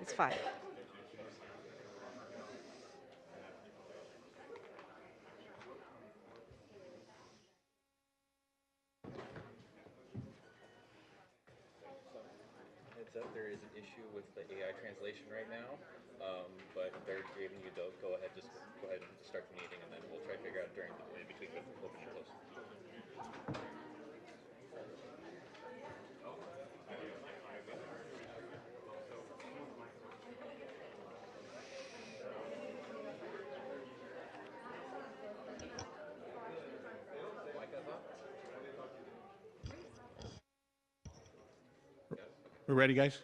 It's 5. Heads up, there is an issue with the AI translation right now, but they're giving you the go ahead. Just go ahead and start the meeting, and then we'll try to figure out during the in between the open and close. We're ready, guys?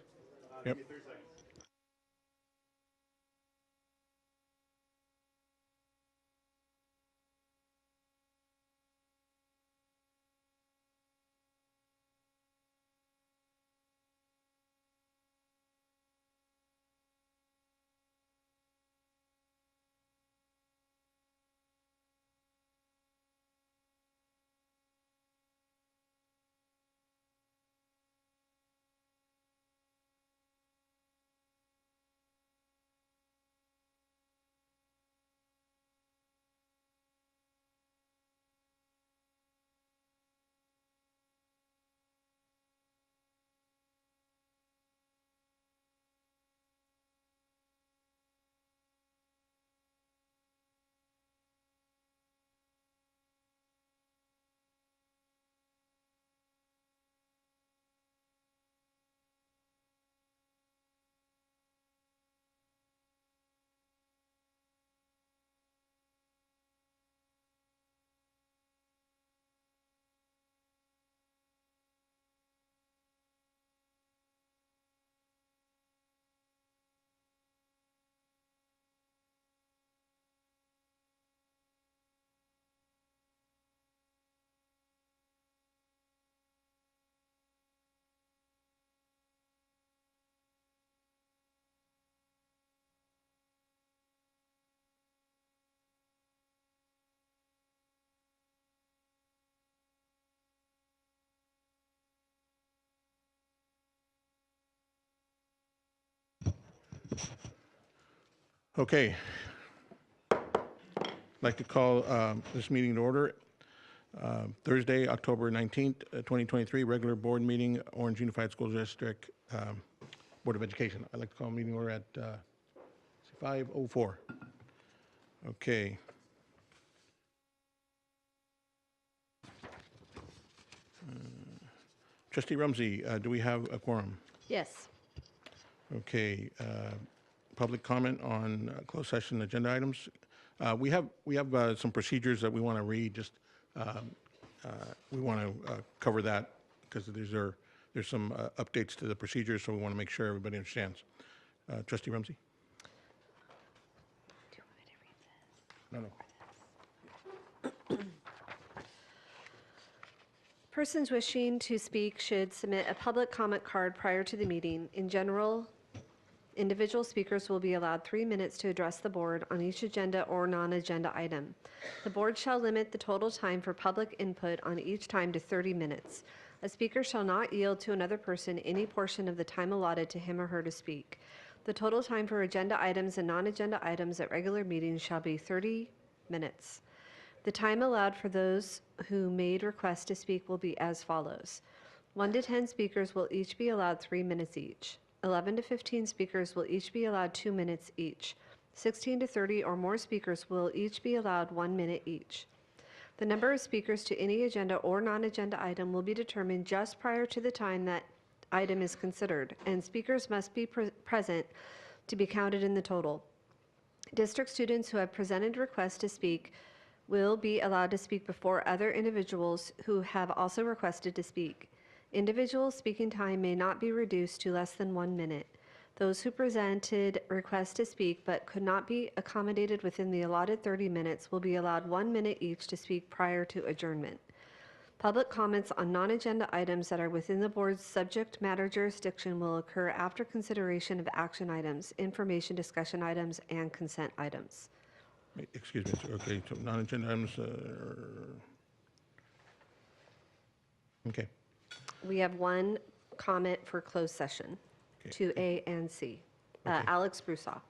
Yep. Okay. I'd like to call this meeting to order. Thursday, October 19th, 2023, regular board meeting, Orange Unified School District Board of Education. I'd like to call meeting order at 5:04. Okay. Trustee Rumsey, do we have a quorum? Yes. Okay. Public comment on closed session agenda items. We have some procedures that we want to read. Just we want to cover that because there's some updates to the procedures, so we want to make sure everybody understands. Trustee Rumsey? Do you want me to read this? No. Persons wishing to speak should submit a public comment card prior to the meeting. In general, individual speakers will be allowed 3 minutes to address the board on each agenda or non-agenda item. The board shall limit the total time for public input on each time to 30 minutes. A speaker shall not yield to another person any portion of the time allotted to him or her to speak. The total time for agenda items and non-agenda items at regular meetings shall be 30 minutes. The time allowed for those who made requests to speak will be as follows. 1 to 10 speakers will each be allowed 3 minutes each. 11 to 15 speakers will each be allowed 2 minutes each. 16 to 30 or more speakers will each be allowed 1 minute each. The number of speakers to any agenda or non-agenda item will be determined just prior to the time that item is considered, and speakers must be present to be counted in the total. District students who have presented requests to speak will be allowed to speak before other individuals who have also requested to speak. Individual speaking time may not be reduced to less than 1 minute. Those who presented requests to speak but could not be accommodated within the allotted 30 minutes will be allowed 1 minute each to speak prior to adjournment. Public comments on non-agenda items that are within the board's subject matter jurisdiction will occur after consideration of action items, information discussion items, and consent items. Excuse me. Okay, so non-agenda items. Okay. We have one comment for closed session, Okay. 2A and C. Alex Broussard.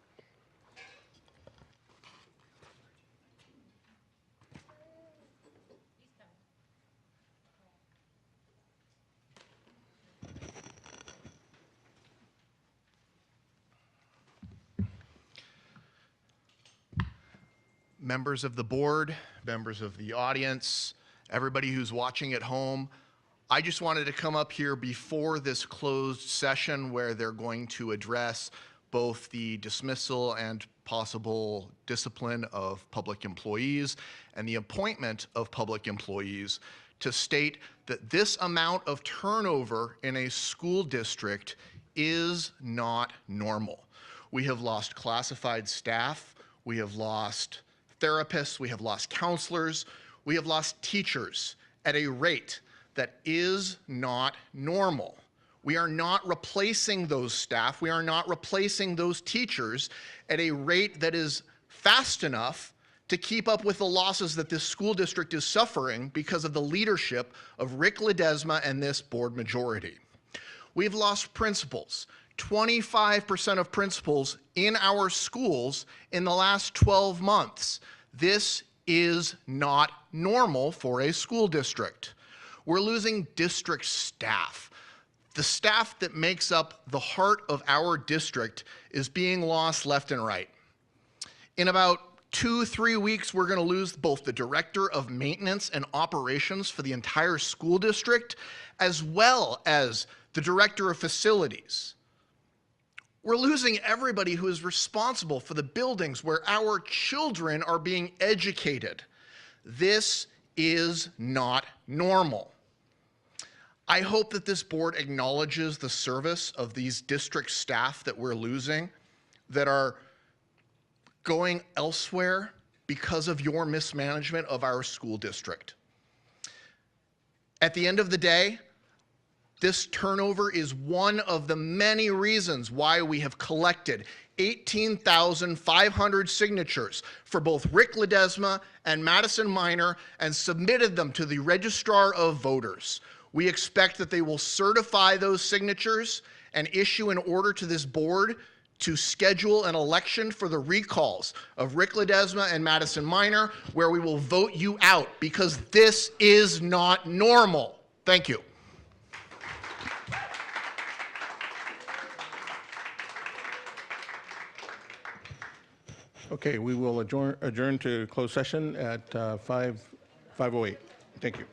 Members of the board, members of the audience, everybody who's watching at home, I just wanted to come up here before this closed session where they're going to address both the dismissal and possible discipline of public employees and the appointment of public employees to state that this amount of turnover in a school district is not normal. We have lost classified staff, we have lost therapists, we have lost counselors, we have lost teachers at a rate that is not normal. We are not replacing those staff, we are not replacing those teachers at a rate that is fast enough to keep up with the losses that this school district is suffering because of the leadership of Rick Ledesma and this board majority. We've lost principals. 25% of principals in our schools in the last 12 months. This is not normal for a school district. We're losing district staff. The staff that makes up the heart of our district is being lost left and right. In about 2-3 weeks, we're going to lose both the director of maintenance and operations for the entire school district, as well as the director of facilities. We're losing everybody who is responsible for the buildings where our children are being educated. This is not normal. I hope that this board acknowledges the service of these district staff that we're losing, that are going elsewhere because of your mismanagement of our school district. At the end of the day, this turnover is one of the many reasons why we have collected 18,500 signatures for both Rick Ledesma and Madison Minor and submitted them to the Registrar of Voters. We expect that they will certify those signatures and issue an order to this board to schedule an election for the recalls of Rick Ledesma and Madison Minor, where we will vote you out because this is not normal. Thank you. Okay, we will adjourn to closed session at 5:08. Thank you.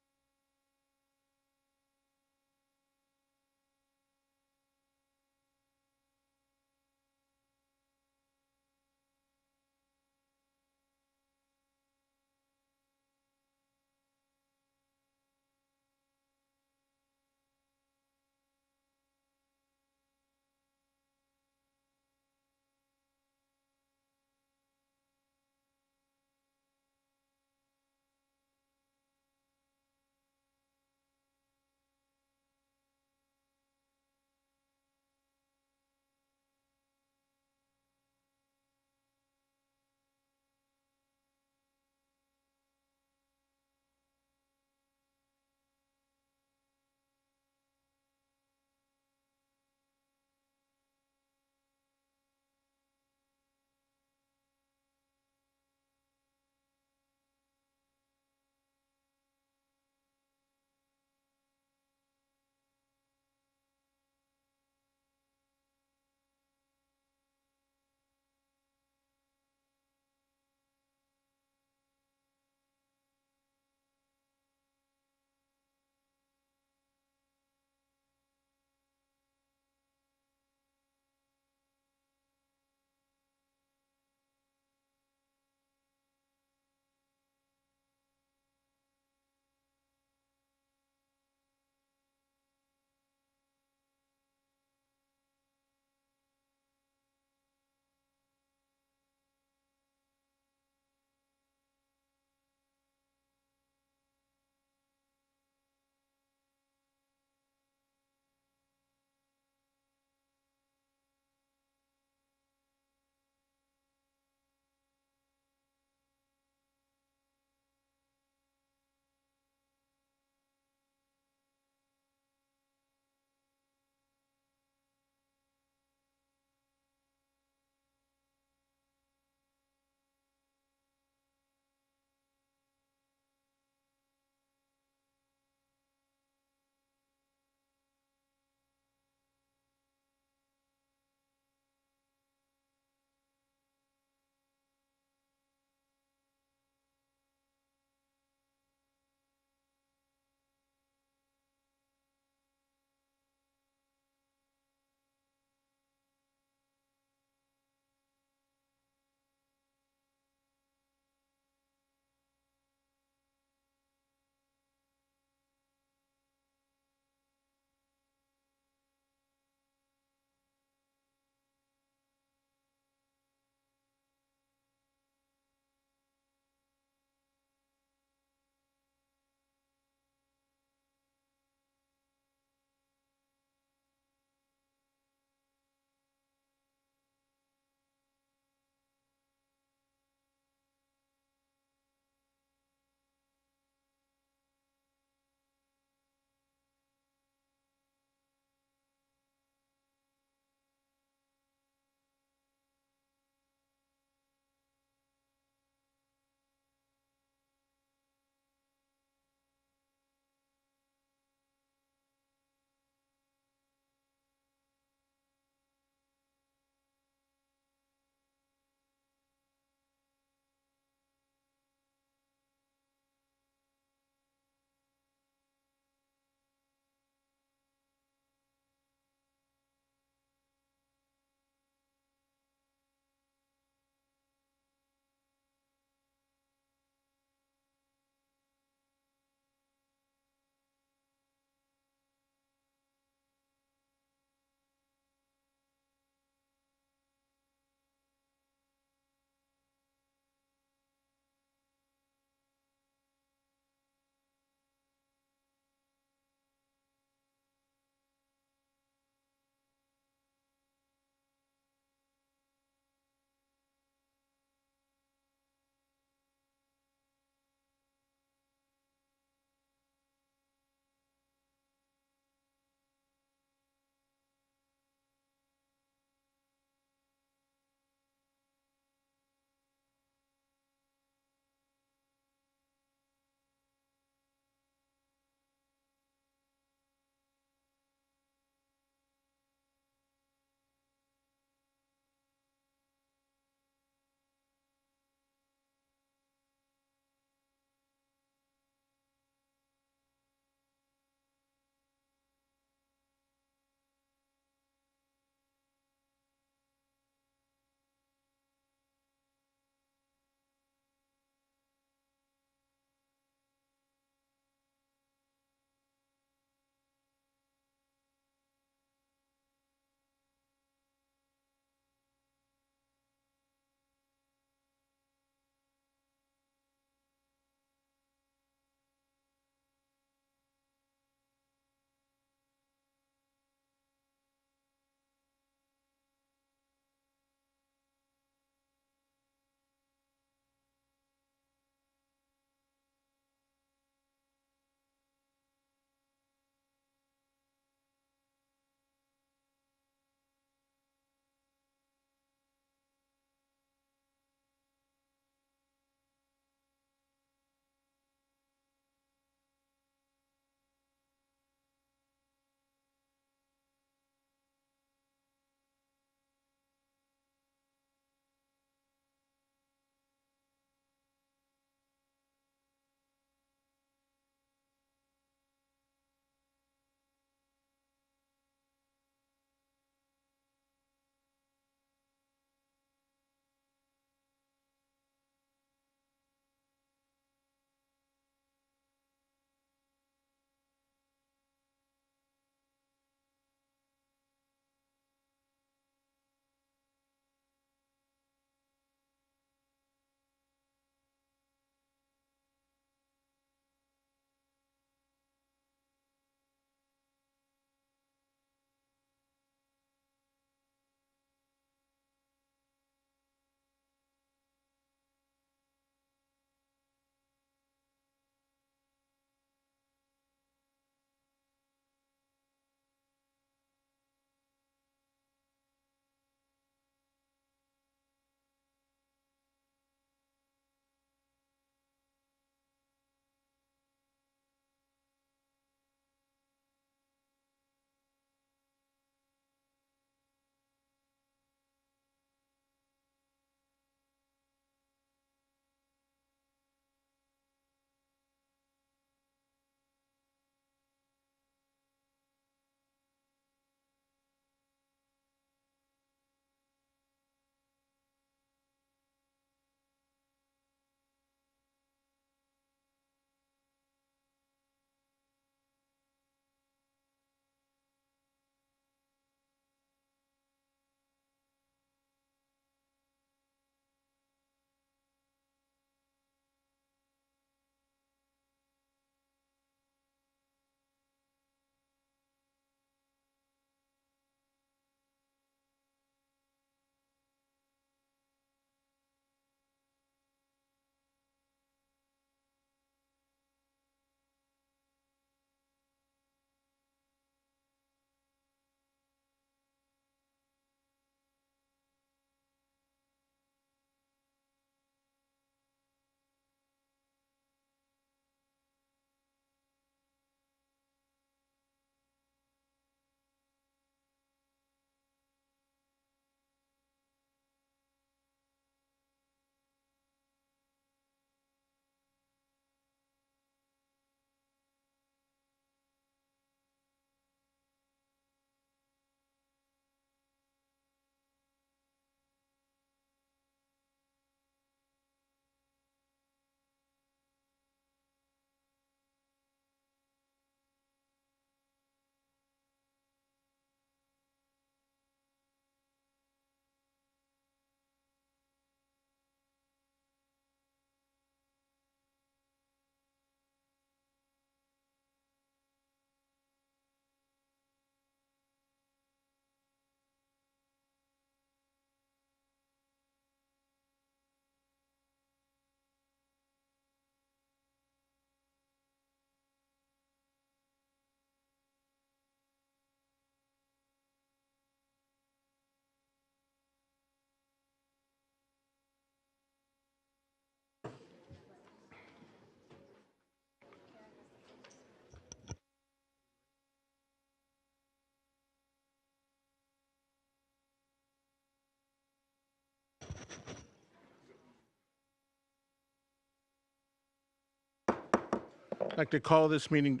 I'd like to call this meeting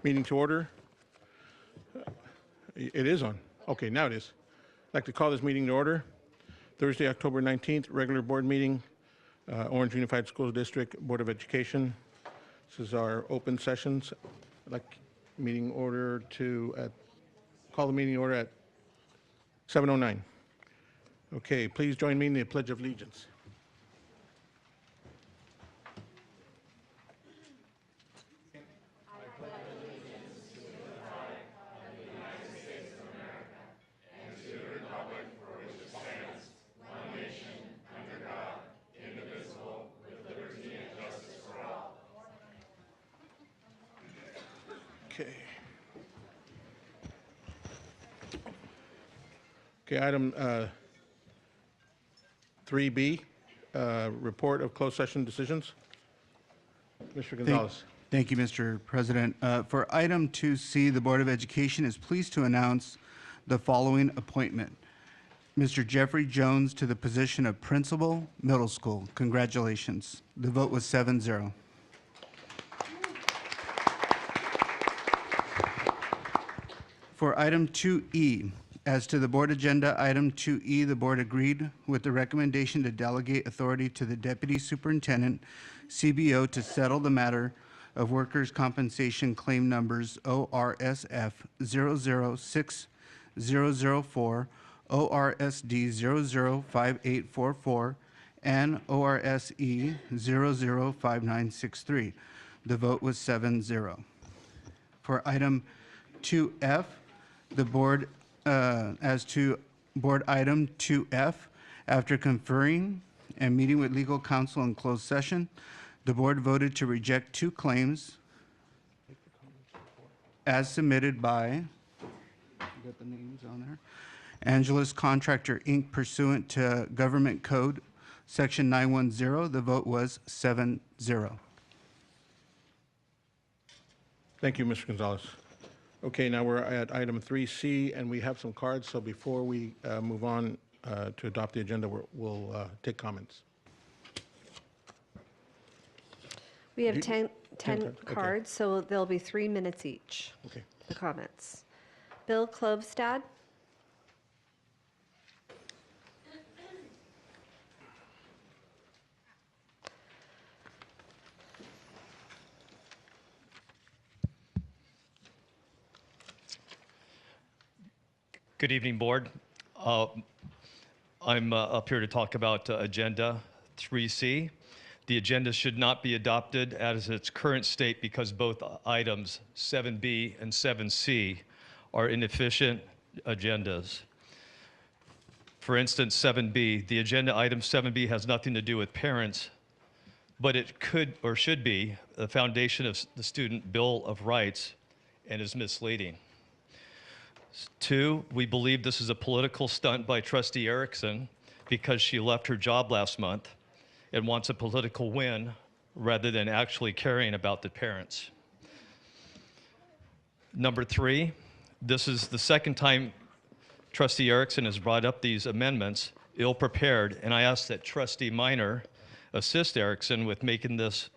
to order. It is on. Okay, now it is. I'd like to call this meeting to order. Thursday, October 19th, regular board meeting, Orange Unified School District Board of Education. This is our open sessions. I'd like call the meeting order at 7:09. Okay, please join me in the Pledge of Allegiance. Okay, item 3B, report of closed session decisions. Mr. Gonzalez. Thank you, Mr. President. For item 2C, the Board of Education is pleased to announce the following appointment. Mr. Jeffrey Jones to the position of Principal, Middle School. Congratulations. The vote was 7-0. For item 2E, as to the board agenda, item 2E, the board agreed with the recommendation to delegate authority to the Deputy Superintendent, CBO, to settle the matter of workers' compensation claim numbers ORSF 006004, ORSD 005844, and ORSE 005963. The vote was 7-0. For item 2F, the board, as to board item 2F, after conferring and meeting with legal counsel in closed session, the board voted to reject 2 claims as submitted by, you got the names on there, Angelus Contractor, Inc., pursuant to Government Code, Section 910. The vote was 7-0. Thank you, Mr. Gonzalez. Okay, now we're at item 3C, and we have some cards, so before we move on to adopt the agenda, we'll take comments. We have 10 okay. cards, so there'll be 3 minutes each, Okay. the comments. Bill Klobstad? Good evening, Board. I'm up here to talk about Agenda 3C. The agenda should not be adopted as its current state because both items 7B and 7C are inefficient agendas. For instance, 7B, the agenda item 7B has nothing to do with parents, but it could or should be the foundation of the Student Bill of Rights and is misleading. 2, we believe this is a political stunt by Trustee Erickson because she left her job last month and wants a political win rather than actually caring about the parents. Number 3, this is the second time Trustee Erickson has brought up these amendments ill-prepared, and I ask that Trustee Minor assist Erickson with making this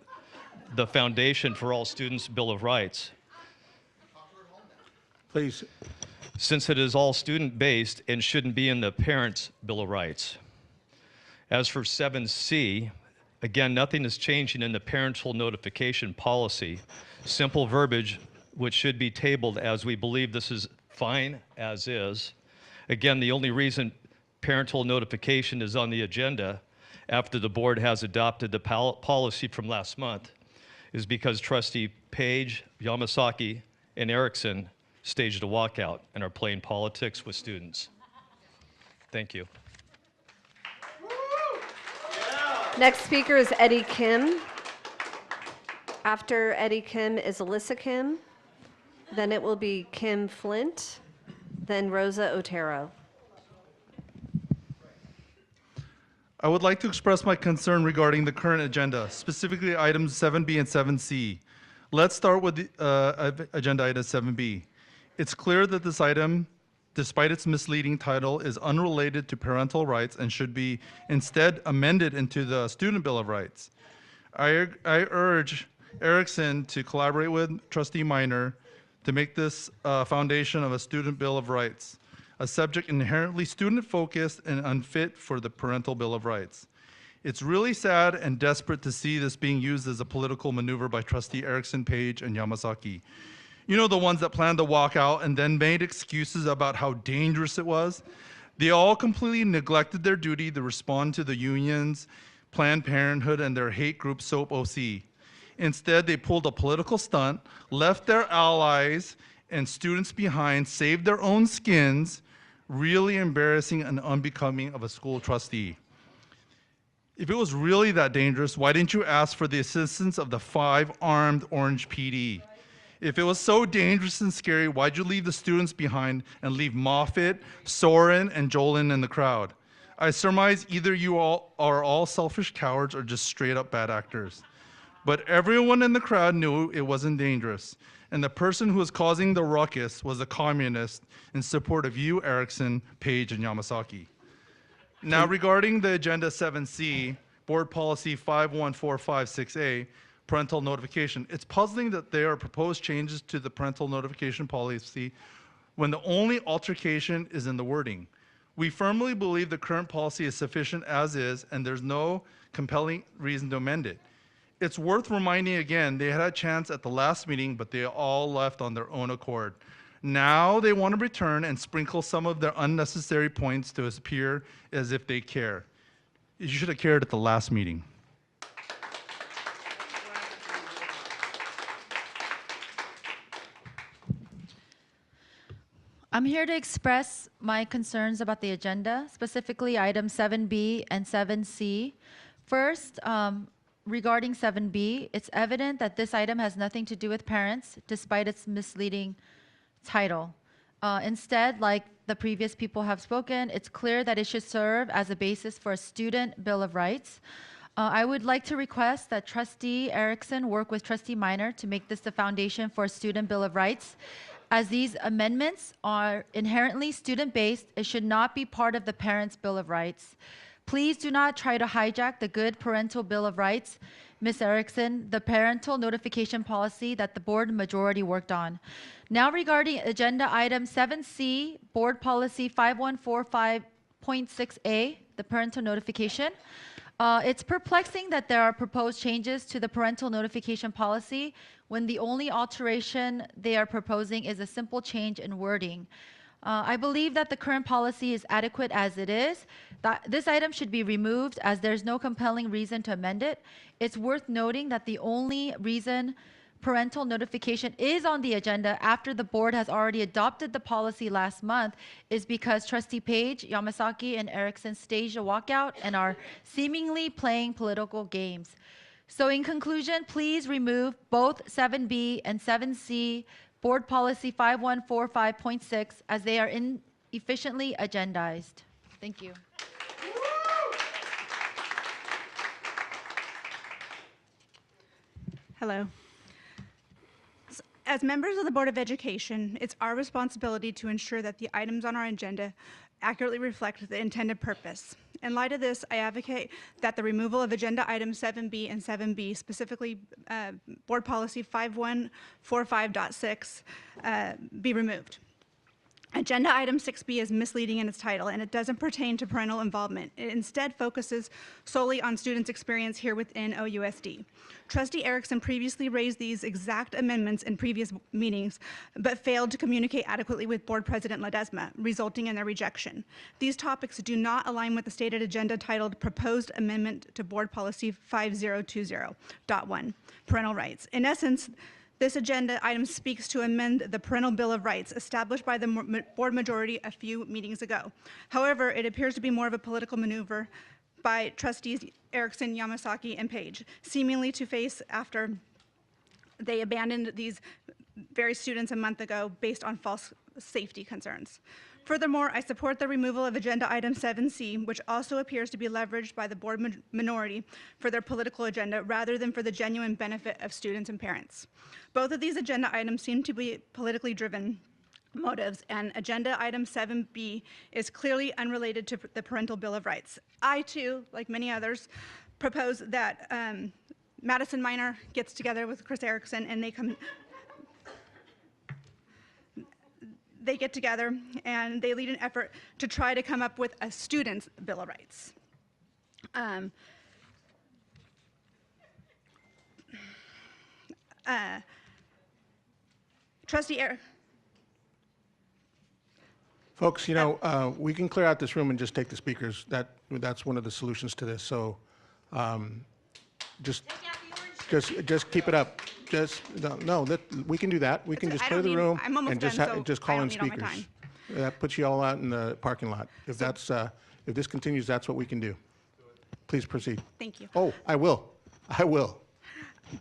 the foundation for all students' Bill of Rights. Please. Since it is all student-based and shouldn't be in the parents' Bill of Rights. As for 7C, again, nothing is changing in the parental notification policy. Simple verbiage, which should be tabled as we believe this is fine as is. Again, the only reason parental notification is on the agenda after the board has adopted the policy from last month is because Trustee Page, Yamasaki, and Erickson staged a walkout and are playing politics with students. Thank you. Next speaker is Eddie Kim. After Eddie Kim is Alyssa Kim. Then it will be Kim Flint, then Rosa Otero. I would like to express my concern regarding the current agenda, specifically items 7B and 7C. Let's start with the agenda item 7B. It's clear that this item, despite its misleading title, is unrelated to parental rights and should be instead amended into the Student Bill of Rights. I urge Erickson to collaborate with Trustee Minor to make this foundation of a student bill of rights, a subject inherently student-focused and unfit for the parental bill of rights. It's really sad and desperate to see this being used as a political maneuver by Trustee Erickson, Page, and Yamasaki. You know, the ones that planned to walk out and then made excuses about how dangerous it was? They all completely neglected their duty to respond to the unions, Planned Parenthood, and their hate group SOAP OC. Instead, they pulled a political stunt, left their allies and students behind, saved their own skins, really embarrassing and unbecoming of a school trustee. If it was really that dangerous, why didn't you ask for the assistance of the 5 armed Orange PD? If it was so dangerous and scary, why'd you leave the students behind and leave Moffitt, Soren, and Jolin in the crowd? I surmise either you all are all selfish cowards or just straight up bad actors. But everyone in the crowd knew it wasn't dangerous, and the person who was causing the ruckus was a communist in support of you, Erickson, Page, and Yamasaki. Now, regarding the Agenda 7C, Board Policy 51456A, parental notification, it's puzzling that there are proposed changes to the parental notification policy when the only altercation is in the wording. We firmly believe the current policy is sufficient as is, and there's no compelling reason to amend it. It's worth reminding again, they had a chance at the last meeting, but they all left on their own accord. Now they want to return and sprinkle some of their unnecessary points to appear as if they care. You should have cared at the last meeting. I'm here to express my concerns about the agenda, specifically items 7B and 7C. First, regarding 7B, it's evident that this item has nothing to do with parents, despite its misleading title. Instead, like the previous people have spoken, it's clear that it should serve as a basis for a student bill of rights. I would like to request that Trustee Erickson work with Trustee Minor to make this the foundation for a student bill of rights. As these amendments are inherently student-based, it should not be part of the Parents' Bill of Rights. Please do not try to hijack the good parental bill of rights, Ms. Erickson, the parental notification policy that the board majority worked on. Now regarding agenda item 7C, board policy 5145.6A, the parental notification. It's perplexing that there are proposed changes to the parental notification policy when the only alteration they are proposing is a simple change in wording. I believe that the current policy is adequate as it is. This item should be removed as there's no compelling reason to amend it. It's worth noting that the only reason parental notification is on the agenda after the board has already adopted the policy last month is because Trustee Page, Yamasaki, and Erickson staged a walkout and are seemingly playing political games. So in conclusion, please remove both 7B and 7C Board Policy 5145.6 as they are inefficiently agendized. Thank you. Hello. As members of the Board of Education, it's our responsibility to ensure that the items on our agenda accurately reflect the intended purpose. In light of this, I advocate that the removal of agenda items 7B and 7B, specifically Board Policy 5145.6, be removed. Agenda item 6B is misleading in its title, and it doesn't pertain to parental involvement. It instead focuses solely on students' experience here within OUSD. Trustee Erickson previously raised these exact amendments in previous meetings, but failed to communicate adequately with Board President Ledesma, resulting in their rejection. These topics do not align with the stated agenda titled Proposed Amendment to Board Policy 5020.1, Parental Rights. In essence, this agenda item speaks to amend the Parental Bill of Rights established by the board majority a few meetings ago. However, it appears to be more of a political maneuver by Trustees Erickson, Yamasaki, and Page, seemingly to face after they abandoned these very students a month ago based on false safety concerns. Furthermore, I support the removal of agenda item 7C, which also appears to be leveraged by the board minority for their political agenda rather than for the genuine benefit of students and parents. Both of these agenda items seem to be politically driven motives, and agenda item 7B is clearly unrelated to the Parental Bill of Rights. I too, like many others, propose that Madison Minor gets together with Chris Erickson, and they get together and they lead an effort to try to come up with a student's Bill of Rights. Trustee Eric. Folks, we can clear out this room and just take the speakers. That's one of the solutions to this. So just keep it up. We can do that. We can just clear the room I'm almost and done, so just I call don't in need all my speakers. time. That puts you all out in the parking lot. If this continues, that's what we can do. Please proceed. Thank you. Oh, I will.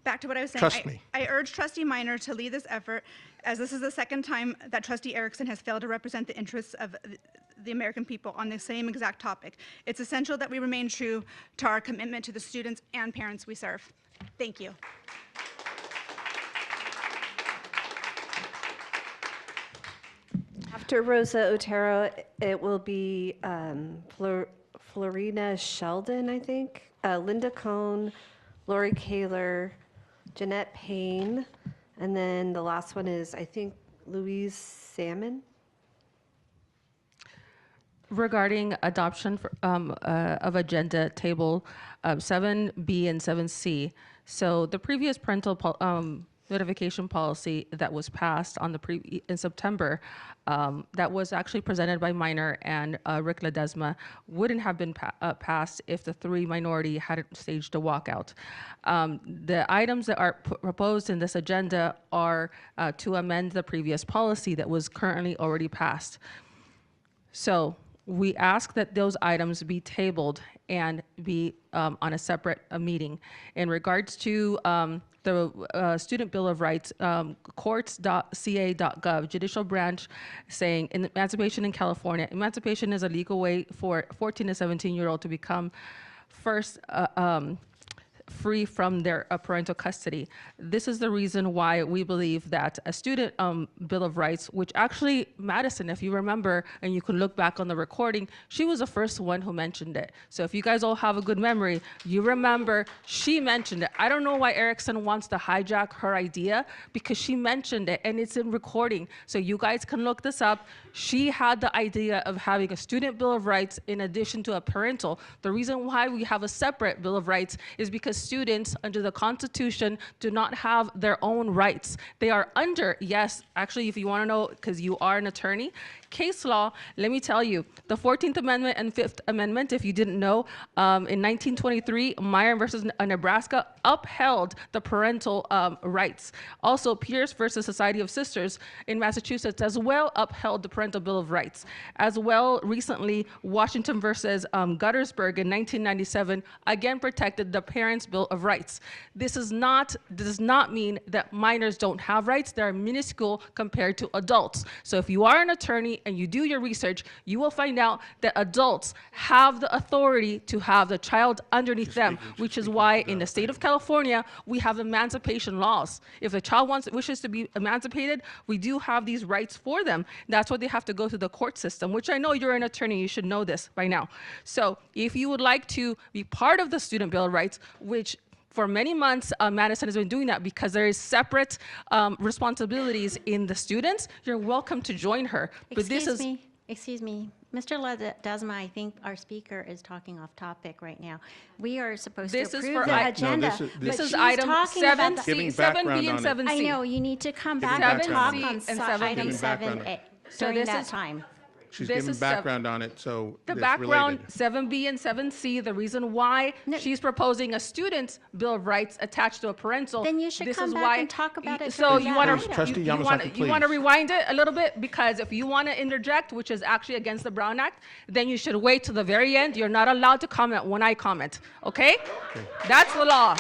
Back to what I was saying. Trust me. I urge Trustee Minor to lead this effort, as this is the second time that Trustee Erickson has failed to represent the interests of the American people on the same exact topic. It's essential that we remain true to our commitment to the students and parents we serve. Thank you. After Rosa Otero, it will be Florina Sheldon, I think, Linda Cohn, Lori Kaler, Jeanette Payne, and then the last one is, I think, Louise Salmon. Regarding adoption of agenda table 7B and 7C. So the previous parental notification policy that was passed on in September, that was actually presented by Minor and Rick Ledesma, wouldn't have been passed if the three minority hadn't staged a walkout. The items that are proposed in this agenda are to amend the previous policy that was currently already passed. So we ask that those items be tabled and be on a separate meeting. In regards to the Student Bill of Rights, courts.ca.gov, judicial branch saying in emancipation in California, emancipation is a legal way for 14 to 17-year-old to become first free from their parental custody. This is the reason why we believe that a student Bill of Rights, which actually Madison, if you remember, and you can look back on the recording, she was the first one who mentioned it. So if you guys all have a good memory, you remember she mentioned it. I don't know why Erickson wants to hijack her idea, because she mentioned it and it's in recording. So you guys can look this up. She had the idea of having a student Bill of Rights in addition to a parental. The reason why we have a separate Bill of Rights is because students under the Constitution do not have their own rights. They are under, yes, actually, if you want to know, because you are an attorney, case law, let me tell you, the 14th Amendment and 5th Amendment, if you didn't know, in 1923, Meyer versus Nebraska upheld the parental rights. Also, Pierce versus Society of Sisters in Massachusetts as well upheld the Parental Bill of Rights. As well, recently, Washington versus Guttersburg in 1997 again protected the Parents' Bill of Rights. This does not mean that minors don't have rights. They are minuscule compared to adults. So if you are an attorney and you do your research, you will find out that adults have the authority to have the child underneath them, which is why in the state of California, we have emancipation laws. If a child wishes to be emancipated, we do have these rights for them. That's why they have to go through the court system, which I know you're an attorney, you should know this by now. So if you would like to be part of the Student Bill of Rights, which for many months, Madison has been doing that because there is separate responsibilities in the students. You're welcome to join her. But Excuse me. Mr. Ledesma, I think our speaker is talking off topic right now. We are supposed to approve the agenda. No, this but is she's item talking about 7C, Giving 7B background and on it. 7C. I know, you need to come back Giving and talk background on on it. And 7B. item Giving background 7A So during this that is- time. She's This giving is background on it, so The it's background, related. 7B and 7C, the reason why she's proposing a student's Bill of Rights attached to a parental. Then you should this come is back why- and talk about it So during you that want item. to, Trustee you want Yamasaki, to please. rewind it a little bit? Because if you want to interject, which is actually against the Brown Act, then you should wait to the very end. You're not allowed to comment when I comment, okay? That's the law.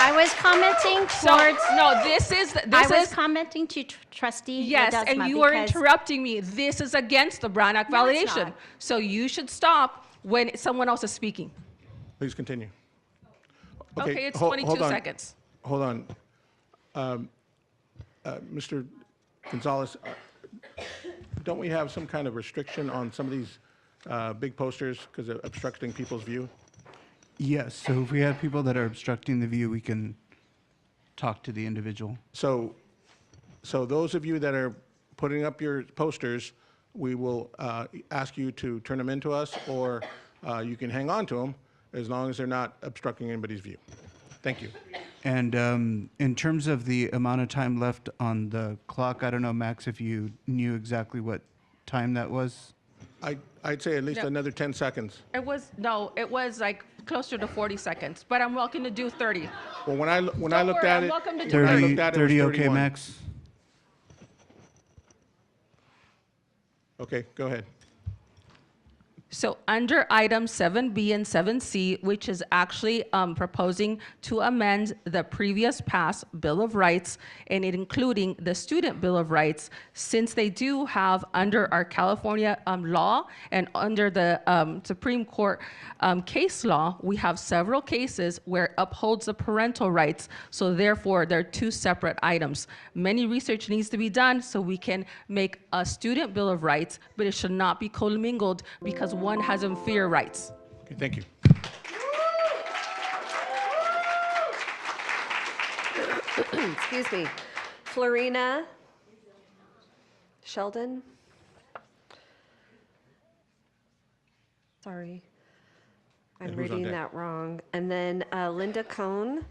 I was commenting So, towards, no, this is commenting to Trustee yes, Ledesma and you are because- interrupting me. This is against the Brown Act No, it's violation. not. So you should stop when someone else is speaking. Please continue. Okay, it's hold 22 on. seconds. Hold on. Mr. Gonzalez, don't we have some kind of restriction on some of these big posters because of obstructing people's view? Yes, so if we have people that are obstructing the view, we can talk to the individual. So those of you that are putting up your posters, we will ask you to turn them in to us, or you can hang on to them as long as they're not obstructing anybody's view. Thank you. And in terms of the amount of time left on the clock, I don't know, Max, if you knew exactly what time that was? I'd say at least No. another 10 seconds. It was like closer to 40 seconds, but I'm welcome to do 30. Well, when I Don't looked worry, at I'm it, welcome to do when I 30, looked at it, it was 30 okay, 31. Max? Okay, go ahead. So under item 7B and 7C, which is actually proposing to amend the previous passed Bill of Rights, and it including the Student Bill of Rights, since they do have under our California law and under the Supreme Court case law, we have several cases where it upholds the parental rights. So therefore, they're two separate items. Many research needs to be done so we can make a Student Bill of Rights, but it should not be commingled because one has inferior rights. Okay, thank you. Excuse me. Florina Sheldon? Sorry. I'm And who's on reading deck? that wrong. And then Linda Cohn,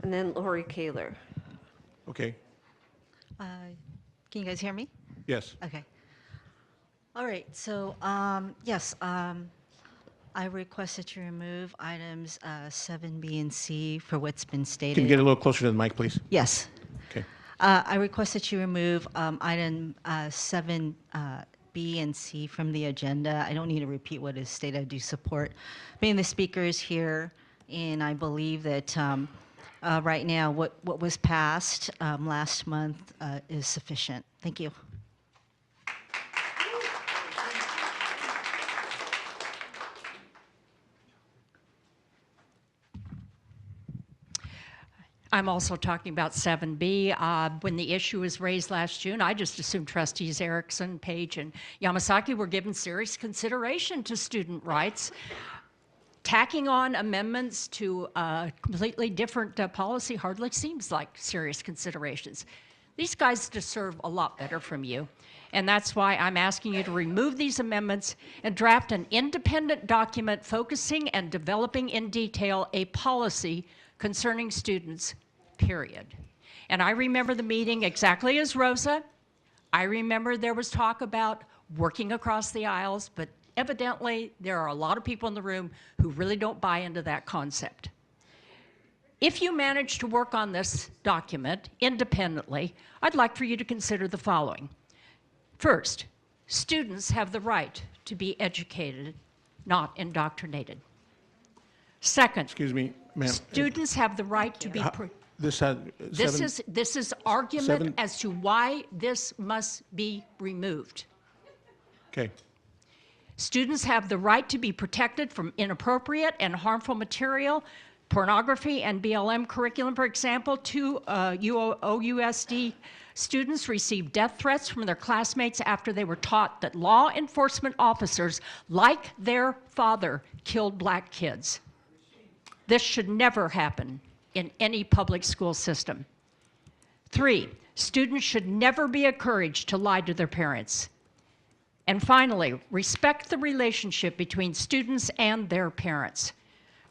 and then Lori Kaler. Okay, Can you guys hear me? yes. Okay. All right, so, yes, I request that you remove items 7B and C for what's been stated. Can you get a little closer to the mic, please? Yes. Okay. I request that you remove item 7B and C from the agenda. I don't need to repeat what is stated. I do support being the speakers here, and I believe that right now what was passed last month is sufficient. Thank you. I'm also talking about 7B. When the issue was raised last June, I just assumed trustees Erickson, Page, and Yamasaki were given serious consideration to student rights. Tacking on amendments to a completely different policy hardly seems like serious considerations. These guys deserve a lot better from you. And that's why I'm asking you to remove these amendments and draft an independent document focusing and developing in detail a policy concerning students, period. And I remember the meeting exactly as Rosa. I remember there was talk about working across the aisles, but evidently there are a lot of people in the room who really don't buy into that concept. If you manage to work on this document independently, I'd like for you to consider the following. First, students have the right to be educated, not indoctrinated. Second, Excuse me, ma'am. students have the right to be. This had This is argument seven- as to why this must be removed. Okay, Students have the right to be protected from inappropriate and harmful material, pornography and BLM curriculum, for example. Two OUSD students received death threats from their classmates after they were taught that law enforcement officers, like their father, killed black kids. This should never happen in any public school system. 3, students should never be encouraged to lie to their parents. And finally, respect the relationship between students and their parents.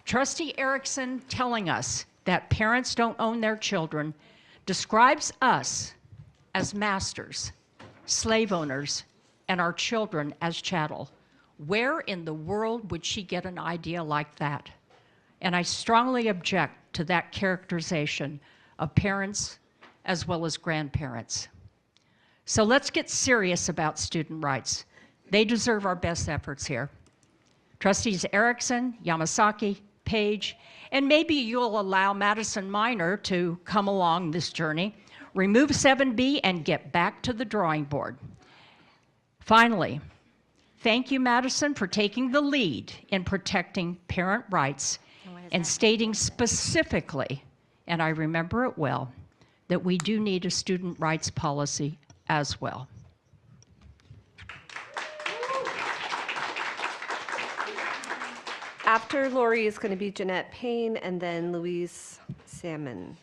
Trustee Erickson telling us that parents don't own their children describes us as masters, slave owners, and our children as chattel. Where in the world would she get an idea like that? And I strongly object to that characterization of parents as well as grandparents. So let's get serious about student rights. They deserve our best efforts here. Trustees Erickson, Yamasaki, Page, and maybe you'll allow Madison Minor to come along this journey. Remove 7B and get back to the drawing board. Finally, thank you, Madison, for taking the lead in protecting parent rights and stating specifically, and I remember it well, that we do need a student rights policy as well. After Lori is going to be Jeanette Payne and then Louise Salmon.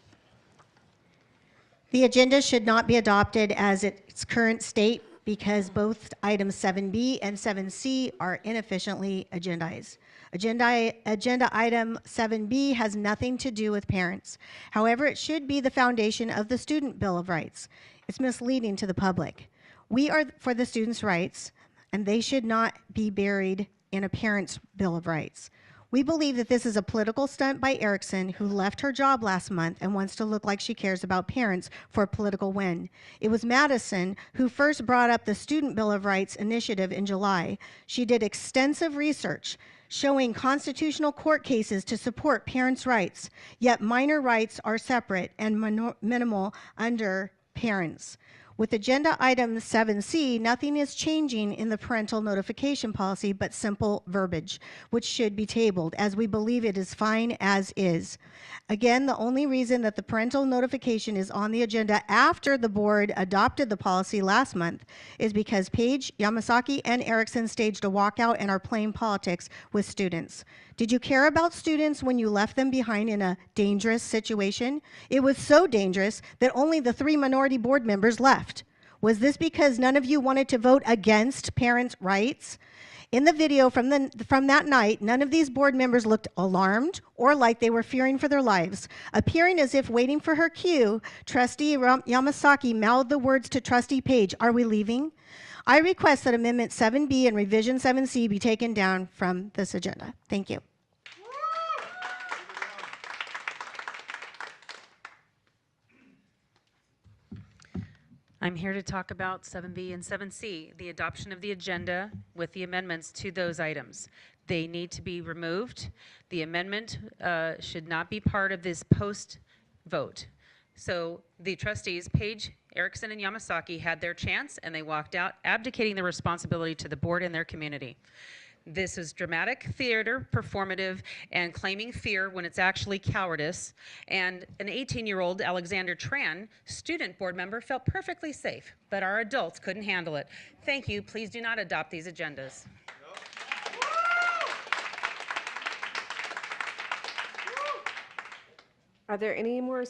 The agenda should not be adopted as its current state because both items 7B and 7C are inefficiently agendized. Agenda item 7B has nothing to do with parents. However, it should be the foundation of the Student Bill of Rights. It's misleading to the public. We are for the students' rights, and they should not be buried in a parent's Bill of Rights. We believe that this is a political stunt by Erickson, who left her job last month and wants to look like she cares about parents for a political win. It was Madison who first brought up the Student Bill of Rights initiative in July. She did extensive research showing constitutional court cases to support parents' rights, yet minor rights are separate and minimal under parents. With agenda item 7C, nothing is changing in the parental notification policy but simple verbiage, which should be tabled, as we believe it is fine as is. Again, the only reason that the parental notification is on the agenda after the board adopted the policy last month is because Page, Yamasaki, and Erickson staged a walkout and are playing politics with students. Did you care about students when you left them behind in a dangerous situation? It was so dangerous that only the 3 minority board members left. Was this because none of you wanted to vote against parents' rights? In the video from that night, none of these board members looked alarmed or like they were fearing for their lives. Appearing as if waiting for her cue, Trustee Yamasaki mouthed the words to Trustee Page, "Are we leaving?" I request that Amendment 7B and Revision 7C be taken down from this agenda. Thank you. I'm here to talk about 7B and 7C, the adoption of the agenda with the amendments to those items. They need to be removed. The amendment should not be part of this post-vote. So the trustees, Page, Erickson, and Yamasaki, had their chance and they walked out, abdicating their responsibility to the board and their community. This is dramatic theater, performative, and claiming fear when it's actually cowardice. And an 18-year-old, Alexander Tran, student board member, felt perfectly safe, but our adults couldn't handle it. Thank you. Please do not adopt these agendas. Are there any more?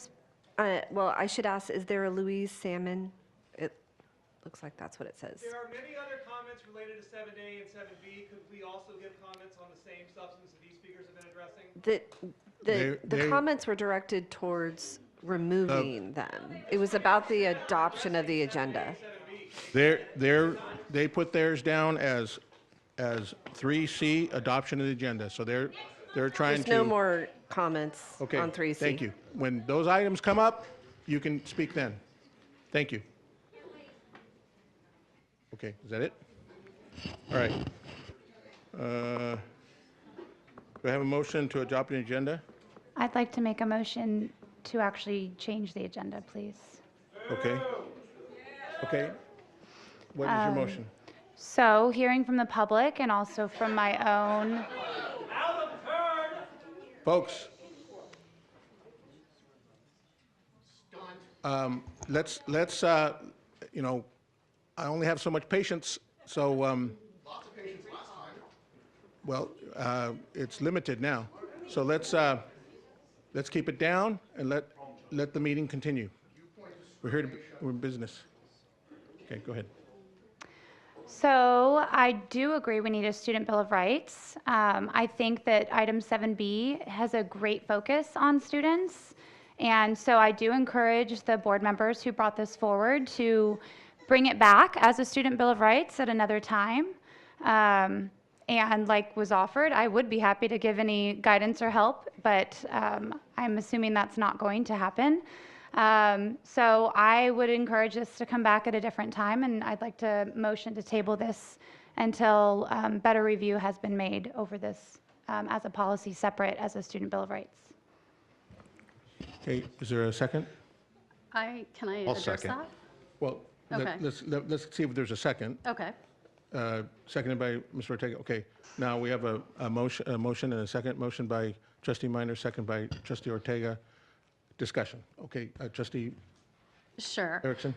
Well, I should ask, is there a Louise Salmon? It looks like that's what it says. There are many other comments related to 7A and 7B. Could we also give comments on the same substance that these speakers have been addressing? The comments were directed towards removing them. It was about the adoption of the agenda. They put theirs down as 3C, adoption of the agenda. So they're trying to. There's no more comments Okay, on 3C. thank you. When those items come up, you can speak then. Thank you. Okay, is that it? All right. Do I have a motion to adopt an agenda? I'd like to make a motion to actually change the agenda, please. Okay. Okay. What is your motion? So, hearing from the public and also from my own. Folks, let's you know, I only have so much patience, so Lots of patience last time. well, it's limited now. So let's keep it down and let the meeting continue. We're in business. Okay, go ahead. So I do agree we need a student bill of rights. I think that item 7B has a great focus on students. And so I do encourage the board members who brought this forward to bring it back as a student bill of rights at another time. And like was offered, I would be happy to give any guidance or help, but I'm assuming that's not going to happen. So I would encourage this to come back at a different time, and I'd like to motion to table this until better review has been made over this as a policy separate as a student bill of rights. Okay, is there a second? Can I I'll address second. that? Well, Okay. let's see if there's a second. Okay. Seconded by Mr. Ortega. Okay, now we have a motion and a second. Motion by Trustee Minor, second by Trustee Ortega. Discussion. Okay, Trustee Sure. Erickson.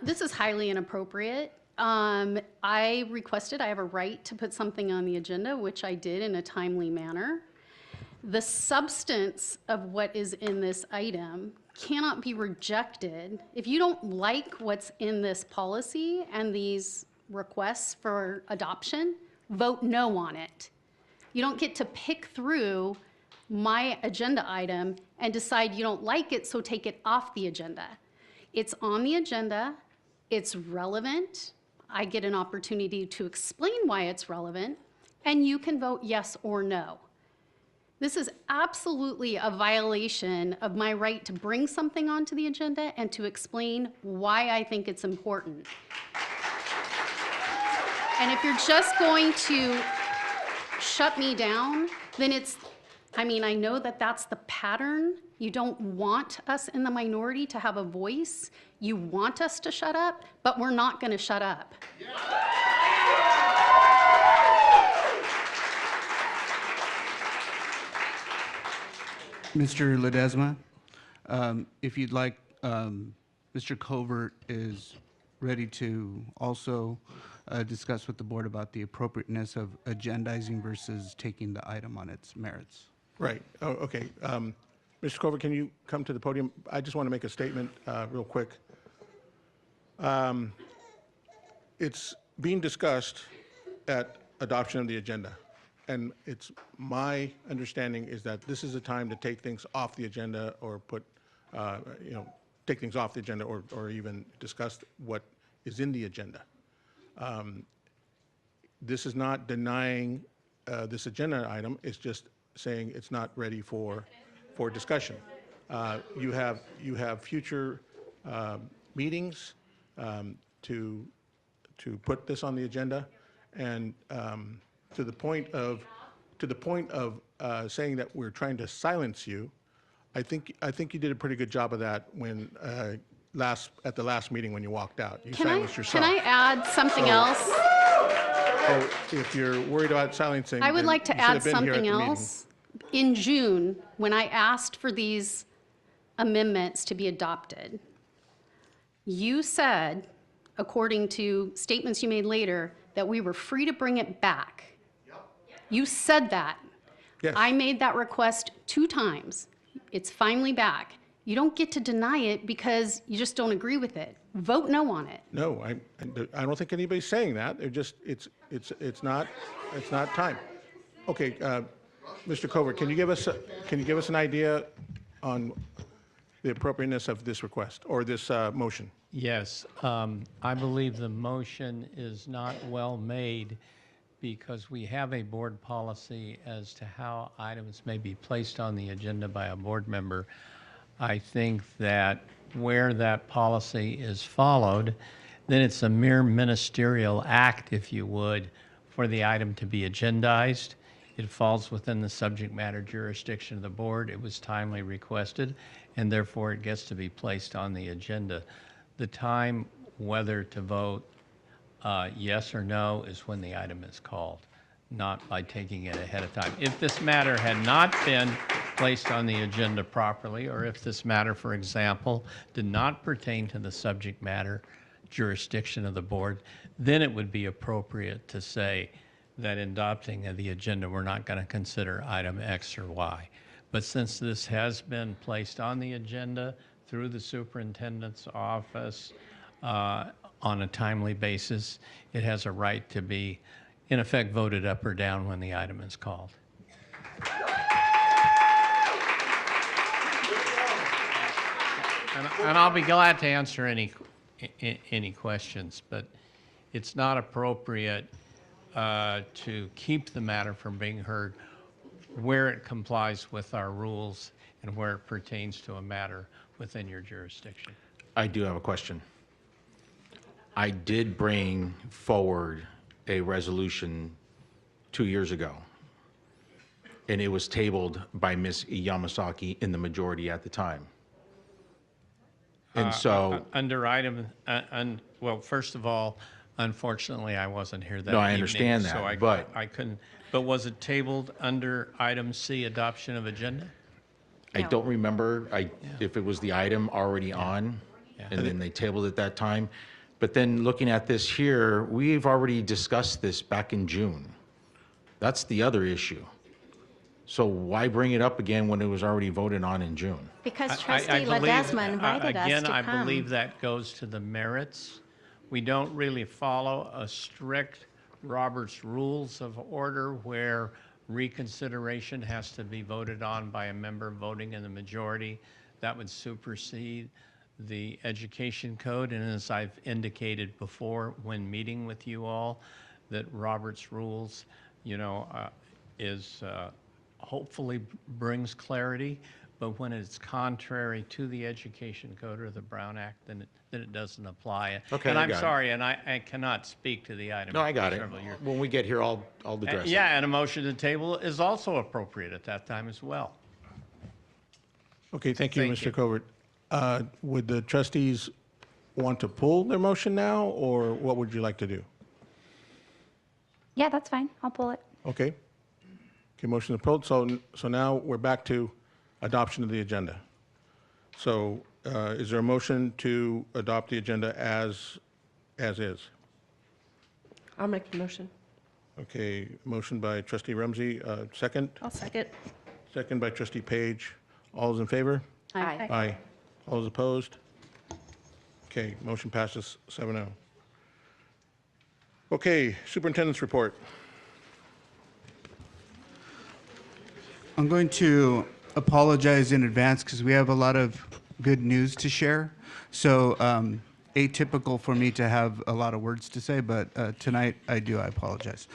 This is highly inappropriate. I requested, I have a right to put something on the agenda, which I did in a timely manner. The substance of what is in this item cannot be rejected. If you don't like what's in this policy and these requests for adoption, vote no on it. You don't get to pick through my agenda item and decide you don't like it, so take it off the agenda. It's on the agenda, it's relevant, I get an opportunity to explain why it's relevant, and you can vote yes or no. This is absolutely a violation of my right to bring something onto the agenda and to explain why I think it's important. And if you're just going to shut me down, then I know that that's the pattern. You don't want us in the minority to have a voice. You want us to shut up, but we're not going to shut up. Mr. Ledesma, if you'd like, Mr. Covert is ready to also discuss with the board about the appropriateness of agendizing versus taking the item on its merits. Right. Oh, okay. Mr. Covert, can you come to the podium? I just want to make a statement real quick. It's being discussed at adoption of the agenda. And it's my understanding is that this is a time to take things off the agenda or put, take things off the agenda or even discuss what is in the agenda. This is not denying this agenda item. It's just saying it's not ready for discussion. You have future meetings to put this on the agenda, and to the point of saying that we're trying to silence you, I think you did a pretty good job of that when at the last meeting when you walked out. You silenced yourself. Can I add something else? Oh, if you're worried about silencing, I would then like to you should add have been here at something the meeting. else. In June, when I asked for these amendments to be adopted, you said, according to statements you made later, that we were free to bring it back. You said that. Yes. I made that request 2 times. It's finally back. You don't get to deny it because you just don't agree with it. Vote no on it. No, I don't think anybody's saying that. They're just it's not time. Okay, Mr. Covert, can you give us an idea on the appropriateness of this request or this motion? Yes, I believe the motion is not well made because we have a board policy as to how items may be placed on the agenda by a board member. I think that where that policy is followed, then it's a mere ministerial act, if you would, for the item to be agendized. It falls within the subject matter jurisdiction of the board. It was timely requested, and therefore it gets to be placed on the agenda. The time whether to vote yes or no is when the item is called, not by taking it ahead of time. If this matter had not been placed on the agenda properly, or if this matter, for example, did not pertain to the subject matter jurisdiction of the board, then it would be appropriate to say that in adopting the agenda, we're not going to consider item X or Y. But since this has been placed on the agenda through the superintendent's office on a timely basis, it has a right to be, in effect, voted up or down when the item is called. And I'll be glad to answer any questions, but it's not appropriate to keep the matter from being heard where it complies with our rules and where it pertains to a matter within your jurisdiction. I do have a question. I did bring forward a resolution 2 years ago, and it was tabled by Ms. Yamasaki in the majority at the time. And so... Under item, well, first of all, unfortunately, I wasn't here that No, I evening, understand that, so but- I couldn't. But was it tabled under item C, adoption of agenda? I don't remember if it was the item already on, and then they tabled it that time. But then looking at this here, we've already discussed this back in June. That's the other issue. So why bring it up again when it was already voted on in June? Because Trustee Ledesma invited us to Again, I come. believe that goes to the merits. We don't really follow a strict Robert's Rules of Order where reconsideration has to be voted on by a member voting in the majority. That would supersede the education code. And as I've indicated before when meeting with you all, that Robert's Rules, is hopefully brings clarity. But when it's contrary to the Education Code or the Brown Act, then it doesn't apply. Okay, And I I'm got it. sorry, and I cannot speak to the item. No, I got for it. several years. When we get here, I'll address it. Yeah, and a motion to table is also appropriate at that time as well. Okay, thank you, Thank Mr. you. Covert. Would the trustees want to pull their motion now, or what would you like to do? Yeah, that's fine. I'll pull it. Okay. Okay, motion is pulled. So now we're back to adoption of the agenda. So is there a motion to adopt the agenda as is? I'll make the motion. Okay, motion by trustee Rumsey, second. I'll second. Second by trustee Page. All those in favor? Aye. Aye. All those opposed? Okay, motion passes 7-0. Okay, superintendent's report. I'm going to apologize in advance because we have a lot of good news to share. So atypical for me to have a lot of words to say, but tonight I apologize.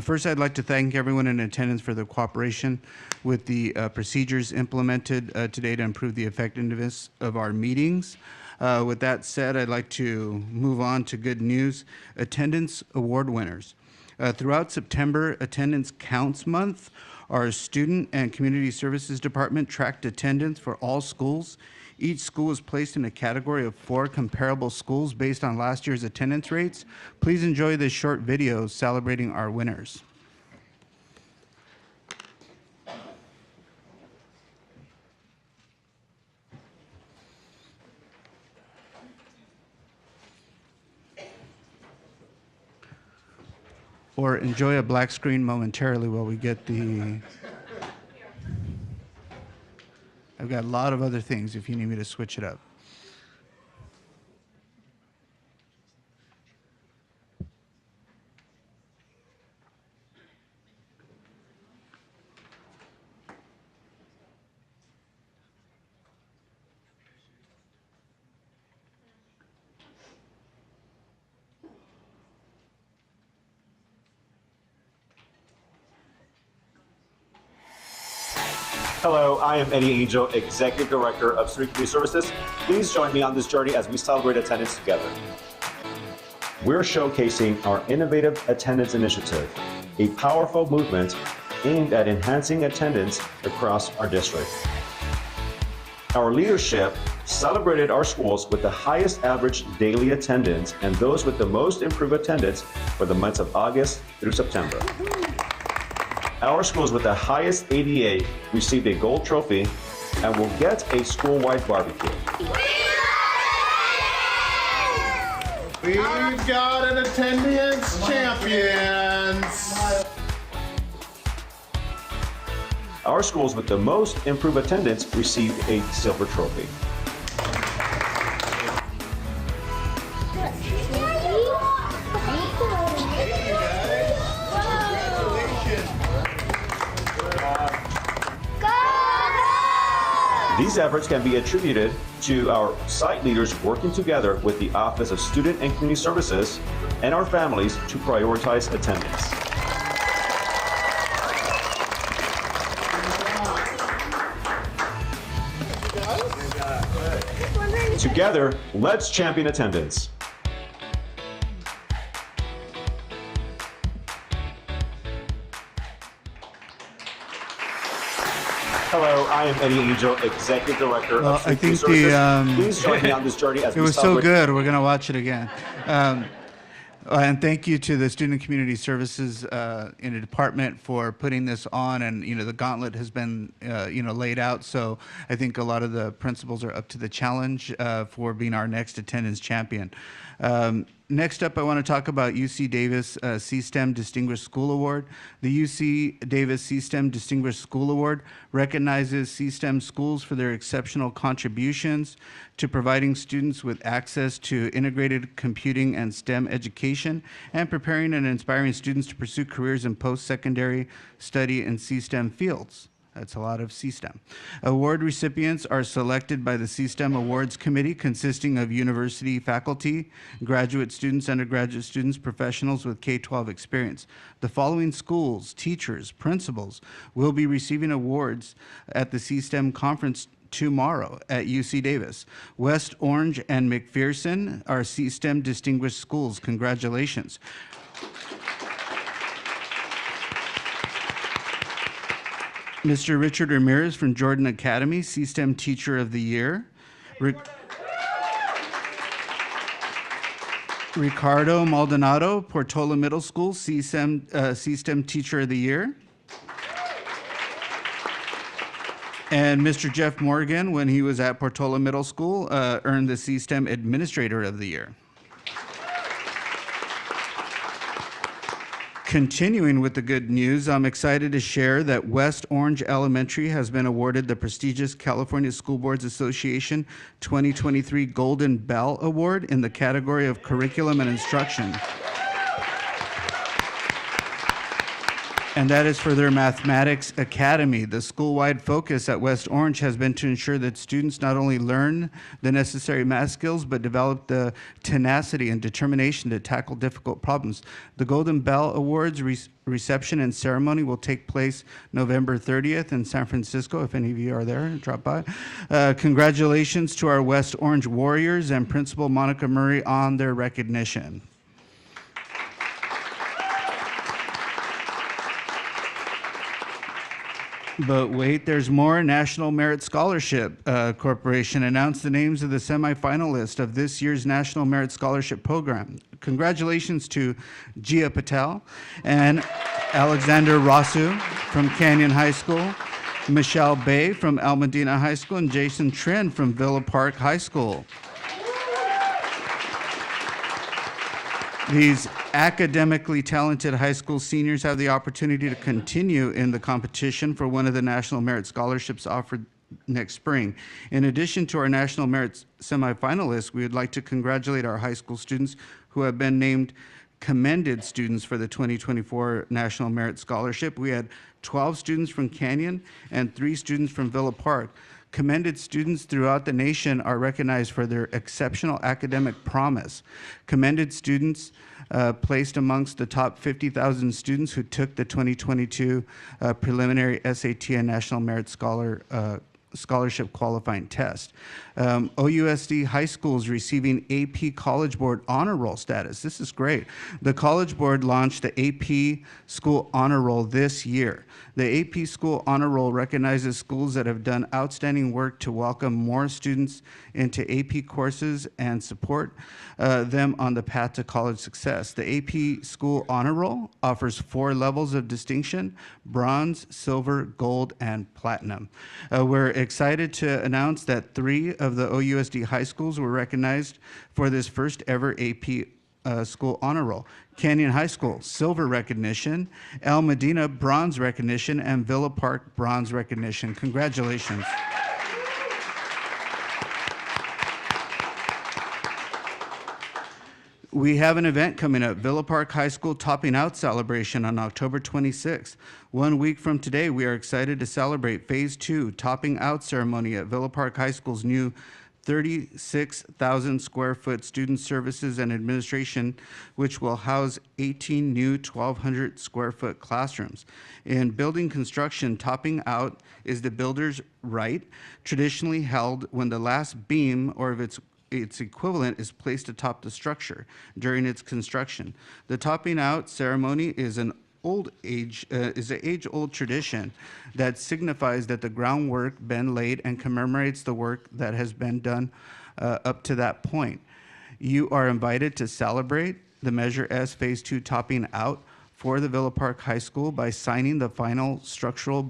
First, I'd like to thank everyone in attendance for their cooperation with the procedures implemented today to improve the effectiveness of our meetings. With that said, I'd like to move on to good news. Attendance award winners. Throughout September, Attendance Counts Month, our Student and Community Services Department tracked attendance for all schools. Each school was placed in a category of 4 comparable schools based on last year's attendance rates. Please enjoy this short video celebrating our winners. Or enjoy a black screen momentarily while we get the... I've got a lot of other things if you need me to switch it up. Hello, I am Eddie Angel, Executive Director of Student Community Services. Please join me on this journey as we celebrate attendance together. We're showcasing our innovative attendance initiative, a powerful movement aimed at enhancing attendance across our district. Our leadership celebrated our schools with the highest average daily attendance and those with the most improved attendance for the months of August through September. Our schools with the highest ADA received a gold trophy and will get a school-wide barbecue. We've got an attendance champions. Our schools with the most improved attendance received a silver trophy. These efforts can be attributed to our site leaders working together with the Office of Student and Community Services and our families to prioritize attendance. Together, let's champion attendance. Hello, I am Eddie Angel, Executive Director Well, of I Student think Services. Please join me on this journey as it we was so celebrate. good. We're going to watch it again. And thank you to the Student and Community Services in the department for putting this on. And, the gauntlet has been, laid out. So I think a lot of the principals are up to the challenge for being our next attendance champion. Next up, I want to talk about UC Davis C-STEM Distinguished School Award. The UC Davis C-STEM Distinguished School Award recognizes C-STEM schools for their exceptional contributions to providing students with access to integrated computing and STEM education and preparing and inspiring students to pursue careers in post-secondary study in C-STEM fields. That's a lot of C-STEM. Award recipients are selected by the C-STEM Awards Committee, consisting of university faculty, graduate students, undergraduate students, professionals with K-12 experience. The following schools, teachers, principals will be receiving awards at the C-STEM conference tomorrow at UC Davis. West Orange and McPherson are C-STEM Distinguished Schools. Congratulations. Mr. Richard Ramirez from Jordan Academy, C-STEM Teacher of the Year. Ricardo Maldonado, Portola Middle School, C-STEM Teacher of the Year. And Mr. Jeff Morgan, when he was at Portola Middle School, earned the C-STEM Administrator of the Year. Continuing with the good news, I'm excited to share that West Orange Elementary has been awarded the prestigious California School Boards Association 2023 Golden Bell Award in the category of Curriculum and Instruction. And that is for their Mathematics Academy. The school-wide focus at West Orange has been to ensure that students not only learn the necessary math skills, but develop the tenacity and determination to tackle difficult problems. The Golden Bell Awards reception and ceremony will take place November 30th in San Francisco. If any of you are there, drop by. Congratulations to our West Orange Warriors and Principal Monica Murray on their recognition. But wait, there's more. National Merit Scholarship Corporation announced the names of the semifinalists of this year's National Merit Scholarship Program. Congratulations to Gia Patel and Alexander Rasu from Canyon High School, Michelle Bay from El Medina High School, and Jason Trin from Villa Park High School. These academically talented high school seniors have the opportunity to continue in the competition for one of the National Merit Scholarships offered next spring. In addition to our National Merit semifinalists, we would like to congratulate our high school students who have been named commended students for the 2024 National Merit Scholarship. We had 12 students from Canyon and 3 students from Villa Park. Commended students throughout the nation are recognized for their exceptional academic promise. Commended students placed amongst the top 50,000 students who took the 2022 preliminary SAT and National Merit Scholarship qualifying test. OUSD high schools receiving AP College Board Honor Roll status. This is great. The College Board launched the AP School Honor Roll this year. The AP School Honor Roll recognizes schools that have done outstanding work to welcome more students into AP courses and support them on the path to college success. The AP School Honor Roll offers 4 levels of distinction: bronze, silver, gold, and platinum. We're excited to announce that 3 of the OUSD high schools were recognized for this first ever AP School Honor Roll. Canyon High School, silver recognition; El Medina, bronze recognition; and Villa Park, bronze recognition. Congratulations. We have an event coming up, Villa Park High School Topping Out Celebration on October 26th. 1 week from today, we are excited to celebrate Phase 2 Topping Out ceremony at Villa Park High School's new 36,000 square foot student services and administration, which will house 18 new 1,200 square foot classrooms. In building construction, topping out is the builder's right, traditionally held when the last beam or if its equivalent is placed atop the structure during its construction. The topping out ceremony is an age-old tradition that signifies that the groundwork been laid and commemorates the work that has been done up to that point. You are invited to celebrate the Measure S Phase 2 topping out for the Villa Park High School by signing the final structural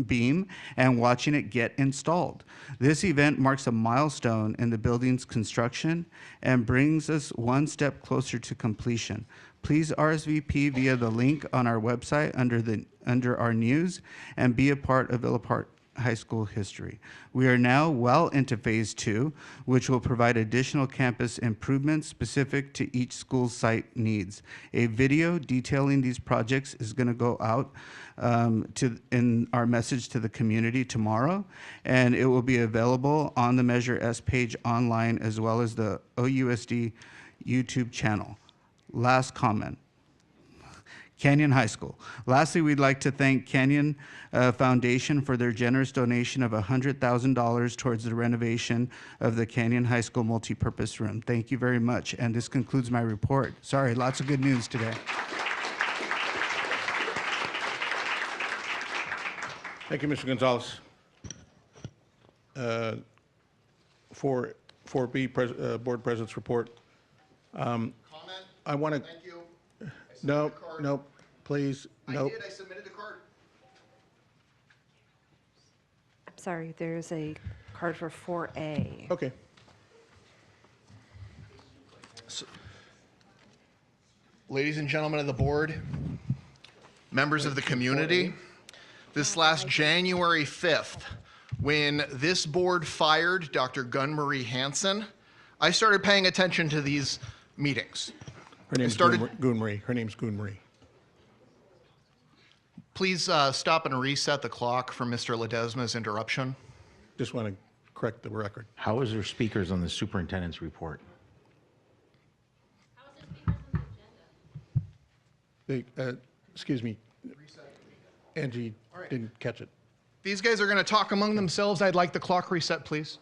beam and watching it get installed. This event marks a milestone in the building's construction and brings us one step closer to completion. Please RSVP via the link on our website under our news and be a part of Villa Park High School history. We are now well into Phase 2, which will provide additional campus improvements specific to each school's site needs. A video detailing these projects is going to go out in our message to the community tomorrow, and it will be available on the Measure S page online as well as the OUSD YouTube channel. Last comment. Canyon High School. Lastly, we'd like to thank Canyon Foundation for their generous donation of $100,000 towards the renovation of the Canyon High School multipurpose room. Thank you very much. And this concludes my report. Sorry, lots of good news today. Thank you, Mr. Gonzalez. 4B, Board President's Report. Comment? I want to. Thank you. No, no, please, no. I did, I submitted the card. I'm sorry, there's a card for 4A. Okay. Ladies and gentlemen of the board, members of the community, this last January 5th, when this board fired Dr. Gunn-Marie Hansen, I started paying attention to these meetings. Her name's Goon-Marie. Her name's Goon-Marie. Please stop and reset the clock for Mr. Ledesma's interruption. Just want to correct the record. How is there speakers on the superintendent's report? Excuse me, Angie didn't catch it. These guys are going to talk among themselves. I'd like the clock reset, please.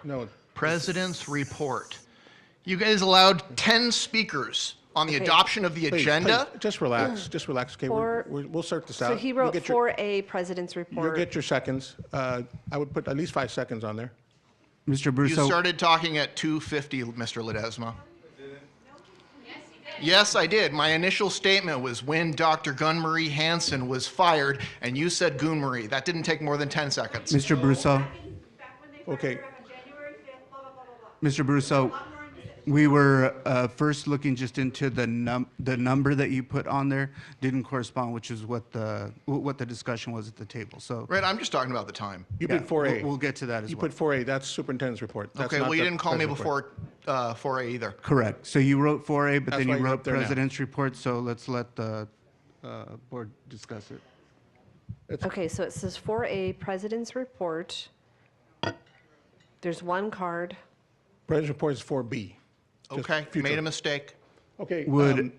No. President's report. You guys allowed 10 speakers on the adoption of the agenda. Please, just relax. Just relax. Okay, we'll sort this out. So he wrote 4A, President's Report. You'll get your seconds. I would put at least 5 seconds on there. Mr. You Brusso. started talking at 2:50, Mr. Ledesma. Yes, I did. My initial statement was when Dr. Gunn-Marie Hansen was fired, and you said Goon-Marie. That didn't take more than 10 seconds. Mr. Brusso. Okay. Mr. Brusso, we were first looking just into the number that you put on there didn't correspond, which is what the discussion was at the table. So Right, I'm just talking about the time. You put 4A. We'll get to that as You well. put 4A. That's superintendent's report. That's Okay, not well, you the didn't call me president's report. before 4A either. Correct. So you wrote 4A, but That's then why you you're wrote up there now. president's report. So let's let the board discuss it. Okay, so it says 4A, President's Report. There's one card. President's report is 4B. Just Okay, future. made a mistake. Okay. Would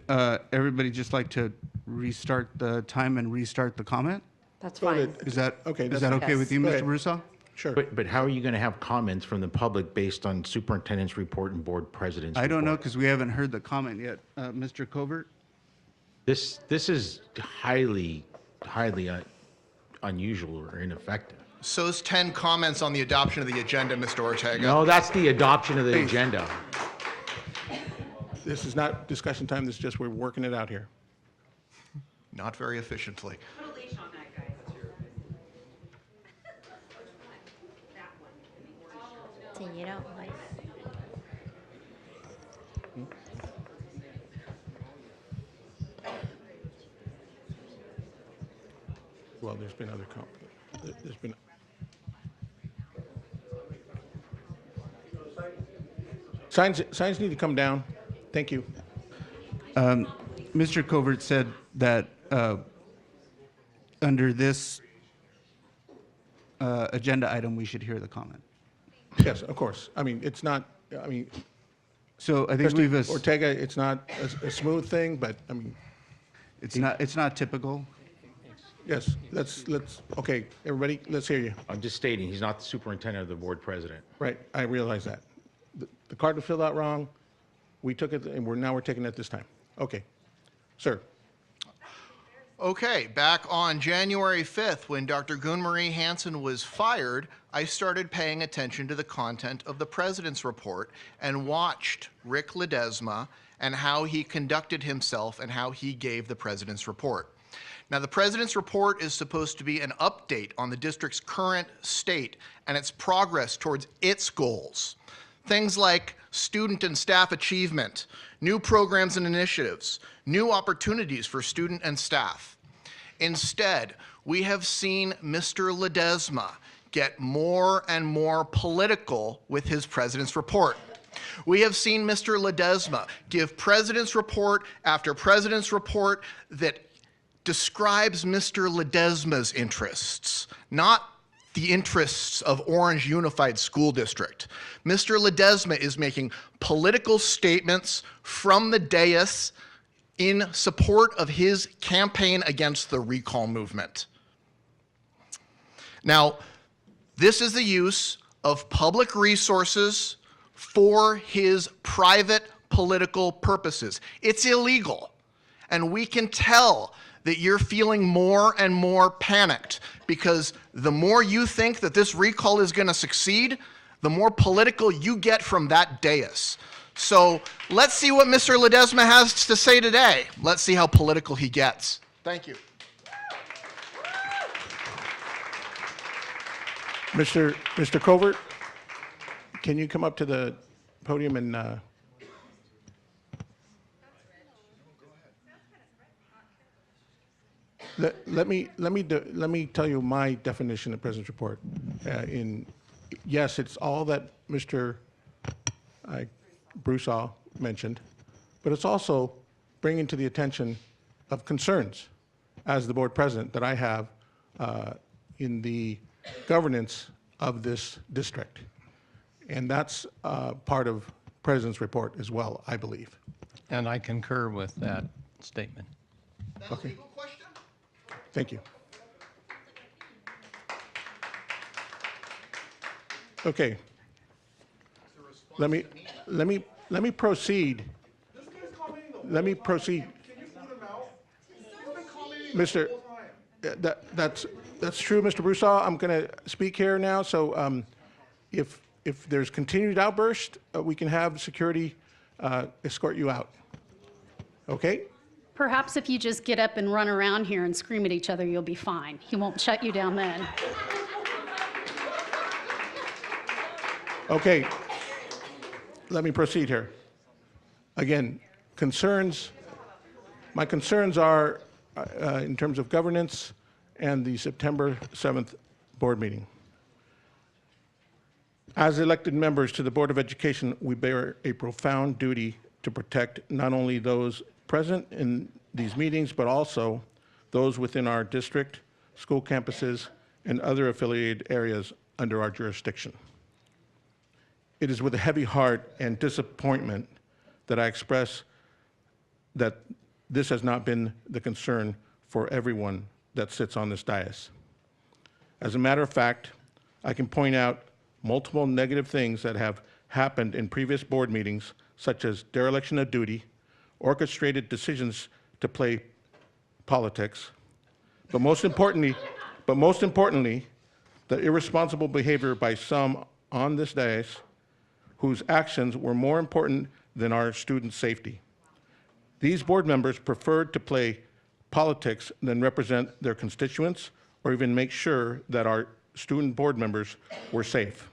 everybody just like to restart the time and restart the comment? That's Go fine. ahead. Is that Okay, Is that's that fine. okay with you, Go Mr. ahead. Russo? Sure. But how are you going to have comments from the public based on superintendent's report and board president's report? I don't know because we haven't heard the comment yet. Mr. Covert? This is highly unusual or ineffective. So is 10 comments on the adoption of the agenda, Mr. Ortega. No, that's the adoption of the agenda. This is not discussion time. This is just we're working it out here. Not very efficiently. Put a leash on that, guys. So you don't like. Well, there's been other there's been. Signs need to come down. Thank you. Mr. Covert said that under this agenda item, we should hear the comment. Yes, of course. I mean, it's not, I mean. So I think Trustee Ortega, it's not a smooth thing, but I mean. It's not typical. Yes, let's, okay, everybody, let's hear you. I'm just stating, he's not the superintendent of the board president. Right, I realize that. The card was filled out wrong. We took it, and now we're taking it this time. Okay. Sir. Okay, back on January 5th, when Dr. Gunmarie Hansen was fired, I started paying attention to the content of the president's report and watched Rick Ledesma and how he conducted himself and how he gave the president's report. Now, the president's report is supposed to be an update on the district's current state and its progress towards its goals. Things like student and staff achievement, new programs and initiatives, new opportunities for student and staff. Instead, we have seen Mr. Ledesma get more and more political with his president's report. We have seen Mr. Ledesma give president's report after president's report that describes Mr. Ledesma's interests, not the interests of Orange Unified School District. Mr. Ledesma is making political statements from the dais in support of his campaign against the recall movement. Now, this is the use of public resources for his private political purposes. It's illegal, and we can tell that you're feeling more and more panicked because the more you think that this recall is going to succeed, the more political you get from that dais. So let's see what Mr. Ledesma has to say today. Let's see how political he gets. Thank you. Mr. Covert, can you come up to the podium and Let me tell you my definition of President's report. Yes, it's all that Mr. Broussard mentioned, but it's also bringing to the attention of concerns as the board president that I have in the governance of this district. And that's part of President's report as well, I believe. And I concur with that statement. Okay. Thank you. Okay. Let me proceed. Let me proceed. Mr. That's true, Mr. Broussard. I'm going to speak here now. So if there's continued outburst, we can have security escort you out. Okay? Perhaps if you just get up and run around here and scream at each other, you'll be fine. He won't shut you down then. Okay, let me proceed here. Again, concerns, my concerns are in terms of governance and the September 7th board meeting. As elected members to the Board of Education, we bear a profound duty to protect not only those present in these meetings, but also those within our district, school campuses, and other affiliated areas under our jurisdiction. It is with a heavy heart and disappointment that I express that this has not been the concern for everyone that sits on this dais. As a matter of fact, I can point out multiple negative things that have happened in previous board meetings, such as dereliction of duty, orchestrated decisions to play politics, but most importantly, the irresponsible behavior by some on this dais whose actions were more important than our students' safety. These board members preferred to play politics than represent their constituents or even make sure that our student board members were safe,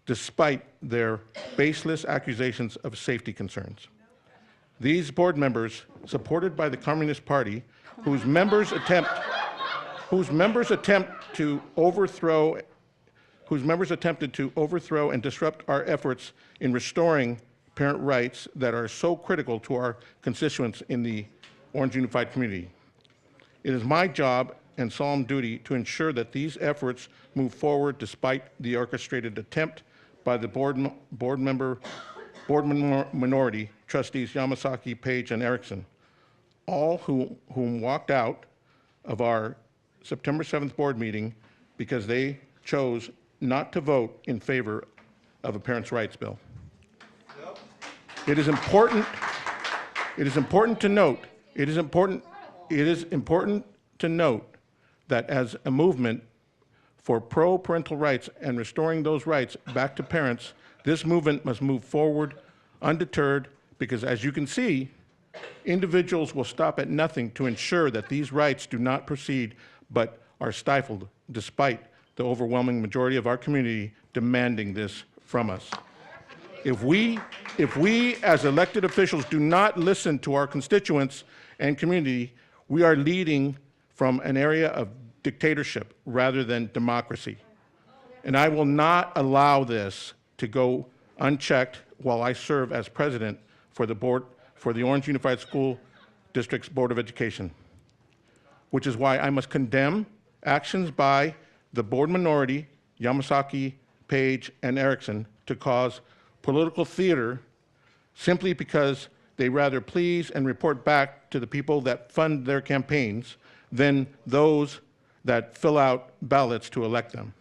despite their baseless accusations of safety concerns. These board members, supported by the Communist Party, whose members attempted to overthrow and disrupt our efforts in restoring parent rights that are so critical to our constituents in the Orange Unified community. It is my job and solemn duty to ensure that these efforts move forward despite the orchestrated attempt by the board minority, trustees Yamasaki, Page, and Erickson, all whom walked out of our September 7th board meeting because they chose not to vote in favor of a parents' rights bill. It is important to note it is important to note that as a movement for pro-parental rights and restoring those rights back to parents, this movement must move forward undeterred because, as you can see, individuals will stop at nothing to ensure that these rights do not proceed but are stifled despite the overwhelming majority of our community demanding this from us. If we as elected officials do not listen to our constituents and community, we are leading from an area of dictatorship rather than democracy. And I will not allow this to go unchecked while I serve as president for the Orange Unified School District's Board of Education, which is why I must condemn actions by the board minority, Yamasaki, Page, and Erickson, to cause political theater simply because they rather please and report back to the people that fund their campaigns than those that fill out ballots to elect them.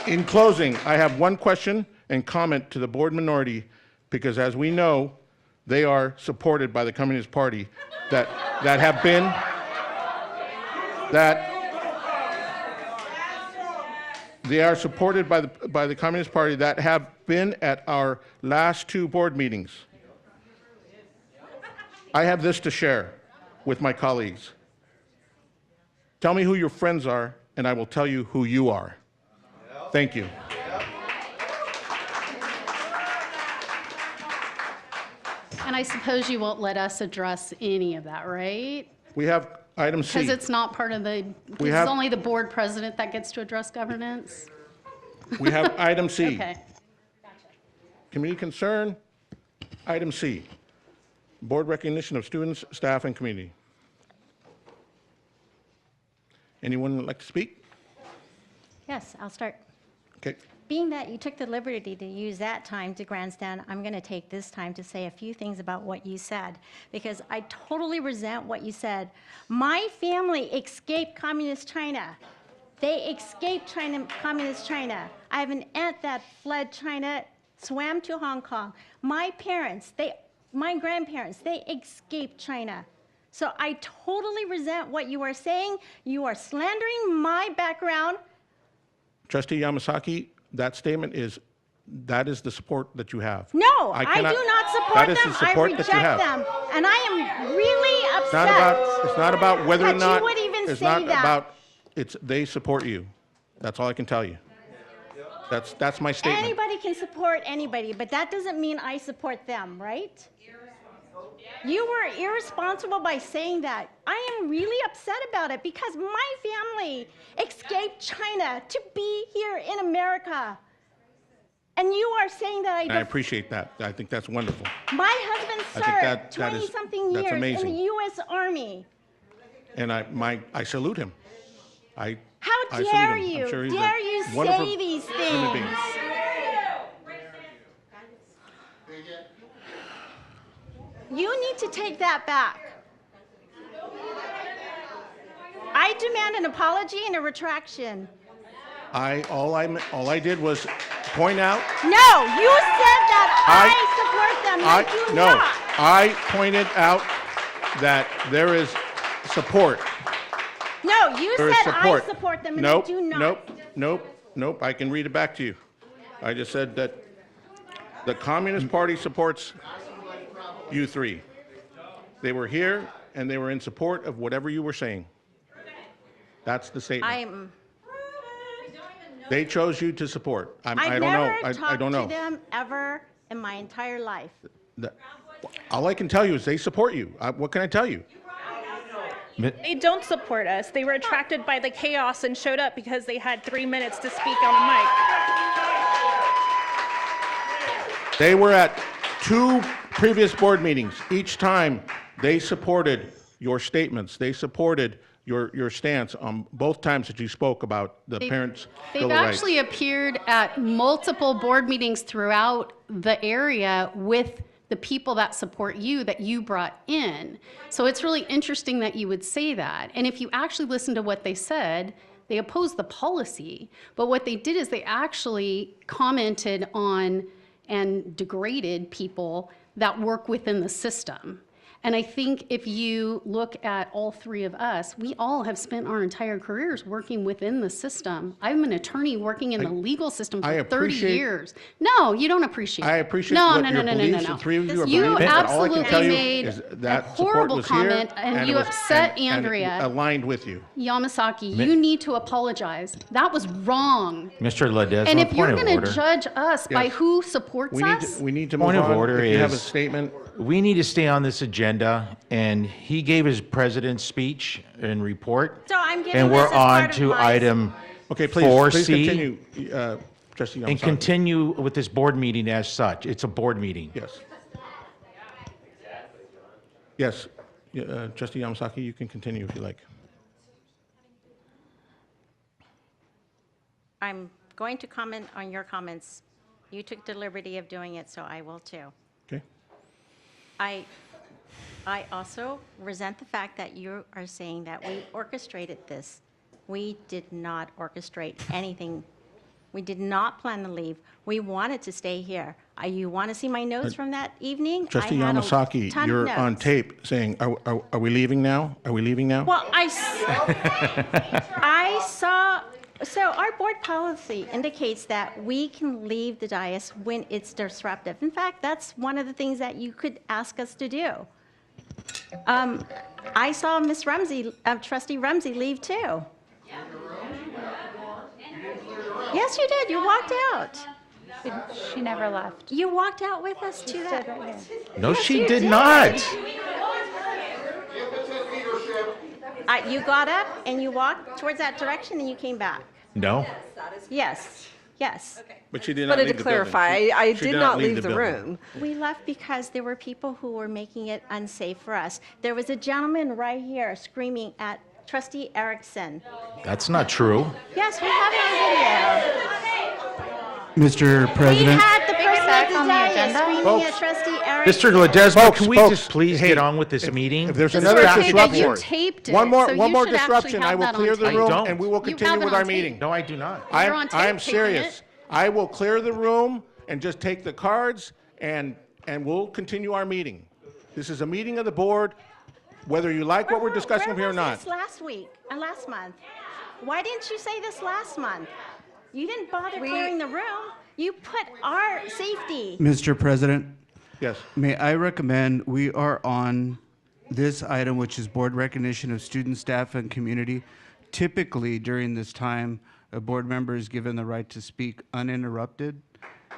In closing, I have one question and comment to the board minority, because as we know, they are supported by the Communist Party that they are supported by the Communist Party that have been at our last 2 board meetings. I have this to share with my colleagues. Tell me who your friends are, and I will tell you who you are. Thank you. And I suppose you won't let us address any of that, right? We have item C. Because it's not part of the, it's only the board president that gets to address governance? We have item C. Okay. Community concern, item C. Board recognition of students, staff, and community. Anyone would like to speak? Yes, I'll start. Okay. Being that you took the liberty to use that time to grandstand, I'm going to take this time to say a few things about what you said, because I totally resent what you said. My family escaped Communist China. They escaped Communist China. I have an aunt that fled China, swam to Hong Kong. My parents, my grandparents, they escaped China. So I totally resent what you are saying. You are slandering my background. Trustee Yamasaki, that statement is the support that you have. No, I do not support them. I reject them. And I am really upset. It's not about whether or that not. You would even it's say not that. about. They support you. That's all I can tell you. That's my statement. Anybody can support anybody, but that doesn't mean I support them, right? You were irresponsible by saying that. I am really upset about it because my family escaped China to be here in America. And you are saying that I don't. I appreciate that. I think that's wonderful. My husband served 20-something years amazing. in the U.S. Army. And I salute him. How dare you? I'm sure he's dare a you wonderful say these human being. things? You need to take that back. I demand an apology and a retraction. All I did was point out. No, you said that I support them. No, I pointed out that there is support. No, you There is said support. I support them, and Nope, I do not. nope. I can read it back to you. I just said that the Communist Party supports you 3. They were here, and they were in support of whatever you were saying. That's the statement. They chose you to support. I don't know. I've I don't never know. talked to them ever in my entire life. All I can tell you is they support you. What can I tell you? They don't support us. They were attracted by the chaos and showed up because they had 3 minutes to speak on a mic. They were at 2 previous board meetings. Each time they supported your statements. They supported your stance on both times that you spoke about the parents' Bill They've of Rights. actually appeared at multiple board meetings throughout the area with the people that support you that you brought in. So it's really interesting that you would say that. And if you actually listen to what they said, they opposed the policy. But what they did is they actually commented on and degraded people that work within the system. And I think if you look at all three of us, we all have spent our entire careers working within the system. I'm an attorney working in the legal system for 30 years. No, you don't appreciate it. I appreciate what your beliefs, the three of you are You believing, but all I can absolutely tell you made is a that support horrible was here, comment, and you it was- upset and Andrea. aligned with you. Yamasaki, you need to apologize. That was wrong. Mr. Ledesma, And if you're point of going order. to judge us by Yes. who supports us, We need to move Point of on. order If you have a is, statement, we need to stay on this agenda, and he gave his president's speech and report. So I'm giving And this we're as part on of to my- item okay, please 4C. continue, Trustee And Yamasaki. continue with this board meeting as such. It's a board meeting. Yes. Yes, Trustee Yamasaki, you can continue if you like. I'm going to comment on your comments. You took the liberty of doing it, so I will too. Okay. I also resent the fact that you are saying that we orchestrated this. We did not orchestrate anything. We did not plan to leave. We wanted to stay here. You want to see my notes from that evening? Trustee I had a Yamasaki, ton of you're on notes. tape saying, are we leaving now? Are we leaving now? Well, I saw, so our board policy indicates that we can leave the dais when it's disruptive. In fact, that's one of the things that you could ask us to do. I saw Ms. Rumsey, Trustee Rumsey leave too. Yes, you did. You walked out. She never left. You walked out with us to that. No, Yes, she you did not. You got up and you walked towards that direction and you came back. No. Yes, yes. But she did But not leave to the building. clarify, I She did not leave the building. room. We left because there were people who were making it unsafe for us. There was a gentleman right here screaming at Trustee Erickson. That's not true. Yes, we have it on video. Mr. We President, had the person at the on the dais agenda? screaming Folks. at Trustee Erickson. Mr. Ledesma, Folks, can we folks, just please hey, get on with this meeting? If there's This another is okay that you disruption, taped it, one more so you should actually disruption, have I will that on clear the tape. room don't. and we will You have continue it with on our tape. meeting. No, I do not. You're on I am tape taping serious. it. I will clear the room and just take the cards and we'll continue our meeting. This is a meeting of the board, whether you like what we're discussing Where here or was not. this last week and last month? Why didn't you say this last month? You didn't bother clearing the room. You put our safety. Mr. President, Yes. may I recommend we are on this item, which is board recognition of student, staff, and community. Typically, during this time, a board member is given the right to speak uninterrupted,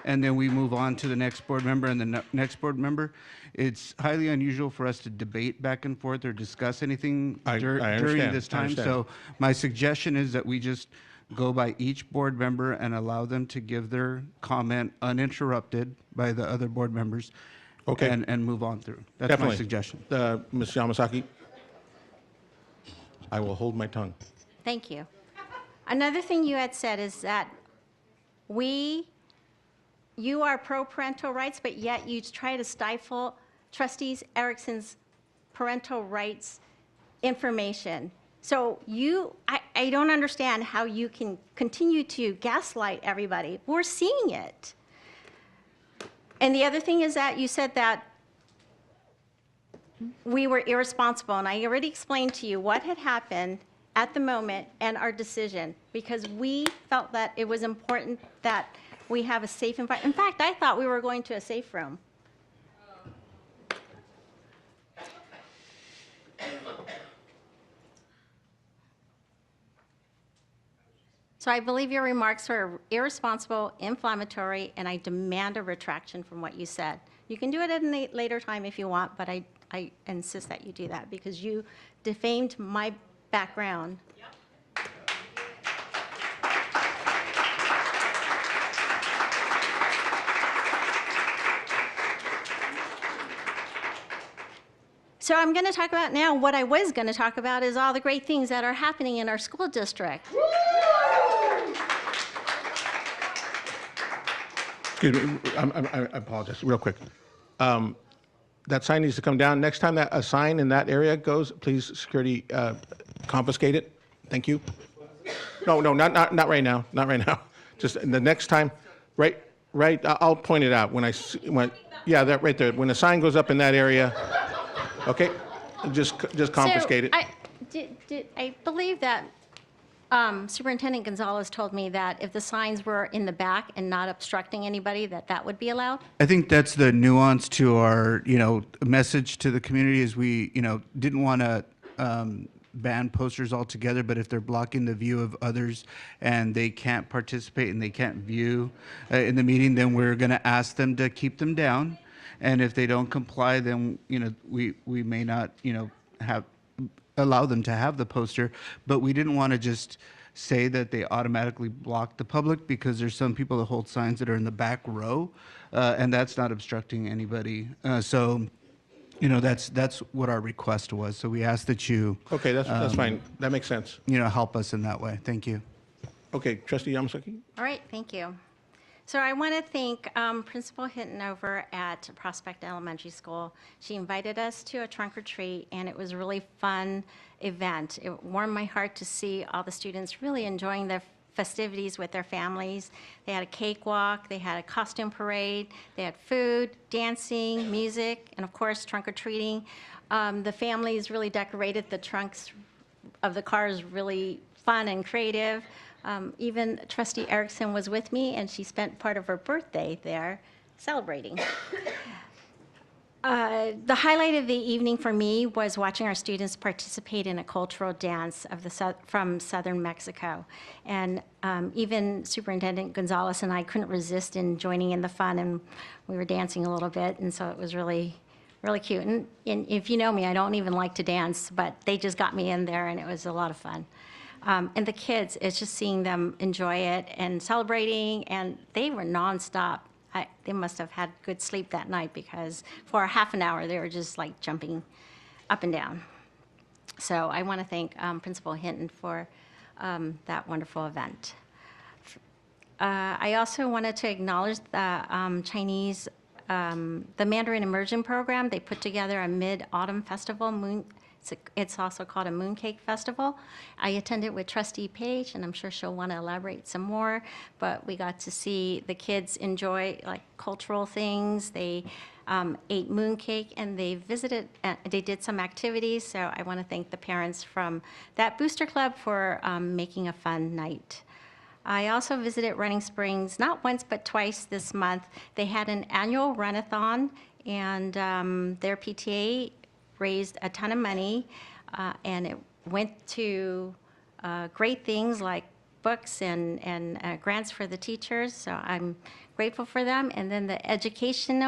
and then we move on to the next board member and the next board member. It's highly unusual for us to debate back and forth or discuss anything I during understand. this I time. understand. So my suggestion is that we just go by each board member and allow them to give their comment uninterrupted by the other board members. Okay. And move on through. That's Definitely. my suggestion. Ms. Yamasaki, I will hold my tongue. Thank you. Another thing you had said is that you are pro-parental rights, but yet you try to stifle Trustees Erickson's parental rights information. So I don't understand how you can continue to gaslight everybody. We're seeing it. And the other thing is that you said that we were irresponsible, and I already explained to you what had happened at the moment and our decision, because we felt that it was important that we have a safe environment. In fact, I thought we were going to a safe room. So I believe your remarks were irresponsible, inflammatory, and I demand a retraction from what you said. You can do it at a later time if you want, but I insist that you do that because you defamed my background. So I'm going to talk about now what I was going to talk about is all the great things that are happening in our school district. Excuse me, I apologize, real quick. That sign needs to come down. Next time that a sign in that area goes, please, security, confiscate it. Thank you. No, not right now, not right now. Just the next time, right right, I'll point it out yeah, that right there. When the sign goes up in that area, okay, just confiscate it. I believe that Superintendent Gonzalez told me that if the signs were in the back and not obstructing anybody, that would be allowed. I think that's the nuance to our, message to the community is we, didn't want to ban posters altogether, but if they're blocking the view of others and they can't participate and they can't view in the meeting, then we're going to ask them to keep them down. And if they don't comply, then, we may not, allow them to have the poster. But we didn't want to just say that they automatically block the public, because there's some people that hold signs that are in the back row, and that's not obstructing anybody. That's what our request was. So we ask that you. Okay, that's fine. That makes sense. Help us in that way. Thank you. Okay, Trustee Yamasaki? All right, thank you. So I want to thank Principal Hinton over at Prospect Elementary School. She invited us to a trunk or treat, and it was a really fun event. It warmed my heart to see all the students really enjoying the festivities with their families. They had a cakewalk, they had a costume parade, they had food, dancing, music, and of course, trunk or treating. The families really decorated the trunks of the cars really fun and creative. Even Trustee Erickson was with me, and she spent part of her birthday there celebrating. The highlight of the evening for me was watching our students participate in a cultural dance from southern Mexico. And even Superintendent Gonzalez and I couldn't resist in joining in the fun, and we were dancing a little bit, and so it was really cute. And if you know me, I don't even like to dance, but they just got me in there, and it was a lot of fun. And the kids, it's just seeing them enjoy it and celebrating, and they were nonstop. They must have had good sleep that night, because for a half an hour, they were just like jumping up and down. So I want to thank Principal Hinton for that wonderful event. I also wanted to acknowledge the Chinese, the Mandarin Immersion Program. They put together a mid-autumn festival, it's also called a Mooncake Festival. I attended with Trustee Page, and I'm sure she'll want to elaborate some more, but we got to see the kids enjoy like cultural things. They ate mooncake, and they visited, they did some activities, so I want to thank the parents from that booster club for making a fun night. I also visited Running Springs not once but twice this month. They had an annual run-a-thon, and their PTA raised a ton of money, and it went to great things like books and grants for the teachers, so I'm grateful for them. And then the Education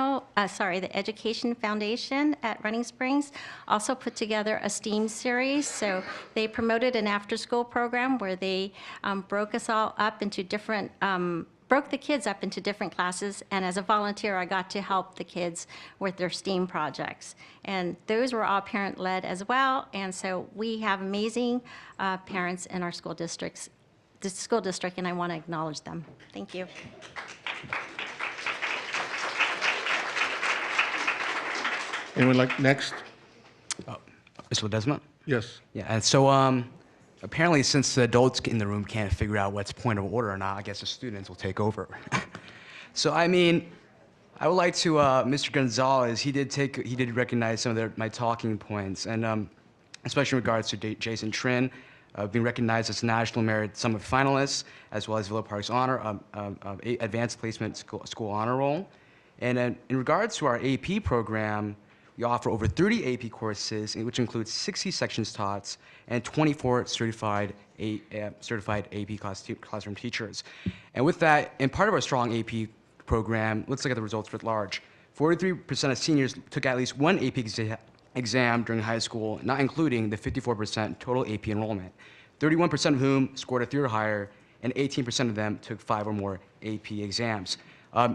Foundation at Running Springs also put together a STEAM series. So they promoted an after-school program where they broke us all up into different broke the kids up into different classes, and as a volunteer, I got to help the kids with their STEAM projects. And those were all parent-led as well, and so we have amazing parents in our school district, and I want to acknowledge them. Thank you. Anyone like next? Mr. Ledesma? Yes. Yeah, and so apparently, since the adults in the room can't figure out what's point of order or not, I guess the students will take over. So, I mean, I would like to, Mr. Gonzalez, he did recognize some of my talking points, and especially in regards to Jason Trin, being recognized as National Merit Summit finalist, as well as Villa Park's honor, Advanced Placement School Honor Roll. And in regards to our AP program, we offer over 30 AP courses, which includes 60 sections taught and 24 certified AP classroom teachers. And with that, and part of our strong AP program, let's look at the results writ large. 43% of seniors took at least one AP exam during high school, not including the 54% total AP enrollment, 31% of whom scored a 3 or higher, and 18% of them took 5 or more AP exams.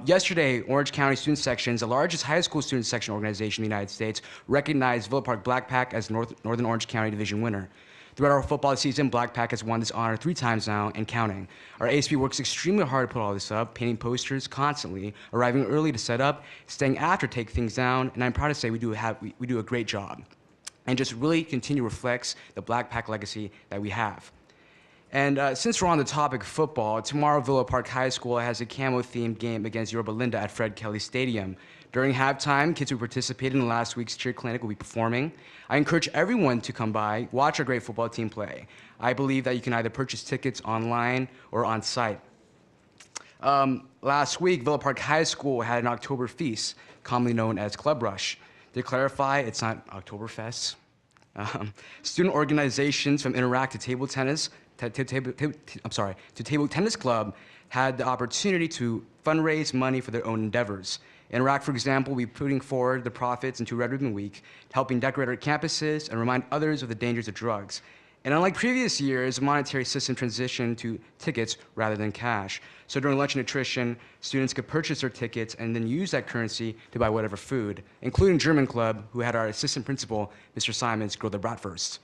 Yesterday, Orange County Student Sections, the largest high school student section organization in the United States, recognized Villa Park Black Pack as Northern Orange County Division winner. Throughout our football season, Black Pack has won this honor 3 times now and counting. Our ASB works extremely hard to put all this up, painting posters constantly, arriving early to set up, staying after to take things down, and I'm proud to say we do a great job. And just really continue reflects the Black Pack legacy that we have. And since we're on the topic of football, tomorrow Villa Park High School has a camo-themed game against Yorba Linda at Fred Kelly Stadium. During halftime, kids who participated in last week's cheer clinic will be performing. I encourage everyone to come by, watch our great football team play. I believe that you can either purchase tickets online or on site. Last week, Villa Park High School had an October feast, commonly known as Club Rush. To clarify, it's not Oktoberfest. Student organizations from Interact to Table Tennis, to Table Tennis Club had the opportunity to fundraise money for their own endeavors. Interact, for example, will be putting forward the profits into Red Ribbon Week, helping decorate our campuses and remind others of the dangers of drugs. And unlike previous years, the monetary system transitioned to tickets rather than cash. So during lunch and nutrition, students could purchase their tickets and then use that currency to buy whatever food, including German Club, who had our assistant principal, Mr. Simons, grill the bratwurst.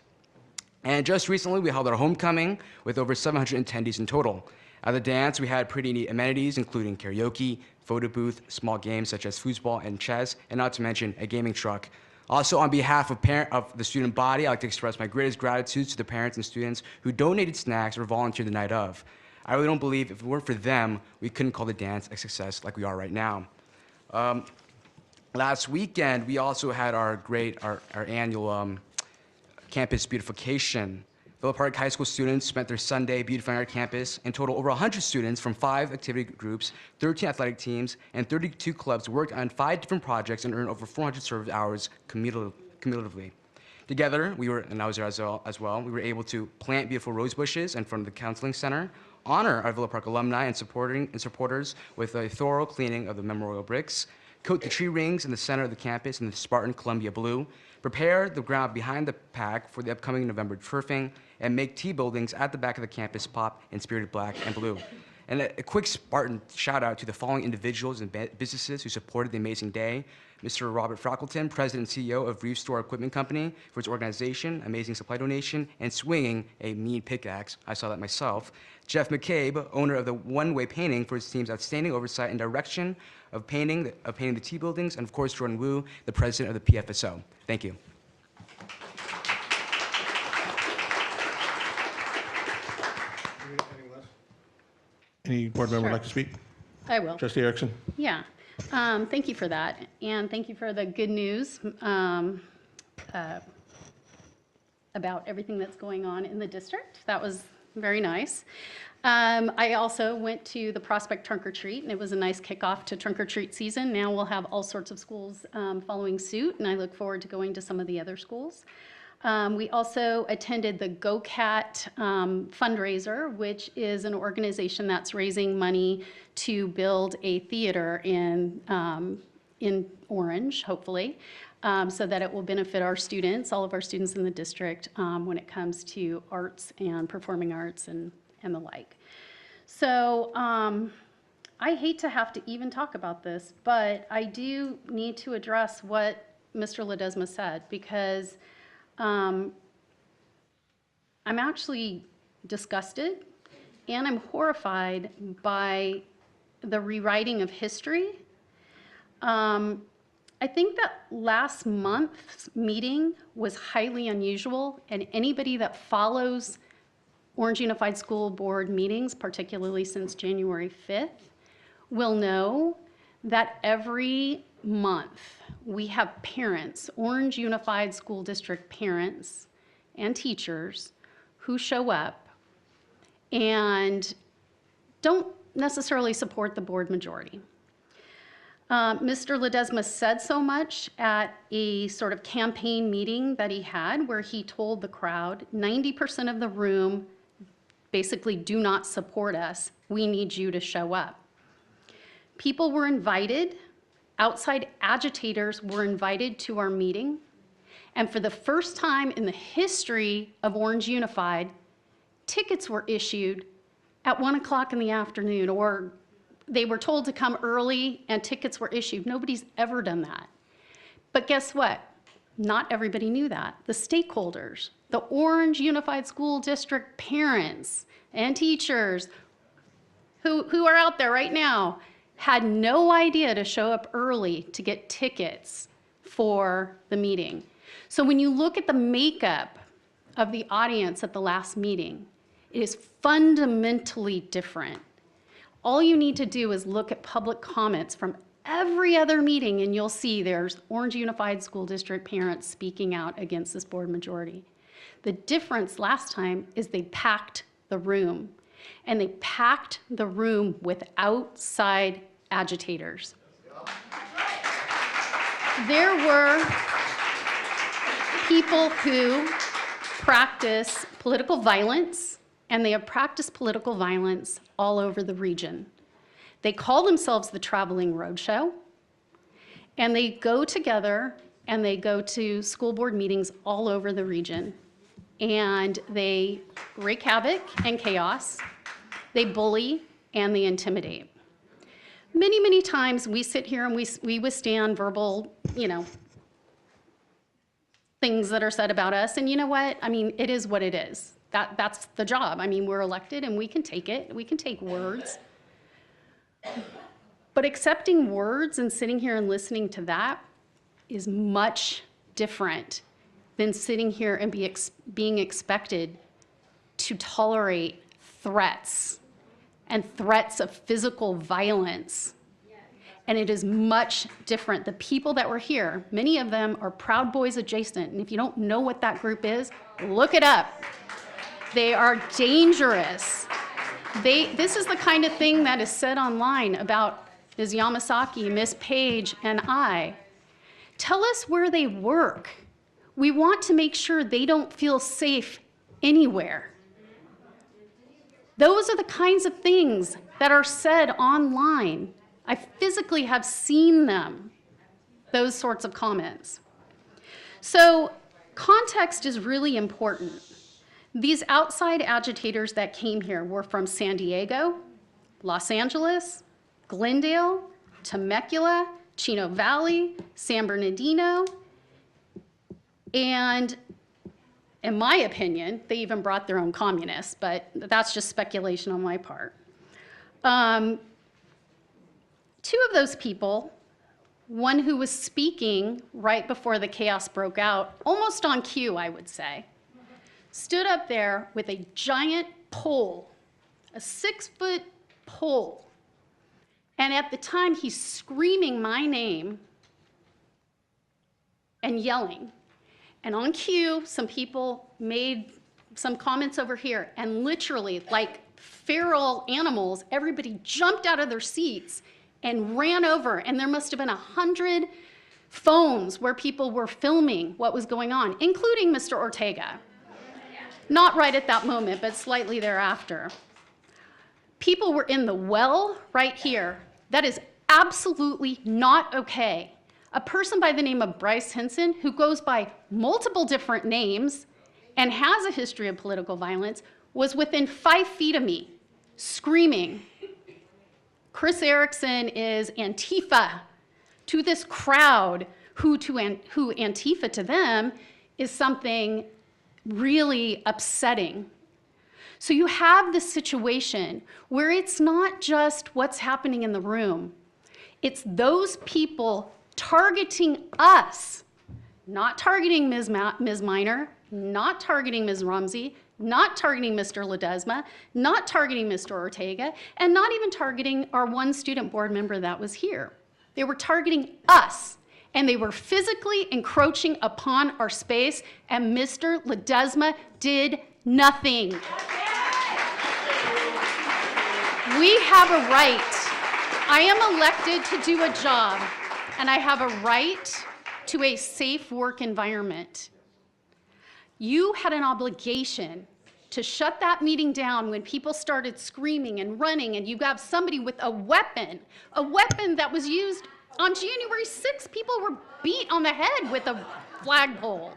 And just recently, we held our homecoming with over 700 attendees in total. At the dance, we had pretty neat amenities, including karaoke, photo booth, small games such as foosball and chess, and not to mention a gaming truck. Also, on behalf of the student body, I'd like to express my greatest gratitude to the parents and students who donated snacks or volunteered the night of. I really don't believe if it weren't for them, we couldn't call the dance a success like we are right now. Last weekend, we also had our annual campus beautification. Villa Park High School students spent their Sunday beautifying our campus. In total, over 100 students from 5 activity groups, 13 athletic teams, and 32 clubs worked on 5 different projects and earned over 400 service hours cumulatively. Together, and I was there as well, we were able to plant beautiful rose bushes in front of the counseling center, honor our Villa Park alumni and supporters with a thorough cleaning of the memorial bricks, coat the tree rings in the center of the campus in the Spartan Columbia blue, prepare the ground behind the pack for the upcoming November turfing, and make T-buildings at the back of the campus pop in spirited black and blue. And a quick Spartan shout out to the following individuals and businesses who supported the amazing day. Mr. Robert Frackleton, President and CEO of Reeve Store Equipment Company, for its organization, amazing supply donation, and swinging a mean pickaxe. I saw that myself. Jeff McCabe, owner of the One Way Painting, for his team's outstanding oversight and direction of painting the T-buildings, and of course, Jordan Wu, the president of the PFSO. Thank you. Any board member would like to speak? I will. Trustee Erickson? Yeah. Thank you for that. And thank you for the good news about everything that's going on in the district. That was very nice. I also went to the Prospect Trunk or Treat, and it was a nice kickoff to trunk or treat season. Now we'll have all sorts of schools following suit, and I look forward to going to some of the other schools. We also attended the GoCat fundraiser, which is an organization that's raising money to build a theater in Orange, hopefully, so that it will benefit our students, all of our students in the district, when it comes to arts and performing arts and the like. So I hate to have to even talk about this, but I do need to address what Mr. Ledesma said, because I'm actually disgusted and I'm horrified by the rewriting of history. I think that last month's meeting was highly unusual, and anybody that follows Orange Unified School Board meetings, particularly since January 5th, will know that every month we have parents, Orange Unified School District parents and teachers, who show up and don't necessarily support the board majority. Mr. Ledesma said so much at a sort of campaign meeting that he had, where he told the crowd, 90% of the room basically do not support us. We need you to show up. People were invited. Outside agitators were invited to our meeting, and for the first time in the history of Orange Unified, tickets were issued at 1 o'clock in the afternoon, or they were told to come early and tickets were issued. Nobody's ever done that. But guess what? Not everybody knew that. The stakeholders, the Orange Unified School District parents and teachers who are out there right now, had no idea to show up early to get tickets for the meeting. So when you look at the makeup of the audience at the last meeting, It is fundamentally different. All you need to do is look at public comments from every other meeting, and you'll see there's Orange Unified School District parents speaking out against this board majority. The difference last time is they packed the room, and they packed the room with outside agitators. There were people who practice political violence, and they have practiced political violence all over the region. They call themselves the Traveling Roadshow, and they go together and they go to school board meetings all over the region, and they wreak havoc and chaos, they bully, and they intimidate. Many, many times we sit here and we withstand verbal, things that are said about us, and you know what? I mean, it is what it is. That's the job. I mean, we're elected and we can take it. We can take words. But accepting words and sitting here and listening to that is much different than sitting here and being expected to tolerate threats and threats of physical violence. And it is much different. The people that were here, many of them are Proud Boys adjacent. And if you don't know what that group is, look it up. They are dangerous. This is the kind of thing that is said online about Ms. Yamasaki, Ms. Page, and I. Tell us where they work. We want to make sure they don't feel safe anywhere. Those are the kinds of things that are said online. I physically have seen them, those sorts of comments. So context is really important. These outside agitators that came here were from San Diego, Los Angeles, Glendale, Temecula, Chino Valley, San Bernardino, and in my opinion, they even brought their own communists, but that's just speculation on my part. Two of those people, one who was speaking right before the chaos broke out, almost on cue, I would say, stood up there with a giant pole, a 6-foot pole. And at the time, he's screaming my name and yelling. And on cue, some people made some comments over here, and literally, like feral animals, everybody jumped out of their seats and ran over, and there must have been 100 phones where people were filming what was going on, including Mr. Ortega. Not right at that moment, but slightly thereafter. People were in the well right here. That is absolutely not okay. A person by the name of Bryce Henson, who goes by multiple different names and has a history of political violence, was within 5 feet of me, screaming. Chris Erickson is Antifa to this crowd, who Antifa to them is something really upsetting. So you have this situation where it's not just what's happening in the room. It's those people targeting us, not targeting Ms. Minor, not targeting Ms. Rumsey, not targeting Mr. Ledesma, not targeting Mr. Ortega, and not even targeting our one student board member that was here. They were targeting us, and they were physically encroaching upon our space, and Mr. Ledesma did nothing. We have a right. I am elected to do a job, and I have a right to a safe work environment. You had an obligation to shut that meeting down when people started screaming and running, and you have somebody with a weapon that was used on January 6th. People were beat on the head with a flagpole.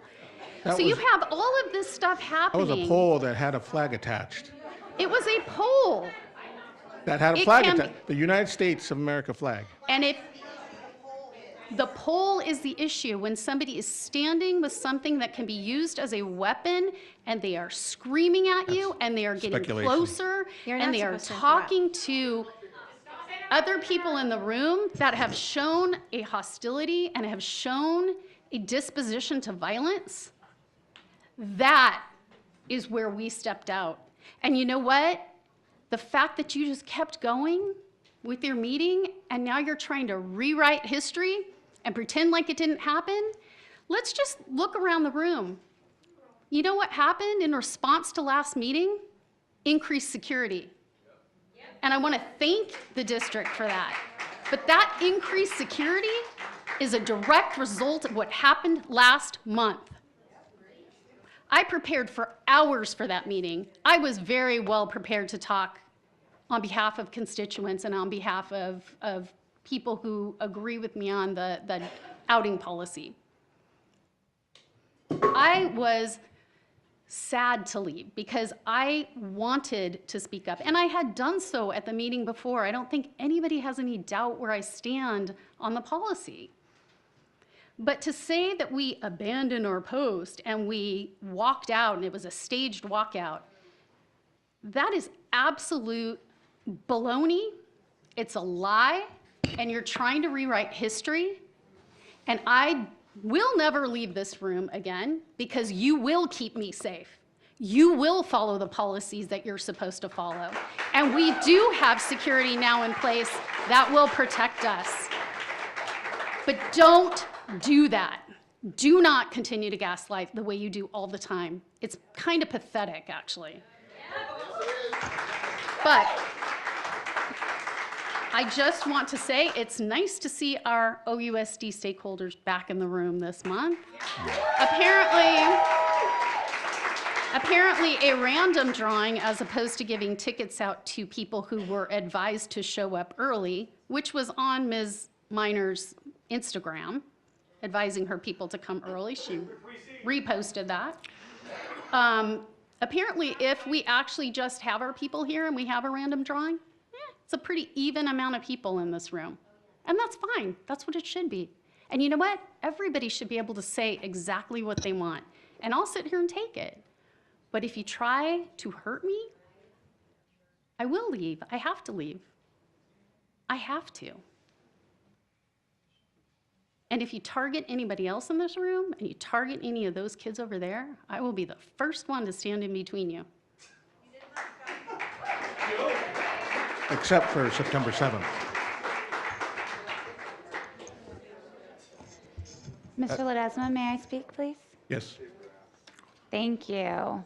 You have all of this stuff happening. That was a pole that had a flag attached. It was a pole. That had a flag attached, the United States of America flag. And if the pole is the issue, when somebody is standing with something that can be used as a weapon and they are screaming at you and they are getting closer and they are talking to other people in the room that have shown a hostility and have shown a disposition to violence, that is where we stepped out. And you know what? The fact that you just kept going with your meeting and now you're trying to rewrite history and pretend like it didn't happen, let's just look around the room. You know what happened in response to last meeting? Increased security. And I want to thank the district for that. But that increased security is a direct result of what happened last month. I prepared for hours for that meeting. I was very well prepared to talk on behalf of constituents and on behalf of people who agree with me on the outing policy. I was sad to leave because I wanted to speak up, and I had done so at the meeting before. I don't think anybody has any doubt where I stand on the policy. But to say that we abandoned our post and we walked out and it was a staged walkout, that is absolute baloney. It's a lie, and you're trying to rewrite history. And I will never leave this room again because you will keep me safe. You will follow the policies that you're supposed to follow. And we do have security now in place that will protect us. But don't do that. Do not continue to gaslight the way you do all the time. It's kind of pathetic, actually. But I just want to say it's nice to see our OUSD stakeholders back in the room this month. Apparently a random drawing as opposed to giving tickets out to people who were advised to show up early, which was on Ms. Miner's Instagram, advising her people to come early. She reposted that. Apparently, if we actually just have our people here and we have a random drawing, it's a pretty even amount of people in this room. And that's fine. That's what it should be. And you know what? Everybody should be able to say exactly what they want. And I'll sit here and take it. But if you try to hurt me, I will leave. I have to leave. I have to. And if you target anybody else in this room and you target any of those kids over there, I will be the first one to stand in between you. Except for September 7th. Mr. Ledesma, may I speak, please? Yes. Thank you.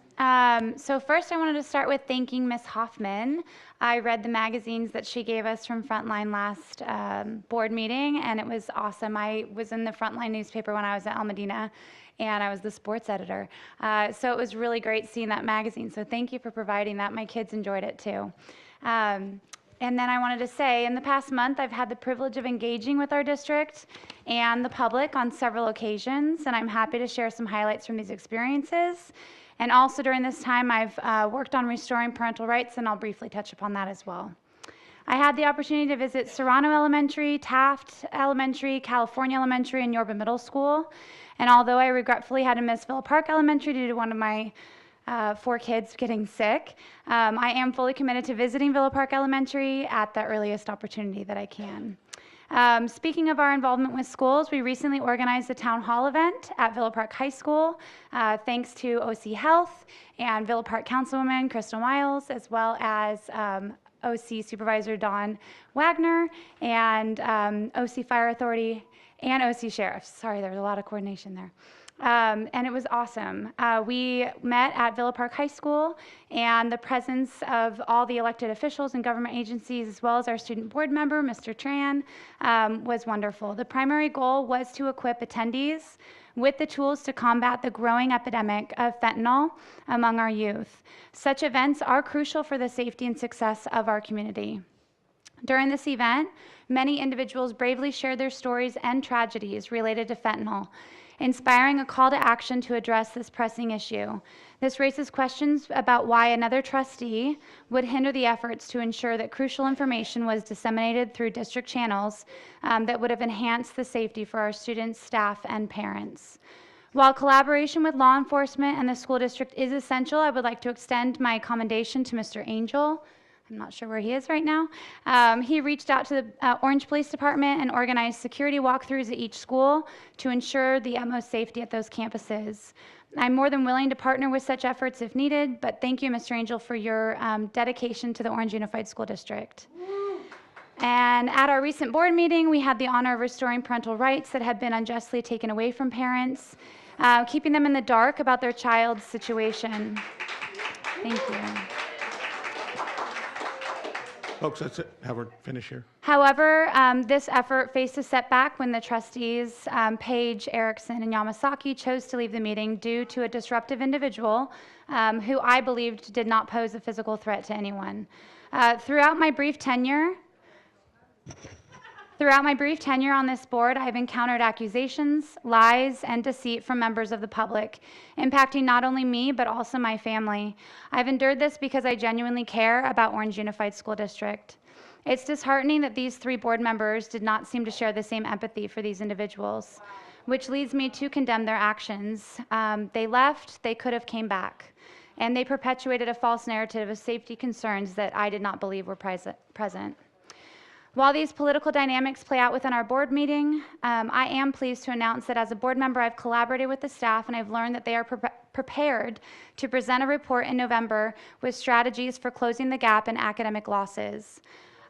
So first I wanted to start with thanking Ms. Hoffman. I read the magazines that she gave us from Frontline last board meeting, and it was awesome. I was in the Frontline newspaper when I was at El Medina, and I was the sports editor. So it was really great seeing that magazine. So thank you for providing that. My kids enjoyed it too. And then I wanted to say, in the past month, I've had the privilege of engaging with our district and the public on several occasions, and I'm happy to share some highlights from these experiences. And also during this time, I've worked on restoring parental rights, and I'll briefly touch upon that as well. I had the opportunity to visit Serrano Elementary, Taft Elementary, California Elementary, and Yorba Middle School. And although I regretfully had to miss Villa Park Elementary due to one of my 4 kids getting sick, I am fully committed to visiting Villa Park Elementary at the earliest opportunity that I can. Speaking of our involvement with schools, we recently organized a town hall event at Villa Park High School, thanks to OC Health and Villa Park Councilwoman Crystal Miles, as well as OC Supervisor Dawn Wagner and OC Fire Authority and OC Sheriffs. Sorry, there was a lot of coordination there. And it was awesome. We met at Villa Park High School, and the presence of all the elected officials and government agencies, as well as our student board member, Mr. Tran, was wonderful. The primary goal was to equip attendees with the tools to combat the growing epidemic of fentanyl among our youth. Such events are crucial for the safety and success of our community. During this event, many individuals bravely shared their stories and tragedies related to fentanyl, inspiring a call to action to address this pressing issue. This raises questions about why another trustee would hinder the efforts to ensure that crucial information was disseminated through district channels that would have enhanced the safety for our students, staff, and parents. While collaboration with law enforcement and the school district is essential, I would like to extend my commendation to Mr. Angel. I'm not sure where he is right now. He reached out to the Orange Police Department and organized security walkthroughs at each school to ensure the utmost safety at those campuses. I'm more than willing to partner with such efforts if needed, but thank you, Mr. Angel, for your dedication to the Orange Unified School District. And at our recent board meeting, we had the honor of restoring parental rights that had been unjustly taken away from parents, keeping them in the dark about their child's situation. Thank you. Folks, that's it. Have her finish here. However, this effort faced a setback when the trustees, Page, Erickson, and Yamasaki, chose to leave the meeting due to a disruptive individual who I believed did not pose a physical threat to anyone. Throughout my brief tenure on this board, I have encountered accusations, lies, and deceit from members of the public, impacting not only me, but also my family. I've endured this because I genuinely care about Orange Unified School District. It's disheartening that these 3 board members did not seem to share the same empathy for these individuals, which leads me to condemn their actions. They left, they could have came back, and they perpetuated a false narrative of safety concerns that I did not believe were present. While these political dynamics play out within our board meeting, I am pleased to announce that as a board member, I've collaborated with the staff and I've learned that they are prepared to present a report in November with strategies for closing the gap in academic losses.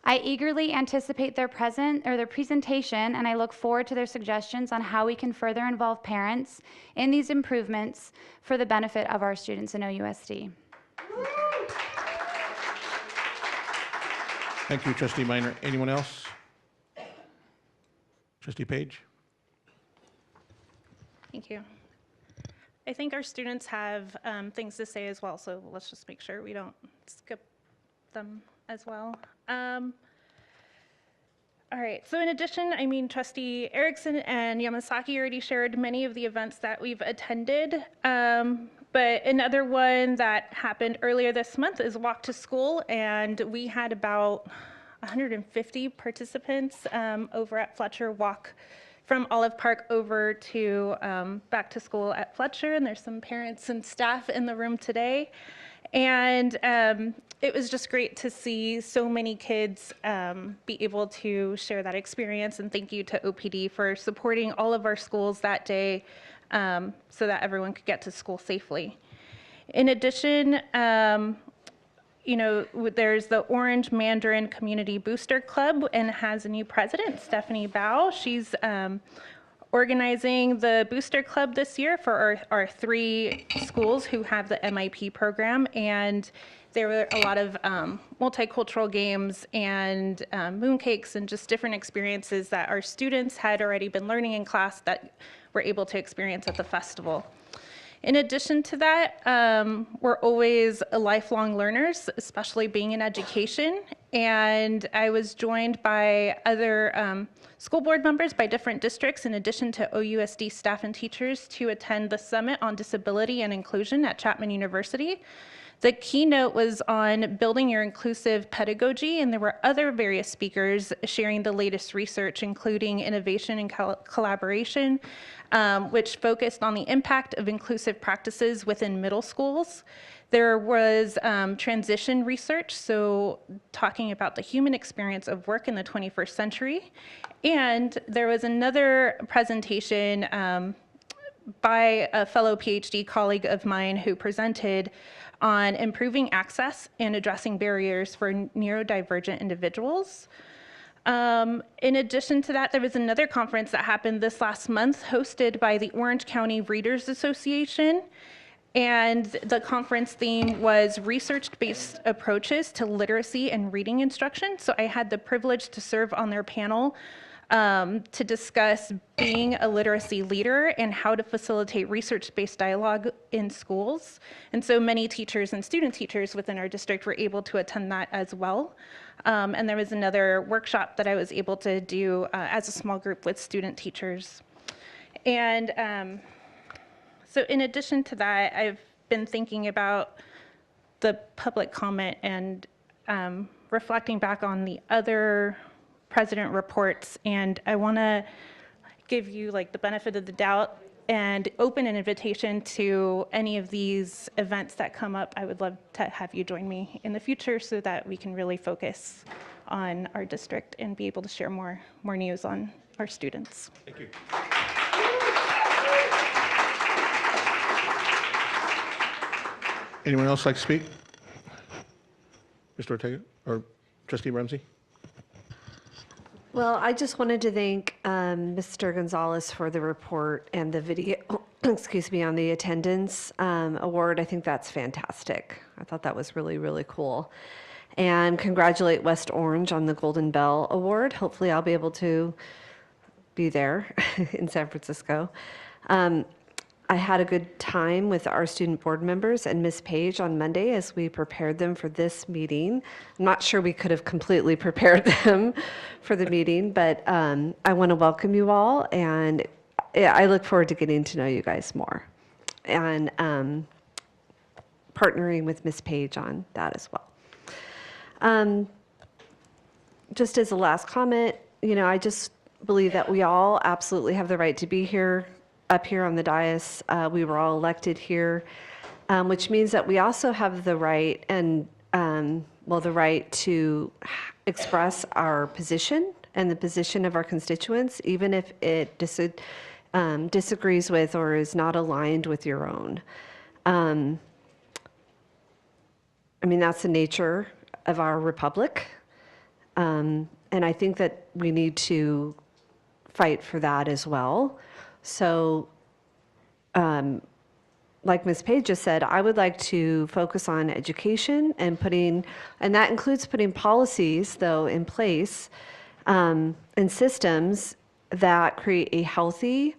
I eagerly anticipate their presentation, and I look forward to their suggestions on how we can further involve parents in these improvements for the benefit of our students in OUSD. Thank you, Trustee Minor. Anyone else? Trustee Page? Thank you. I think our students have things to say as well, so let's just make sure we don't skip them as well. All right, so in addition, Trustee Erickson and Yamasaki already shared many of the events that we've attended, but another one that happened earlier this month is Walk to School, and we had about 150 participants over at Fletcher walk from Olive Park over to back to school at Fletcher, and there's some parents and staff in the room today. And it was just great to see so many kids be able to share that experience, and thank you to OPD for supporting all of our schools that day so that everyone could get to school safely. In addition, there's the Orange Mandarin Community Booster Club and has a new president, Stephanie Bao. She's organizing the Booster Club this year for our 3 schools who have the MIP program, and there were a lot of multicultural games and mooncakes and just different experiences that our students had already been learning in class that were able to experience at the festival. In addition to that, we're always lifelong learners, especially being in education, and I was joined by other school board members by different districts, in addition to OUSD staff and teachers, to attend the Summit on Disability and Inclusion at Chapman University. The keynote was on building your inclusive pedagogy, and there were other various speakers sharing the latest research, including innovation and collaboration, which focused on the impact of inclusive practices within middle schools. There was transition research, so talking about the human experience of work in the 21st century. And there was another presentation by a fellow PhD colleague of mine who presented on improving access and addressing barriers for neurodivergent individuals. In addition to that, there was another conference that happened this last month hosted by the Orange County Readers Association. And the conference theme was research-based approaches to literacy and reading instruction. So I had the privilege to serve on their panel to discuss being a literacy leader and how to facilitate research-based dialogue in schools. And so many teachers and student teachers within our district were able to attend that as well. And there was another workshop that I was able to do as a small group with student teachers. And so in addition to that, I've been thinking about the public comment and reflecting back on the other president reports, and I want to give you the benefit of the doubt and open an invitation to any of these events that come up. I would love to have you join me in the future so that we can really focus on our district and be able to share more news on our students. Thank you. Anyone else like to speak? Mr. Ortega or Trustee Ramsey? Well, I just wanted to thank Mr. Gonzalez for the report and the video, excuse me, on the attendance award. I think that's fantastic. I thought that was really, really cool. And congratulate West Orange on the Golden Bell Award. Hopefully I'll be able to be there in San Francisco. I had a good time with our student board members and Ms. Page on Monday as we prepared them for this meeting. I'm not sure we could have completely prepared them for the meeting, but I want to welcome you all, and I look forward to getting to know you guys more and partnering with Ms. Page on that as well. Just as a last comment, I just believe that we all absolutely have the right to be here, up here on the dais. We were all elected here, which means that we also have the right and, the right to express our position and the position of our constituents, even if it disagrees with or is not aligned with your own. That's the nature of our republic. And I think that we need to fight for that as well. So, like Ms. Page just said, I would like to focus on education and that includes putting policies, though, in place and systems that create a healthy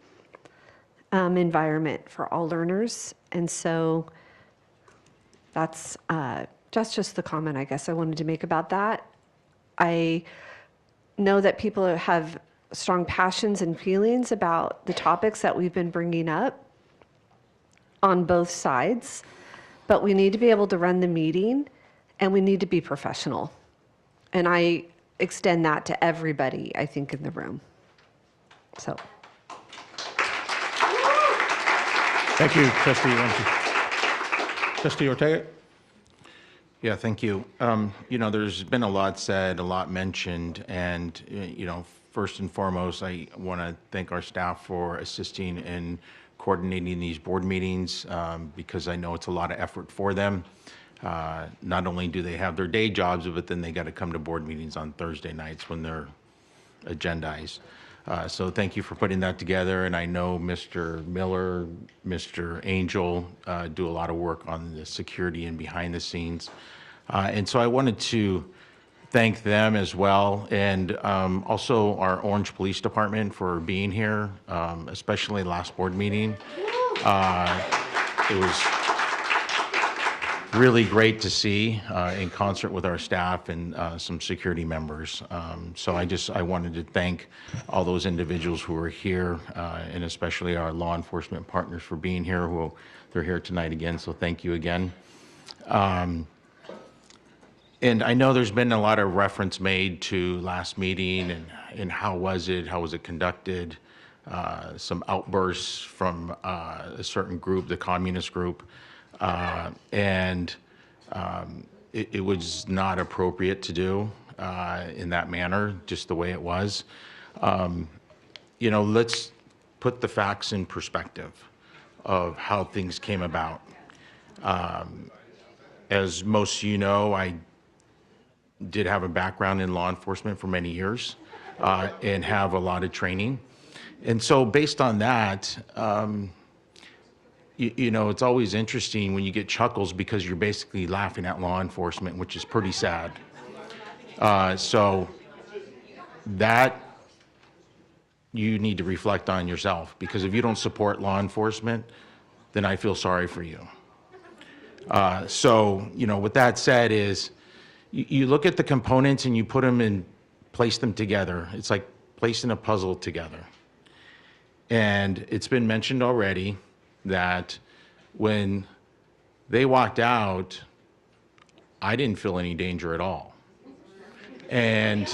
environment for all learners. And so that's just the comment I guess I wanted to make about that. I know that people have strong passions and feelings about the topics that we've been bringing up on both sides, but we need to be able to run the meeting and we need to be professional. And I extend that to everybody, I think, in the room. So. Thank you, Trustee Ramsey. Trustee Ortega? Yeah, thank you. There's been a lot said, a lot mentioned, and, first and foremost, I want to thank our staff for assisting in coordinating these board meetings because I know it's a lot of effort for them. Not only do they have their day jobs, but then they got to come to board meetings on Thursday nights when they're agendized. So thank you for putting that together. And I know Mr. Miller, Mr. Angel do a lot of work on the security and behind the scenes. And so I wanted to thank them as well, and also our Orange Police Department for being here, especially last board meeting. It was really great to see in concert with our staff and some security members. So I wanted to thank all those individuals who were here, and especially our law enforcement partners for being here. They're here tonight again, so thank you again. And I know there's been a lot of reference made to last meeting and how was it conducted, some outbursts from a certain group, the communist group, and it was not appropriate to do in that manner, just the way it was. Let's put the facts in perspective of how things came about. As most of you know, I did have a background in law enforcement for many years and have a lot of training. And so based on that, it's always interesting when you get chuckles because you're basically laughing at law enforcement, which is pretty sad. So that you need to reflect on yourself, because if you don't support law enforcement, then I feel sorry for you. With that said is, you look at the components and you put them and place them together. It's like placing a puzzle together. And it's been mentioned already that when they walked out, I didn't feel any danger at all. And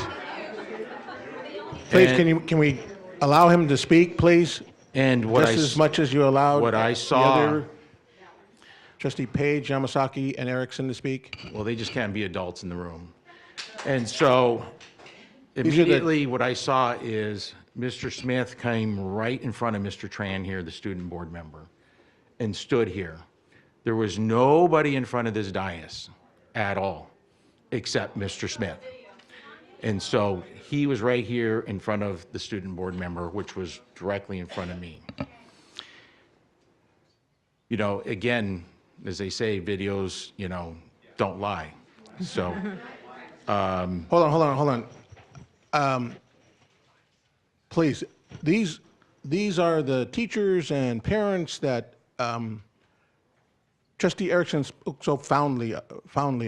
please, can we allow him to speak, please? And what just as much as you allowed what I saw, the other Trustee Page, Yamasaki, and Erickson to speak? Well, they just can't be adults in the room. And so immediately what I saw is Mr. Smith came right in front of Mr. Tran here, the student board member, and stood here There was nobody in front of this dais at all, except Mr. Smith. And so he was right here in front of the student board member, which was directly in front of me. You know, again, as they say, videos, you know, don't lie. So, Hold on. Please, these are the teachers and parents that Trustee Erickson spoke so fondly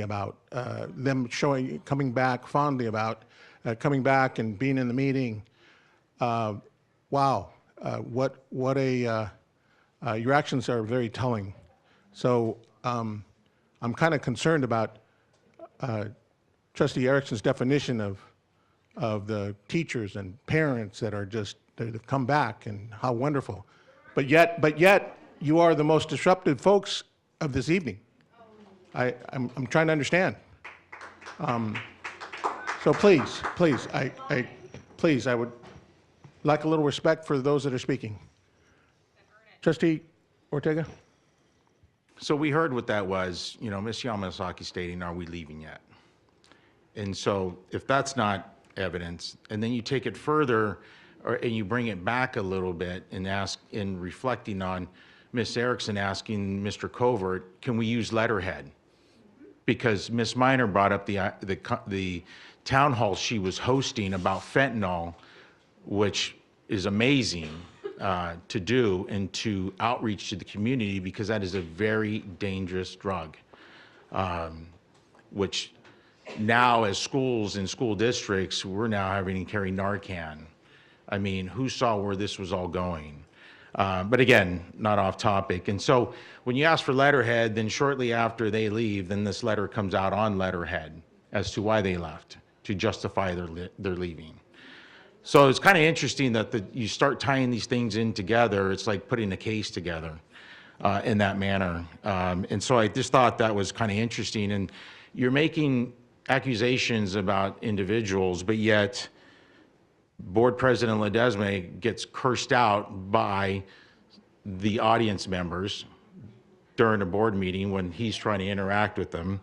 about, them coming back fondly about, coming back and being in the meeting. Wow, what a, your actions are very telling. So I'm kind of concerned about Trustee Erickson's definition of the teachers and parents that are just, that have come back, and how wonderful. But yet, you are the most disruptive folks of this evening. I'm trying to understand. So please, I would like a little respect for those that are speaking. Trustee Ortega? So we heard what that was, you know, Ms. Yamasaki stating, are we leaving yet? And so if that's not evidence, and then you take it further, and you bring it back a little bit and ask, in reflecting on Ms. Erickson asking Mr. Covert, can we use letterhead? Because Ms. Miner brought up the town hall she was hosting about fentanyl, which is amazing to do, and to outreach to the community, because that is a very dangerous drug, which now as schools and school districts, we're now having to carry Narcan. I mean, who saw where this was all going? But again, not off topic. And so when you ask for letterhead, then shortly after they leave, then this letter comes out on letterhead as to why they left, to justify their leaving. So it's kind of interesting that you start tying these things in together. It's like putting a case together in that manner. And so I just thought that was kind of interesting. And you're making accusations about individuals, but yet Board President Ledesma gets cursed out by the audience members during a board meeting when he's trying to interact with them.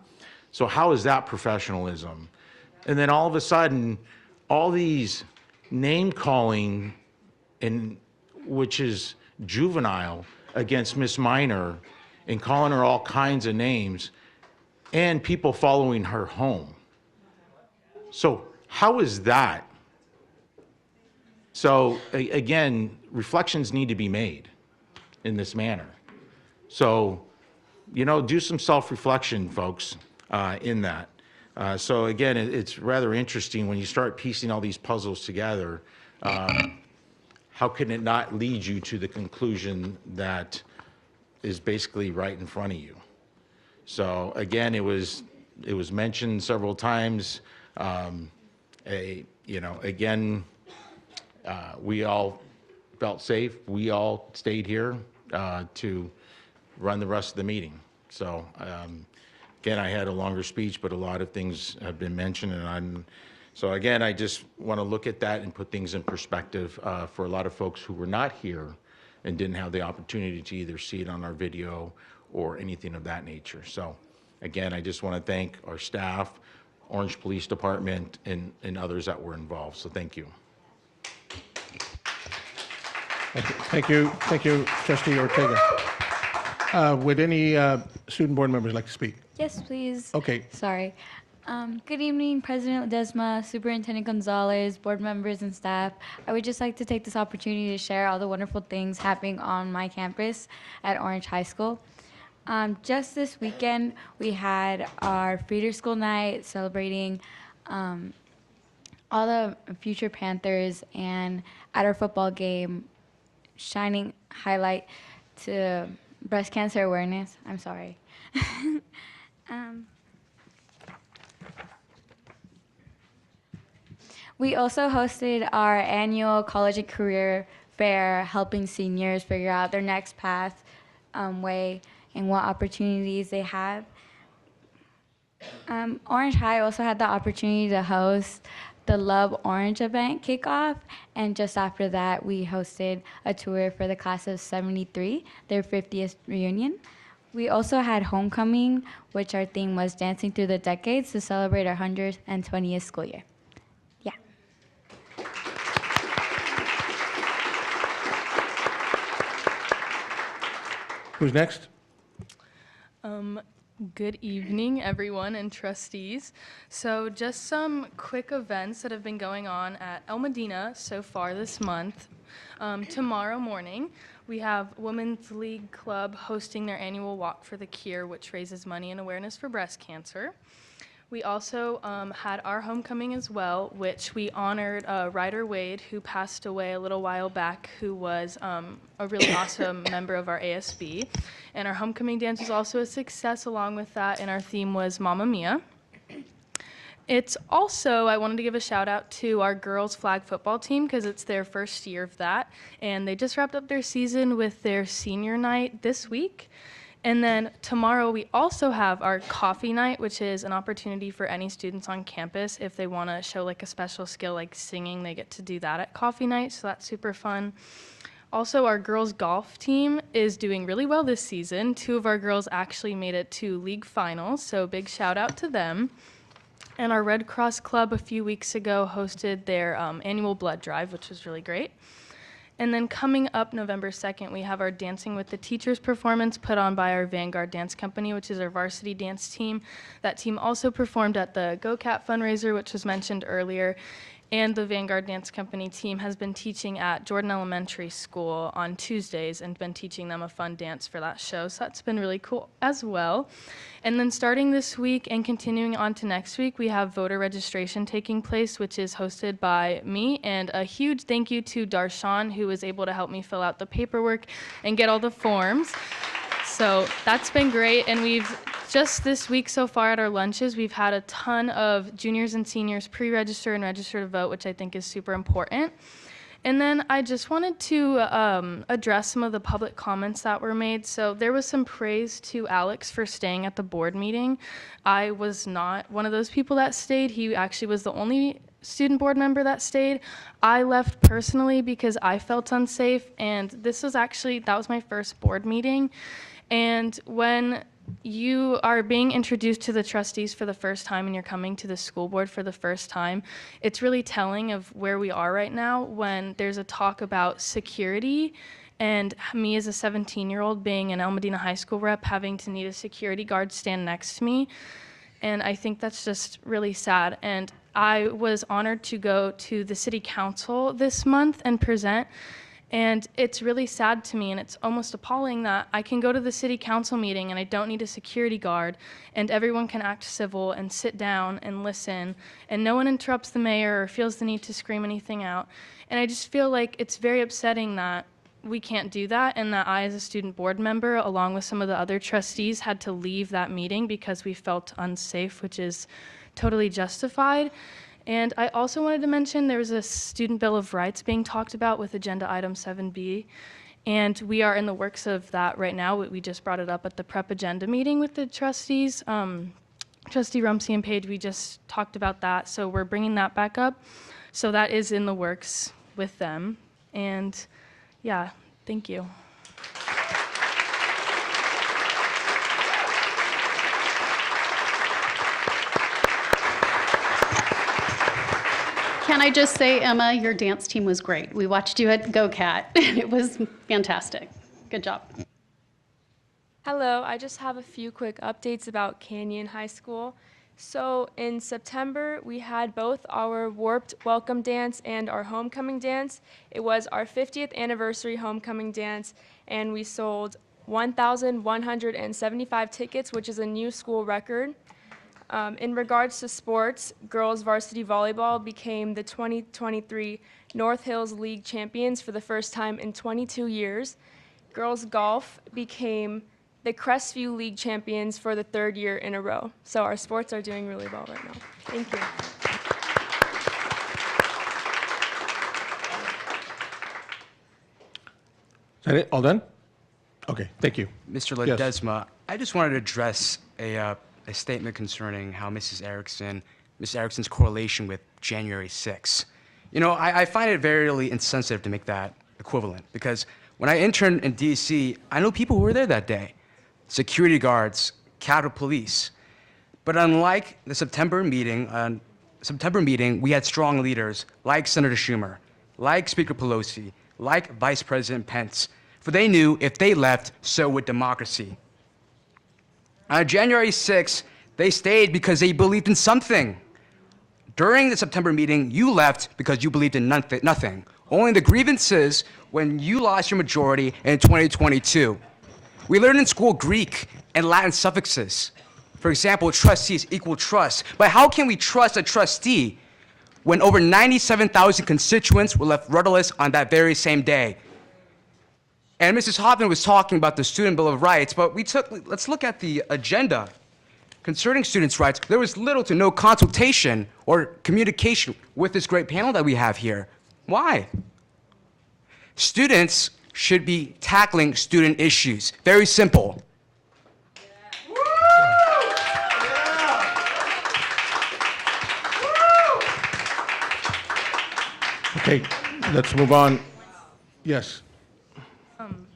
So how is that professionalism? And then all of a sudden, all these name calling, and which is juvenile, against Miss Miner, and calling her all kinds of names, and people following her home. So how is that? So again, reflections need to be made in this manner. So, you know, do some self-reflection, folks, in that. So again, it's rather interesting when you start piecing all these puzzles together. How can it not lead you to the conclusion that is basically right in front of you? So again, it was mentioned several times. We all felt safe. We all stayed here to run the rest of the meeting. So again, I had a longer speech, but a lot of things have been mentioned, so again, I just want to look at that and put things in perspective for a lot of folks who were not here and didn't have the opportunity to either see it on our video or anything of that nature. So again, I just want to thank our staff, Orange Police Department, and others that were involved. So thank you. Thank you, Trustee Ortega. Would any student board members like to speak? Yes, please. Okay. Sorry. Good evening, President Ledesma, Superintendent Gonzalez, board members and staff. I would just like to take this opportunity to share all the wonderful things happening on my campus at Orange High School. Just this weekend, we had our Feeder School Night celebrating all the future Panthers, and at our football game, shining highlight to breast cancer awareness. I'm sorry. We also hosted our annual college and career fair, helping seniors figure out their next path, way, and what opportunities they have. Orange High also had the opportunity to host the Love Orange event kickoff, and just after that, we hosted a tour for the class of '73, their 50th reunion. We also had homecoming, which our theme was dancing through the decades to celebrate our 120th school year. Yeah. Who's next? Good evening, everyone and trustees. So just some quick events that have been going on at El Medina so far this month. Tomorrow morning, we have Women's League Club hosting their annual Walk for the Cure, which raises money and awareness for breast cancer. We also had our homecoming as well, which we honored Ryder Wade, who passed away a little while back, who was a really awesome member of our ASB. And our homecoming dance was also a success along with that, and our theme was Mamma Mia. It's also, I wanted to give a shout out to our girls flag football team because it's their first year of that, and they just wrapped up their season with their senior night this week. And then tomorrow we also have our coffee night, which is an opportunity for any students on campus. If they want to show like a special skill like singing, they get to do that at coffee night, so that's super fun. Also, our girls golf team is doing really well this season. 2 of our girls actually made it to league finals, so big shout out to them. And our Red Cross Club a few weeks ago hosted their annual blood drive, which was really great. And then coming up November 2nd, we have our Dancing with the Teachers performance put on by our Vanguard Dance Company, which is our varsity dance team. That team also performed at the GoCat fundraiser, which was mentioned earlier. And the Vanguard Dance Company team has been teaching at Jordan Elementary School on Tuesdays and been teaching them a fun dance for that show. So that's been really cool as well. And then starting this week and continuing on to next week, we have voter registration taking place, which is hosted by me. And a huge thank you to Darshan, who was able to help me fill out the paperwork and get all the forms. So that's been great. And we've just this week so far at our lunches, we've had a ton of juniors and seniors pre-register and register to vote, which I think is super important. And then I just wanted to address some of the public comments that were made. So there was some praise to Alex for staying at the board meeting. I was not one of those people that stayed. He actually was the only student board member that stayed. I left personally because I felt unsafe, and that was my first board meeting. And when you are being introduced to the trustees for the first time and you're coming to the school board for the first time, it's really telling of where we are right now when there's a talk about security and me as a 17-year-old being an El Medina High School rep having to need a security guard stand next to me. And I think that's just really sad. And I was honored to go to the city council this month and present. And it's really sad to me, and it's almost appalling that I can go to the city council meeting and I don't need a security guard, and everyone can act civil and sit down and listen, and no one interrupts the mayor or feels the need to scream anything out. And I just feel like it's very upsetting that we can't do that, and that I, as a student board member, along with some of the other trustees, had to leave that meeting because we felt unsafe, which is totally justified. And I also wanted to mention there was a Student Bill of Rights being talked about with Agenda Item 7B, and we are in the works of that right now. We just brought it up at the prep agenda meeting with the trustees. Trustee Rumsey and Page, we just talked about that, so we're bringing that back up. So that is in the works with them, and yeah, thank you. Can I just say, Emma, your dance team was great. We watched you at GoCat, and it was fantastic. Good job. Hello, I just have a few quick updates about Canyon High School. So in September, we had both our Warped Welcome Dance and our Homecoming Dance. It was our 50th anniversary Homecoming Dance, and we sold 1,175 tickets, which is a new school record. In regards to sports, girls varsity volleyball became the 2023 North Hills League champions for the first time in 22 years. Girls golf became the Crestview League champions for the 3rd year in a row. So our sports are doing really well right now. Thank you. Is that it? All done? Okay, thank you. Mr. Yes. Ledesma, I just wanted to address a statement concerning how Mrs. Erickson's correlation with January 6th. You know, I find it very insensitive to make that equivalent, because when I interned in DC, I know people who were there that day. security guards, Capitol Police. But unlike the September meeting, we had strong leaders like Senator Schumer, like Speaker Pelosi, like Vice President Pence, for they knew if they left, so would democracy. On January 6th, they stayed because they believed in something. During the September meeting, you left because you believed in nothing. Only the grievances when you lost your majority in 2022. We learned in school Greek and Latin suffixes. For example, trustees equal trust. But how can we trust a trustee when over 97,000 constituents were left rudderless on that very same day? And Mrs. Hoffman was talking about the Student Bill of Rights, but let's look at the agenda. Concerning students' rights, there was little to no consultation or communication with this great panel that we have here. Why? Students should be tackling student issues. Very simple. Okay, let's move on. Yes.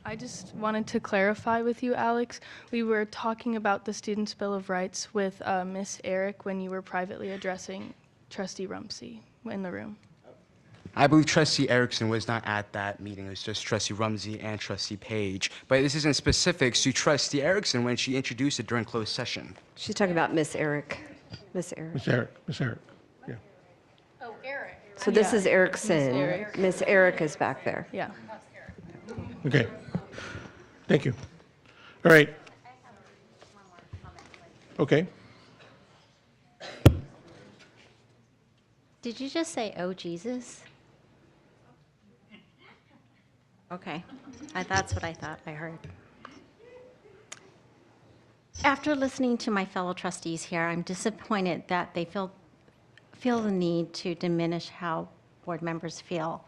I just wanted to clarify with you, Alex. We were talking about the Students' Bill of Rights with Miss Eric when you were privately addressing Trustee Rumsey in the room. I believe Trustee Erickson was not at that meeting. It was just Trustee Rumsey and Trustee Page. But this isn't specifics to Trustee Erickson when she introduced it during closed session. She's talking about Miss Eric. Miss Eric. Miss Eric, yeah. Oh, Eric. So this Yeah. is Erickson. Miss Eric. Miss Eric is back there. Yeah. Okay. Thank you. All right. Okay. Did you just say, oh, Jesus? Okay, that's what I thought I heard. After listening to my fellow trustees here, I'm disappointed that they feel the need to diminish how board members feel.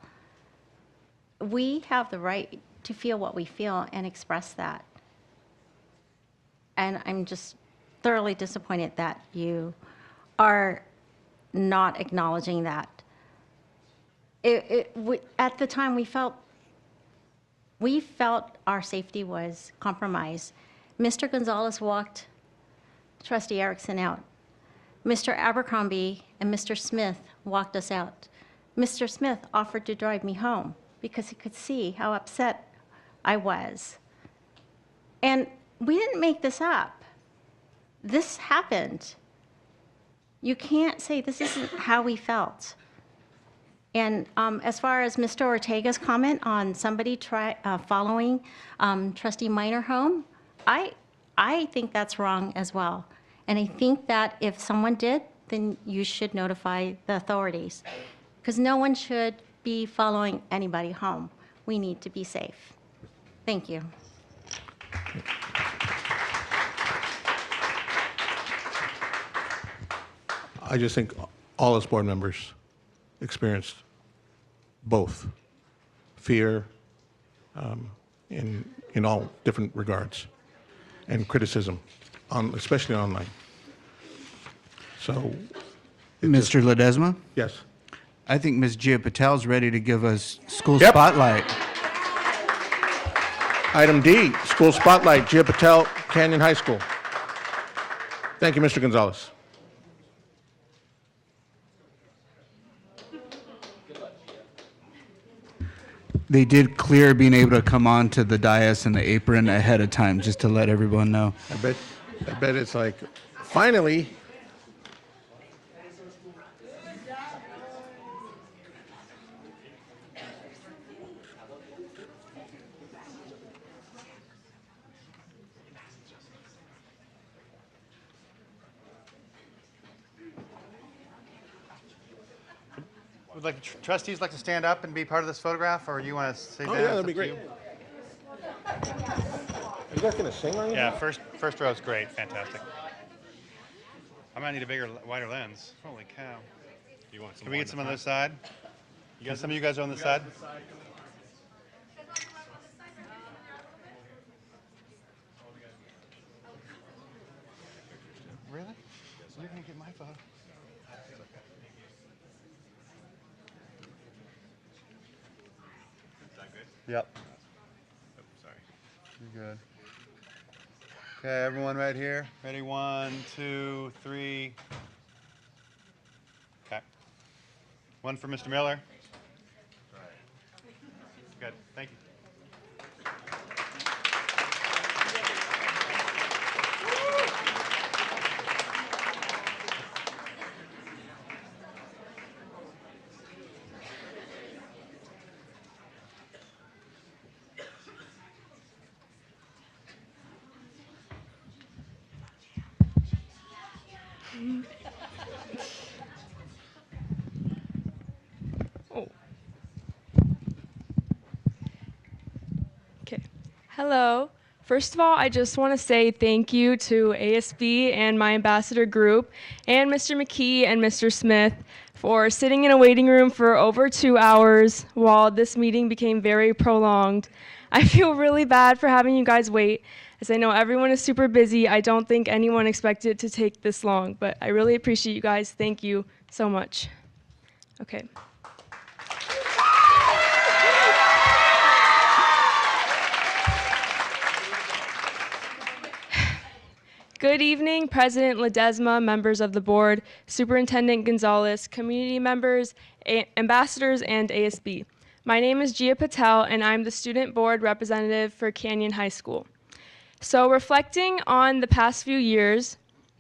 We have the right to feel what we feel and express that. And I'm just thoroughly disappointed that you are not acknowledging that. At the time, we felt our safety was compromised. Mr. Gonzalez walked Trustee Erickson out. Mr. Abercrombie and Mr. Smith walked us out. Mr. Smith offered to drive me home because he could see how upset I was. And we didn't make this up. This happened. You can't say this isn't how we felt. And as far as Mr. Ortega's comment on somebody following Trustee Minor home, I think that's wrong as well. And I think that if someone did, then you should notify the authorities, because no one should be following anybody home. We need to be safe. Thank you. I just think all us board members experienced both fear in all different regards and criticism, especially online. So, Mr. Ledesma? Yes. I think Ms. Gia Patel's ready to give us school spotlight. Item D, school spotlight, Gia Patel, Canyon High School. Thank you, Mr. Gonzalez. They did clear being able to come on to the dais in the apron ahead of time, just to let everyone know. I bet it's like, finally. Would like trustees like to stand up and be part of this photograph, or you want to stay down? Oh, yeah, It's that'd up be to great. you. Are you guys going to sing or anything? Yeah, first row is great, fantastic. I might need a bigger, wider lens. Holy cow! You want some Can we more get in some the on this front? side? You guys, some of you guys are on this side. Really? You're gonna get my photo? Is that good? Yep. Oh, sorry. You're good. Okay, everyone right here. Ready? 1, 2, 3. Okay. One for Mr. Miller. Good. Thank you. Okay. Hello. First of all, I just want to say thank you to ASB and my ambassador group and Mr. McKee and Mr. Smith for sitting in a waiting room for over 2 hours while this meeting became very prolonged. I feel really bad for having you guys wait, as I know everyone is super busy. I don't think anyone expected it to take this long, but I really appreciate you guys. Thank you so much. Okay. Good evening, President Ledesma, members of the board, Superintendent Gonzalez, community members, ambassadors, and ASB. My name is Gia Patel, and I'm the student board representative for Canyon High School. So reflecting on the past few years,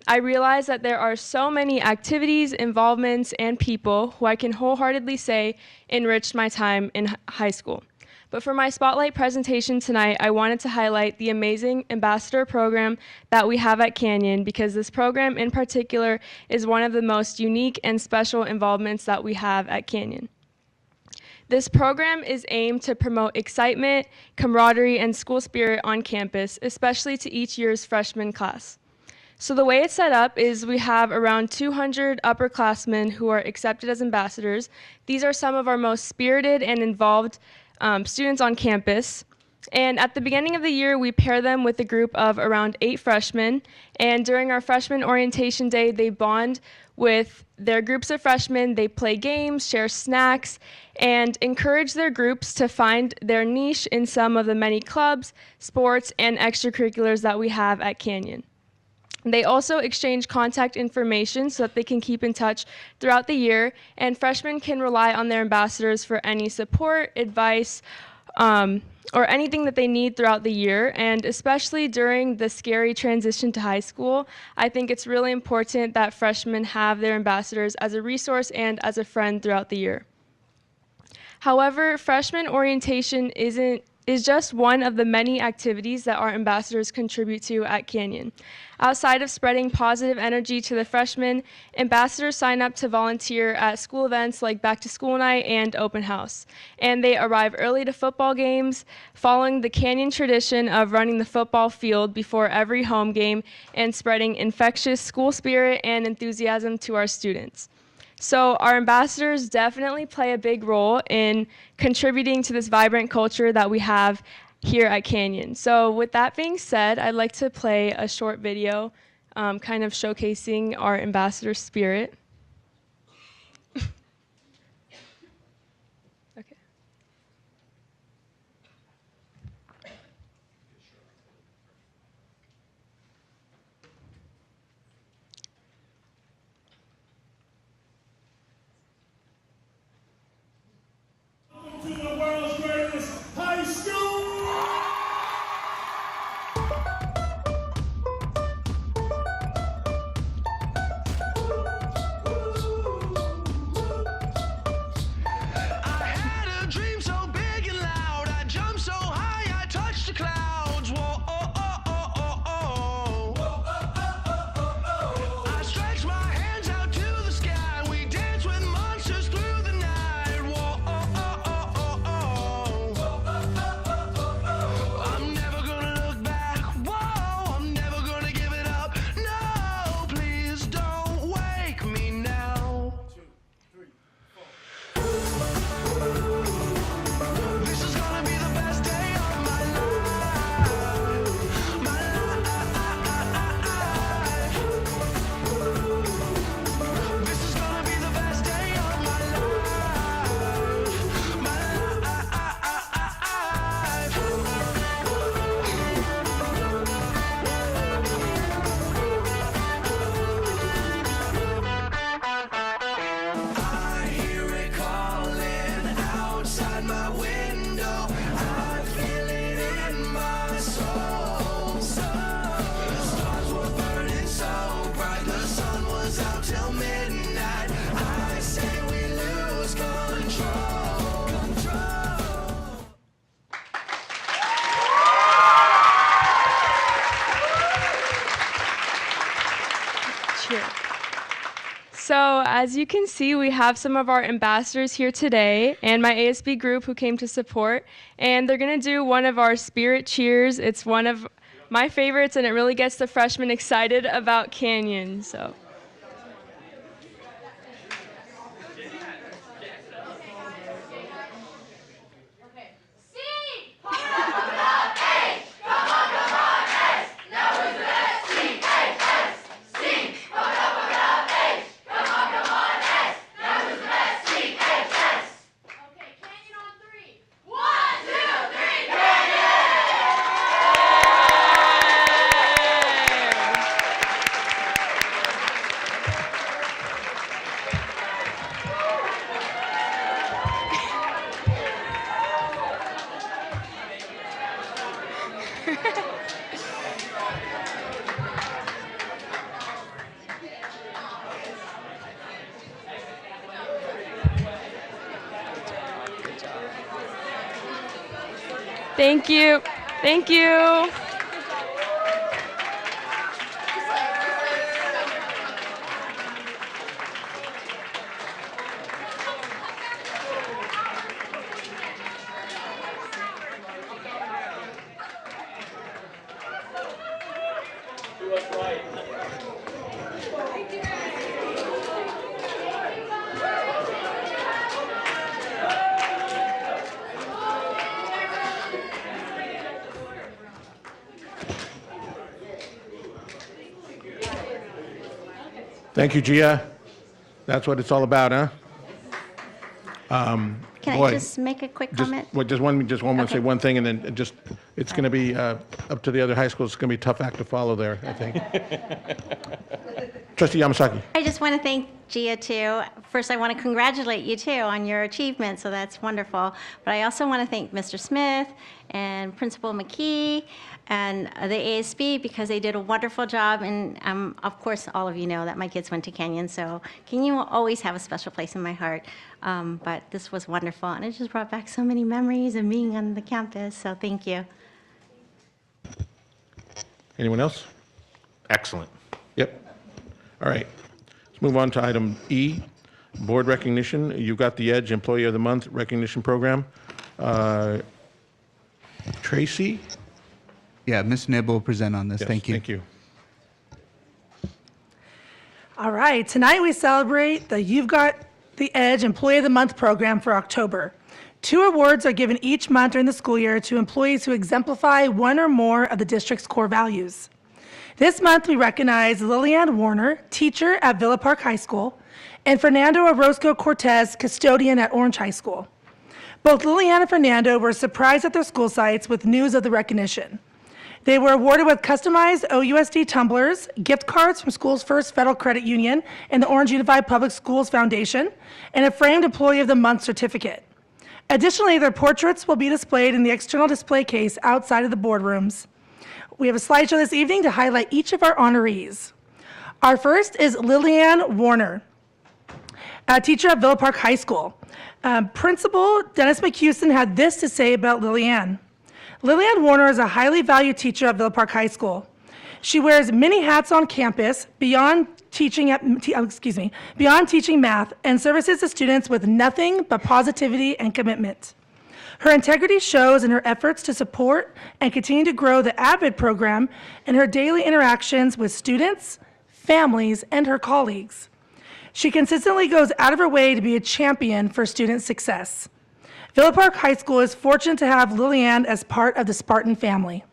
I realize that there are so many activities, involvements, and people who I can wholeheartedly say enriched my time in high school. But for my spotlight presentation tonight, I wanted to highlight the amazing ambassador program that we have at Canyon, because this program in particular is one of the most unique and special involvements that we have at Canyon. This program is aimed to promote excitement, camaraderie, and school spirit on campus, especially to each year's freshman class. So the way it's set up is we have around 200 upperclassmen who are accepted as ambassadors. These are some of our most spirited and involved students on campus. And at the beginning of the year, we pair them with a group of around 8 freshmen. And during our freshman orientation day, they bond with their groups of freshmen. They play games, share snacks, and encourage their groups to find their niche in some of the many clubs, sports, and extracurriculars that we have at Canyon. They also exchange contact information so that they can keep in touch throughout the year, and freshmen can rely on their ambassadors for any support, advice, or anything that they need throughout the year. And especially during the scary transition to high school, I think it's really important that freshmen have their ambassadors as a resource and as a friend throughout the year. However, freshman orientation is just one of the many activities that our ambassadors contribute to at Canyon. Outside of spreading positive energy to the freshmen, ambassadors sign up to volunteer at school events like Back to School Night and Open House. And they arrive early to football games, following the Canyon tradition of running the football field before every home game and spreading infectious school spirit and enthusiasm to our students. So our ambassadors definitely play a big role in contributing to this vibrant culture that we have here at Canyon. So with that being said, I'd like to play a short video kind of showcasing our ambassador spirit. Okay. To the world's greatest high school! So as you can see, we have some of our ambassadors here today and my ASB group who came to support, and they're going to do one of our spirit cheers. It's one of my favorites, and it really gets the freshmen excited about Canyon. So. Thank you. Thank you. Thank you, Gia. That's what it's all about, huh? Can boy, I just make a quick just, comment? well, just want to Okay. say one thing, and then just, it's going to be up to the other high schools. It's going to be a tough act to follow there, I think. Trustee Yamasaki. I just want to thank Gia too. First, I want to congratulate you too on your achievement, so that's wonderful. But I also want to thank Mr. Smith and Principal McKee and the ASB because they did a wonderful job. And of course, all of you know that my kids went to Canyon, so Canyon will always have a special place in my heart. But this was wonderful, and it just brought back so many memories of being on the campus, so thank you. Anyone else? Excellent. Yep. All right. Let's move on to item E, board recognition. You've got the EDGE Employee of the Month recognition program. Tracy? Yeah, Ms. Nib will present on this. Yes, Thank you. Thank you. All right, tonight we celebrate the You've Got the EDGE Employee of the Month program for October. 2 awards are given each month during the school year to employees who exemplify one or more of the district's core values. This month we recognize Lillian Warner, teacher at Villa Park High School, and Fernando Orozco Cortez, custodian at Orange High School. Both Lillian and Fernando were surprised at their school sites with news of the recognition. They were awarded with customized OUSD tumblers, gift cards from Schools First Federal Credit Union and the Orange Unified Public Schools Foundation, and a framed Employee of the Month certificate. Additionally, their portraits will be displayed in the external display case outside of the boardrooms. We have a slideshow this evening to highlight each of our honorees. Our first is Lillian Warner, a teacher at Villa Park High School. Principal Dennis McHuston had this to say about Lillian. Lillian Warner is a highly valued teacher at Villa Park High School. She wears many hats on campus beyond teaching math and services the students with nothing but positivity and commitment. Her integrity shows in her efforts to support and continue to grow the AVID program and her daily interactions with students, families, and her colleagues. She consistently goes out of her way to be a champion for student success. Villa Park High School is fortunate to have Lillian as part of the Spartan family.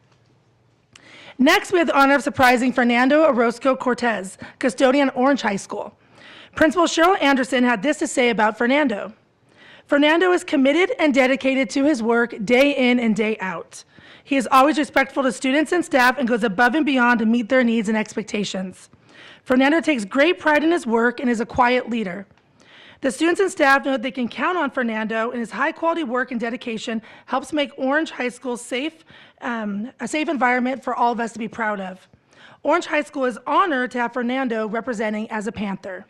Next, we have the honor of surprising Fernando Orozco Cortez, custodian at Orange High School. Principal Cheryl Anderson had this to say about Fernando. Fernando is committed and dedicated to his work day in and day out. He is always respectful to students and staff and goes above and beyond to meet their needs and expectations. Fernando takes great pride in his work and is a quiet leader. The students and staff know that they can count on Fernando, and his high-quality work and dedication helps make Orange High School a safe environment for all of us to be proud of. Orange High School is honored to have Fernando representing as a Panther.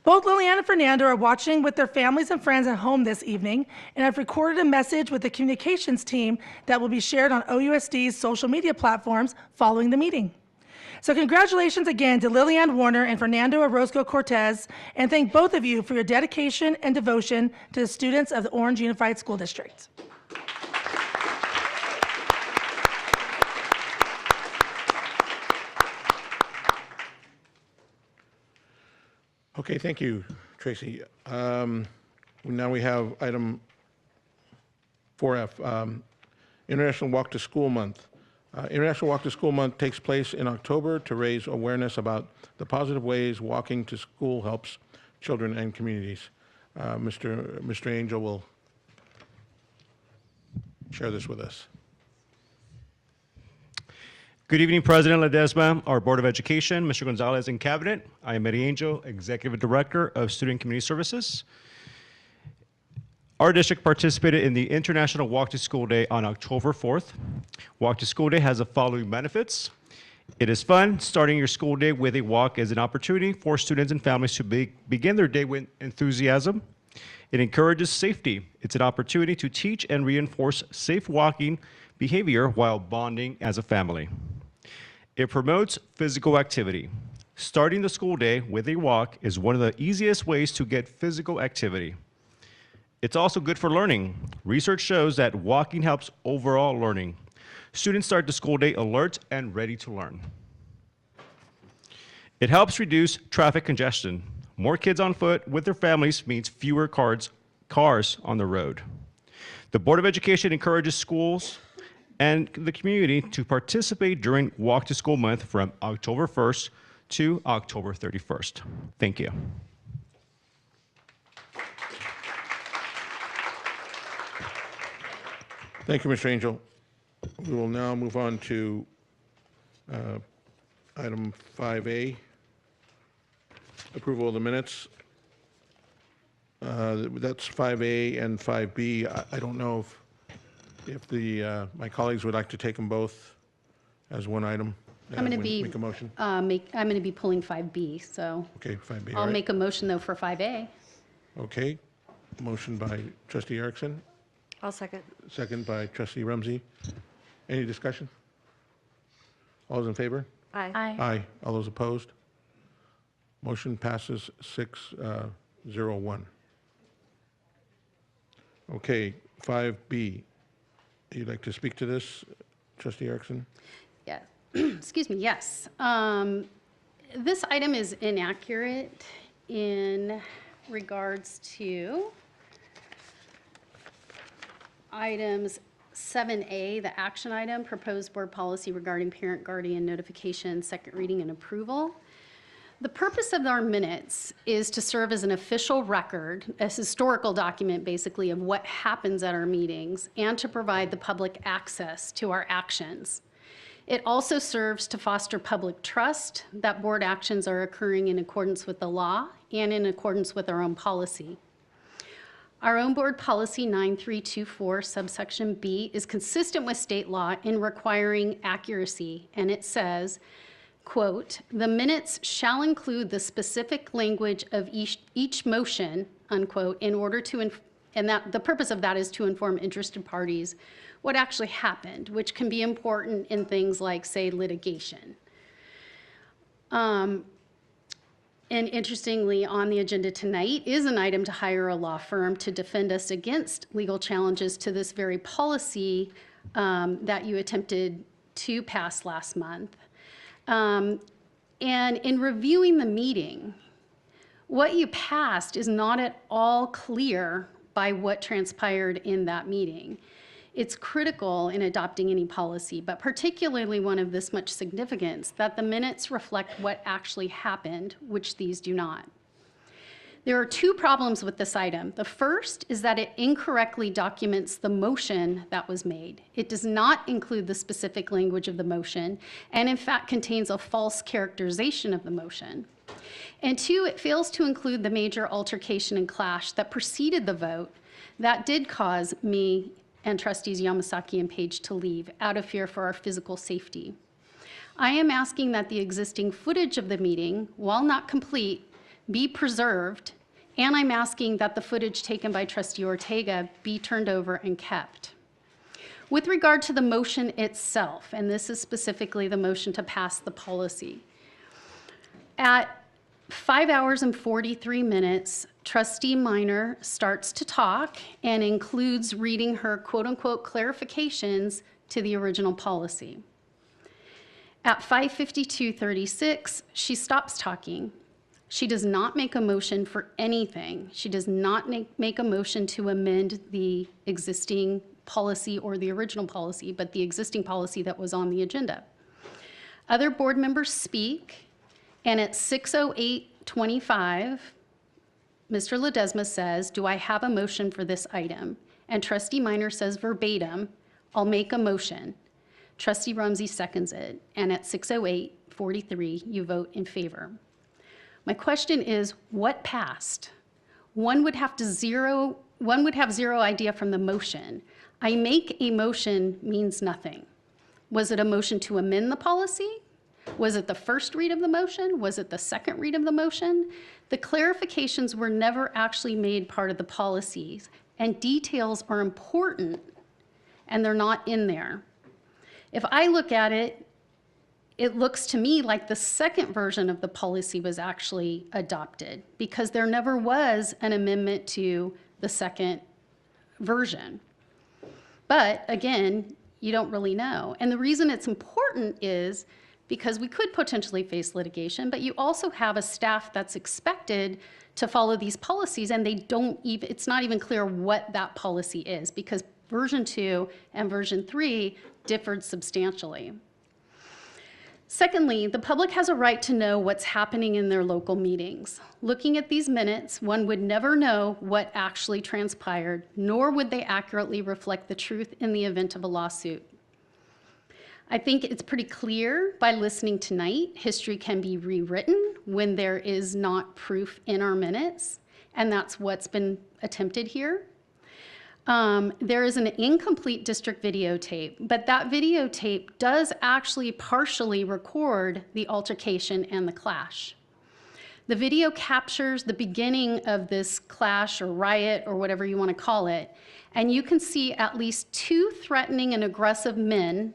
Both Lillian and Fernando are watching with their families and friends at home this evening and have recorded a message with the communications team that will be shared on OUSD's social media platforms following the meeting. So congratulations again to Lillian Warner and Fernando Orozco Cortez, and thank both of you for your dedication and devotion to the students of the Orange Unified School District. Okay, thank you, Tracy. Now we have item 4F, International Walk to School Month. International Walk to School Month takes place in October to raise awareness about the positive ways walking to school helps children and communities. Mr. Angel will share this with us. Good evening, President Ledesma, our Board of Education, Mr. Gonzalez, and Cabinet. I am Eddie Angel, Executive Director of Student Community Services. Our district participated in the International Walk to School Day on October 4th. Walk to School Day has the following benefits. It is fun. Starting your school day with a walk is an opportunity for students and families to begin their day with enthusiasm. It encourages safety. It's an opportunity to teach and reinforce safe walking behavior while bonding as a family. It promotes physical activity. Starting the school day with a walk is one of the easiest ways to get physical activity. It's also good for learning. Research shows that walking helps overall learning. Students start the school day alert and ready to learn. It helps reduce traffic congestion. More kids on foot with their families means fewer cars on the road. The Board of Education encourages schools and the community to participate during Walk to School Month from October 1st to October 31st. Thank you. Thank you, Mr. Angel. We will now move on to item 5A, approval of the minutes. That's 5A and 5B. I don't know if my colleagues would like to take them both as one item. I'm going to be make a motion. I'm going to be pulling 5B, so Okay, 5B. I'll all right. make a motion though for 5A. Okay, motion by Trustee Erickson, I'll second. second by Trustee Rumsey. Any discussion? All those in favor? Aye. Aye. All those opposed? Motion passes 6-0-1. Okay, 5B. You'd like to speak to this, Trustee Erickson? Yeah, excuse me, yes. This item is inaccurate in regards to items 7A, the action item, proposed board policy regarding parent guardian notification, second reading and approval. The purpose of our minutes is to serve as an official record, a historical document basically of what happens at our meetings, and to provide the public access to our actions. It also serves to foster public trust that board actions are occurring in accordance with the law and in accordance with our own policy. Our own board policy 9324 subsection B is consistent with state law in requiring accuracy, and it says, quote, "The minutes shall include the specific language of each motion," unquote, in order to, and that the purpose of that is to inform interested parties what actually happened, which can be important in things like, say, litigation. And interestingly, on the agenda tonight is an item to hire a law firm to defend us against legal challenges to this very policy that you attempted to pass last month. And in reviewing the meeting, what you passed is not at all clear by what transpired in that meeting. It's critical in adopting any policy, but particularly one of this much significance, that the minutes reflect what actually happened, which these do not. There are two problems with this item. The first is that it incorrectly documents the motion that was made. It does not include the specific language of the motion, and in fact contains a false characterization of the motion. And two, it fails to include the major altercation and clash that preceded the vote that did cause me and trustees Yamasaki and Page to leave out of fear for our physical safety. I am asking that the existing footage of the meeting, while not complete, be preserved, and I'm asking that the footage taken by Trustee Ortega be turned over and kept. With regard to the motion itself, and this is specifically the motion to pass the policy, at 5 hours and 43 minutes, Trustee Minor starts to talk and includes reading her quote-unquote clarifications to the original policy. At 5:52:36, she stops talking. She does not make a motion for anything. She does not make a motion to amend the existing policy or the original policy, but the existing policy that was on the agenda. Other board members speak, and at 6:08:25, Mr. Ledesma says, "Do I have a motion for this item?" And Trustee Minor says verbatim, "I'll make a motion." Trustee Rumsey seconds it, and at 6:08:43, you vote in favor. My question is, what passed? One would have zero idea from the motion. I make a motion means nothing. Was it a motion to amend the policy? Was it the first read of the motion? Was it the second read of the motion? The clarifications were never actually made part of the policies, and details are important, and they're not in there. If I look at it, it looks to me like the second version of the policy was actually adopted because there never was an amendment to the second version. But again, you don't really know. And the reason it's important is because we could potentially face litigation, but you also have a staff that's expected to follow these policies, and it's not even clear what that policy is because version 2 and version 3 differed substantially. Secondly, the public has a right to know what's happening in their local meetings. Looking at these minutes, one would never know what actually transpired, nor would they accurately reflect the truth in the event of a lawsuit. I think it's pretty clear by listening tonight, history can be rewritten when there is not proof in our minutes, and that's what's been attempted here. There is an incomplete district videotape, but that videotape does actually partially record the altercation and the clash. The video captures the beginning of this clash or riot or whatever you want to call it, and you can see at least 2 threatening and aggressive men,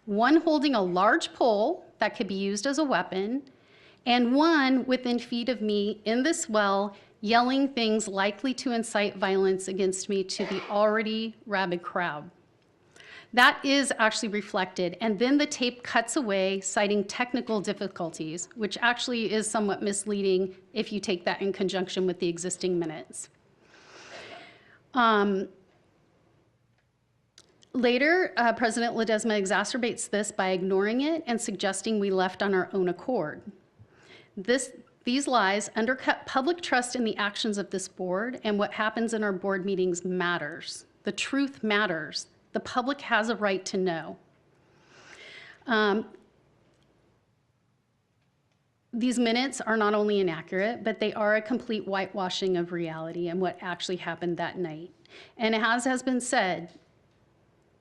one holding a large pole that could be used as a weapon, and one within feet of me in this well yelling things likely to incite violence against me to the already rabid crowd. That is actually reflected, and then the tape cuts away, citing technical difficulties, which actually is somewhat misleading if you take that in conjunction with the existing minutes. Later, President Ledesma exacerbates this by ignoring it and suggesting we left on our own accord. These lies undercut public trust in the actions of this board, and what happens in our board meetings matters. The truth matters. The public has a right to know. These minutes are not only inaccurate, but they are a complete whitewashing of reality and what actually happened that night. And as has been said,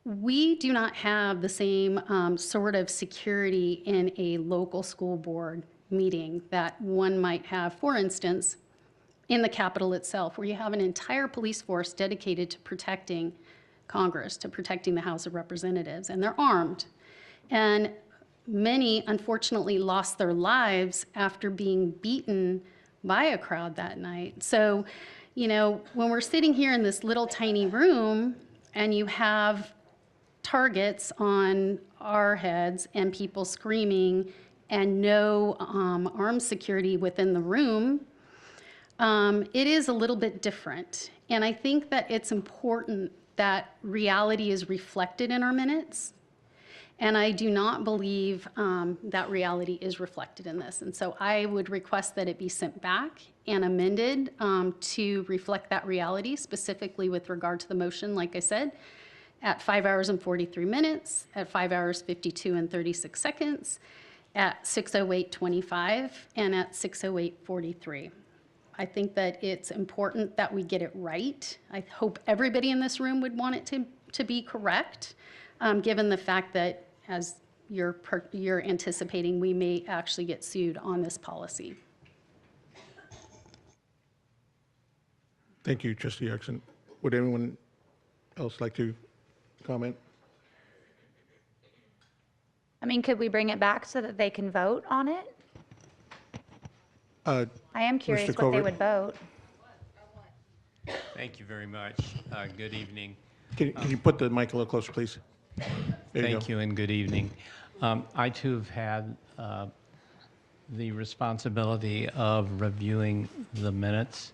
we do not have the same sort of security in a local school board meeting that one might have, for instance, in the Capitol itself, where you have an entire police force dedicated to protecting Congress, to protecting the House of Representatives, and they're armed. And many, unfortunately, lost their lives after being beaten by a crowd that night. So, you know, when we're sitting here in this little tiny room and you have targets on our heads and people screaming and no armed security within the room, it is a little bit different. And I think that it's important that reality is reflected in our minutes. And I do not believe that reality is reflected in this. And so I would request that it be sent back and amended to reflect that reality, specifically with regard to the motion, like I said, at 5 hours and 43 minutes, at 5 hours 52 and 36 seconds, at 6:08:25, and at 6:08:43. I think that it's important that we get it right. I hope everybody in this room would want it to be correct, given the fact that, as you're anticipating, we may actually get sued on this policy. Thank you, Trustee Erickson. Would anyone else like to comment? mean, could we bring it back so that they can vote on it? I am curious Mr. what they Covert. would vote. Thank you very much. Good evening. Can you put the mic a little closer, please? There you Thank go. you and good evening. I too have had the responsibility of reviewing the minutes,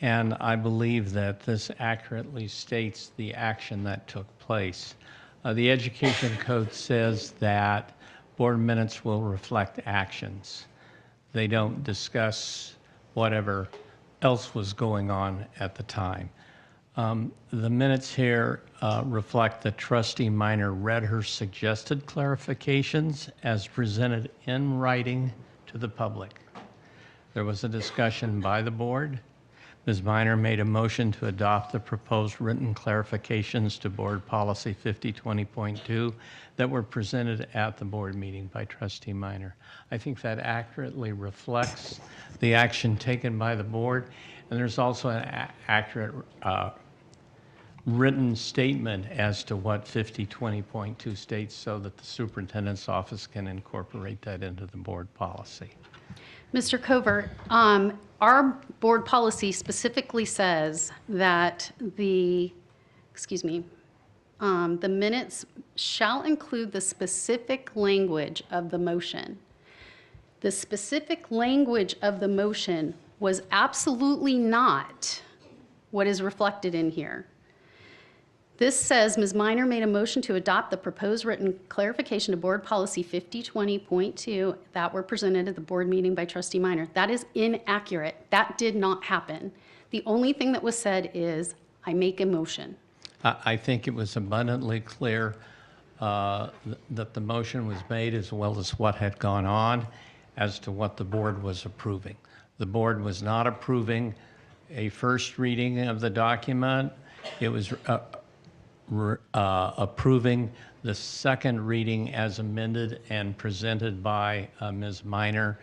and I believe that this accurately states the action that took place. The Education Code says that board minutes will reflect actions. They don't discuss whatever else was going on at the time. The minutes here reflect that Trustee Minor read her suggested clarifications as presented in writing to the public. There was a discussion by the board. Ms. Minor made a motion to adopt the proposed written clarifications to Board Policy 5020.2 that were presented at the board meeting by Trustee Minor. I think that accurately reflects the action taken by the board, and there's also an accurate written statement as to what 5020.2 states so that the superintendent's office can incorporate that into the board policy. Mr. Covert, our board policy specifically says that the minutes shall include the specific language of the motion. The specific language of the motion was absolutely not what is reflected in here. This says Ms. Minor made a motion to adopt the proposed written clarification to Board Policy 5020.2 that were presented at the board meeting by Trustee Minor. That is inaccurate. That did not happen. The only thing that was said is, I make a motion. I think it was abundantly clear that the motion was made as well as what had gone on as to what the board was approving. The board was not approving a first reading of the document. It was approving the second reading as amended and presented by Ms. Minor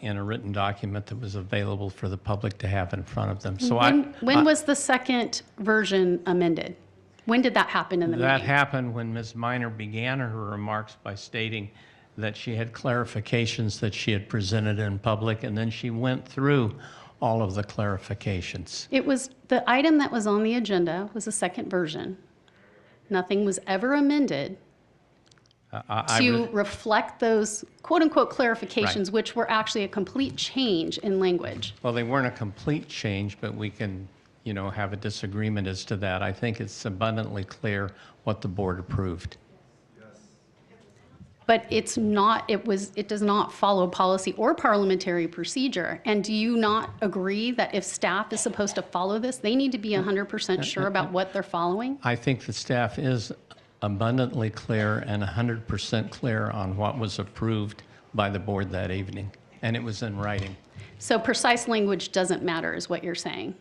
in a written document that was available for the public to have in front of them. So When was the second version amended? When did that happen in the that meeting? happened when Ms. Minor began her remarks by stating that she had clarifications that she had presented in public, and then she went through all of the clarifications. It was, the item that was on the agenda was the second version. Nothing was ever amended to reflect those quote-unquote clarifications, Right. which were actually a complete change in language. Well, they weren't a complete change, but we can, have a disagreement as to that. I think it's abundantly clear what the board approved. But it's not, it does not follow policy or parliamentary procedure. And do you not agree that if staff is supposed to follow this, they need to be 100% sure about what they're following? I think the staff is abundantly clear and 100% clear on what was approved by the board that evening, and it was in writing. So precise language doesn't matter, is what you're saying?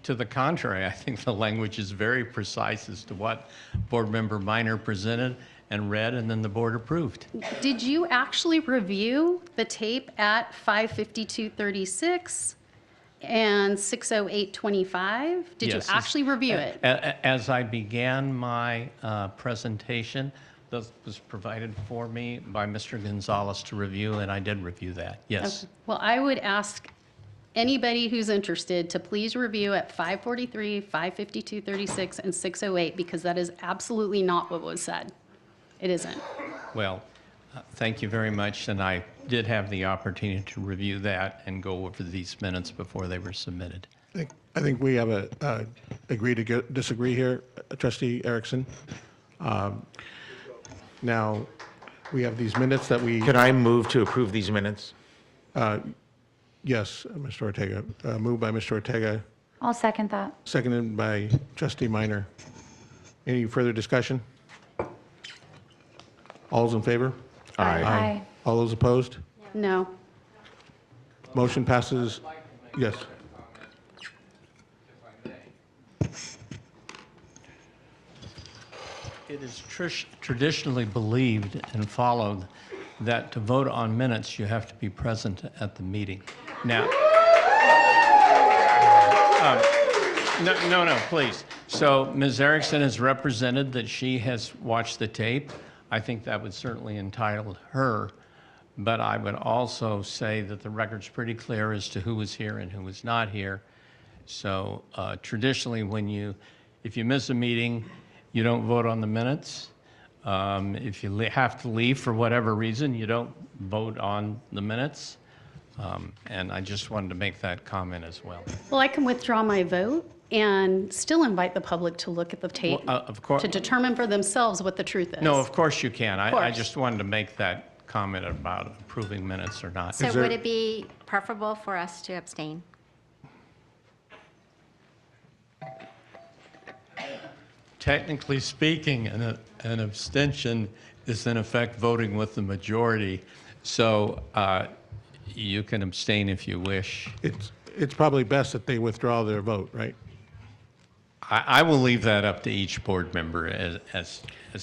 To the contrary, I think the language is very precise as to what Board Member Minor presented and read, and then the board approved. Did you actually review the tape at 5:52:36 and 6:08:25? Did you Yes, actually review it? As I began my presentation, this was provided for me by Mr. Gonzalez to review, and I did review that, yes. Okay. Well, I would ask anybody who's interested to please review at 5:43, 5:52:36, and 6:08, because that is absolutely not what was said. It isn't. Well, thank you very much, and I did have the opportunity to review that and go over these minutes before they were submitted. I think we have a agree to disagree here, Trustee Erickson. Now, we have these minutes that we. Could I move to approve these minutes? Yes, Mr. Ortega. Moved by Mr. Ortega, I'll second that. seconded by Trustee Minor. Any further discussion? All's in favor? Aye. Aye. All those opposed? No. Motion passes, yes. It is traditionally believed and followed that to vote on minutes, you have to be present at the meeting. Now, no, please. So Ms. Erickson has represented that she has watched the tape. I think that would certainly entitle her. But I would also say that the record's pretty clear as to who was here and who was not here. So traditionally, if you miss a meeting, you don't vote on the minutes. If you have to leave for whatever reason, you don't vote on the minutes. And I just wanted to make that comment as well. Well, I can withdraw my vote and still invite the public to look at the tape Of course. to determine for themselves what the truth is. No, of course you can. I course. just wanted to make that comment about approving minutes or not. So would it be preferable for us to abstain? Technically speaking, an abstention is in effect voting with the majority. So you can abstain if you wish. It's probably best that they withdraw their vote, right? I will leave that up to each board member as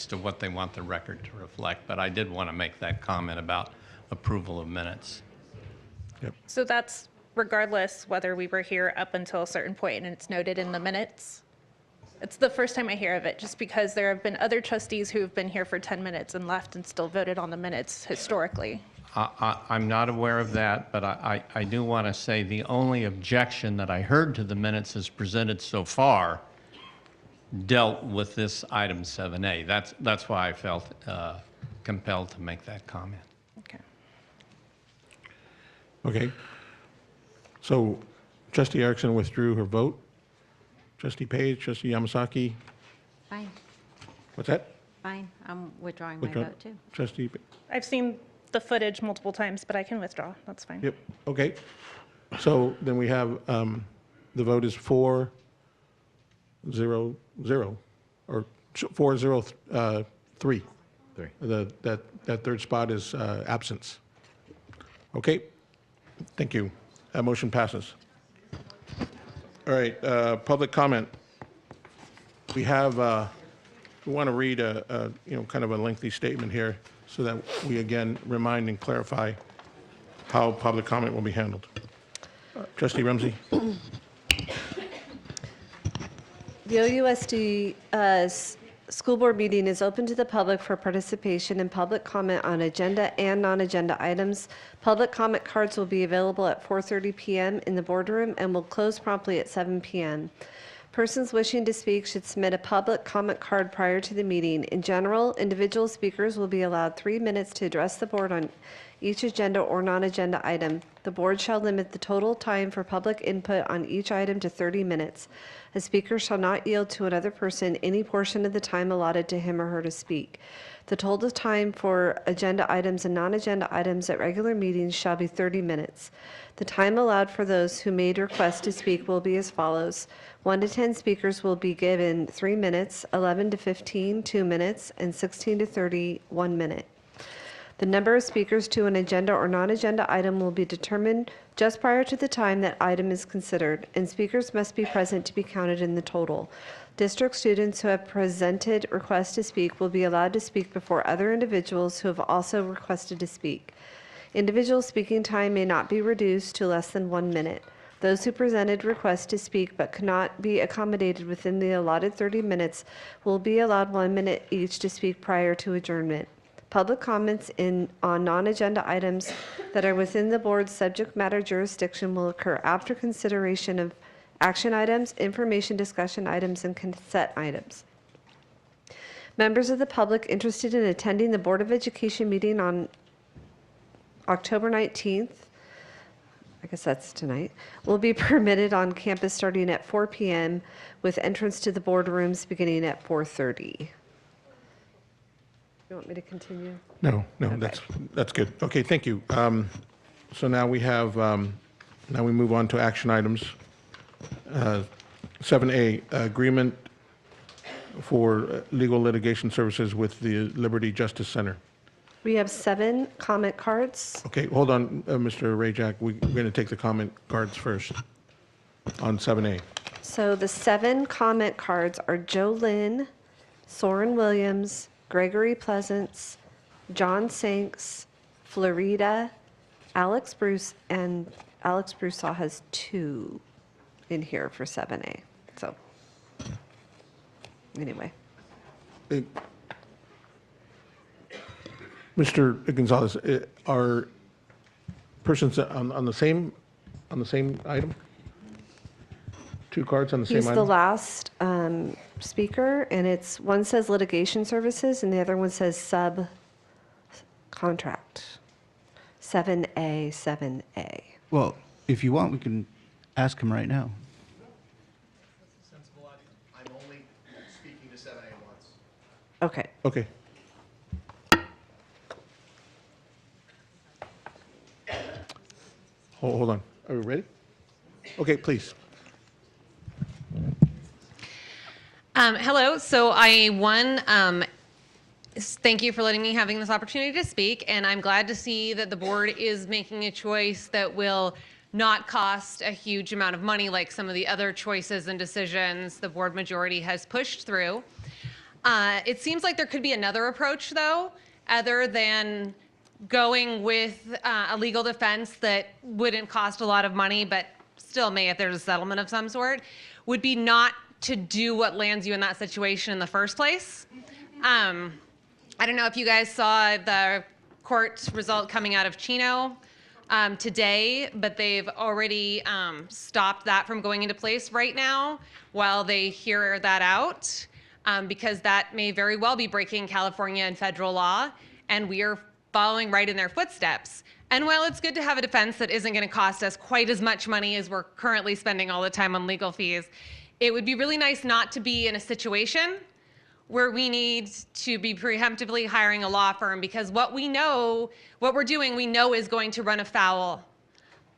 to what they want the record to reflect, but I did want to make that comment about approval of minutes. So that's regardless whether we were here up until a certain point and it's noted in the minutes? It's the first time I hear of it, just because there have been other trustees who have been here for 10 minutes and left and still voted on the minutes historically. I'm not aware of that, but I do want to say the only objection that I heard to the minutes as presented so far dealt with this item 7A. That's why I felt compelled to make that comment. Okay. Okay. So Trustee Erickson withdrew her vote. Trustee Page, Trustee Yamasaki, Fine, what's that? fine. I'm withdrawing my Withdraw- vote too. Trustee, I've seen the footage multiple times, but I can withdraw. That's fine. yep, okay. So then we have, the vote is 4-0-0, or 4-0-3. Three. That third spot is absence. Okay, thank you. That motion passes. All right, public comment. We have, we want to read kind of a lengthy statement here so that we again remind and clarify how public comment will be handled. Trustee Rumsey? The OUSD school board meeting is open to the public for participation and public comment on agenda and non-agenda items. Public comment cards will be available at 4:30 p.m. in the boardroom and will close promptly at 7 p.m. Persons wishing to speak should submit a public comment card prior to the meeting. In general, individual speakers will be allowed 3 minutes to address the board on each agenda or non-agenda item. The board shall limit the total time for public input on each item to 30 minutes. A speaker shall not yield to another person any portion of the time allotted to him or her to speak. The total time for agenda items and non-agenda items at regular meetings shall be 30 minutes. The time allowed for those who made request to speak will be as follows. 1 to 10 speakers will be given 3 minutes, 11 to 15, 2 minutes, and 16 to 30, 1 minute. The number of speakers to an agenda or non-agenda item will be determined just prior to the time that item is considered, and speakers must be present to be counted in the total. District students who have presented requests to speak will be allowed to speak before other individuals who have also requested to speak. Individual speaking time may not be reduced to less than 1 minute. Those who presented requests to speak but could not be accommodated within the allotted 30 minutes will be allowed 1 minute each to speak prior to adjournment. Public comments on non-agenda items that are within the board's subject matter jurisdiction will occur after consideration of action items, information discussion items, and consent items. Members of the public interested in attending the Board of Education meeting on October 19th, I guess that's tonight, will be permitted on campus starting at 4 p.m. with entrance to the boardrooms beginning at 4:30. You want me to continue? No, that's good. Okay, thank you. So now we have, now we move on to action items. 7A, agreement for legal litigation services with the Liberty Justice Center. We have 7 comment cards. Okay, hold on, Mr. Rajak. We're going to take the comment cards first on 7A. So the 7 comment cards are Joe Lynn, Soren Williams, Gregory Pleasance, John Sanks, Florida, Alex Bruce, and Alex Broussard has 2 in here for 7A. So, anyway. Mr. Gonzalez, are persons on the same item? Two cards on the same He's item? the last speaker, and one says litigation services, and the other one says subcontract. 7A. Well, if you want, we can ask him right now. I'm only speaking to 7A once. Okay. Okay. Hold on. Are we ready? Okay, please. Hello. So thank you for letting me having this opportunity to speak, and I'm glad to see that the board is making a choice that will not cost a huge amount of money like some of the other choices and decisions the board majority has pushed through. It seems like there could be another approach, though, other than going with a legal defense that wouldn't cost a lot of money, but still may if there's a settlement of some sort, would be not to do what lands you in that situation in the first place. I don't know if you guys saw the court result coming out of Chino today, but they've already stopped that from going into place right now while they hear that out, because that may very well be breaking California and federal law, and we are following right in their footsteps. And while it's good to have a defense that isn't going to cost us quite as much money as we're currently spending all the time on legal fees, it would be really nice not to be in a situation where we need to be preemptively hiring a law firm, because what we're doing, we know is going to run afoul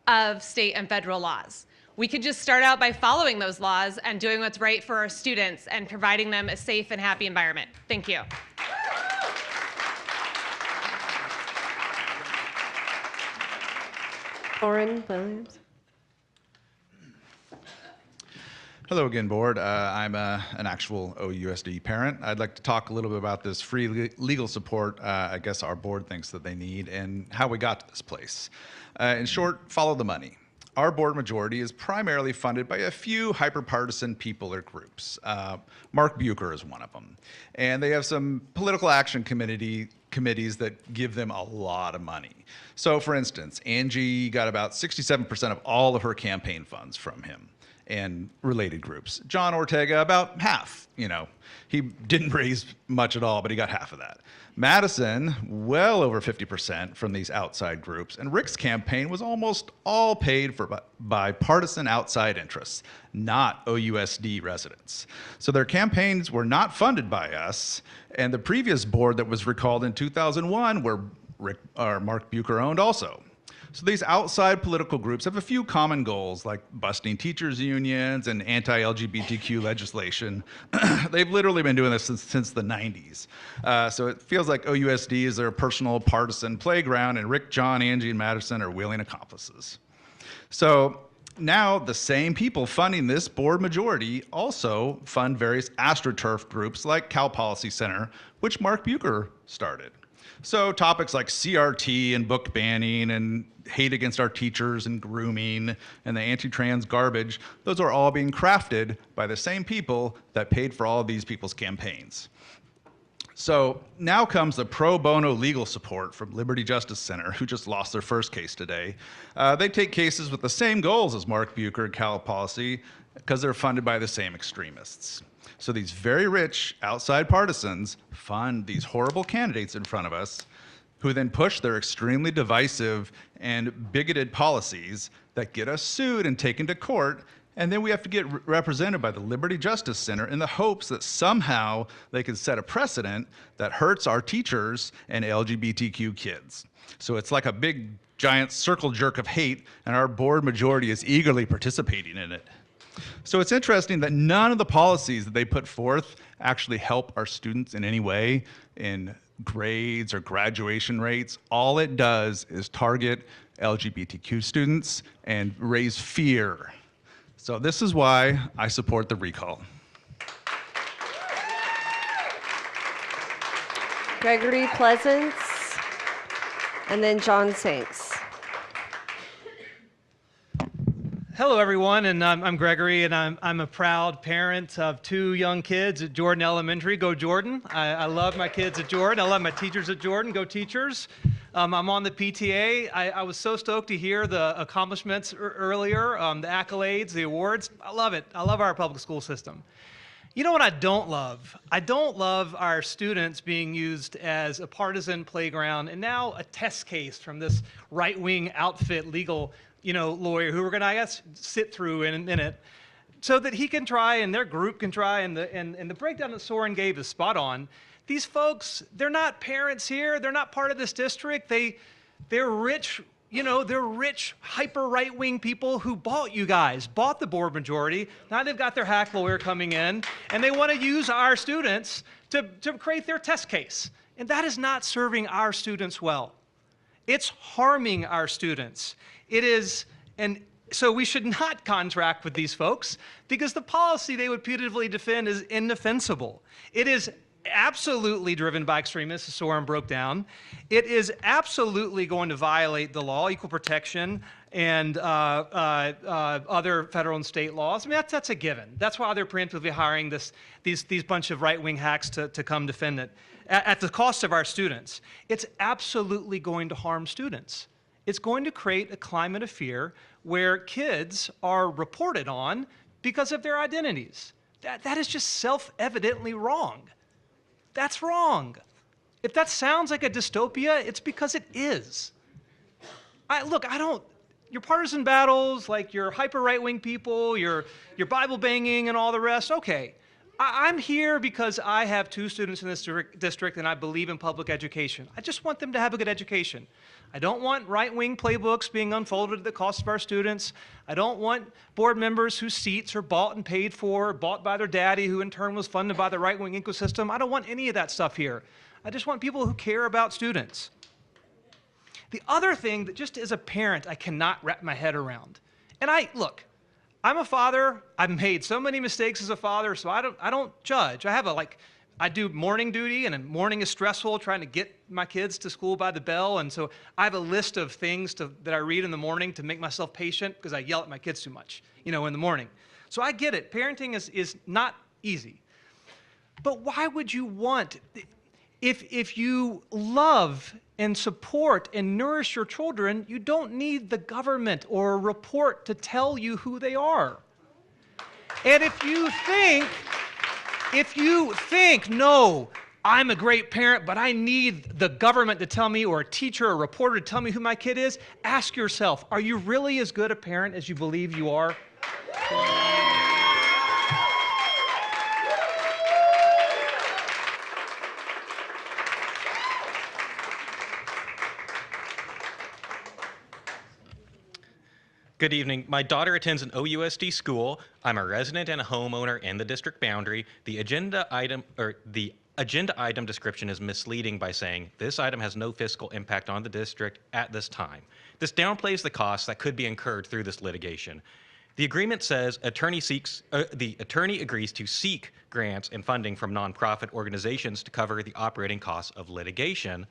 of state and federal laws. We could just start out by following those laws and doing what's right for our students and providing them a safe and happy environment. Thank you. Lauren Williams. Hello again, board. I'm an actual OUSD parent. I'd like to talk a little bit about this free legal support I guess our board thinks that they need and how we got to this place. In short, follow the money. Our board majority is primarily funded by a few hyper-partisan people or groups. Mark Bucher is one of them. And they have some political action committees that give them a lot of money. So for instance, Angie got about 67% of all of her campaign funds from him and related groups. John Ortega, about half. He didn't raise much at all, but he got half of that. Madison, well over 50% from these outside groups. And Rick's campaign was almost all paid for by partisan outside interests, not OUSD residents. So their campaigns were not funded by us. And the previous board that was recalled in 2001, where Mark Bucher owned also. So these outside political groups have a few common goals, like busting teachers' unions and anti-LGBTQ legislation. They've literally been doing this since the 90s. So it feels like OUSD is their personal partisan playground, and Rick, John, Angie, and Madison are willing accomplices. So now the same people funding this board majority also fund various AstroTurf groups like Cal Policy Center, which Mark Bucher started. So topics like CRT and book banning and hate against our teachers and grooming and the anti-trans garbage, those are all being crafted by the same people that paid for all of these people's campaigns. So now comes the pro bono legal support from Liberty Justice Center, who just lost their first case today. They take cases with the same goals as Mark Bucher and Cal Policy because they're funded by the same extremists. So these very rich outside partisans fund these horrible candidates in front of us, who then push their extremely divisive and bigoted policies that get us sued and taken to court, and then we have to get represented by the Liberty Justice Center in the hopes that somehow they can set a precedent that hurts our teachers and LGBTQ kids. So it's like a big, giant circle jerk of hate, and our board majority is eagerly participating in it. So it's interesting that none of the policies that they put forth actually help our students in any way in grades or graduation rates. All it does is target LGBTQ students and raise fear. So this is why I support the recall. Gregory Pleasance, and then John Sanks. Hello, everyone, and I'm Gregory, and I'm a proud parent of 2 young kids at Jordan Elementary. Go Jordan! I love my kids at Jordan. I love my teachers at Jordan. Go teachers! I'm on the PTA. I was so stoked to hear the accomplishments earlier, the accolades, the awards. I love it. I love our public school system. You know what I don't love? I don't love our students being used as a partisan playground and now a test case from this right-wing outfit legal lawyer who we're going to, I guess, sit through in a minute so that he can try and their group can try, and the breakdown that Soren gave is spot on. These folks, they're not parents here. They're not part of this district. They're rich, they're rich, hyper right-wing people who bought you guys, bought the board majority. Now they've got their hack lawyer coming in, and they want to use our students to create their test case. And that is not serving our students well. It's harming our students. It is, and so we should not contract with these folks because the policy they would putatively defend is indefensible. It is absolutely driven by extremists, as Soren broke down. It is absolutely going to violate the law, equal protection, and other federal and state laws. I mean, that's a given. That's why they're preemptively hiring these bunch of right-wing hacks to come defend it at the cost of our students. It's absolutely going to harm students. It's going to create a climate of fear where kids are reported on because of their identities. That is just self-evidently wrong. That's wrong. If that sounds like a dystopia, it's because it is. Your partisan battles, like your hyper right-wing people, your Bible banging and all the rest, okay. I'm here because I have 2 students in this district and I believe in public education. I just want them to have a good education. I don't want right-wing playbooks being unfolded at the cost of our students. I don't want board members whose seats are bought and paid for, bought by their daddy, who in turn was funded by the right-wing ecosystem. I don't want any of that stuff here. I just want people who care about students. The other thing that just as a parent I cannot wrap my head around, and I'm a father. I've made so many mistakes as a father, so I don't judge. I do morning duty, and morning is stressful, trying to get my kids to school by the bell, and so I have a list of things that I read in the morning to make myself patient because I yell at my kids too much, in the morning. So I get it. Parenting is not easy. But why would you want, if you love and support and nourish your children, you don't need the government or a report to tell you who they are. And if you think, no, I'm a great parent, but I need the government to tell me, or a teacher or a reporter to tell me who my kid is, ask yourself, are you really as good a parent as you believe you are? Good evening. My daughter attends an OUSD school. I'm a resident and a homeowner in the district boundary. The agenda item description is misleading by saying this item has no fiscal impact on the district at this time. This downplays the costs that could be incurred through this litigation. The agreement says the attorney agrees to seek grants and funding from nonprofit organizations to cover the operating costs of litigation.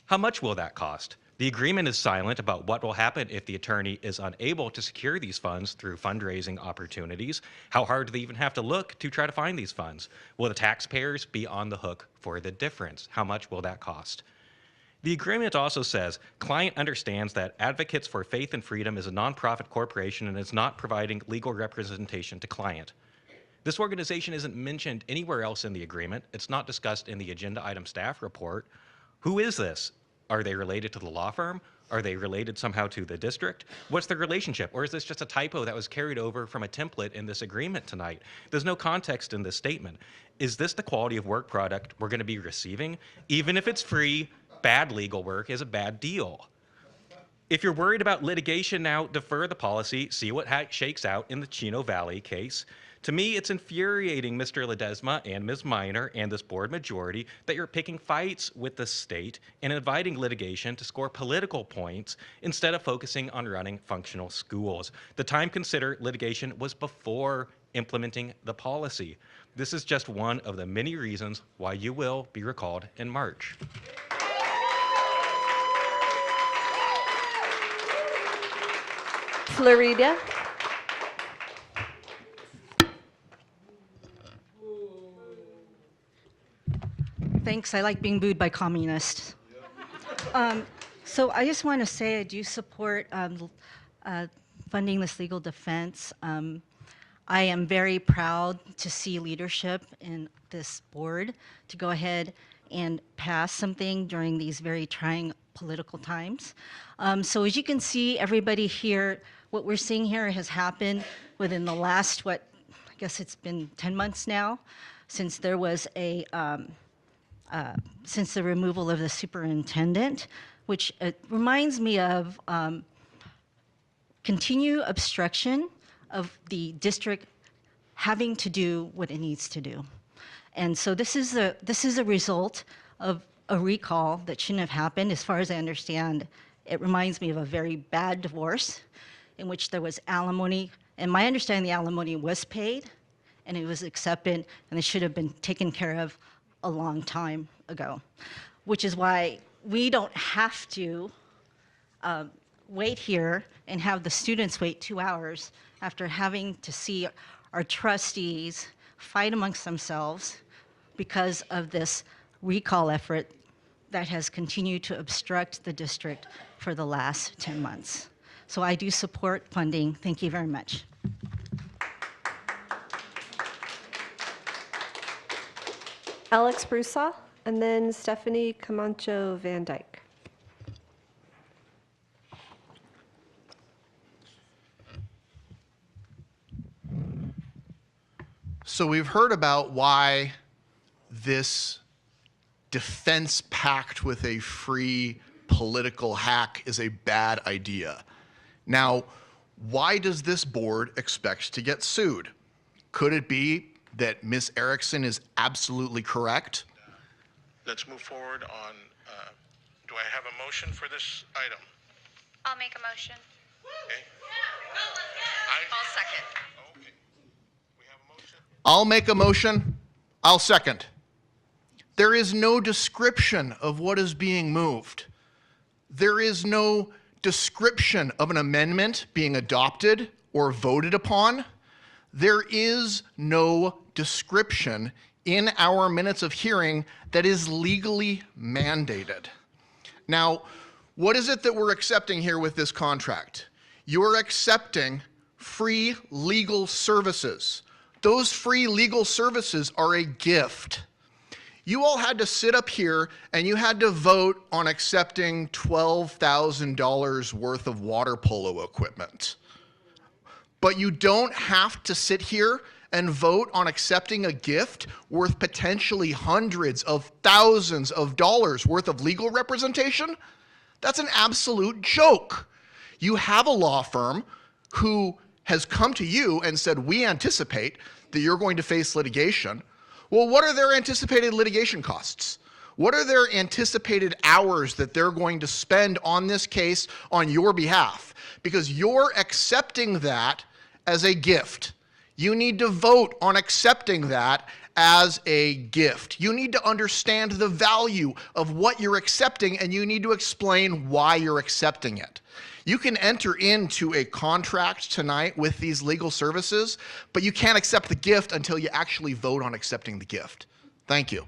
How much will that cost? The agreement is silent about what will happen if the attorney is unable to secure these funds through fundraising opportunities. How hard do they even have to look to try to find these funds? Will the taxpayers be on the hook for the difference? How much will that cost? The agreement also says client understands that Advocates for Faith and Freedom is a nonprofit corporation and is not providing legal representation to client. This organization isn't mentioned anywhere else in the agreement. It's not discussed in the agenda item staff report. Who is this? Are they related to the law firm? Are they related somehow to the district? What's the relationship? Or is this just a typo that was carried over from a template in this agreement tonight? There's no context in this statement. Is this the quality of work product we're going to be receiving? Even if it's free, bad legal work is a bad deal. If you're worried about litigation now, defer the policy, see what shakes out in the Chino Valley case. To me, it's infuriating, Mr. Ledesma and Ms. Minor and this board majority, that you're picking fights with the state and inviting litigation to score political points instead of focusing on running functional schools. The time considered litigation was before implementing the policy. This is just one of the many reasons why you will be recalled in March. Florida. Thanks. I like being booed by communists. So I just want to say I do support funding this legal defense. I am very proud to see leadership in this board to go ahead and pass something during these very trying political times. So as you can see, everybody here, what we're seeing here has happened within the last, I guess it's been 10 months now, since there was since the removal of the superintendent, which reminds me of continued obstruction of the district having to do what it needs to do. And so this is a result of a recall that shouldn't have happened. As far as I understand, it reminds me of a very bad divorce in which there was alimony. And my understanding, the alimony was paid and it was accepted, and it should have been taken care of a long time ago, which is why we don't have to wait here and have the students wait 2 hours after having to see our trustees fight amongst themselves because of this recall effort that has continued to obstruct the district for the last 10 months. So I do support funding. Thank you very much. Alex Broussard, and then Stephanie Camacho Van Dyke. So we've heard about why this defense pact with a free political hack is a bad idea. Now, why does this board expect to get sued? Could it be that Ms. Erickson is absolutely correct? Let's move forward on, do I have a motion for this item? I'll make a motion. Okay. I'll second. I'll make a motion. I'll second. There is no description of what is being moved. There is no description of an amendment being adopted or voted upon. There is no description in our minutes of hearing that is legally mandated. Now, what is it that we're accepting here with this contract? You're accepting free legal services. Those free legal services are a gift. You all had to sit up here and you had to vote on accepting $12,000 worth of water polo equipment. But you don't have to sit here and vote on accepting a gift worth potentially hundreds of thousands of dollars worth of legal representation? That's an absolute joke. You have a law firm who has come to you and said, we anticipate that you're going to face litigation. Well, what are their anticipated litigation costs? What are their anticipated hours that they're going to spend on this case on your behalf? Because you're accepting that as a gift. You need to vote on accepting that as a gift. You need to understand the value of what you're accepting, and you need to explain why you're accepting it. You can enter into a contract tonight with these legal services, but you can't accept the gift until you actually vote on accepting the gift. Thank you.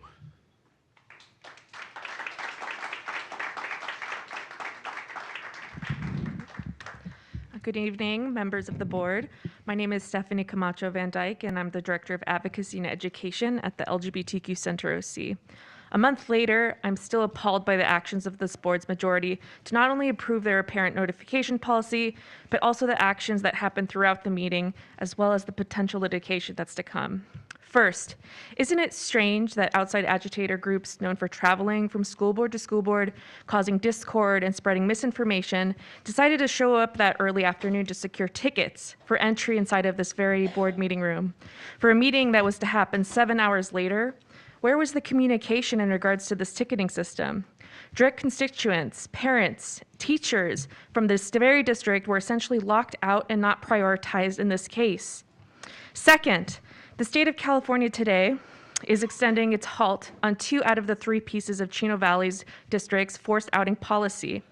Good evening, members of the board. My name is Stephanie Camacho Van Dyke, and I'm the Director of Advocacy and Education at the LGBTQ Center OC. A month later, I'm still appalled by the actions of this board's majority to not only approve their parent notification policy, but also the actions that happened throughout the meeting, as well as the potential litigation that's to come. First, isn't it strange that outside agitator groups known for traveling from school board to school board, causing discord and spreading misinformation, decided to show up that early afternoon to secure tickets for entry inside of this very board meeting room for a meeting that was to happen 7 hours later? Where was the communication in regards to this ticketing system? Direct constituents, parents, teachers from this very district were essentially locked out and not prioritized in this case. Second, the state of California today is extending its halt on 2 out of the 3 pieces of Chino Valley's district's forced outing policy.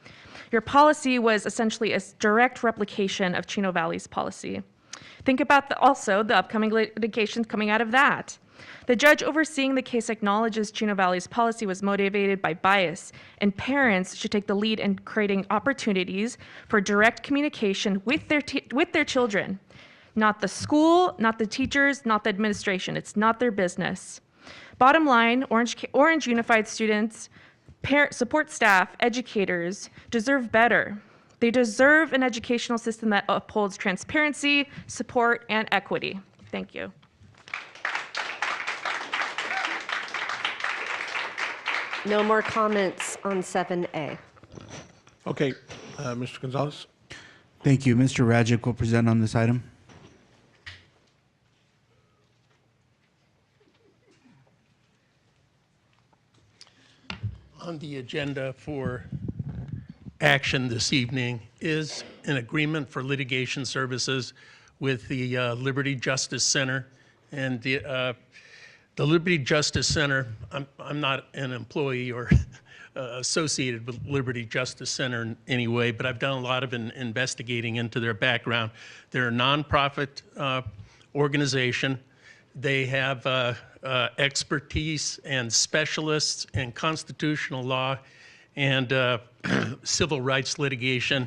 Your policy was essentially a direct replication of Chino Valley's policy. Think about also the upcoming litigation coming out of that. The judge overseeing the case acknowledges Chino Valley's policy was motivated by bias, and parents should take the lead in creating opportunities for direct communication with their children. Not the school, not the teachers, not the administration. It's not their business. Bottom line, Orange Unified students, support staff, educators deserve better. They deserve an educational system that upholds transparency, support, and equity. Thank you. No more comments on 7A. Okay, Mr. Gonzalez? Thank you. Mr. Rajic will present on this item. On the agenda for action this evening is an agreement for litigation services with the Liberty Justice Center. And the Liberty Justice Center, I'm not an employee or associated with Liberty Justice Center in any way, but I've done a lot of investigating into their background. They're a nonprofit organization. They have expertise and specialists in constitutional law and civil rights litigation.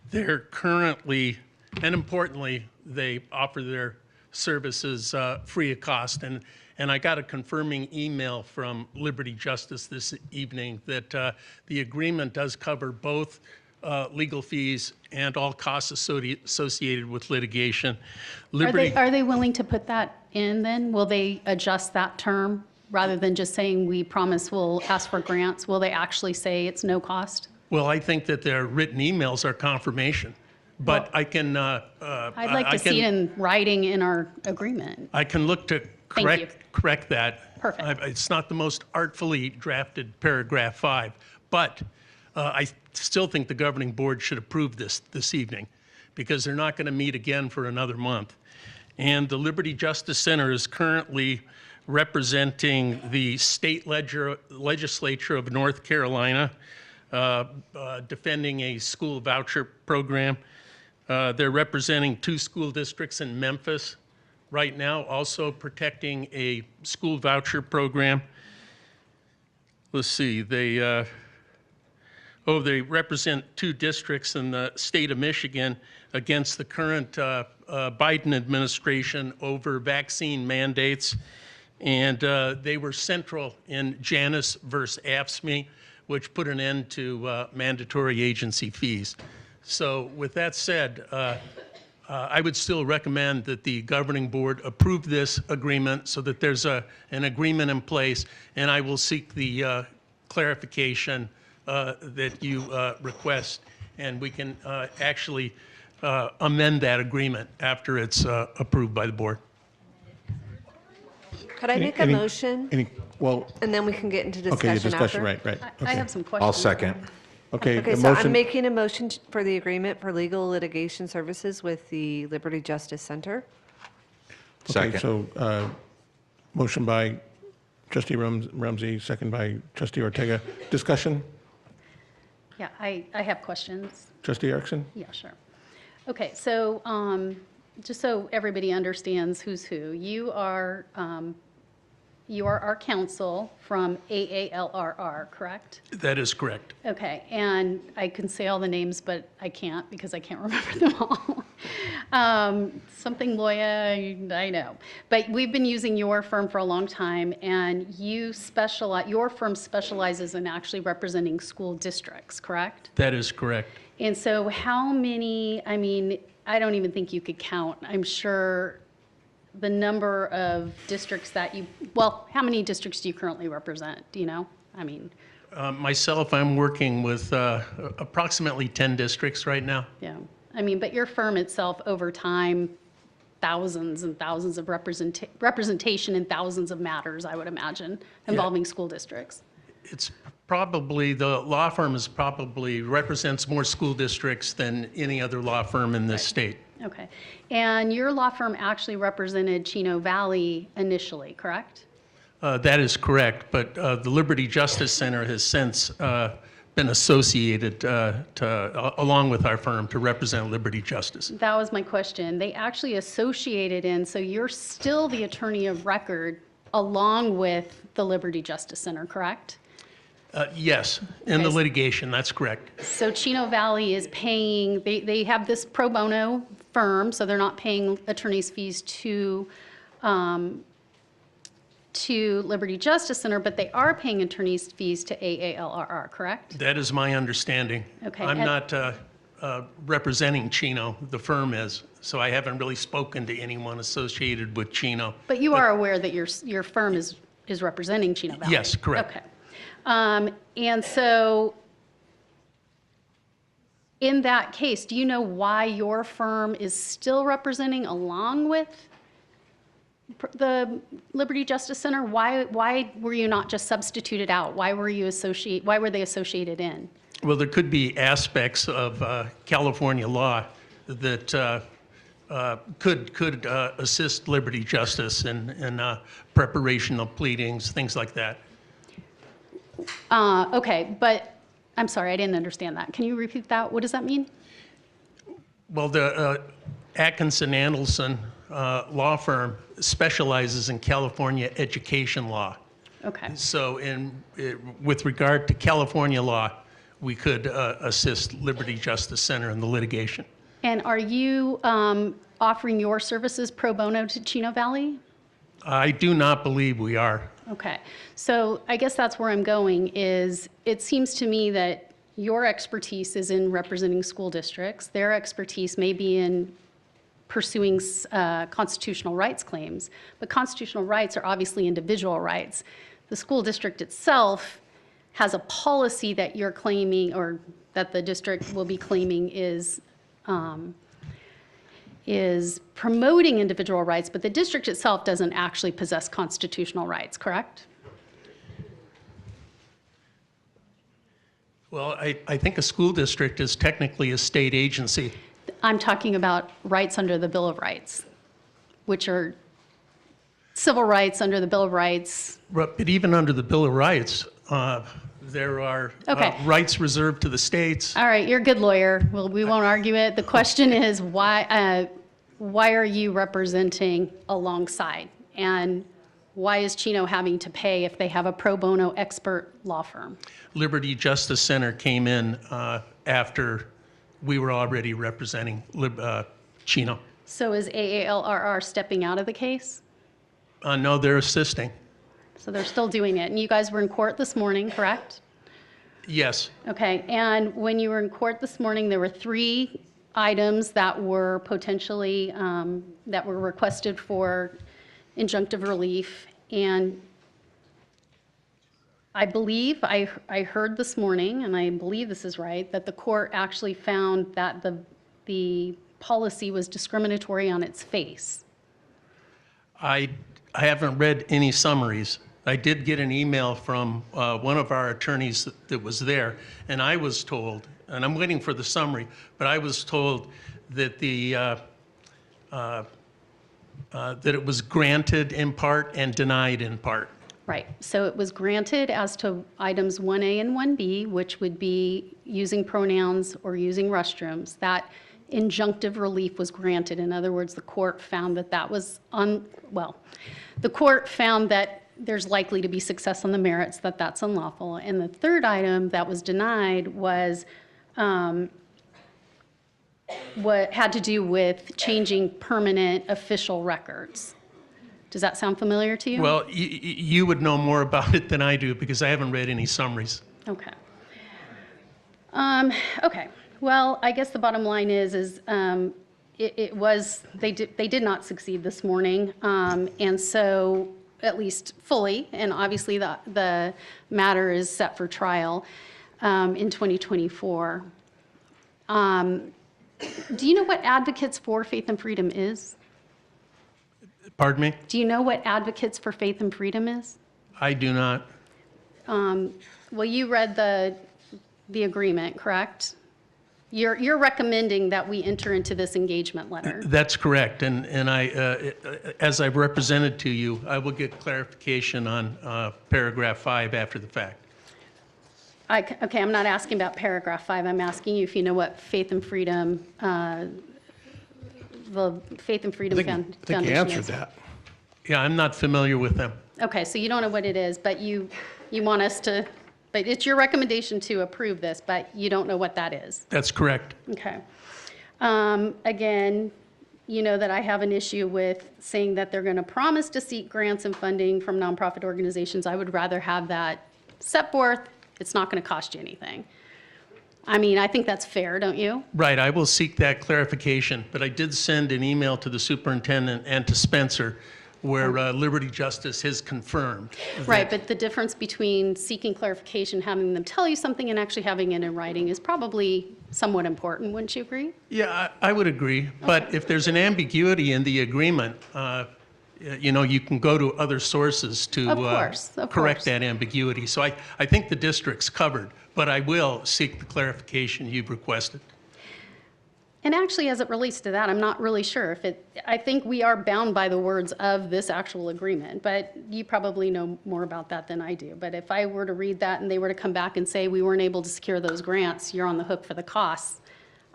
They're currently, and importantly, they offer their services free of cost. And I got a confirming email from Liberty Justice this evening that the agreement does cover both legal fees and all costs associated with litigation. Are they willing to put that in then? Will they adjust that term rather than just saying we promise we'll ask for grants? Will they actually say it's no cost? Well, I think that their written emails are confirmation, but I can. I'd like to see it in writing in our agreement. I can look to correct that. Perfect. It's not the most artfully drafted paragraph 5, but I still think the governing board should approve this evening because they're not going to meet again for another month. And the Liberty Justice Center is currently representing the state legislature of North Carolina, defending a school voucher program. They're representing 2 school districts in Memphis right now, also protecting a school voucher program. Let's see, they represent 2 districts in the state of Michigan against the current Biden administration over vaccine mandates. And they were central in Janus versus AFSCME, which put an end to mandatory agency fees. So with that said, I would still recommend that the governing board approve this agreement so that there's an agreement in place, and I will seek the clarification that you request, and we can actually amend that agreement after it's approved by the board. Could I make a motion? And then we can get into discussion after? Right. I have some questions. I'll second. Okay, Okay, the so I'm motion, making a motion for the agreement for legal litigation services with the Liberty Justice Center. okay, Second. so motion by trustee Rumsey, second by trustee Ortega. Discussion? Yeah, I have questions. Trustee Erickson? Yeah, sure. Okay, so just so everybody understands who's who, you are our counsel from AALRR, correct? That is correct. Okay, and I can say all the names, but I can't because I can't remember them all. Something Loya, I know. But we've been using your firm for a long time, and your firm specializes in actually representing school districts, correct? That is correct. And so how many, I mean, I don't even think you could count. I'm sure the number of districts that how many districts do you currently represent? Do you know? I mean. Myself, I'm working with approximately 10 districts right now. Yeah. I mean, but your firm itself over time, thousands and thousands of representation in thousands of matters, I would imagine, involving school districts. It's probably, the law firm represents more school districts than any other law firm in this state. Okay. And your law firm actually represented Chino Valley initially, correct? That is correct, but the Liberty Justice Center has since been associated along with our firm to represent Liberty Justice. That was my question. They actually associated in, so you're still the attorney of record along with the Liberty Justice Center, correct? Yes, in the litigation, that's correct. So Chino Valley is paying, they have this pro bono firm, so they're not paying attorney's fees to Liberty Justice Center, but they are paying attorney's fees to AALRR, correct? That is my understanding. Okay, I'm and- not representing Chino, the firm is, so I haven't really spoken to anyone associated with Chino. But you are aware that your firm is representing Chino Valley? Yes, correct. Okay. And so in that case, do you know why your firm is still representing along with the Liberty Justice Center? Why were you not just substituted out? Why were they associated in? Well, there could be aspects of California law that could assist Liberty Justice in preparation of pleadings, things like that. Okay, but I'm sorry, I didn't understand that. Can you repeat that? What does that mean? Well, the Atkinson Andelson law firm specializes in California education law. Okay. So with regard to California law, we could assist Liberty Justice Center in the litigation. And are you offering your services pro bono to Chino Valley? I do not believe we are. Okay, so I guess that's where I'm going is it seems to me that your expertise is in representing school districts. Their expertise may be in pursuing constitutional rights claims, but constitutional rights are obviously individual rights. The school district itself has a policy that you're claiming or that the district will be claiming is promoting individual rights, but the district itself doesn't actually possess constitutional rights, correct? Well, I think a school district is technically a state agency. I'm talking about rights under the Bill of Rights, which are civil rights under the Bill of Rights. But even under the Bill of Rights, there are rights reserved to the states. All right, you're a good lawyer. Well, we won't argue it. The question is why are you representing alongside? And why is Chino having to pay if they have a pro bono expert law firm? Liberty Justice Center came in after we were already representing Chino. So is AALRR stepping out of the case? No, they're assisting. So they're still doing it. And you guys were in court this morning, correct? Yes. Okay, and when you were in court this morning, there were 3 items that were potentially, that were requested for injunctive relief. And I believe, I heard this morning, and I believe this is right, that the court actually found that the policy was discriminatory on its face. I haven't read any summaries. I did get an email from one of our attorneys that was there, and I was told, and I'm waiting for the summary, but I was told that that it was granted in part and denied in part. Right, so it was granted as to items 1A and 1B, which would be using pronouns or using restrooms. That injunctive relief was granted. In other words, the court found that that was the court found that there's likely to be success on the merits, that that's unlawful. And the third item that was denied was what had to do with changing permanent official records. Does that sound familiar to you? Well, you would know more about it than I do because I haven't read any summaries. Okay. Okay. Well, I guess the bottom line is it was they did not succeed this morning, and so at least fully, and obviously the matter is set for trial in 2024. Do you know what Advocates for Faith and Freedom is? Pardon me? Do you know what Advocates for Faith and Freedom is? I do not. Well, you read the agreement, correct? You're recommending that we enter into this engagement letter. That's correct, and I, as I've represented to you, I will get clarification on paragraph 5 after the fact. Okay, I'm not asking about paragraph 5. I'm asking you if you know what Faith and Freedom, the Faith and Freedom Foundation is. I think you answered that. Yeah, I'm not familiar with them. Okay, so you don't know what it is, but you want us to, but it's your recommendation to approve this, but you don't know what that is. That's correct. Okay. Again, you know that I have an issue with saying that they're going to promise to seek grants and funding from nonprofit organizations. I would rather have that set forth. It's not going to cost you anything. I mean, I think that's fair, don't you? Right, I will seek that clarification, but I did send an email to the superintendent and to Spencer where Liberty Justice has confirmed. Right, but the difference between seeking clarification, having them tell you something, and actually having it in writing is probably somewhat important, wouldn't you agree? Yeah, I would agree, but if there's an ambiguity in the agreement, you know, you can go to other sources to correct that ambiguity. So I think the district's covered, but I will seek the clarification you've requested. And actually, as it relates to that, I'm not really sure if it, I think we are bound by the words of this actual agreement, but you probably know more about that than I do. But if I were to read that and they were to come back and say we weren't able to secure those grants, you're on the hook for the costs,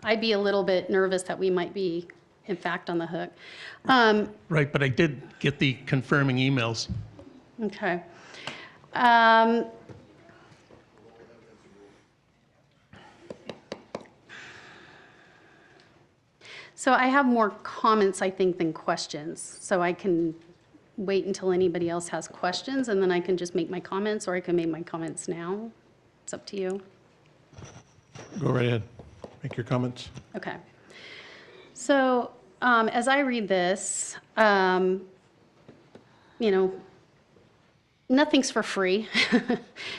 I'd be a little bit nervous that we might be, in fact, on the hook. Right, but I did get the confirming emails. Okay. So I have more comments, I think, than questions. So I can wait until anybody else has questions, and then I can just make my comments, or I can make my comments now. It's up to you. Go right ahead. Make your comments. Okay. So as I read this, you know, nothing's for free.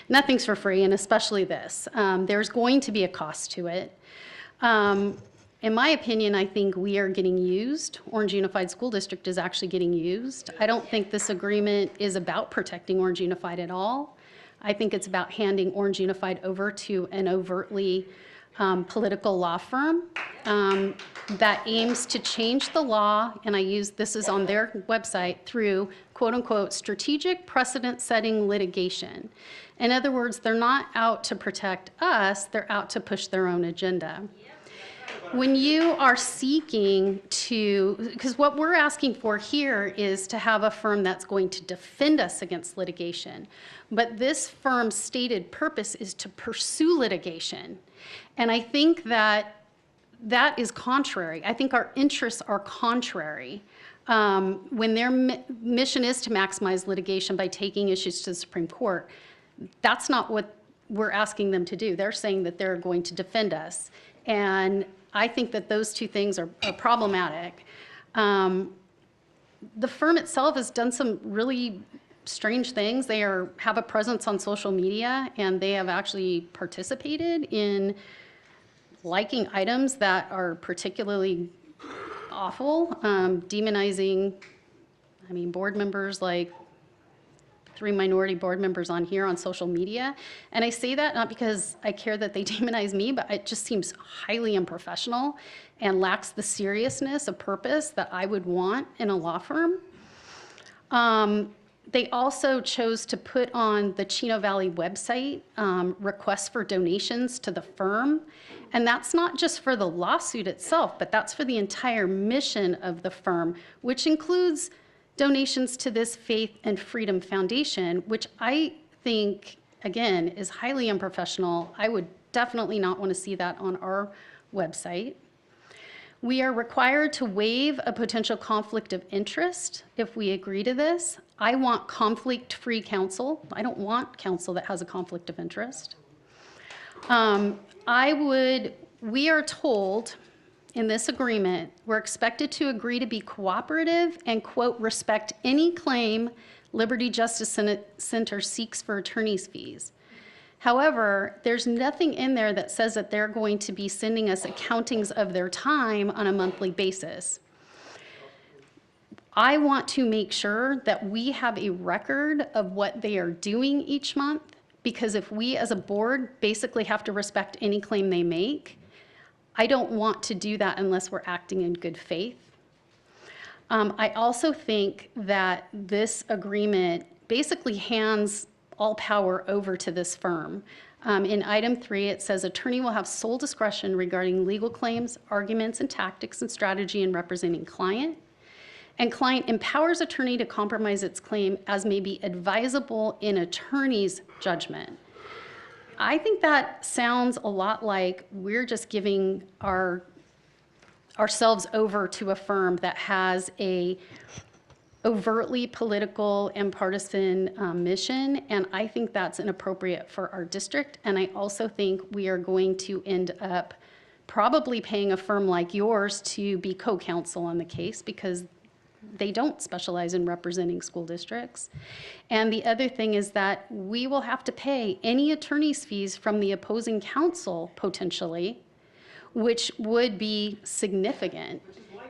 Nothing's for free, and especially this. There's going to be a cost to it. In my opinion, I think we are getting used. Orange Unified School District is actually getting used. I don't think this agreement is about protecting Orange Unified at all. I think it's about handing Orange Unified over to an overtly political law firm that aims to change the law, and this is on their website, through quote unquote strategic precedent-setting litigation. In other words, they're not out to protect us, they're out to push their own agenda. When you are seeking to, because what we're asking for here is to have a firm that's going to defend us against litigation, but this firm's stated purpose is to pursue litigation. And I think that that is contrary. I think our interests are contrary. When their mission is to maximize litigation by taking issues to the Supreme Court, that's not what we're asking them to do. They're saying that they're going to defend us. And I think that those two things are problematic. The firm itself has done some really strange things. They have a presence on social media, and they have actually participated in liking items that are particularly awful, demonizing, I mean, board members, like 3 minority board members on here on social media. And I say that not because I care that they demonize me, but it just seems highly unprofessional and lacks the seriousness of purpose that I would want in a law firm. They also chose to put on the Chino Valley website requests for donations to the firm. And that's not just for the lawsuit itself, but that's for the entire mission of the firm, which includes donations to this Faith and Freedom Foundation, which I think, again, is highly unprofessional. I would definitely not want to see that on our website. We are required to waive a potential conflict of interest if we agree to this. I want conflict-free counsel. I don't want counsel that has a conflict of interest. We are told in this agreement, we're expected to agree to be cooperative and, quote, respect any claim Liberty Justice Center seeks for attorney's fees. However, there's nothing in there that says that they're going to be sending us accountings of their time on a monthly basis. I want to make sure that we have a record of what they are doing each month, because if we as a board basically have to respect any claim they make, I don't want to do that unless we're acting in good faith. I also think that this agreement basically hands all power over to this firm. In item 3, it says attorney will have sole discretion regarding legal claims, arguments, and tactics and strategy in representing client. and client empowers attorney to compromise its claim as may be advisable in attorney's judgment. I think that sounds a lot like we're just giving ourselves over to a firm that has a overtly political and partisan mission, and I think that's inappropriate for our district. And I also think we are going to end up probably paying a firm like yours to be co-counsel on the case because they don't specialize in representing school districts. And the other thing is that we will have to pay any attorney's fees from the opposing counsel potentially, which would be significant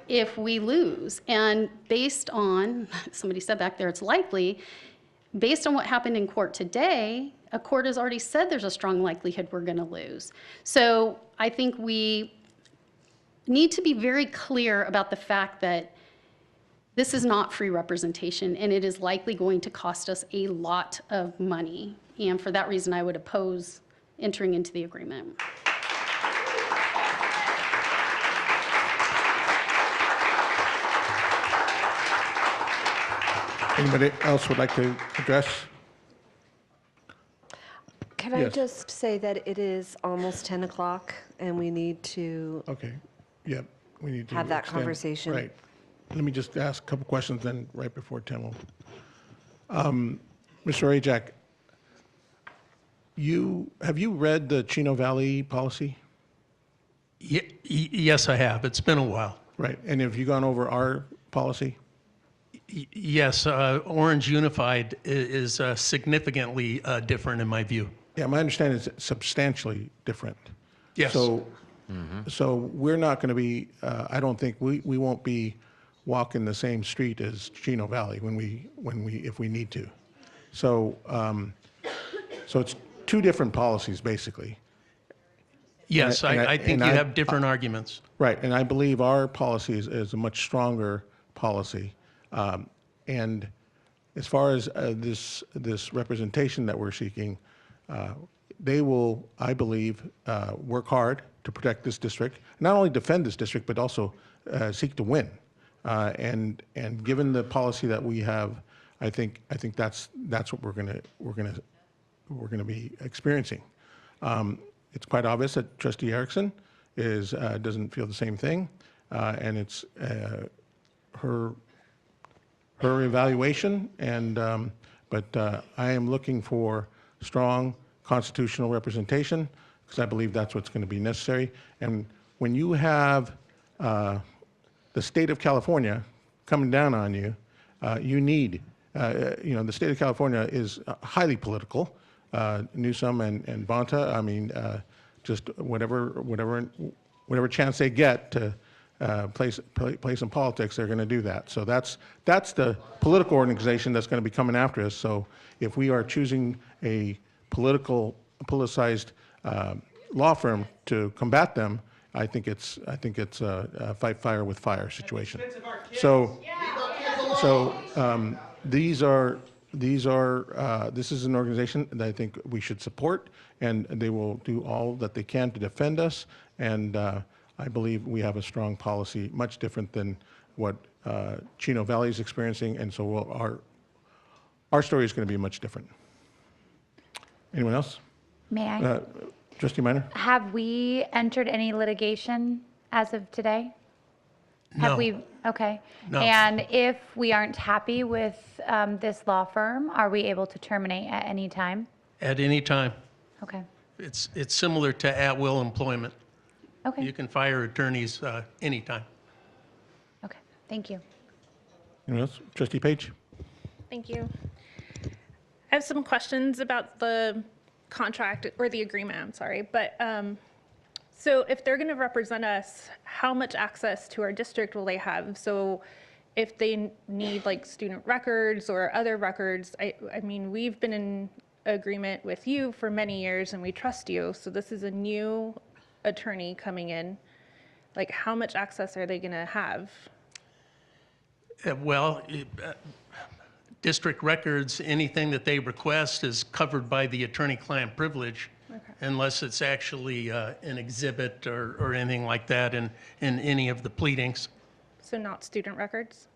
if we lose. And based on, somebody said back there, it's likely, based on what happened in court today, a court has already said there's a strong likelihood we're going to lose. So I think we need to be very clear about the fact that this is not free representation, and it is likely going to cost us a lot of money. And for that reason, I would oppose entering into the agreement. Anybody else would like to address? Can I Yes. just say that it is almost 10 o'clock and we need to Okay, yep, we need to have that extend- conversation. Right. Let me just ask a couple questions then, right before 10 will. Mr. Ajak, have you read the Chino Valley policy? Yes, I have. It's been a while. Right, and have you gone over our policy? Yes, Orange Unified is significantly different in my view. Yeah, my understanding is it's substantially different. Yes. So we're not going to be, I don't think, we won't be walking the same street as Chino Valley if we need to. So, so it's two different policies, basically. Yes, I think you I- have different arguments. Right, and I believe our policy is a much stronger policy. And as far as this representation that we're seeking, they will, I believe, work hard to protect this district, not only defend this district, but also seek to win. And given the policy that we have, I think that's what we're gonna be experiencing. It's quite obvious that Trustee Erickson doesn't feel the same thing, and it's her evaluation. But I am looking for strong constitutional representation because I believe that's what's going to be necessary. And when you have the state of California coming down on you, you need, the state of California is highly political. Newsom and Bonta, I mean, just whatever chance they get to play some politics, they're going to do that. So that's the political organization that's going to be coming after us. So if we are choosing a politicized law firm to combat them, I think it's a fight fire with fire situation. So this is an organization that I think we should support, and they will do all that they can to defend us. And I believe we have a strong policy, much different than what Chino Valley is experiencing, and so our story is going to be much different. Anyone else? May I? Trustee Minor? Have we entered any litigation as of today? Have No. we? Okay. No. And if we aren't happy with this law firm, are we able to terminate at any time? At any time. Okay. It's similar to at-will employment. Okay. You can fire attorneys anytime. Okay. Thank you. Anyone else? Trustee Page? Thank you. I have some questions about the contract or the agreement, I'm sorry. But so if they're going to represent us, how much access to our district will they have? So if they need like student records or other records, I mean, we've been in agreement with you for many years and we trust you. So this is a new attorney coming in. Like how much access are they going to have? District records, anything that they request is covered by the attorney-client privilege, unless it's actually an exhibit or anything like that in any of the pleadings. So not student records?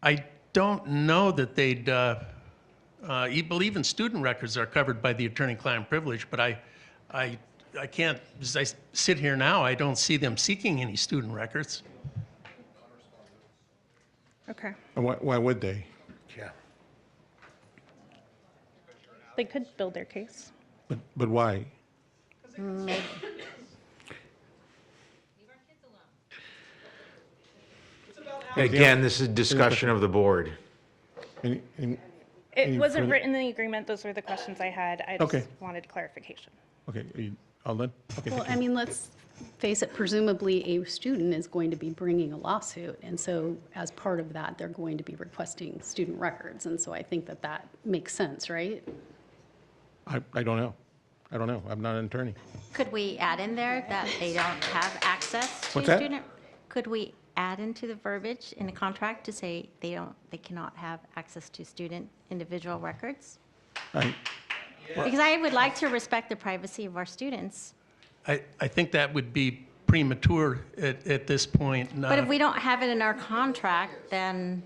I don't know that they'd, even student records are covered by the attorney-client privilege, but I can't, as I sit here now, I don't see them seeking any student records. Okay. And why would they? Yeah. They could build their case. But why? Maybe. Again, this is discussion of the board. Any It wasn't further- written in the agreement. Those were the questions I had. I just Okay. wanted clarification. Okay, are you all done? Okay, Well, thank I you. mean, let's face it, presumably a student is going to be bringing a lawsuit. And so as part of that, they're going to be requesting student records. And so I think that that makes sense, right? I don't know. I don't know. I'm not an attorney. Could we add in there that they don't have access to What's that? student? Could we add into the verbiage in the contract to say they cannot have access to student individual records? I- Because I would like to respect the privacy of our students. I think that would be premature at this point. But if we don't have it in our contract, then,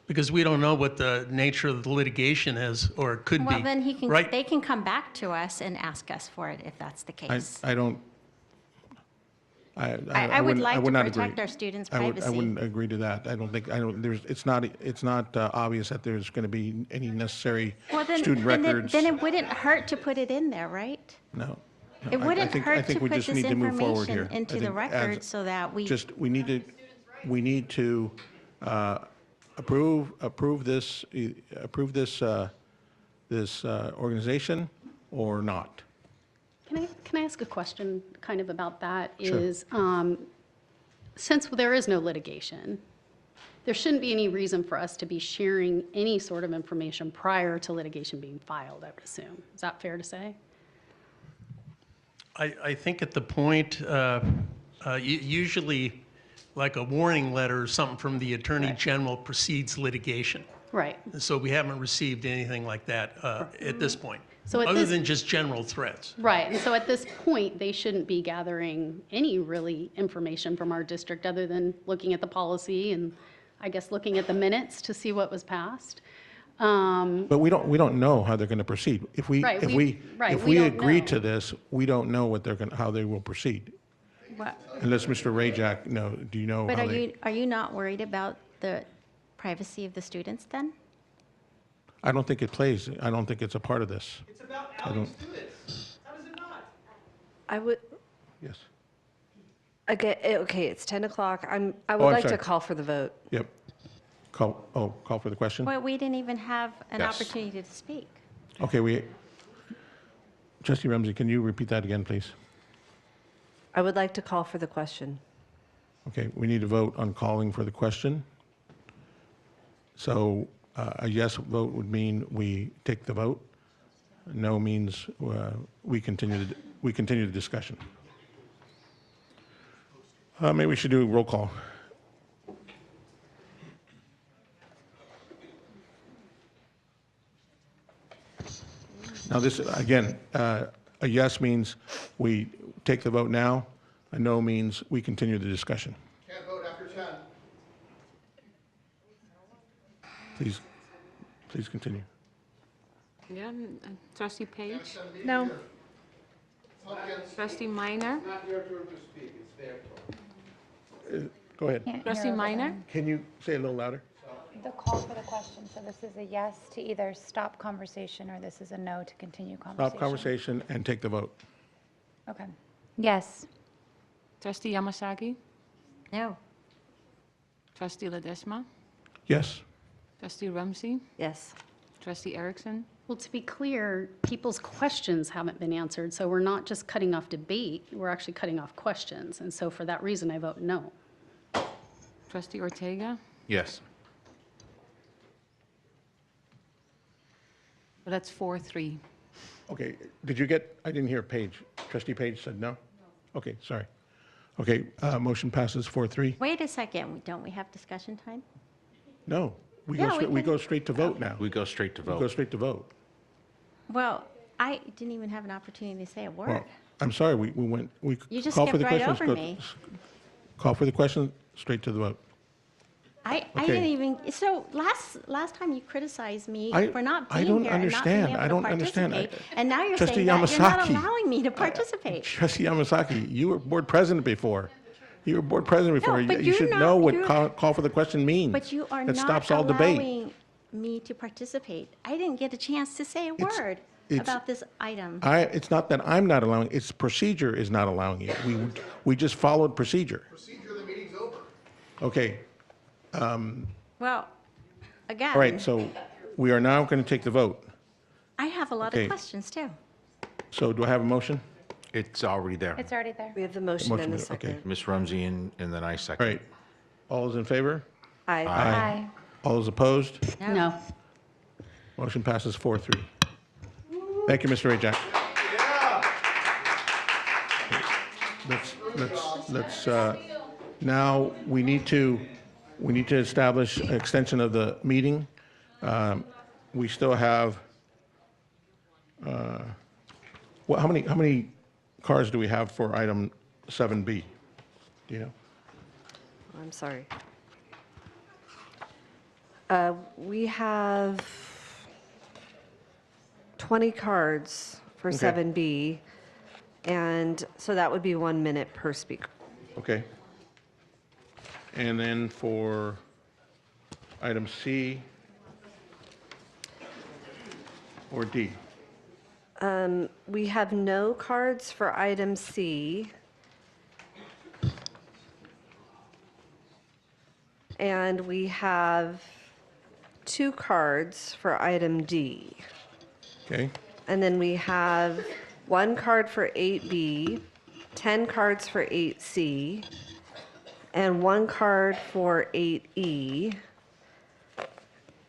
Because we don't know what the nature of the litigation is, or it could be. well, then Right. they can come back to us and ask us for it if that's the case. I don't. I would wouldn't- like to would not protect agree. our students' I privacy. wouldn't agree to that. I don't think, there's, it's not obvious that there's going to be any necessary Well, then, student records. then it wouldn't hurt to put it in there, right? No. It I wouldn't think- hurt I think to we put just this need to move forward here. information I into the think record as- so that we. we need to approve this organization or not. Can I ask a question kind of about that? Sure. Is, since there is no litigation, there shouldn't be any reason for us to be sharing any sort of information prior to litigation being filed, I would assume. Is that fair to say? I think at the point, usually like a warning letter or something from the Attorney General precedes litigation. Right. So we haven't received anything like that at this point, So at other this- than just general threats. Right, and so at this point, they shouldn't be gathering any really information from our district other than looking at the policy and I guess looking at the minutes to see what was passed. But we don't know how they're going to proceed. If we, Right, if we- we, right, if we we don't agree know. to this, we don't know how they will proceed. Unless Mr. Rajak, do you know But how are they? are you not worried about the privacy of the students then? I don't think it plays. I don't think it's a part of this. It's about I don't- students. How does it not? I would, Yes. okay, it's 10 o'clock. I would I'm like to sorry. call for the vote. Yep. Call for the question? Well, we didn't even have an Yes. opportunity to speak. Okay, Trustee Ramsey, can you repeat that again, please? I would like to call for the question. Okay, we need to vote on calling for the question. So a yes vote would mean we take the vote. No means we continue the discussion. Maybe we should do a roll call. Now this, again, a yes means we take the vote now. A no means we continue the discussion. Can't vote after 10. Please continue. Yeah, trustee Page? No. Trustee Minor? Go ahead. Trustee Minor? Can you say a little louder? The call for the question, so this is a yes to either stop conversation or this is a no to continue conversation. Stop conversation and take the vote. Okay. Yes. Trustee Yamasaki? No. Trustee Ledesma? Yes. Trustee Rumsey? Yes. Trustee Erickson? Well, to be clear, people's questions haven't been answered, so we're not just cutting off debate, we're actually cutting off questions. And so for that reason, I vote no. Trustee Ortega? Yes. Well, that's 4-3. Okay, did you get, I didn't hear Page. Trustee Page said no? Okay, sorry. Okay, motion passes 4-3. Wait a second, don't we have discussion time? No, we Yeah, go, we straight- we can- go straight to vote now. We go straight to We go vote. straight to vote. Well, I didn't even have an opportunity to say a word. Well, I'm sorry, we went, we You just call for skipped the right questions. over go- me. Call for the question, straight to the vote. I Okay. didn't even, so last time you criticized me I- for not I being don't here and not being understand. able I to don't understand. participate. And now you're Trustee saying that you're not Yamasaki. allowing me to participate. Trustee Yamasaki, you were board president before. You were board president before. but You you're should not- know what you're- call for the question means. But you are That not stops all debate. allowing me to participate. I didn't get a chance to say a word it's- about this item. It's not that I'm not allowing, it's procedure is not allowing you. We just followed procedure. Procedure, the meeting's over. Okay. Well, again. All right, so we are now going to take the vote. I have a lot Okay. of questions too. So do I have a motion? It's already there. It's already there. We have the motion and the Motion, okay. second. Miss Rumsey and then I second. All right. All those in favor? Aye. Aye. All those opposed? No. Motion passes 4-3. Thank you, Mr. Ajak. Let's, now, we need to establish an extension of the meeting. We still have, how many cars do we have for item 7B? Do you know? I'm sorry. We have 20 cards for Okay. 7B, and so that would be 1 minute per speaker. Okay. And then for item C or D? We have no cards for item C. And we have 2 cards for item D. Okay, And then we have 1 card for 8B, 10 cards for 8C, and 1 card for 8E.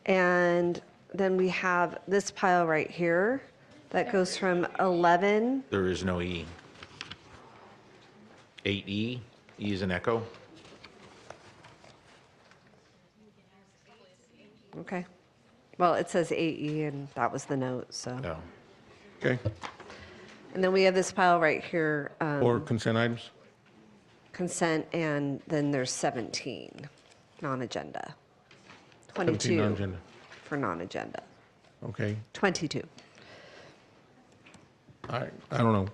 And then we have this pile right here that goes from 11. There is no E. 8E, E is an echo. Okay. Well, it says 8E, and that was the note, so. Oh. okay. And then we have this pile right here, Or consent items? consent, and then there's 17, non-agenda. 17 22 non-agenda. for non-agenda. Okay. 22. I don't know.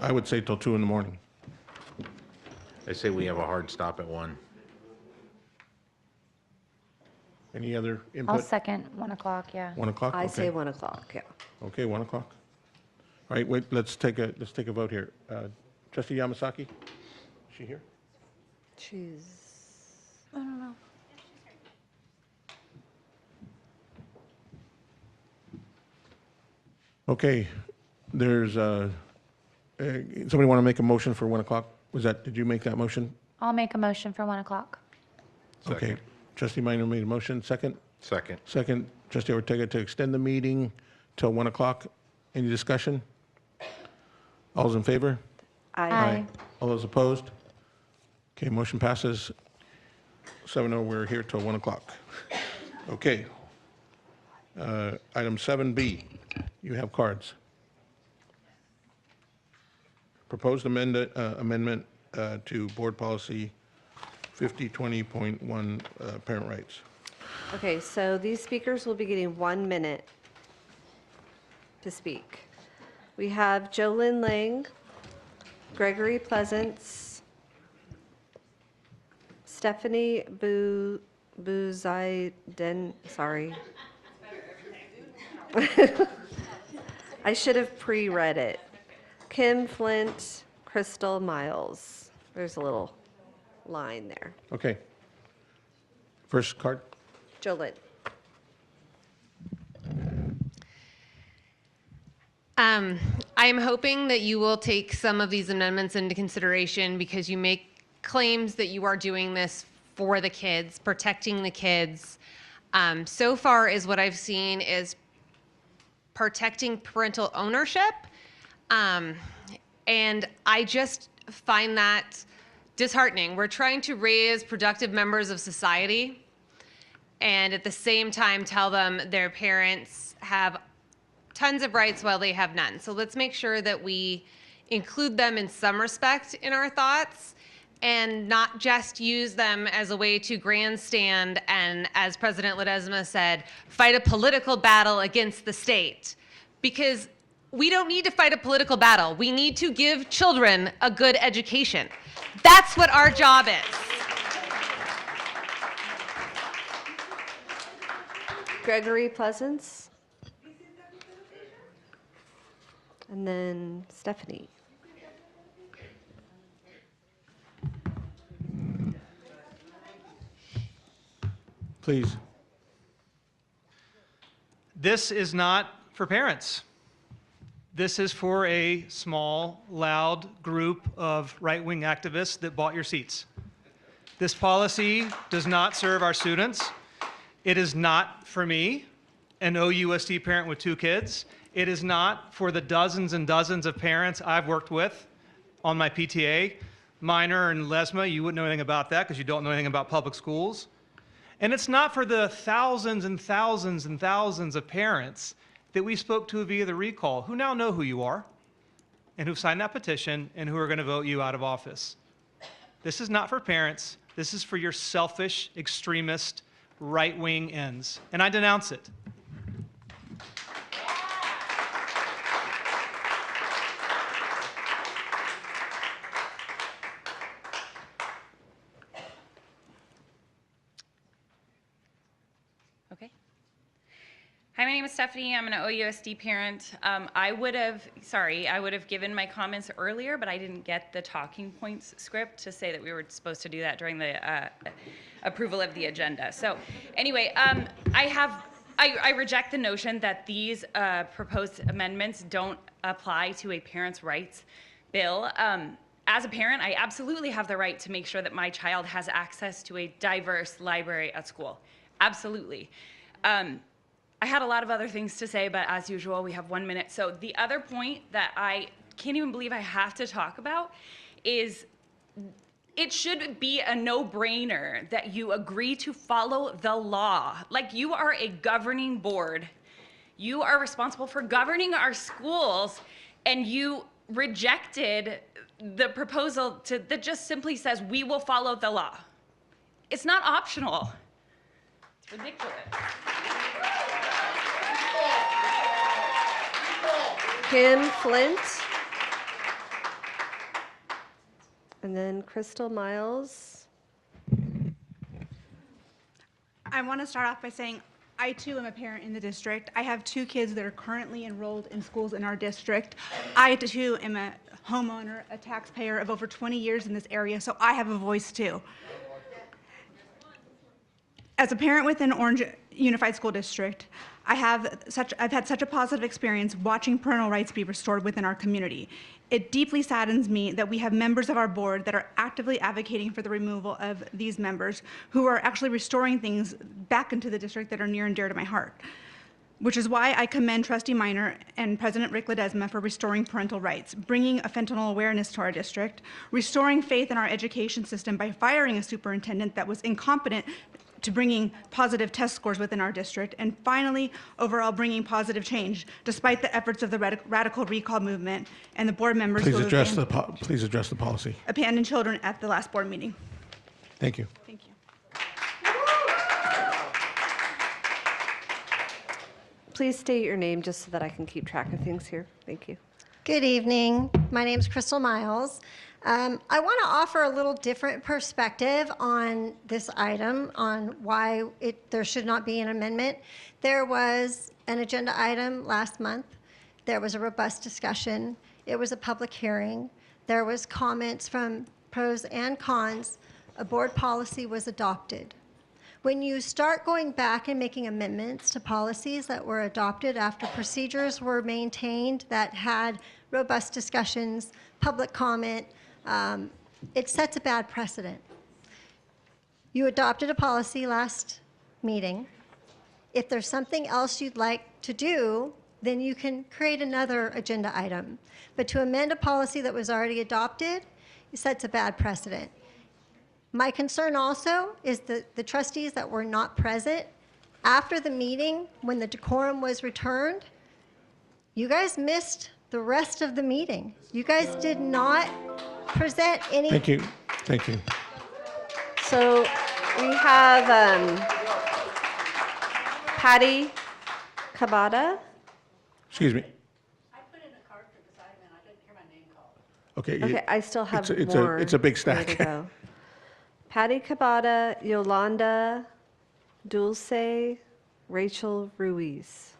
I would say till 2 in the morning. I say we have a hard stop at 1. Any other I'll input? second 1 o'clock, yeah. 1 o'clock? I say Okay. 1 o'clock, yeah. Okay, 1 o'clock. All right, wait, let's take a vote here. Trustee Yamasaki? Is she here? She's, I don't know. Okay, there's, somebody want to make a motion for 1 o'clock? Did you make that motion? I'll make a motion for 1 o'clock. Okay. Trustee Minor made a motion, second? Second. Second, trustee Ortega to extend the meeting till 1 o'clock. Any discussion? All those in favor? Aye. All those opposed? Okay, motion passes 7-0. We're here till 1 o'clock. Okay. Item 7B, you have cards. Proposed amendment to Board Policy 5020.1, parent rights. Okay, so these speakers will be getting 1 minute to speak. We have Jolyn Lang, Gregory Pleasance, Stephanie Buziden, sorry. I should have pre-read it. Kim Flint, Crystal Miles. There's a little line there. Okay. First card. Jolyn. I'm hoping that you will take some of these amendments into consideration because you make claims that you are doing this for the kids, protecting the kids. So far is what I've seen is protecting parental ownership. And I just find that disheartening. We're trying to raise productive members of society and at the same time tell them their parents have tons of rights while they have none. So let's make sure that we include them in some respect in our thoughts and not just use them as a way to grandstand and, as President Ledesma said, fight a political battle against the state. Because we don't need to fight a political battle. We need to give children a good education. That's what our job is. Gregory Pleasance. And then Stephanie. Please. This is not for parents. This is for a small, loud group of right-wing activists that bought your seats. This policy does not serve our students. It is not for me, an OUSD parent with 2 kids. It is not for the dozens and dozens of parents I've worked with on my PTA. Minor and Lesma, you wouldn't know anything about that because you don't know anything about public schools. And it's not for the thousands and thousands and thousands of parents that we spoke to via the recall, who now know who you are and who've signed that petition and who are going to vote you out of office. This is not for parents. This is for your selfish, extremist, right-wing ends. And I denounce it. Okay. Hi, my name is Stephanie. I'm an OUSD parent. I would have given my comments earlier, but I didn't get the talking points script to say that we were supposed to do that during the approval of the agenda. So anyway, I reject the notion that these proposed amendments don't apply to a parent's rights bill. As a parent, I absolutely have the right to make sure that my child has access to a diverse library at school. Absolutely. I had a lot of other things to say, but as usual, we have 1 minute. So the other point that I can't even believe I have to talk about is it should be a no-brainer that you agree to follow the law. Like, you are a governing board. You are responsible for governing our schools, and you rejected the proposal that just simply says, we will follow the law. It's not optional. It's ridiculous. Kim Flint. And then Crystal Miles. I want to start off by saying I too am a parent in the district. I have 2 kids that are currently enrolled in schools in our district. I too am a homeowner, a taxpayer of over 20 years in this area, so I have a voice too. As a parent within Orange Unified School District, I've had such a positive experience watching parental rights be restored within our community. It deeply saddens me that we have members of our board that are actively advocating for the removal of these members who are actually restoring things back into the district that are near and dear to my heart, which is why I commend Trustee Minor and President Rick Ledesma for restoring parental rights, bringing a fentanyl awareness to our district, restoring faith in our education system by firing a superintendent that was incompetent to bringing positive test scores within our district, and finally, overall bringing positive change, despite the efforts of the radical recall movement and the board members Please who address have the policy. abandoned children at the last board meeting. Thank you. Thank you. Please state your name just so that I can keep track of things here. Thank you. Good evening. My name is Crystal Miles. I want to offer a little different perspective on this item, on why there should not be an amendment. There was an agenda item last month. There was a robust discussion. It was a public hearing. There was comments from pros and cons. A board policy was adopted. When you start going back and making amendments to policies that were adopted after procedures were maintained that had robust discussions, public comment, it sets a bad precedent. You adopted a policy last meeting. If there's something else you'd like to do, then you can create another agenda item. But to amend a policy that was already adopted, it sets a bad precedent. My concern also is that the trustees that were not present after the meeting when the decorum was returned, you guys missed the rest of the meeting. You guys did not present any. Thank you. Thank you. So we have Patty Kabata. Excuse me. Okay. Okay, I still have it's more. It's a big way stack. to go. Patty Kabata, Yolanda Dulce, Rachel Ruiz.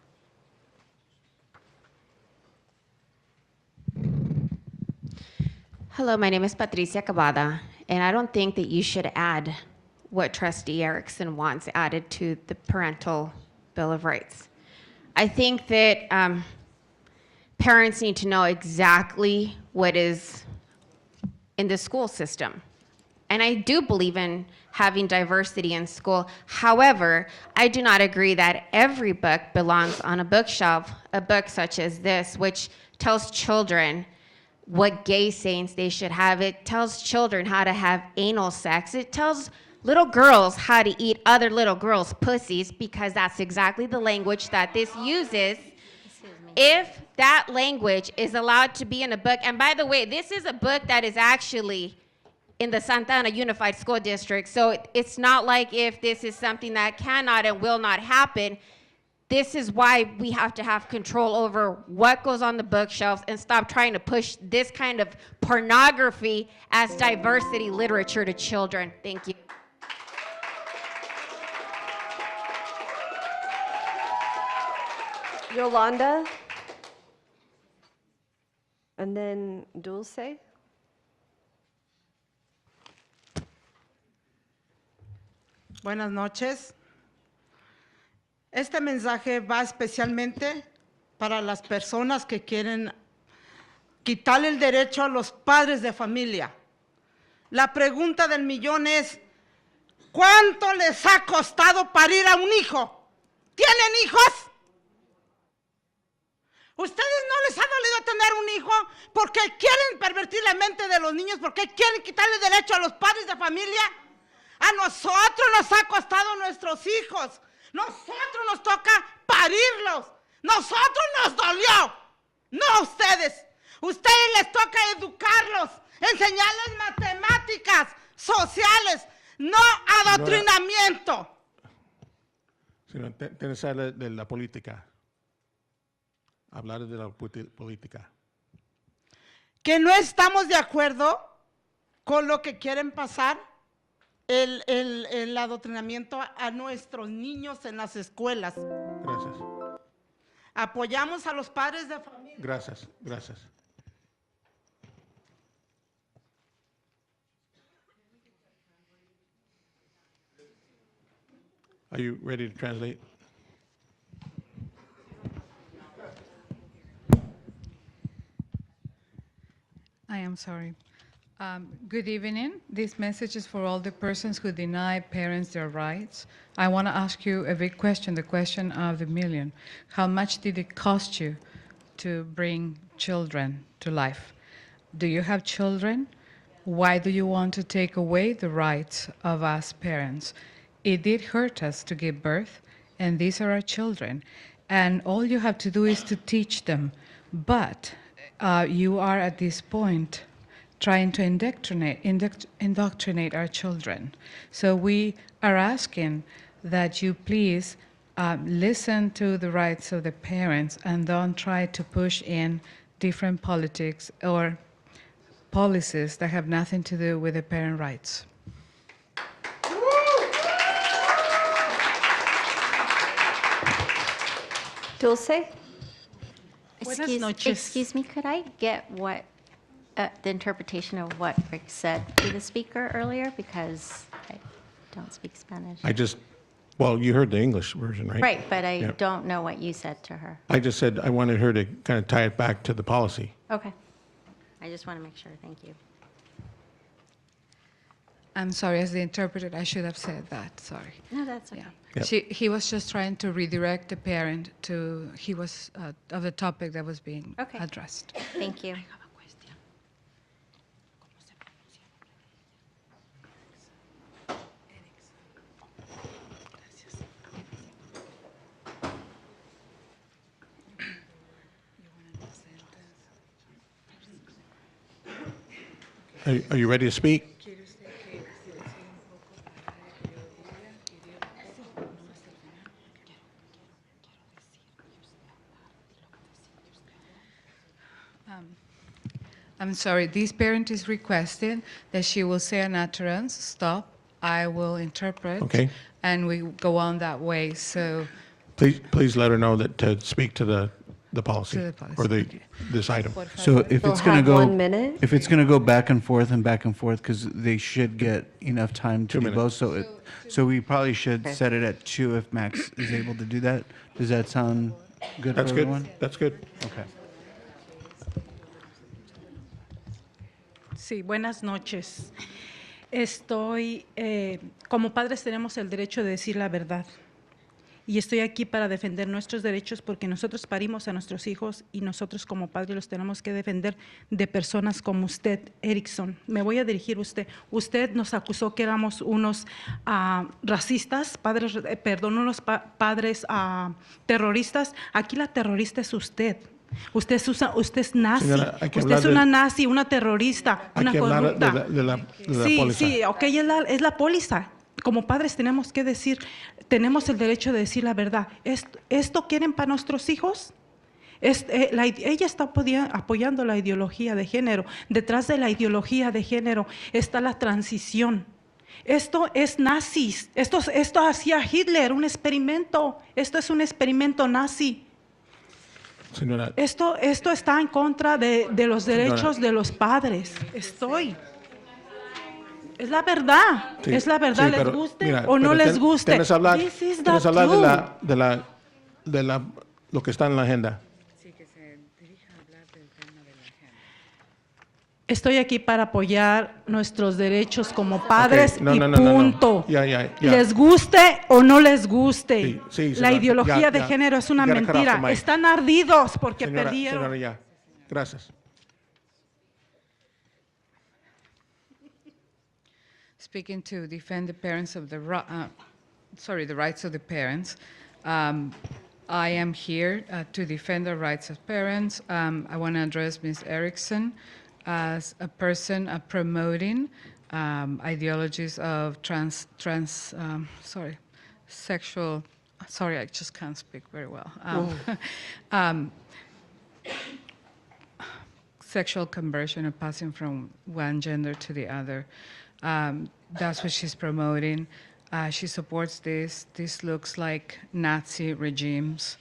Hello, my name is Patricia Cavada, and I don't think that you should add what Trustee Erickson wants added to the parental Bill of Rights. I think that parents need to know exactly what is in the school system. And I do believe in having diversity in school. However, I do not agree that every book belongs on a bookshelf, a book such as this, which tells children what gay saints they should have. It tells children how to have anal sex. It tells little girls how to eat other little girls' pussies, because that's exactly the language that this uses. If that language is allowed to be in a book, and by the way, this is a book that is actually in the Santa Ana Unified School District, so it's not like if this is something that cannot and will not happen. This is why we have to have control over what goes on the bookshelves and stop trying to push this kind of pornography as diversity literature to children. Thank you. Yolanda. And then Dulce. Buenas noches. Este mensaje va especialmente para las personas que quieren quitarle el derecho a los padres de familia. La pregunta del millón es, ¿cuánto les ha costado parir a un hijo? ¿Tienen hijos? ¿Ustedes no les ha dolido tener un hijo porque quieren pervertir la mente de los niños, porque quieren quitarle derecho a los padres de familia? A nosotros nos ha costado nuestros hijos. Nosotros nos toca parirlos. Nosotros nos dolió. No a ustedes. Ustedes les toca educarlos, enseñarles matemáticas, sociales, no adoctrinamiento. Sino interesar de la política. Hablar de la política. Que no estamos de acuerdo con lo que quieren pasar, el adoctrinamiento a nuestros niños en las escuelas. Gracias. Apoyamos a los padres de familia. Gracias, gracias. Are you ready to translate? I am sorry. Good evening. This message is for all the persons who deny parents their rights. I want to ask you a big question, the question of the million. How much did it cost you to bring children to life? Do you have children? Why do you want to take away the rights of us parents? It did hurt us to give birth, and these are our children. And all you have to do is to teach them. But you are at this point trying to indoctrinate our children. So we are asking that you please listen to the rights of the parents and don't try to push in different politics or policies that have nothing to do with the parent rights. Dulce? Excuse me, could I get what the interpretation of what Rick said to the speaker earlier, because I don't speak Spanish. Well, you heard the English version, right? Right, but I Yeah. don't know what you said to her. I just said I wanted her to kind of tie it back to the policy. Okay. I just want to make sure. Thank you. I'm sorry, as the interpreter, I should have said that, sorry. No, that's okay. Yep. He was just trying to redirect the parent to, he was, of the topic that was being addressed. Thank you. Are you ready to speak? I'm sorry, this parent is requesting that she will say an utterance, stop, I will interpret. Okay. And we go on that way, so. Please let her know that to speak to the policy. To the policy, Or okay. this item. So if They'll it's going to have go. 1 minute. If it's going to go back and forth, because they should get enough time to 2 do both. So we probably should set it at 2 if Max is able to do that. Does that sound good That's for good. everyone? That's good. Okay. Sí, buenas noches. Como padres tenemos el derecho de decir la verdad. Y estoy aquí para defender nuestros derechos porque nosotros parimos a nuestros hijos y nosotros como padres los tenemos que defender de personas como usted, Erickson. Me voy a dirigir a usted. Usted nos acusó que éramos unos racistas, unos padres terroristas. Aquí la terrorista es usted. Usted es nazi. Señora, hay que usted es hablar una nazi, una terrorista, Hay una que hablar corrupta. de la Sí, póliza. sí, ok, es la póliza. Como padres tenemos que decir, tenemos el derecho de decir la verdad. ¿Esto quieren para nuestros hijos? Ella está apoyando la ideología de género. Detrás de la ideología de género está la transición. Esto es nazis. Esto hacía Hitler, un experimento. Esto es un experimento nazi. Señora, Esto está en contra de los derechos de los padres. Es la verdad. sí, Es la verdad. sí, ¿Les pero, guste mira, o no pero les guste? Tienes que hablar, This is the tienes que hablar truth. de lo que está en la agenda. Estoy aquí para apoyar nuestros derechos como padres Ok, no, y no, no, no, no. punto. Ya. Les guste o no les guste. Sí, sí, La señora, ideología ya, de ya. género es una You gotta cut off the mentira. mic. Están ardidos porque Señora, perdieron. señora, ya. Gracias. Speaking to defend the parents of the rights of the parents. I am here to defend the rights of parents. I want to address Ms. Erickson as a person promoting ideologies of sexual. Sorry, I just can't speak very well. Sexual conversion and passing from one gender to the other. That's what she's promoting. She supports this. This looks like Nazi regimes.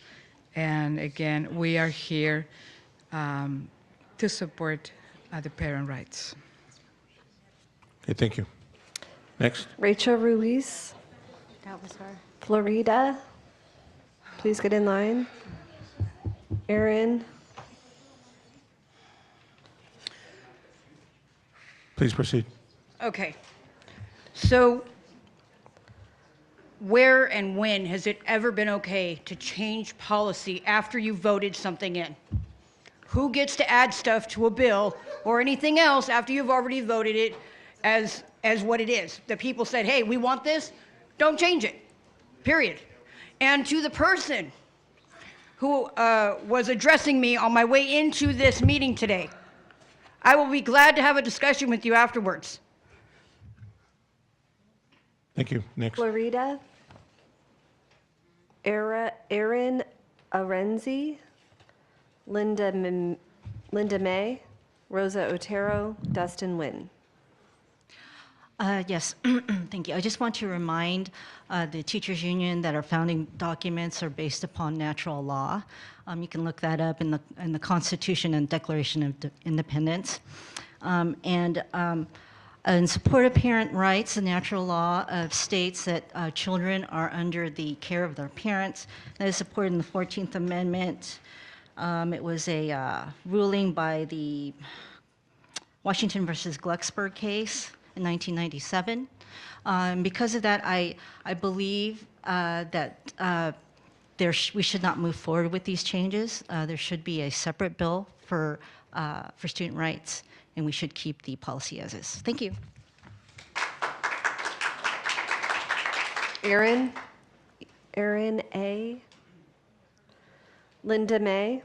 And again, we are here to support the parent rights. Okay, thank you. Next. Rachel Ruiz, That was her. Florida, please get in line. Aaron, Please proceed. Okay. So where and when has it ever been okay to change policy after you voted something in? Who gets to add stuff to a bill or anything else after you've already voted it as what it is? The people said, hey, we want this, don't change it, period. And to the person who was addressing me on my way into this meeting today, I will be glad to have a discussion with you afterwards. Thank you. Next. Florida, Aaron Arenzi, Linda May, Rosa Otero, Dustin Nguyen. Yes, thank you. I just want to remind the teachers union that our founding documents are based upon natural law. You can look that up in the Constitution and Declaration of Independence. In support of parent rights, the natural law states that children are under the care of their parents. That is supported in the 14th Amendment. It was a ruling by the Washington versus Glucksberg case in 1997. Because of that, I believe that we should not move forward with these changes. There should be a separate bill for student rights, and we should keep the policy as is. Thank you. Aaron A. Linda May.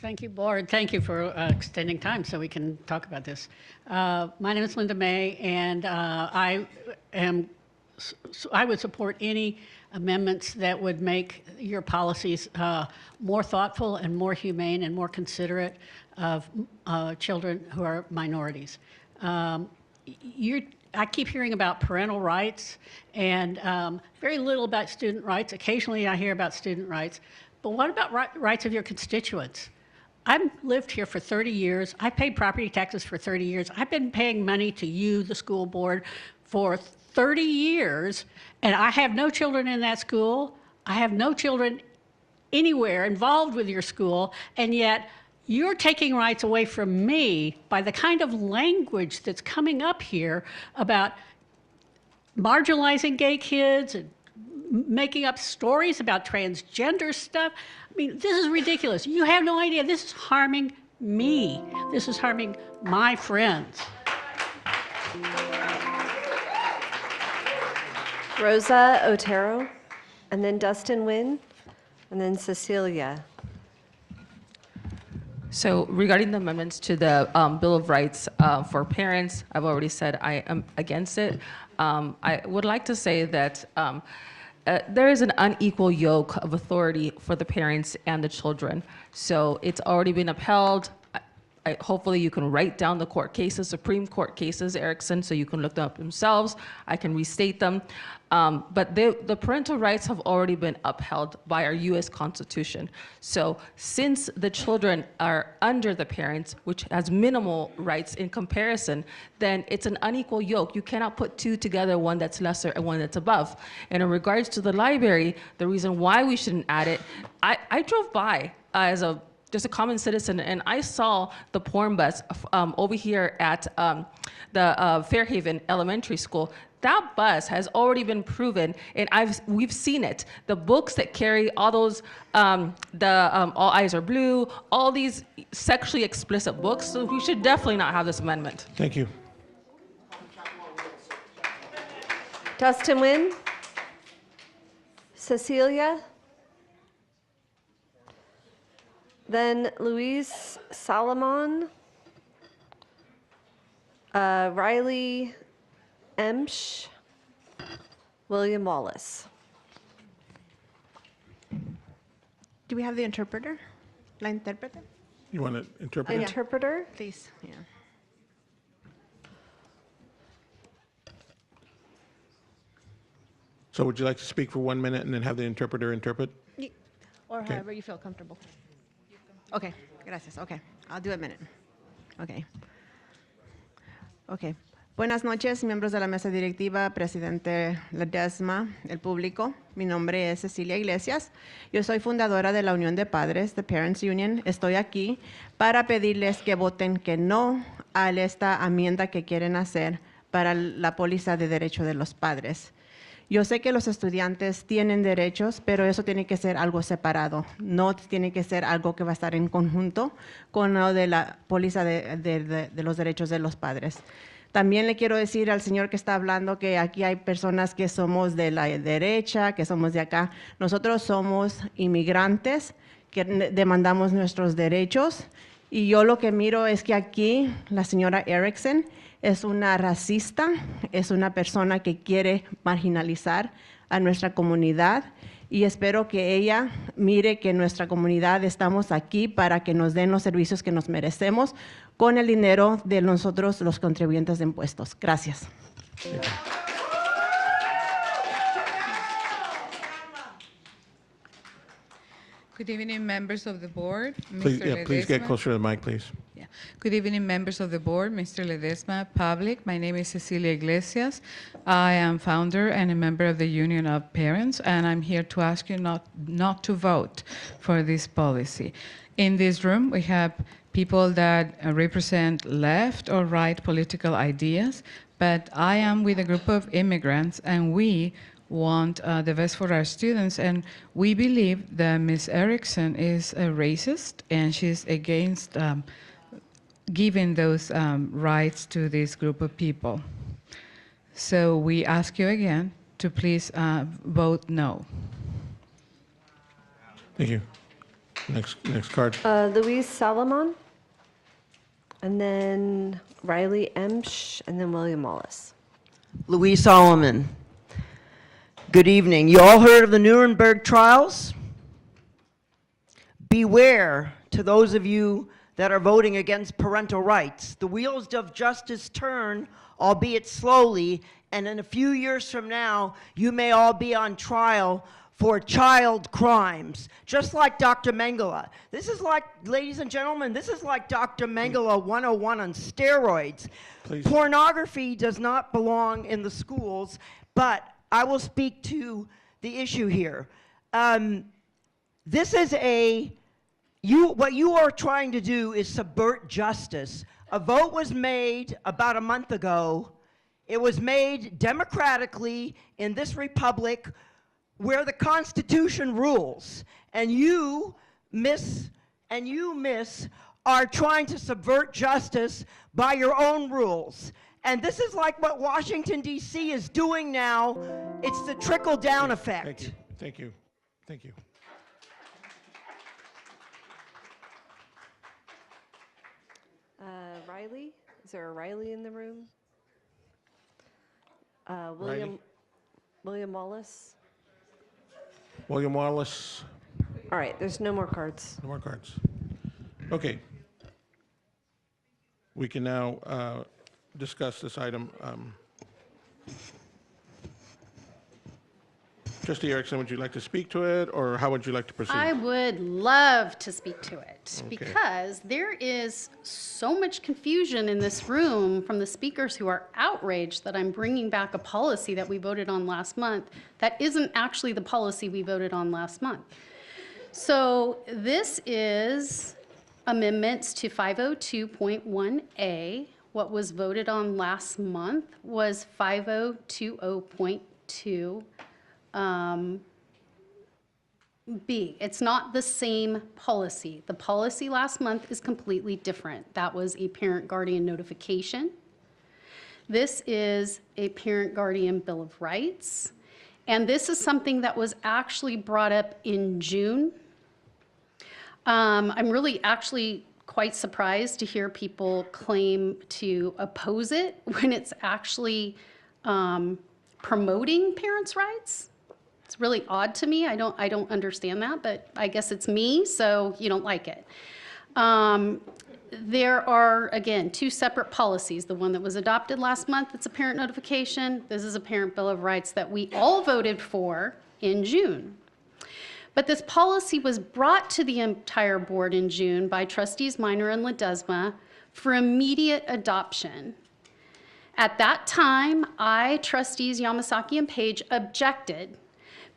Thank you, Board. Thank you for extending time so we can talk about this. My name is Linda May, and I am I would support any amendments that would make your policies more thoughtful and more humane and more considerate of children who are minorities. I keep hearing about parental rights and very little about student rights. Occasionally I hear about student rights, but what about rights of your constituents? I've lived here for 30 years. I paid property taxes for 30 years. I've been paying money to you, the school board, for 30 years, and I have no children in that school. I have no children anywhere involved with your school, and yet you're taking rights away from me by the kind of language that's coming up here about marginalizing gay kids and making up stories about transgender stuff. I mean, this is ridiculous. You have no idea. This is harming me. This is harming my friends. Rosa Otero, and then Dustin Nguyen, and then Cecilia. So regarding the amendments to the Bill of Rights for parents, I've already said I am against it. I would like to say that there is an unequal yoke of authority for the parents and the children. So it's already been upheld. Hopefully you can write down the court cases, Supreme Court cases, Erickson, so you can look them up themselves. I can restate them. But the parental rights have already been upheld by our US Constitution. So since the children are under the parents, which has minimal rights in comparison, then it's an unequal yoke. You cannot put two together, one that's lesser and one that's above. And in regards to the library, the reason why we shouldn't add it, I drove by as just a common citizen, and I saw the porn bus over here at the Fairhaven Elementary School. That bus has already been proven, and we've seen it. The books that carry all those, All Eyes Are Blue, all these sexually explicit books, so we should definitely not have this amendment. Thank you. Dustin Nguyen, Cecilia, then Luis Salomon, Riley Emsch, William Wallace. Do we have the interpreter? La intérprete? You want to interpret? Interpreter? Please, yeah. So would you like to speak for 1 minute and then have the interpreter interpret? Or Okay. however you feel comfortable. Okay, gracias. Okay, I'll do a minute. Okay. Okay. Buenas noches, miembros de la mesa directiva, presidente Ledesma, el público. Mi nombre es Cecilia Iglesias. Yo soy fundadora de la Unión de Padres, The Parents Union. Estoy aquí para pedirles que voten que no a esta enmienda que quieren hacer para la póliza de derecho de los padres. Yo sé que los estudiantes tienen derechos, pero eso tiene que ser algo separado. No tiene que ser algo que va a estar en conjunto con lo de la póliza de los derechos de los padres. También le quiero decir al señor que está hablando que aquí hay personas que somos de la derecha, que somos de acá. Nosotros somos inmigrantes que demandamos nuestros derechos. Y yo lo que miro es que aquí la señora Erickson es una racista, es una persona que quiere marginalizar a nuestra comunidad y espero que ella mire que nuestra comunidad estamos aquí para que nos den los servicios que nos merecemos con el dinero de nosotros, los contribuyentes de impuestos. Gracias. Good evening, members of the board. Please, Mr. please get Ledesma. closer to the mic, please. Yeah. Good evening, members of the board, Mr. Ledesma, public. My name is Cecilia Iglesias. I am founder and a member of the Union of Parents, and I'm here to ask you not to vote for this policy. In this room, we have people that represent left or right political ideas, but I am with a group of immigrants, and we want the best for our students, and we believe that Ms. Erickson is a racist, and she's against giving those rights to this group of people. So we ask you again to please vote no. Thank you. Next card. Luis Salomon, and then Riley Emsch, and then William Wallace. Louise Solomon. Good evening. You all heard of the Nuremberg trials? Beware to those of you that are voting against parental rights. The wheels of justice turn, albeit slowly, and in a few years from now, you may all be on trial for child crimes, just like Dr. Mengele. This is like, ladies and gentlemen, this is like Dr. Mengele 101 on steroids. Please. Pornography does not belong in the schools, but I will speak to the issue here. This is what you are trying to do is subvert justice. A vote was made about a month ago. It was made democratically in this republic where the Constitution rules. And you, miss, are trying to subvert justice by your own rules. And this is like what Washington, D.C. is doing now. It's the trickle-down effect. Thank you. Thank you. Riley? Is there a Riley in the room? Riley? William Wallace? William Wallace. All right, there's no more cards. No more cards. Okay. We can now discuss this item. Trustee Erickson, would you like to speak to it, or how would you like to proceed? I would love to speak to it Okay. because there is so much confusion in this room from the speakers who are outraged that I'm bringing back a policy that we voted on last month that isn't actually the policy we voted on last month. So this is amendments to 502.1A. What was voted on last month was 5020.2. B. It's not the same policy. The policy last month is completely different. That was a parent-guardian notification. This is a parent-guardian bill of rights. And this is something that was actually brought up in June. I'm really actually quite surprised to hear people claim to oppose it when it's actually promoting parents' rights. It's really odd to me. I don't understand that, but I guess it's me, so you don't like it. There are, again, two separate policies. The one that was adopted last month, it's a parent notification. This is a parent bill of rights that we all voted for in June. But this policy was brought to the entire board in June by trustees Minor and Ledesma for immediate adoption. At that time, trustees Yamasaki and Page, objected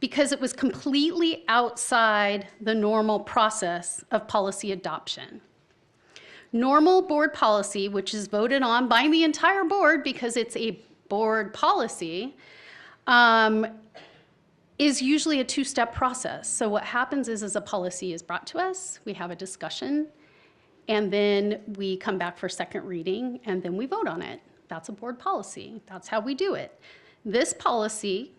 because it was completely outside the normal process of policy adoption. Normal board policy, which is voted on by the entire board because it's a board policy, is usually a two-step process. So what happens is a policy is brought to us, we have a discussion, and then we come back for second reading, and then we vote on it. That's a board policy. That's how we do it. This policy,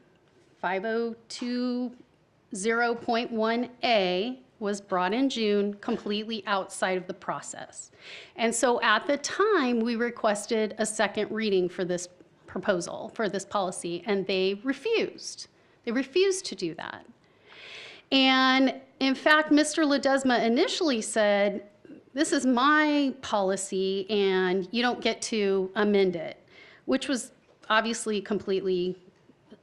5020.1A, was brought in June completely outside of the process. And so at the time, we requested a second reading for this proposal, for this policy, and they refused. They refused to do that. And in fact, Mr. Ledesma initially said, this is my policy and you don't get to amend it, which was obviously completely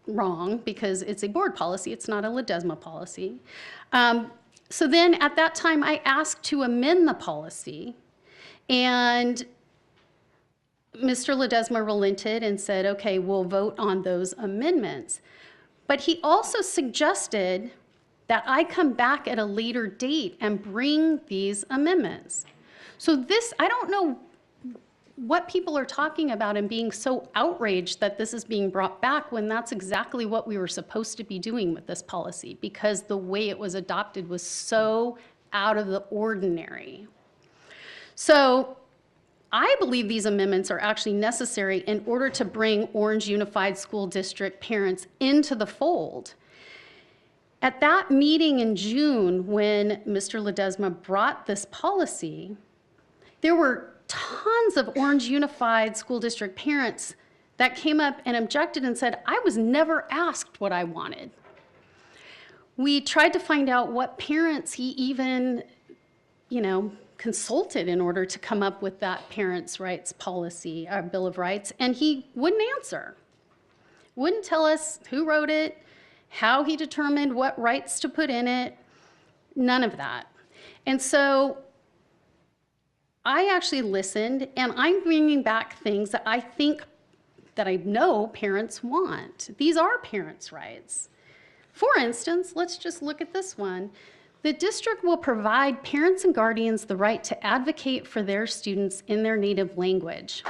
wrong because it's a board policy, it's not a Ledesma policy. So then at that time, I asked to amend the policy, and Mr. Ledesma relented and said, okay, we'll vote on those amendments. But he also suggested that I come back at a later date and bring these amendments. So this, I don't know what people are talking about and being so outraged that this is being brought back when that's exactly what we were supposed to be doing with this policy, because the way it was adopted was so out of the ordinary. So I believe these amendments are actually necessary in order to bring Orange Unified School District parents into the fold. At that meeting in June, when Mr. Ledesma brought this policy, there were tons of Orange Unified School District parents that came up and objected and said, I was never asked what I wanted. We tried to find out what parents he even, consulted in order to come up with that parents' rights policy, Bill of Rights, and he wouldn't answer. Wouldn't tell us who wrote it, how he determined what rights to put in it, none of that. And so I actually listened, and I'm bringing back things that I think that I know parents want. These are parents' rights. For instance, let's just look at this one. The district will provide parents and guardians the right to advocate for their students in their native language.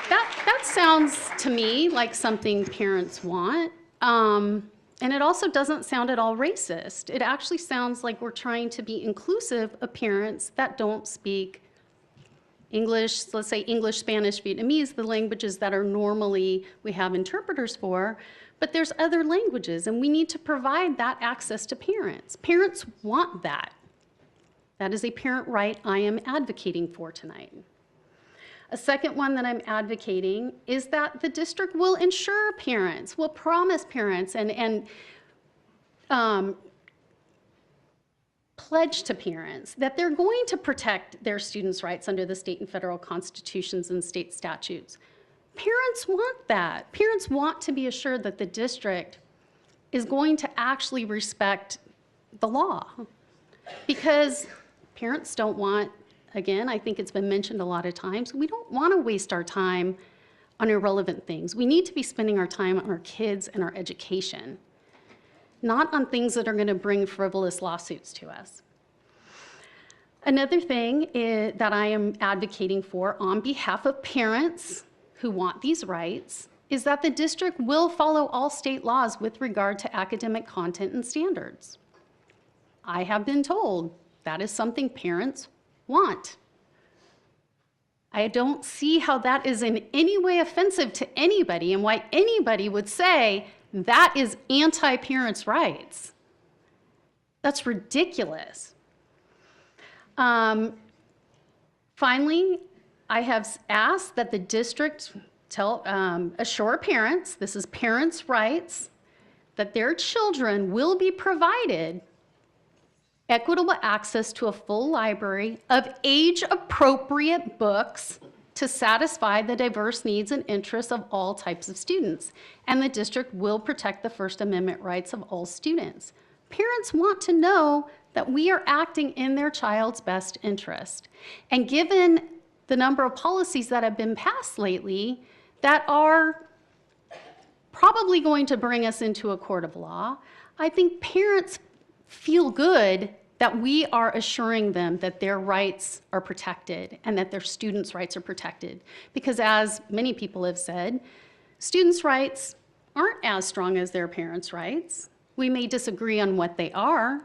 That sounds to me like something parents want. And it also doesn't sound at all racist. It actually sounds like we're trying to be inclusive of parents that don't speak English, let's say English, Spanish, Vietnamese, the languages that are normally we have interpreters for, but there's other languages, and we need to provide that access to parents. Parents want that. That is a parent right I am advocating for tonight. A second one that I'm advocating is that the district will ensure parents, will promise parents, and pledge to parents that they're going to protect their students' rights under the state and federal constitutions and state statutes. Parents want that. Parents want to be assured that the district is going to actually respect the law, because parents don't want, again, I think it's been mentioned a lot of times, we don't want to waste our time on irrelevant things. We need to be spending our time on our kids and our education, not on things that are going to bring frivolous lawsuits to us. Another thing that I am advocating for on behalf of parents who want these rights is that the district will follow all state laws with regard to academic content and standards. I have been told that is something parents want. I don't see how that is in any way offensive to anybody and why anybody would say that is anti-parents' rights. That's ridiculous. Finally, I have asked that the district assure parents, this is parents' rights, that their children will be provided equitable access to a full library of age-appropriate books to satisfy the diverse needs and interests of all types of students. And the district will protect the First Amendment rights of all students. Parents want to know that we are acting in their child's best interest. And given the number of policies that have been passed lately that are probably going to bring us into a court of law, I think parents feel good that we are assuring them that their rights are protected and that their students' rights are protected. Because as many people have said, students' rights aren't as strong as their parents' rights. We may disagree on what they are,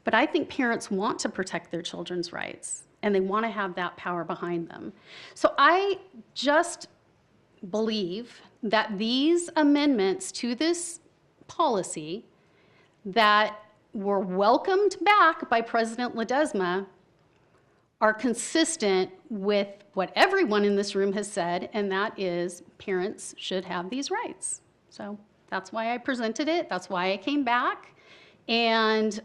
but I think parents want to protect their children's rights and they want to have that power behind them. So I just believe that these amendments to this policy that were welcomed back by President Ledesma are consistent with what everyone in this room has said, and that is parents should have these rights. So that's why I presented it. That's why I came back. And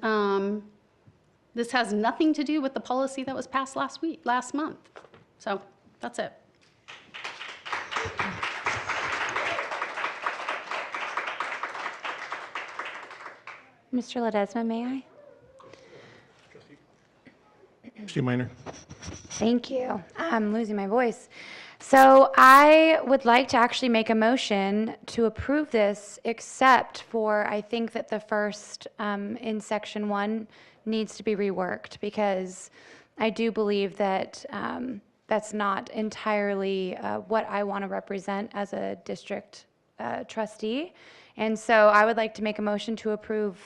this has nothing to do with the policy that was passed last month. So that's it. Mr. Ledesma, may I? Trustee Minor. Thank you. I'm losing my voice. So I would like to actually make a motion to approve this, except for I think that the first in section 1 needs to be reworked, because I do believe that that's not entirely what I want to represent as a district trustee. And so I would like to make a motion to approve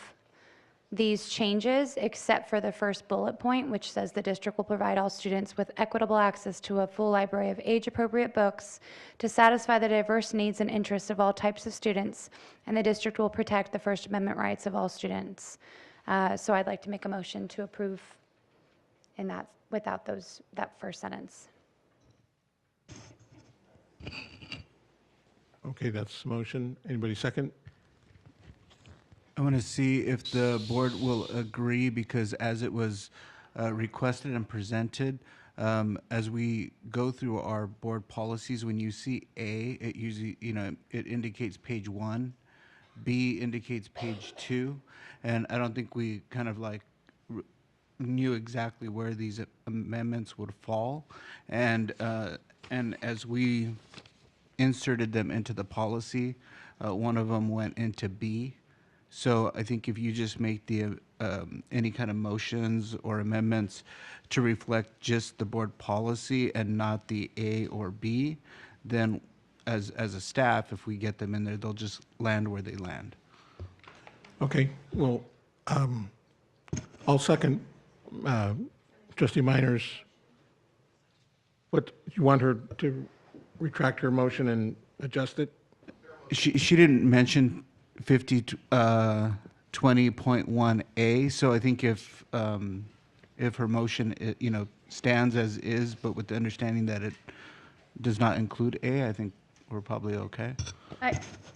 these changes, except for the first bullet point, which says the district will provide all students with equitable access to a full library of age-appropriate books to satisfy the diverse needs and interests of all types of students, and the district will protect the First Amendment rights of all students. So I'd like to make a motion to approve in that, without that first sentence. Okay, that's the motion. Anybody second? I want to see if the board will agree, because as it was requested and presented, as we go through our board policies, when you see A, it usually, it indicates page 1. B indicates page 2. And I don't think we kind of like knew exactly where these amendments would fall. And as we inserted them into the policy, one of them went into B. So I think if you just make the any kind of motions or amendments to reflect just the board policy and not the A or B, then as a staff, if we get them in there, they'll just land where they land. Okay, well, I'll second Trustee Minor's. What, you want her to retract her motion and adjust it? She didn't mention 20.1A, so I think if her motion, stands as is, but with the understanding that it does not include A, I think we're probably okay.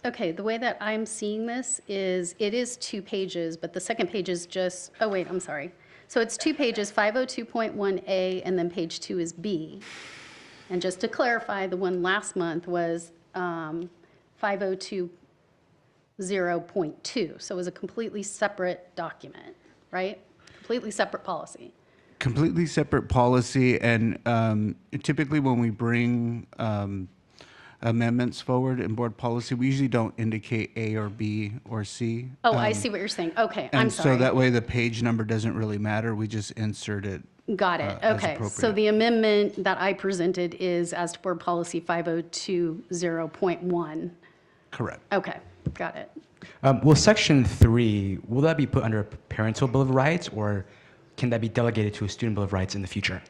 Okay, the way that I'm seeing this is, it is 2 pages, but the second page is just, oh wait, I'm sorry. So it's 2 pages, 502.1A, and then page 2 is B. And just to clarify, the one last month was 502.0.2. So it was a completely separate document, right? Completely separate policy. Completely separate policy, and typically when we bring amendments forward in board policy, we usually don't indicate A or B or C. Oh, I see what you're saying. Okay, I'm And sorry. so that way the page number doesn't really matter, we just insert it. Got it. as Okay. So appropriate. the amendment that I presented is as to board policy 5020.1. Correct. Okay, got it. Will Section 3, will that be put under a parental Bill of Rights, or can that be delegated to a student Bill of Rights in the future?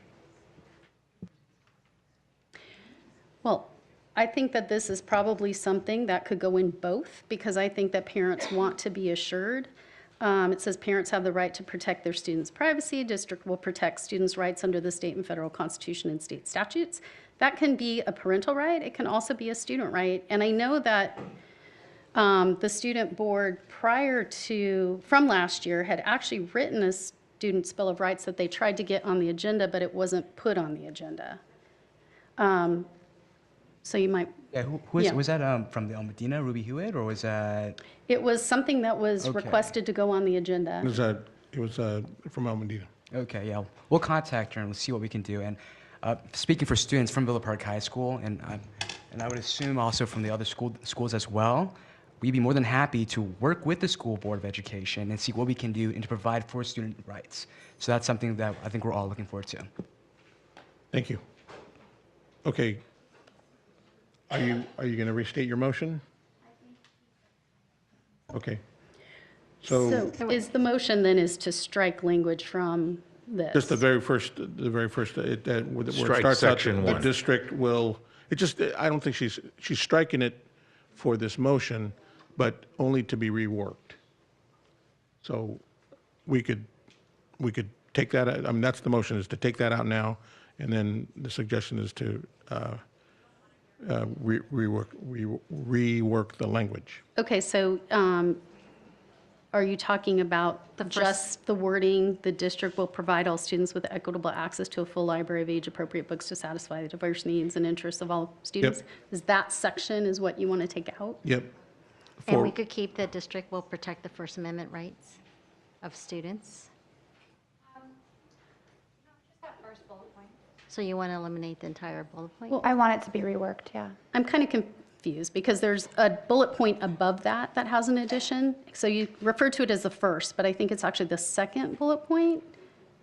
Well, I think that this is probably something that could go in both, because I think that parents want to be assured. It says parents have the right to protect their students' privacy. District will protect students' rights under the state and federal constitution and state statutes. That can be a parental right. It can also be a student right. And I know that the student board from last year had actually written a student's Bill of Rights that they tried to get on the agenda, but it wasn't put on the agenda. So you might. Yeah, was that from the Medina, Ruby Hewitt, or was that? It was something that was Okay. requested to go on the agenda. It was from El Medina. Okay, yeah. We'll contact her and we'll see what we can do. And speaking for students from Villa Park High School, and I would assume also from the other schools as well, we'd be more than happy to work with the School Board of Education and see what we can do and to provide for student rights. So that's something that I think we're all looking forward to. Thank you. Okay. Are you going to restate your motion? Okay. So Is the motion then is to strike language from this? just the very first, where it Strike starts out, section the 1. district will, I don't think she's striking it for this motion, but only to be reworked. So we could take that, I mean, that's the motion, is to take that out now, and then the suggestion is to rework the language. Okay, so are you talking about just the wording, the district will provide all students with equitable access to a full library of age-appropriate books to satisfy the diverse needs and interests of all students? Is that section is what you want to take out? Yep. And we could keep the district will protect the First Amendment rights of students? So you want to eliminate the entire bullet point? I want it to be reworked, yeah. I'm kind of confused because there's a bullet point above that that has an addition. So you refer to it as the first, but I think it's actually the second bullet point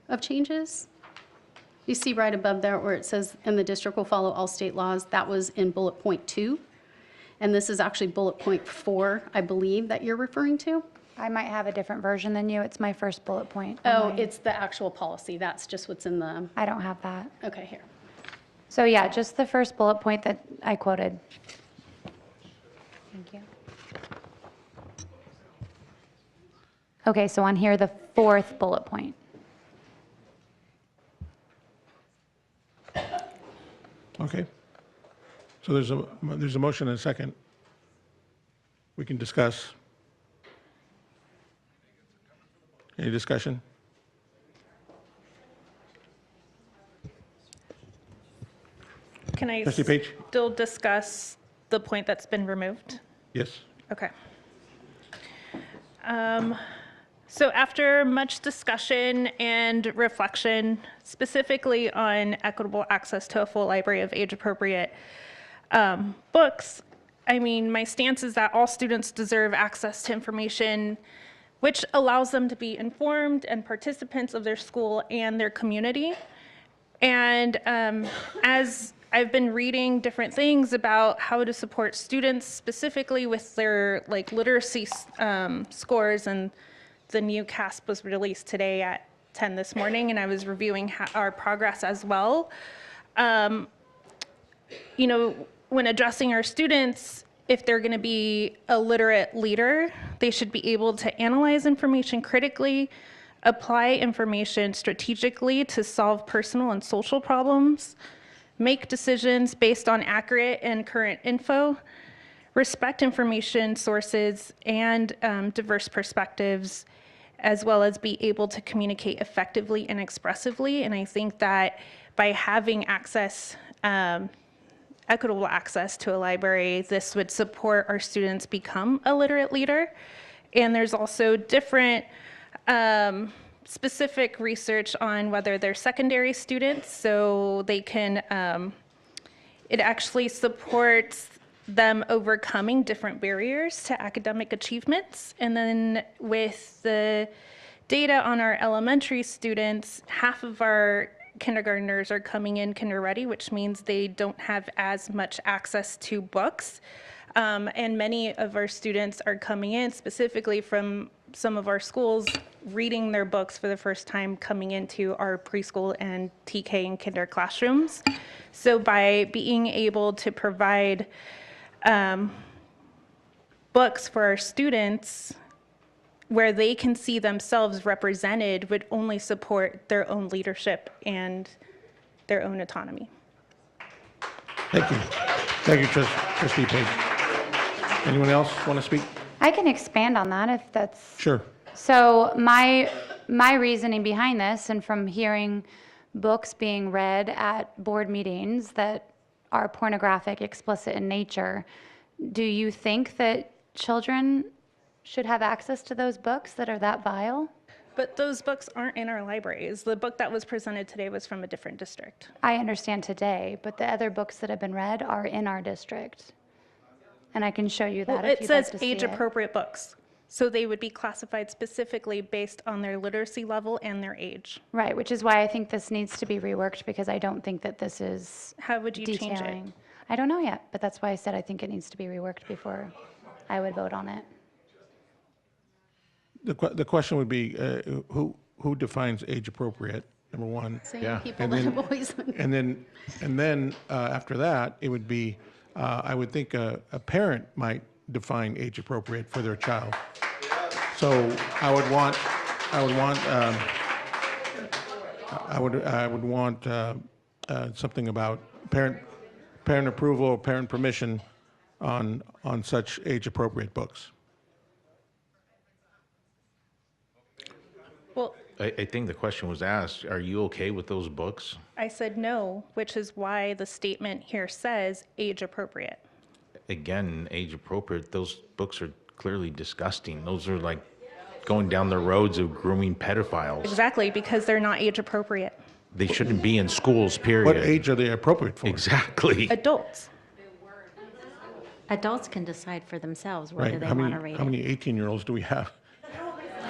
of changes. You see right above there where it says, and the district will follow all state laws. That was in bullet point 2. And this is actually bullet point 4, I believe, that you're referring to. I might have a different version than you. It's my first bullet point. Oh, it's the actual policy. That's just what's in the, I don't have that. okay, here. So yeah, just the first bullet point that I quoted. Thank you. Okay, so on here, the fourth bullet point. Okay. So there's a motion and a second. We can discuss. Any discussion? Can I Trustee Page? still discuss the point that's been removed? Yes. Okay. So after much discussion and reflection, specifically on equitable access to a full library of age-appropriate books, I mean, my stance is that all students deserve access to information which allows them to be informed and participants of their school and their community. And as I've been reading different things about how to support students specifically with their literacy scores, and the new CASP was released today at 10 this morning, and I was reviewing our progress as well. You know, when addressing our students, if they're going to be a literate leader, they should be able to analyze information critically, apply information strategically to solve personal and social problems, make decisions based on accurate and current info, respect information sources and diverse perspectives, as well as be able to communicate effectively and expressively. And I think that by having access, equitable access to a library, this would support our students become a literate leader. And there's also different specific research on whether they're secondary students, so they can, it actually supports them overcoming different barriers to academic achievements. And then with the data on our elementary students, half of our kindergartners are coming in kinder ready, which means they don't have as much access to books. And many of our students are coming in specifically from some of our schools reading their books for the first time, coming into our preschool and TK and kinder classrooms. So by being able to provide books for our students where they can see themselves represented would only support their own leadership and their own autonomy. Thank you. Thank you, Trustee Page. Anyone else want to speak? I can expand on that if that's. Sure. So my reasoning behind this, and from hearing books being read at board meetings that are pornographic, explicit in nature, do you think that children should have access to those books that are that vile? But those books aren't in our libraries. The book that was presented today was from a different district. I understand today, but the other books that have been read are in our district. And I can show you that Well, if it you'd like says to see it. age-appropriate books. So they would be classified specifically based on their literacy level and their age. Right, which is why I think this needs to be reworked, because I don't think that this is How would you change it? detailing. I don't know yet, but that's why I said I think it needs to be reworked before I would vote on it. The question would be, who defines age appropriate, number one? Same people And that then- have always. And then after that, it would be, I would think a parent might define age appropriate for their child. So I would want something about parent approval or parent permission on such age appropriate books. Well, I think the question was asked, are you okay with those books? I said no, which is why the statement here says age-appropriate. Again, age appropriate, those books are clearly disgusting. Those are like going down the roads of grooming pedophiles. Exactly, because they're not age-appropriate. They shouldn't be in schools, period. What age are they appropriate for? Exactly. Adults. Adults can decide for themselves whether Right, they how want to many, read how it. many 18-year-olds do we have?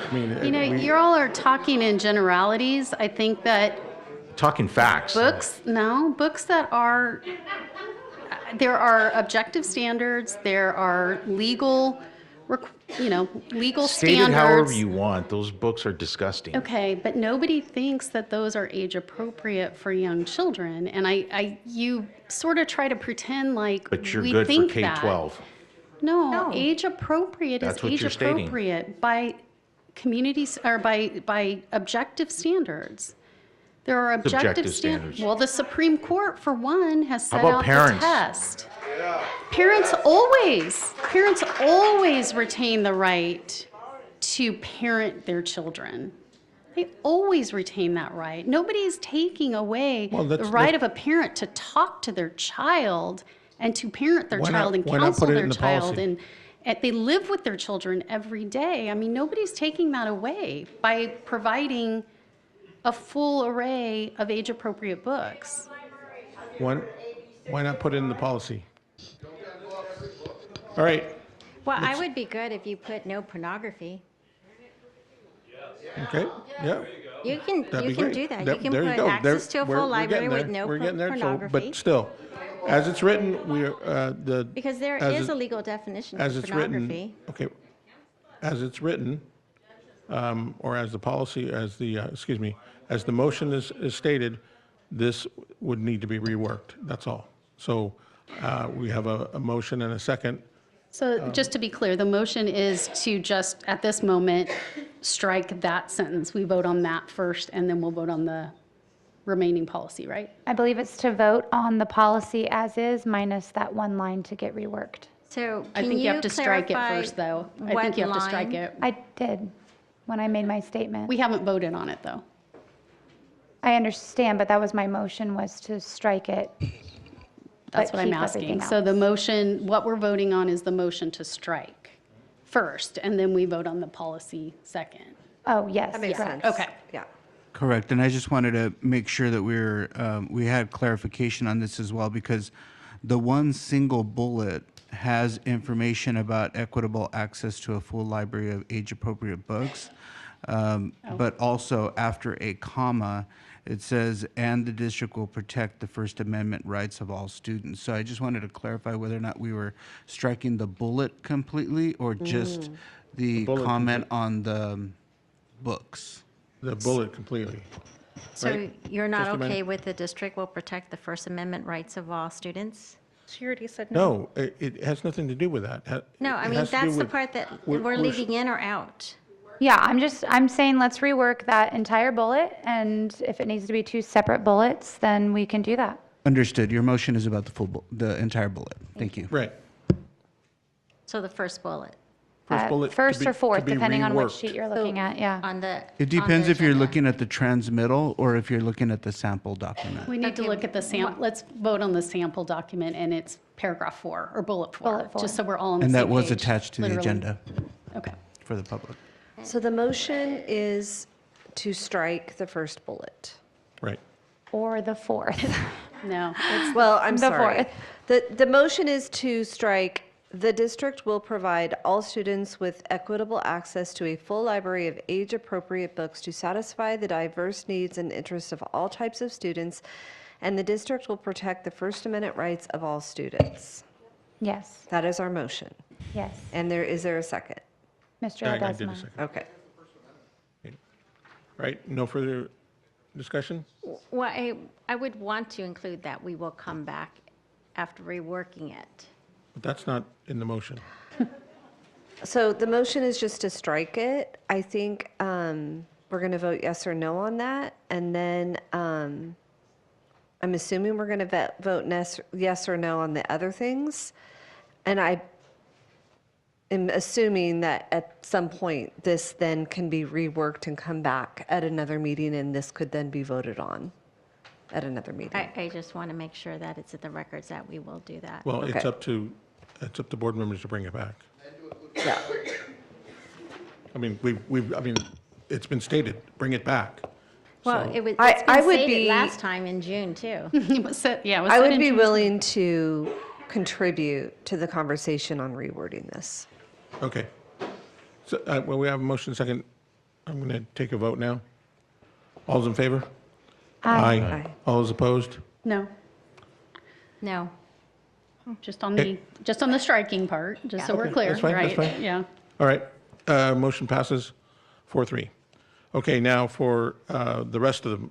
I mean, You know, we- you all are talking in generalities. I think that Talking facts. books that are, there are objective standards, there are legal, legal State it standards. however you want. Those books are disgusting. Okay, but nobody thinks that those are age appropriate for young children. And you sort of try to pretend like But you're we good for think that. K-12. No, age appropriate That's is what age you're stating. appropriate by communities or by objective standards. There are objective Subjective standards. standards. Well, the Supreme Court, for one, has set about out parents? the test. Parents always retain the right to parent their children. They always retain that right. Nobody's taking away Well, the that's- right of a parent to talk to their child and to parent their Why not- child and why not counsel put it their in the child. policy? And they live with their children every day. I mean, nobody's taking that away by providing a full array of age-appropriate books. Why not put it in the policy? All right, Well, I would be good if you put no pornography. okay, yeah. You can, That'd you be can great. do that. You That- can there put go. access to a We're full library getting with there. no We're getting there, so- pornography. But still, as it's written, we're, Because there as is it- a legal definition as for it's written, pornography. okay, as it's written, or as the policy, as the, excuse me, as the motion is stated, this would need to be reworked, that's all. So we have a motion and a second. So just to be clear, the motion is to just, at this moment, strike that sentence. We vote on that first, and then we'll vote on the remaining policy, right? I believe it's to vote on the policy as is minus that one line to get reworked. So I can think you have you to strike it clarify first, though. I what think you have to strike line? it. I did when I made my statement. We haven't voted on it, though. I understand, but that was my motion, was to strike it. That's but what I'm keep asking. everything So the else. motion, what we're voting on is the motion to strike first, and then we vote on the policy second. Oh, yes. That makes correct. sense. Okay. Yeah. Correct, and I just wanted to make sure that we had clarification on this as well, because the one single bullet has information about equitable access to a full library of age-appropriate books, but also after a comma, it says, "and the district will protect the First Amendment rights of all students." So I just wanted to clarify whether or not we were striking the bullet completely, or just the bullet comment on the books. The bullet completely. So Right. you're not Just a minute. okay with the district will protect the First Amendment rights of all students? She already said no. No, it has nothing to do with that. No, I It mean, has to do that's the with- part that we're- we're we're- leaving in or out. Yeah, I'm saying let's rework that entire bullet, and if it needs to be two separate bullets, then we can do that. Understood. Your motion is about the entire bullet. Thank you. Right. So the first bullet. First bullet to First be- or fourth, to be depending on which reworked. sheet you're looking at, yeah. On the. It on the depends if you're agenda. looking at the transmittal or if you're looking at the sample document. We need to look at the let's vote on the sample document, and it's paragraph 4, or bullet 4, Bullet four. just so we're all on the And same that was page, attached to the literally. agenda Okay. for the public. So the motion is to strike the first bullet. Right. Or the fourth. No. Well, I'm The sorry. fourth. The motion is to strike, the district will provide all students with equitable access to a full library of age-appropriate books to satisfy the diverse needs and interests of all types of students, and the district will protect the First Amendment rights of all students. Yes, That is our motion. yes. And is there a second? Mr. I did a Ledesma. second. Okay. Right, no further discussion? Well, I would want to include that we will come back after reworking it. But that's not in the motion. So the motion is just to strike it. I think we're going to vote yes or no on that. And then I'm assuming we're going to vote yes or no on the other things. And I am assuming that at some point, this then can be reworked and come back at another meeting, and this could then be voted on at another meeting. I just want to make sure that it's at the records that we will do that. Well, it's Okay. up to board members to bring it back. Yeah. I mean, it's been stated, bring it back. Well, So- it's I been would stated be- last time in June, too. It was said, yeah, it was I said would in be June. willing to contribute to the conversation on rewording this. Okay. So, well, we have a motion second. I'm going to take a vote now. All's in favor? Aye. Aye. All those opposed? No, No. just on the striking part, just so we're Okay, clear, that's fine, right? that's fine. Yeah. All right, motion passes 4-3. Okay, now for the rest of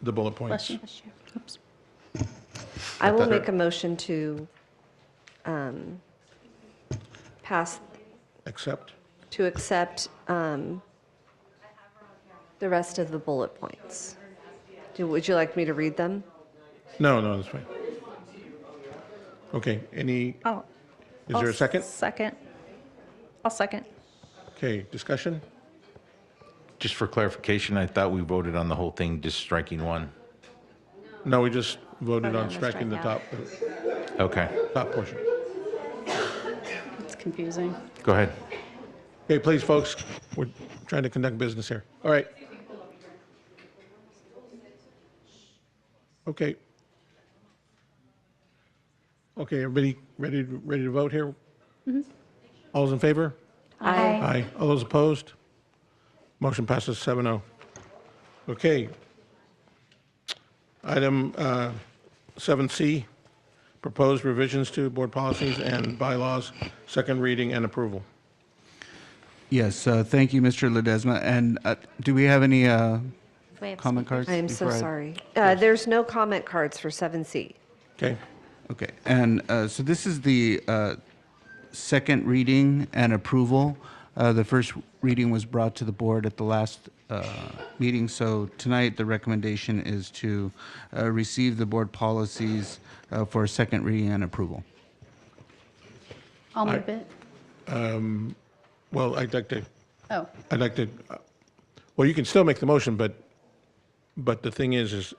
the bullet points. Bless you. Oops. I will that- make a motion to pass, Accept. to accept the rest of the bullet points. Would you like me to read them? No, that's fine. Okay, is there a second? Second. I'll second. Okay, discussion? Just for clarification, I thought we voted on the whole thing, just striking one. No, we just voted Voted on on the striking the top, Okay, top portion. It's confusing. go ahead. Okay, please, folks, we're trying to conduct business here. All right. Okay. Okay, everybody ready to vote here? All those in favor? Aye. Aye. All those opposed? Motion passes 7-0. Okay. Item 7C, proposed revisions to board policies and bylaws, second reading and approval. Yes, thank you, Mr. Ledesma. And do we have any We have comment cards? I am so before I- sorry. There's no comment cards for 7C. Okay. Okay, and so this is the second reading and approval. The first reading was brought to the board at the last meeting, so tonight the recommendation is to receive the board policies for second reading and approval. I'll move it. Well, I'd like to, Oh, well, you can still make the motion, but the thing is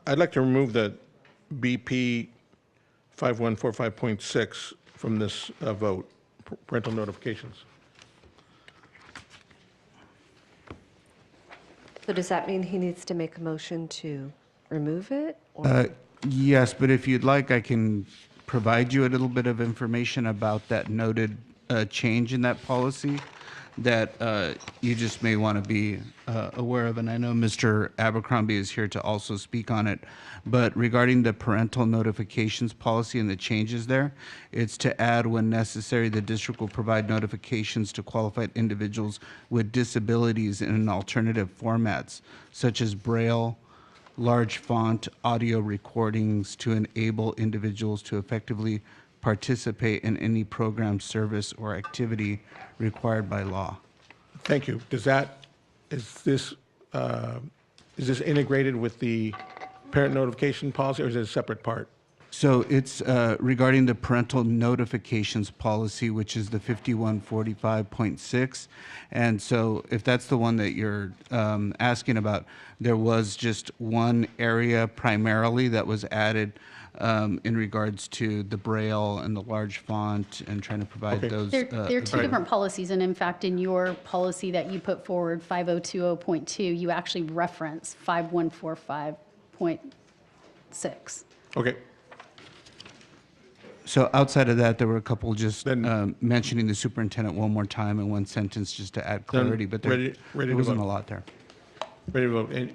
I'd like to remove the BP 5145.6 from this vote, parental notifications. So does that mean he needs to make a motion to remove it? or- Yes, but if you'd like, I can provide you a little bit of information about that noted change in that policy that you just may want to be aware of. And I know Mr. Abercrombie is here to also speak on it. But regarding the parental notifications policy and the changes there, it's to add, when necessary, the district will provide notifications to qualified individuals with disabilities in alternative formats, such as Braille, large font, audio recordings, to enable individuals to effectively participate in any program, service, or activity required by law. Thank you. Is this integrated with the parent notification policy, or is it a separate part? So it's regarding the parental notifications policy, which is the 5145.6. And so if that's the one that you're asking about, there was just one area primarily that was added in regards to the Braille and the large font and trying to provide Okay. those. There are two different policies, and in fact, in your policy that you put forward, 5020.2, you actually reference 5145.6. Okay. So outside of that, there were a couple just mentioning the superintendent one more time in one sentence just to add clarity, but there ready there to wasn't a vote. lot there. Ready to vote. Do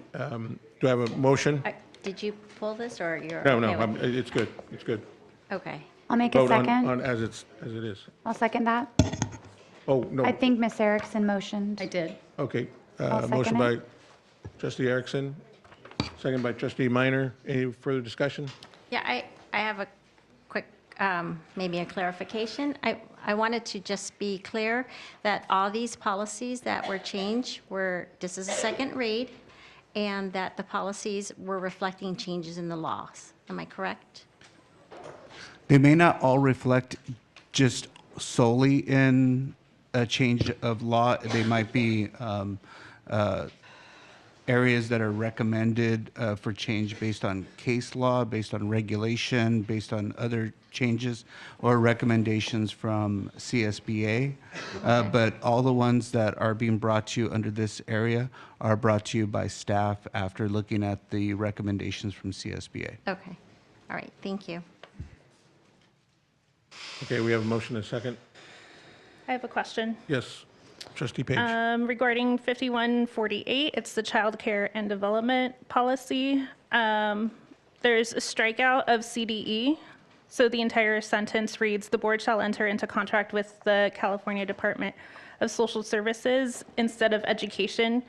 I have a motion? Did you pull this, or you're? No, okay with it? it's good. It's good. Okay. I'll make a Vote on second. as it is. I'll second that. Oh, no. I think Miss Erickson motioned. I did. Okay. I'll Motion second by Trustee Erickson, second by Trustee Minor. Any further discussion? Yeah, I have a quick, maybe a clarification. I wanted to just be clear that all these policies that were changed this is a second read, and that the policies were reflecting changes in the laws. Am I correct? They may not all reflect just solely in a change of law. They might be areas that are recommended for change based on case law, based on regulation, based on other changes, or recommendations from CSBA. But all the ones that are being brought to you under this area are brought to you by staff after looking at the recommendations from CSBA. Okay. All right, thank you. Okay, we have a motion and a second. I have a question. Yes, Trustee Page. Regarding 5148, it's the child care and development policy. There's a strikeout of CDE. So the entire sentence reads, "The board shall enter into contract with the California Department of Social Services instead of education."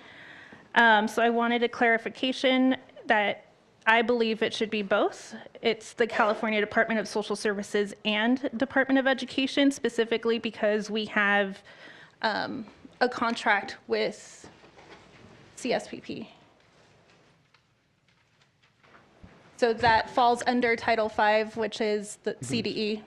So I wanted a clarification that I believe it should be both. It's the California Department of Social Services and Department of Education, specifically because we have a contract with CSPP. So that falls under Title V, which is the CDE.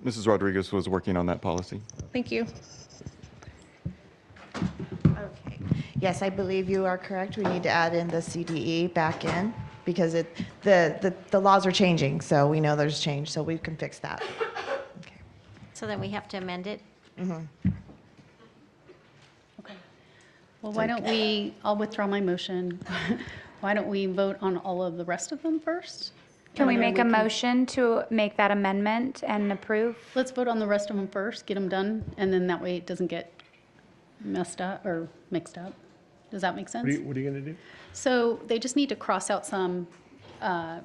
Mrs. Rodriguez was working on that policy. Thank you. Okay. Yes, I believe you are correct. We need to add in the CDE back in because the laws are changing, so we know there's change, so we can fix that. So then we have to amend it? Well, why don't we, I'll withdraw my motion. Why don't we vote on all of the rest of them first? Can we And then make a motion to make that amendment and approve? Let's vote on the rest of them first, get them done, and then that way it doesn't get messed up or mixed up. Does that make sense? What are you going to do? So they just need to cross out some,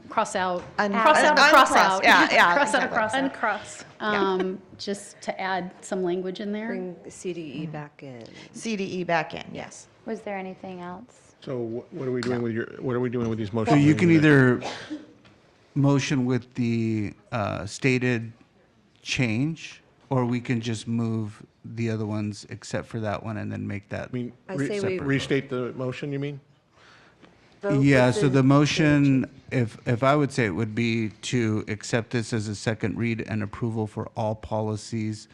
cross out a uncross. cross out. Yeah, yeah, Cross out a exactly. cross out. Just to add some language in there. Bring CDE back in. CDE back in, yes. Was there anything else? So what are we doing with what are we doing with these motions? So you can either motion with the stated change, or we can just move the other ones except for that one and then make that I say we- separate. Restate the motion, you mean? Vote Yeah, with so the motion, if I would say it would be to accept this as a second read and approval for all policies,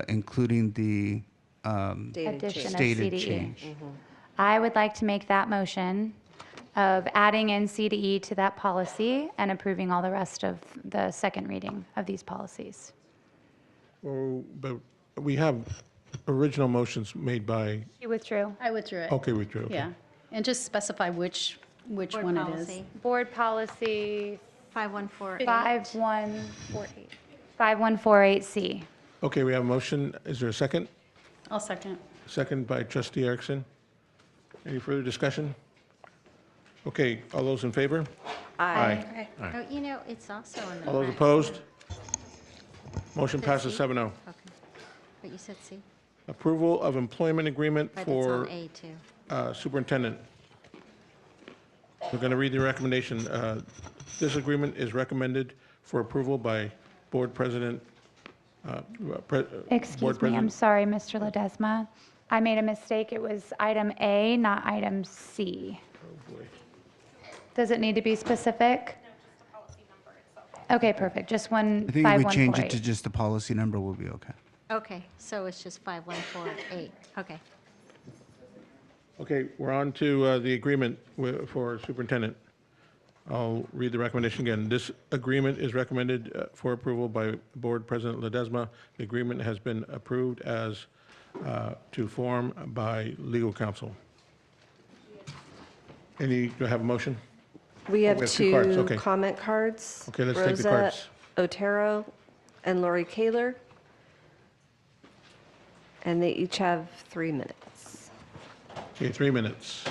including the Addition of stated CDE. change. I would like to make that motion of adding in CDE to that policy and approving all the rest of the second reading of these policies. Oh, but we have original motions made by, You withdrew. I withdrew it. okay, withdrew. Okay. Yeah, and just specify which Board one it is. policy. Board policy 5148. 5148. 5148C. Okay, we have a motion. Is there a second? I'll second. Second by trustee Erickson. Any further discussion? Okay, all those in favor? Aye. Aye. Oh, you know, it's also on the All those front. opposed? Motion passes C? 7-0. Okay. But you said C? Approval of employment agreement But it's for on A too. superintendent. We're going to read the recommendation. This agreement is recommended for approval by Board President. Board Excuse me, I'm President. sorry, Mr. Ledesma. I made a mistake. It was item A, not item C. Does it need to be specific? Okay, perfect. Just I think if we change it to 15148. just the policy number, we'll be okay. Okay, so it's just 5148. Okay. Okay, we're on to the agreement for superintendent. I'll read the recommendation again. This agreement is recommended for approval by Board President Ledesma. The agreement has been approved as to form by legal counsel. Do I have a motion? We have have two cards, two okay. comment cards. Okay, let's take the Rosa cards. Otero and Lori Kaler. And they each have 3 minutes. Okay, 3 minutes.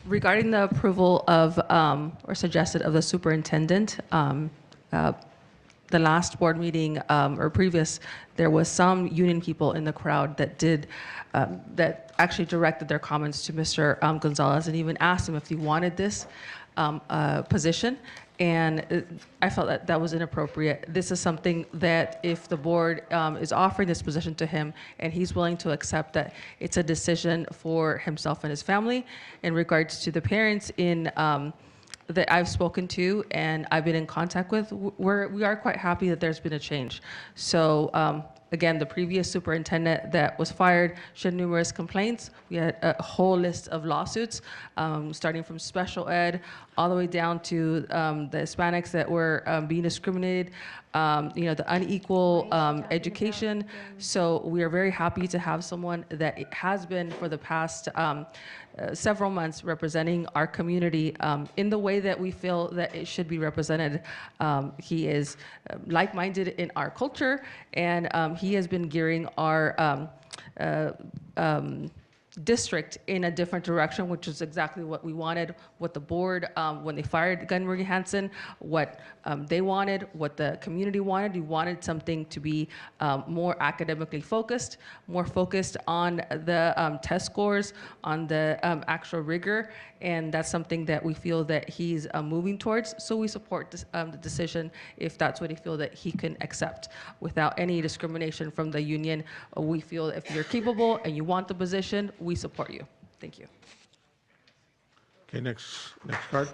Regarding the approval of, or suggested of the superintendent, the last board meeting or previous, there was some union people in the crowd that that actually directed their comments to Mr. Gonzalez and even asked him if he wanted this position. And I felt that that was inappropriate. This is something that if the board is offering this position to him and he's willing to accept that it's a decision for himself and his family in regards to the parents that I've spoken to and I've been in contact with, we are quite happy that there's been a change. So again, the previous superintendent that was fired shared numerous complaints. We had a whole list of lawsuits, starting from special ed all the way down to the Hispanics that were being discriminated, the unequal education. So we are very happy to have someone that has been for the past several months representing our community in the way that we feel that it should be represented. He is like-minded in our culture, and he has been gearing our district in a different direction, which is exactly what we wanted, what the board, when they fired Gunn Hansen, what they wanted, what the community wanted. We wanted something to be more academically focused, more focused on the test scores, on the actual rigor, and that's something that we feel that he's moving towards. So we support this, the decision if that's what he feels that he can accept without any discrimination from the union. We feel if you're capable and you want the position, we support you. Thank you. Okay, next card.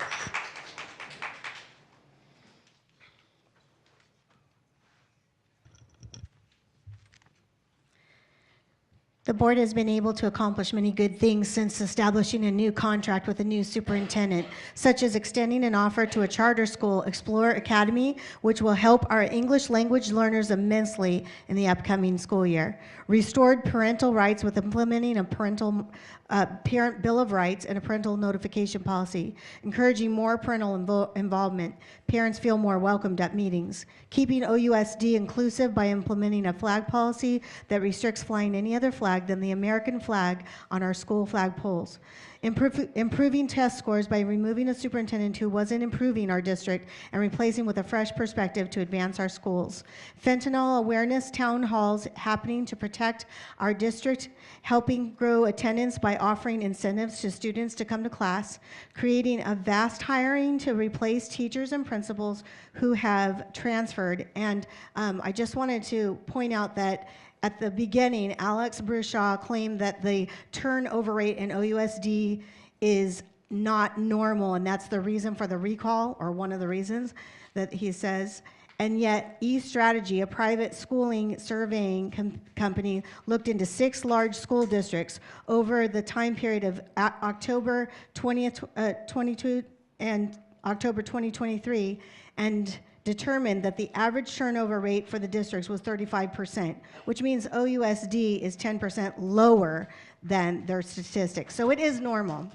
The board has been able to accomplish many good things since establishing a new contract with a new superintendent, such as extending an offer to a charter school, Explorer Academy, which will help our English language learners immensely in the upcoming school year. Restored parental rights with implementing a parent bill of rights and a parental notification policy, encouraging more parental involvement. Parents feel more welcomed at meetings. Keeping OUSD inclusive by implementing a flag policy that restricts flying any other flag than the American flag on our school flag poles. Improving test scores by removing a superintendent who wasn't improving our district and replacing with a fresh perspective to advance our schools. Fentanyl awareness town halls happening to protect our district, helping grow attendance by offering incentives to students to come to class, creating a vast hiring to replace teachers and principals who have transferred. And I just wanted to point out that at the beginning, Alex Brushaw claimed that the turnover rate in OUSD is not normal, and that's the reason for the recall, or one of the reasons that he says. And yet, eStrategy, a private schooling surveying company, looked into 6 large school districts over the time period of October 2022 and October 2023, and determined that the average turnover rate for the districts was 35%, which means OUSD is 10% lower than their statistics. So it is normal.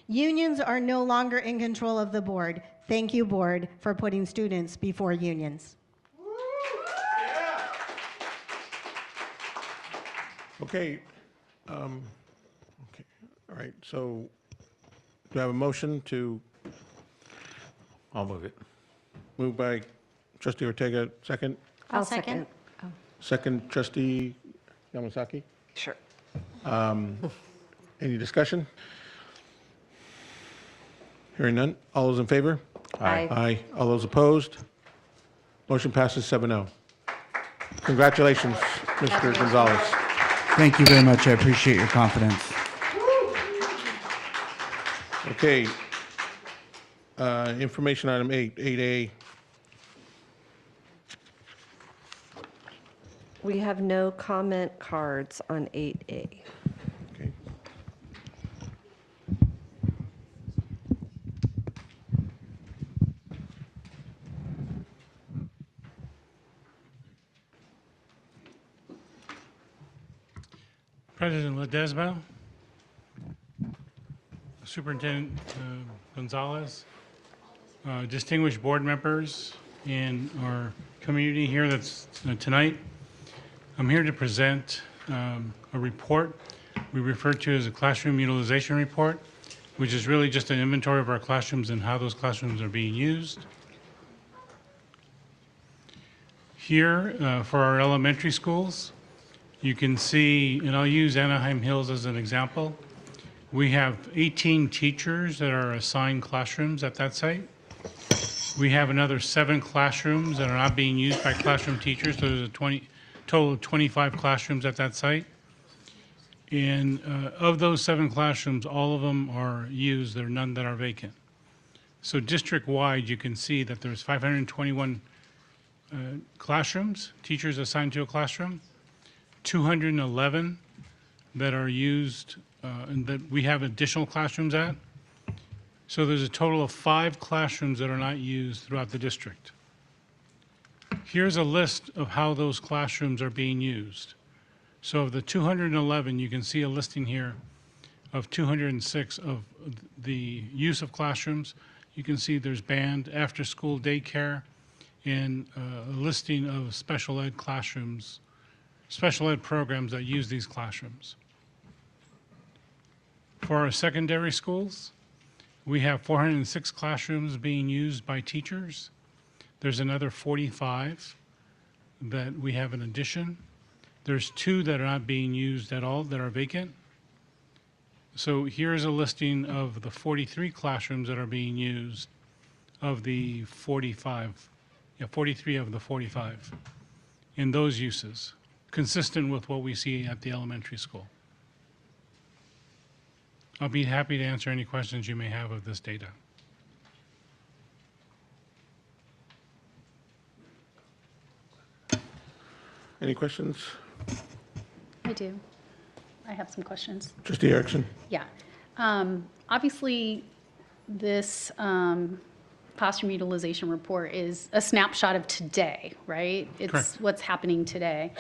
Unions are no longer in control of the board. Thank you, board, for putting students before unions. Okay. Okay. All right. So do I have a motion to? I'll move it. Moved by Trustee Ortega, second. I'll second. Second, Trustee Yamasaki. Sure. Any discussion? Hearing none. All those in favor? Aye. Aye. All those opposed? Motion passes 7-0. Congratulations, Mr. Gonzalez. Thank you very much. I appreciate your confidence. Okay. Information item 8A. We have no comment cards on 8A. Okay. President Ledesma, Superintendent Gonzalez, distinguished board members in our community here that's tonight. I'm here to present a report we refer to as a classroom utilization report, which is really just an inventory of our classrooms and how those classrooms are being used. Here, for our elementary schools, you can see, and I'll use Anaheim Hills as an example, we have 18 teachers that are assigned classrooms at that site. We have another 7 classrooms that are not being used by classroom teachers, so there's a total of 25 classrooms at that site. And of those 7 classrooms, all of them are used. There are none that are vacant. So district-wide, you can see that there's 521 classrooms, teachers assigned to a classroom, 211 that are used and that we have additional classrooms at. So there's a total of 5 classrooms that are not used throughout the district. Here's a list of how those classrooms are being used. So of the 211, you can see a listing here of 206 of the use of classrooms. You can see there's band, after-school daycare, and a listing of special ed classrooms, special ed programs that use these classrooms. For our secondary schools, we have 406 classrooms being used by teachers. There's another 45 that we have in addition. There's 2 that are not being used at all, that are vacant. So here's a listing of the 43 classrooms that are being used of the 45, 43 of the 45 in those uses, consistent with what we see at the elementary school. I'll be happy to answer any questions you may have of this data. Any questions? I do. I have some questions. Trustee Erickson? Yeah. Obviously, this classroom utilization report is a snapshot of today, right? It's Correct. what's happening today.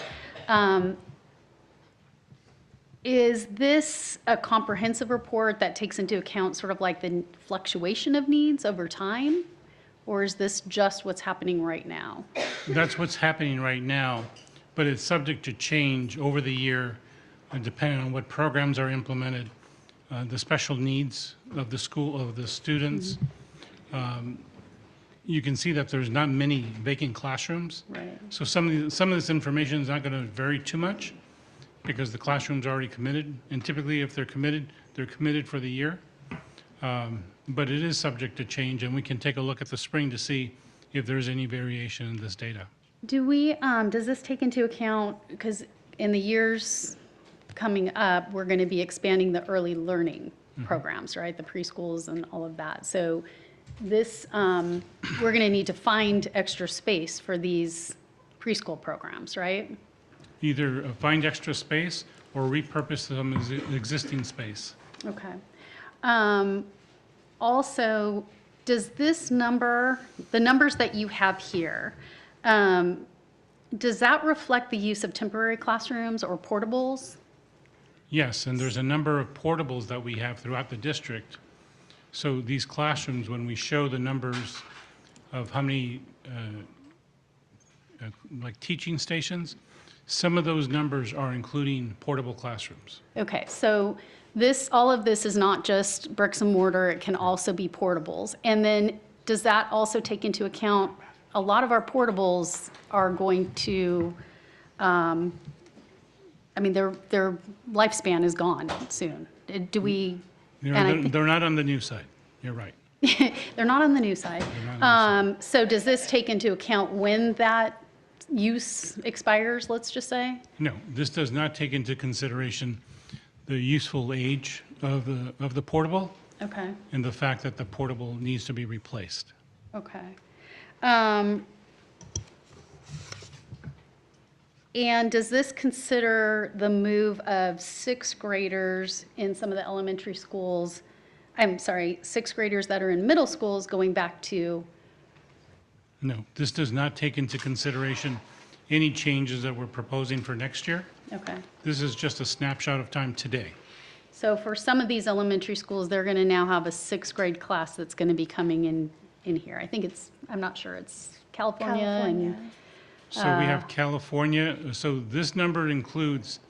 Is this a comprehensive report that takes into account sort of like the fluctuation of needs over time? Or is this just what's happening right now? That's what's happening right now, but it's subject to change over the year, depending on what programs are implemented, the special needs of the school, of the students. You can see that there's not many vacant classrooms. Right. So some of this information is not going to vary too much because the classroom's already committed. And typically, if they're committed for the year. But it is subject to change, and we can take a look at the spring to see if there's any variation in this data. Do we, does this take into account, because in the years coming up, we're going to be expanding the early learning programs, right? The preschools and all of that. So this, we're going to need to find extra space for these preschool programs, right? Either find extra space or repurpose some existing space. Okay. Also, does this number, the numbers that you have here, does that reflect the use of temporary classrooms or portables? Yes, and there's a number of portables that we have throughout the district. So these classrooms, when we show the numbers of how many like teaching stations, some of those numbers are including portable classrooms. Okay, so this, all of this is not just bricks and mortar, it can also be portables. And then does that also take into account, a lot of our portables are going to, I mean, their lifespan is gone soon. Do we? They're not on the new side, you're right. They're not on the new side. So does this take into account when that use expires, let's just say? No, this does not take into consideration the useful age of the portable Okay, and the fact that the portable needs to be replaced. okay. And does this consider the move of sixth graders in some of the elementary schools, I'm sorry, sixth graders that are in middle schools going back to? No, this does not take into consideration any changes that we're proposing for next year. Okay. This is just a snapshot of time today. So for some of these elementary schools, they're going to now have a sixth grade class that's going to be coming in here. I think it's, I'm not sure, it's California. And, So we have California, so this number includes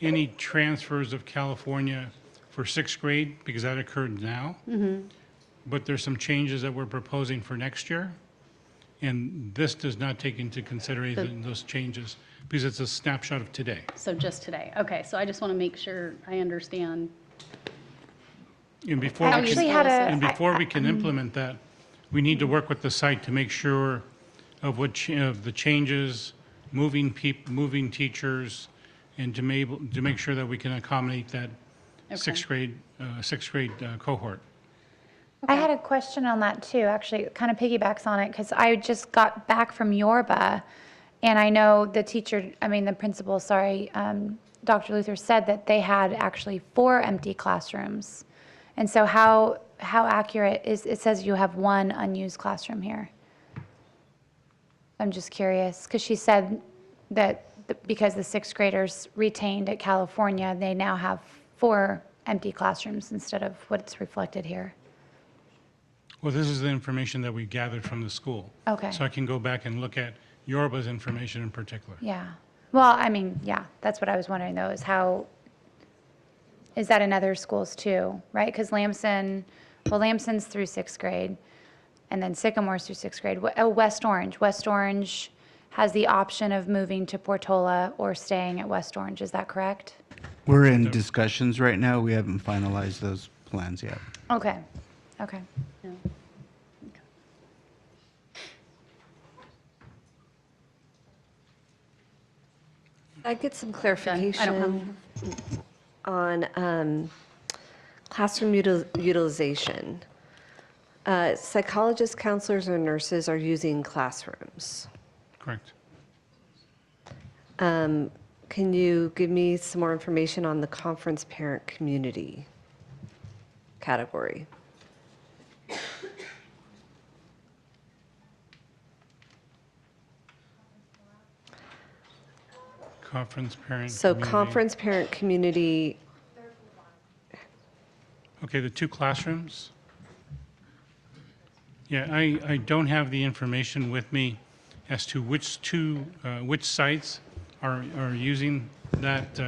any transfers of California for sixth grade, because that occurred now. But there's some changes that we're proposing for next year. And this does not take into consideration those changes, because it's a snapshot of today. So just today. Okay, so I just want to make sure I understand. And before I we actually can, had a- and before we can implement that, we need to work with the site to make sure of of the changes, moving teachers, and to make sure that we can accommodate that sixth grade cohort. I had a question on that too, actually, it kind of piggybacks on it, because I just got back from Yorba, and I know the principal, Dr. Luther said that they had actually 4 empty classrooms. And so how accurate is, it says you have 1 unused classroom here. I'm just curious, because she said that because the sixth graders retained at California, they now have 4 empty classrooms instead of what's reflected here. Well, this is the information that we gathered from the school. Okay. So I can go back and look at Yorba's information in particular. Yeah. Well, I mean, yeah, that's what I was wondering though, is how is that in other schools too, right? Because Lamson's through 6th grade, and then Sycamore's through 6th grade. West Orange has the option of moving to Portola or staying at West Orange. Is that correct? We're in discussions right now. We haven't finalized those plans yet. Okay. I get some I don't clarification on classroom utilization. Psychologists, counselors, or nurses are using classrooms. Correct. Can you give me some more information on the conference parent community category? Conference parent. So community. conference parent community, Okay, the 2 classrooms. Yeah, I don't have the information with me as to which sites are using that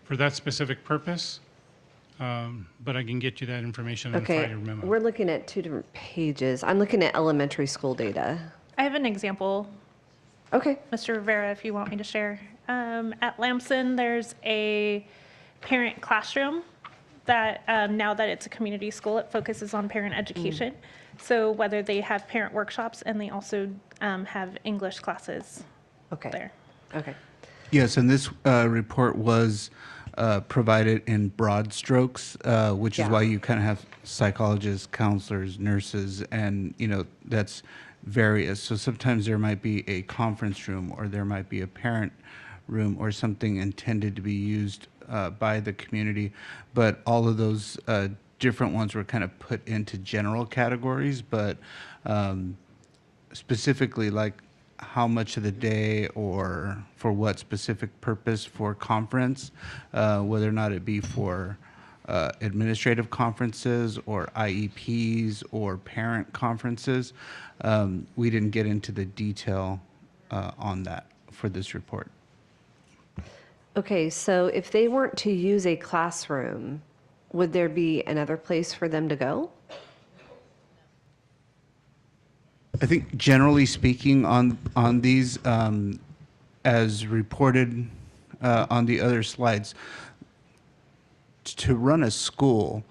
for that specific purpose. But I can get you that information on okay, Friday memo. we're looking at 2 different pages. I'm looking at elementary school data. I have an example. Okay. Mr. Rivera, if you want me to share. At Lamson, there's a parent classroom that now that it's a community school, it focuses on parent education. So whether they have parent workshops and they also have English classes there. Okay. Yes, and this report was provided in broad strokes, which is why you kind of have psychologists, counselors, nurses, and, that's various. So sometimes there might be a conference room, or there might be a parent room, or something intended to be used by the community. But all of those different ones were kind of put into general categories, but specifically like how much of the day or for what specific purpose for conference, whether or not it be for administrative conferences or IEPs or parent conferences. We didn't get into the detail on that for this report. Okay, so if they weren't to use a classroom, would there be another place for them to go? I think generally speaking on these, as reported on the other slides, to run a school,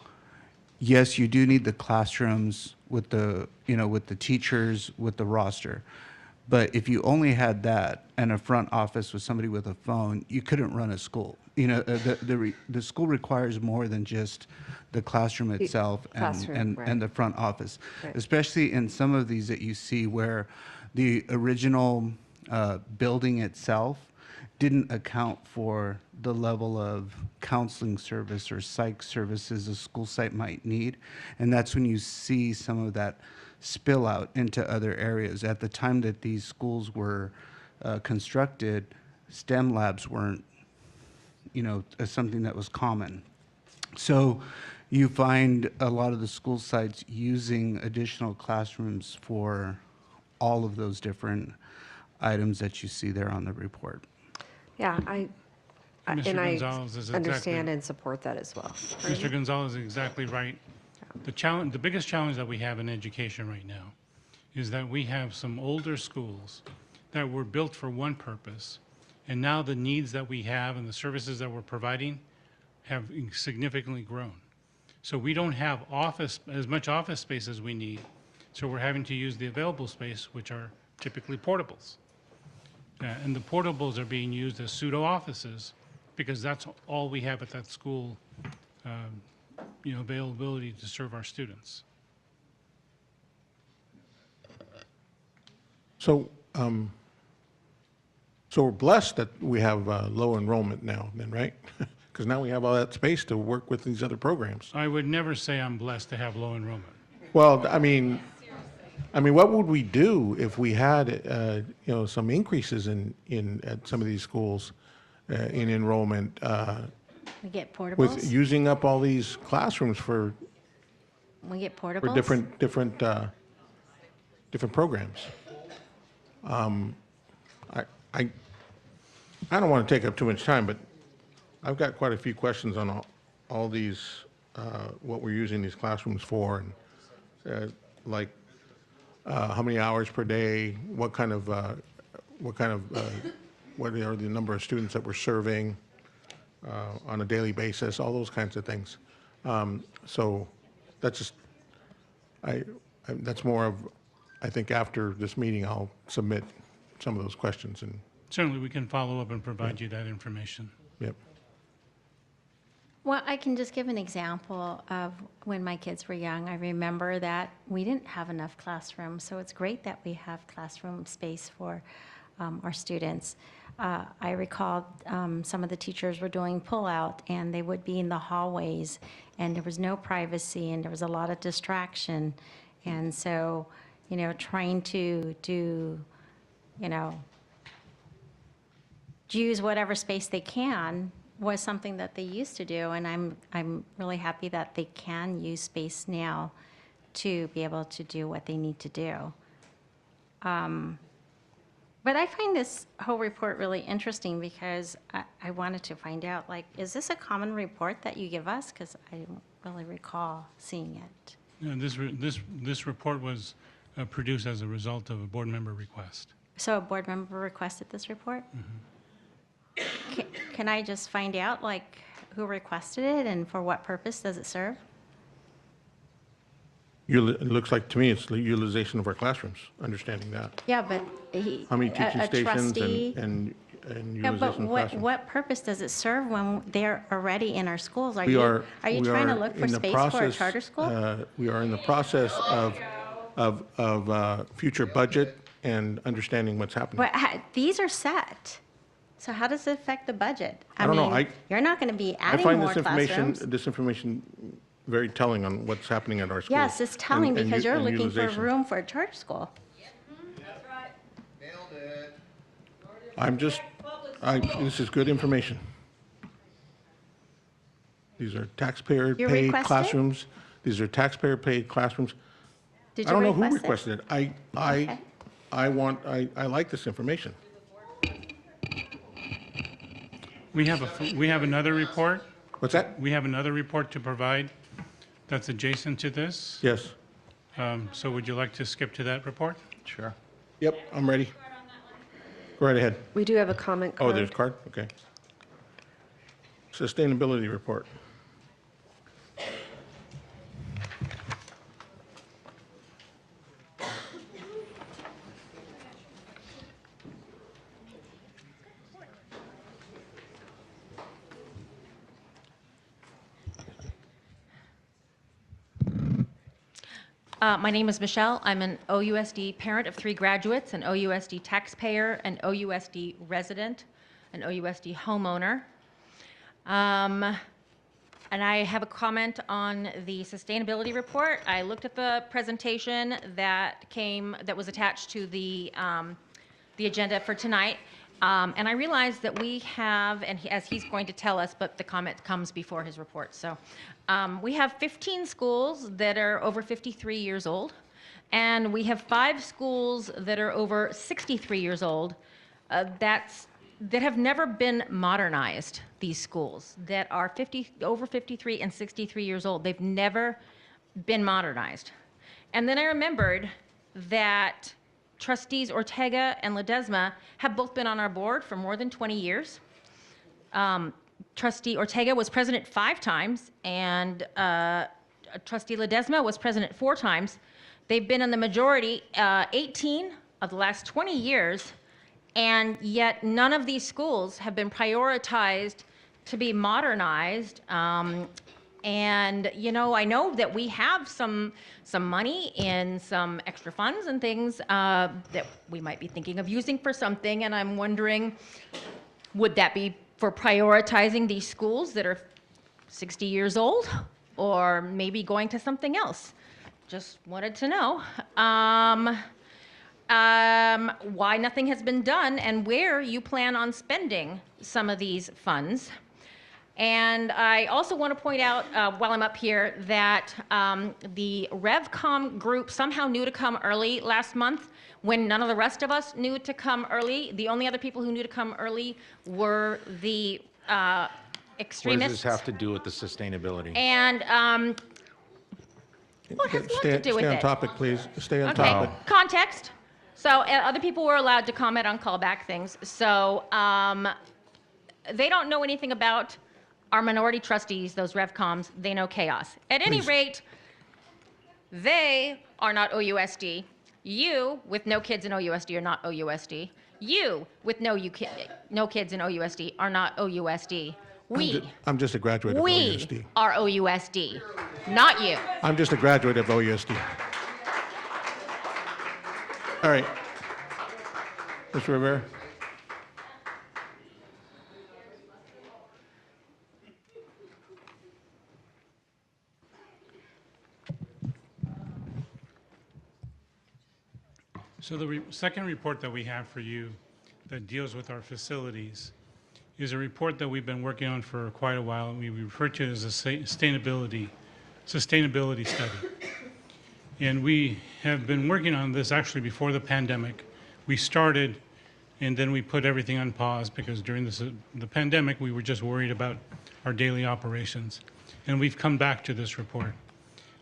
yes, you do need the classrooms with the, with the teachers, with the roster. But if you only had that and a front office with somebody with a phone, you couldn't run a school. The school requires more than just the classroom itself and the front office, especially in some of these that you see where the original building itself didn't account for the level of counseling service or psych services a school site might need. And that's when you see some of that spill out into other areas. At the time that these schools were constructed, STEM labs weren't, something that was common. So you find a lot of the school sites using additional classrooms for all of those different items that you see there on the report. Yeah, Mr. and I Gonzalez is understand and support that as well. Mr. Gonzalez is exactly right. The biggest challenge that we have in education right now is that we have some older schools that were built for one purpose, and now the needs that we have and the services that we're providing have significantly grown. So we don't have as much office space as we need, so we're having to use the available space, which are typically portables. And the portables are being used as pseudo offices because that's all we have at that school, availability to serve our students. So, so we're blessed that we have low enrollment now, then, right? Because now we have all that space to work with these other programs. I would never say I'm blessed to have low enrollment. Well, I mean, what would we do if we had, some increases in at some of these schools in enrollment? We get With portables. using up all these classrooms for We get portables. different programs. I don't want to take up too much time, but I've got quite a few questions on all these, what we're using these classrooms for, and like how many hours per day, what are the number of students that we're serving on a daily basis, all those kinds of things. So that's just, that's more of, I think after this meeting, I'll submit some of those questions and, Certainly, we can follow up and provide you that information. yep. Well, I can just give an example of when my kids were young. I remember that we didn't have enough classrooms, so it's great that we have classroom space for our students. I recall some of the teachers were doing pull-out, and they would be in the hallways, and there was no privacy, and there was a lot of distraction. And so, trying to do, use whatever space they can was something that they used to do, and I'm really happy that they can use space now to be able to do what they need to do. But I find this whole report really interesting because I wanted to find out, like, is this a common report that you give us? Because I don't really recall seeing it. Yeah, this report was produced as a result of a board member request. So a board member requested this report? Can I just find out, like, who requested it and for what purpose does it serve? It looks like, to me, it's the utilization of our classrooms, understanding that. Yeah, but How many teaching a stations trustee. and Yeah, but utilization of classrooms. what purpose does it serve when they're already in our schools? Are We you are trying to look for in the space for a process, charter school? We are in the process of future budget and understanding what's happening. But these are set. So how does it affect the budget? I don't know. mean, you're not going to be I adding find more classrooms. this information very telling on what's happening at our schools. Yes, it's telling and because you're and looking for utilization. room for a charter school. This is good information. These are You taxpayer-paid requested? classrooms. These are taxpayer-paid classrooms. Did I you don't know who request it? requested it. Okay. I like this information. We have another report. What's that? We have another report to provide that's adjacent to this. Yes. So would you like to skip to that report? Sure. Yep, I'm ready. Go right ahead. We do have a comment card. Oh, there's a card? Okay. Sustainability report. My name is Michelle. I'm an OUSD parent of 3 graduates, an OUSD taxpayer, an OUSD resident, an OUSD homeowner. And I have a comment on the sustainability report. I looked at the presentation that was attached to the agenda for tonight. And I realized that we have, as he's going to tell us, but the comment comes before his report. So we have 15 schools that are over 53 years old, and we have 5 schools that are over 63 years old that have never been modernized, these schools, that are over 53 and 63 years old. They've never been modernized. And then I remembered that Trustees Ortega and Ledesma have both been on our board for more than 20 years. Trustee Ortega was president 5 times, and Trustee Ledesma was president 4 times. They've been in the majority 18 of the last 20 years, and yet none of these schools have been prioritized to be modernized. And, I know that we have some money in some extra funds and things that we might be thinking of using for something, and I'm wondering, would that be for prioritizing these schools that are 60 years old, or maybe going to something else? Just wanted to know why nothing has been done and where you plan on spending some of these funds. And I also want to point out, while I'm up here, that the RevCom group somehow knew to come early last month when none of the rest of us knew to come early. The only other people who knew to come early were the What extremists. does this have to do with the sustainability? And what has what to do with Stay on it? topic, please. Stay on Okay, topic. context. So other people were allowed to comment on callback things. So they don't know anything about our minority trustees, those RevComs. They know chaos. At any rate, they are not OUSD. You, with no kids in OUSD, are not OUSD. You, with no kids in OUSD, are not OUSD. I'm just a graduate of We OUSD. are OUSD, not you. I'm just a graduate of OUSD. All right. Mr. Rivera? So the second report that we have for you that deals with our facilities is a report that we've been working on for quite a while, and we refer to it as a sustainability study. And we have been working on this actually before the pandemic. We started, and then we put everything on pause because during the pandemic, we were just worried about our daily operations. And we've come back to this report.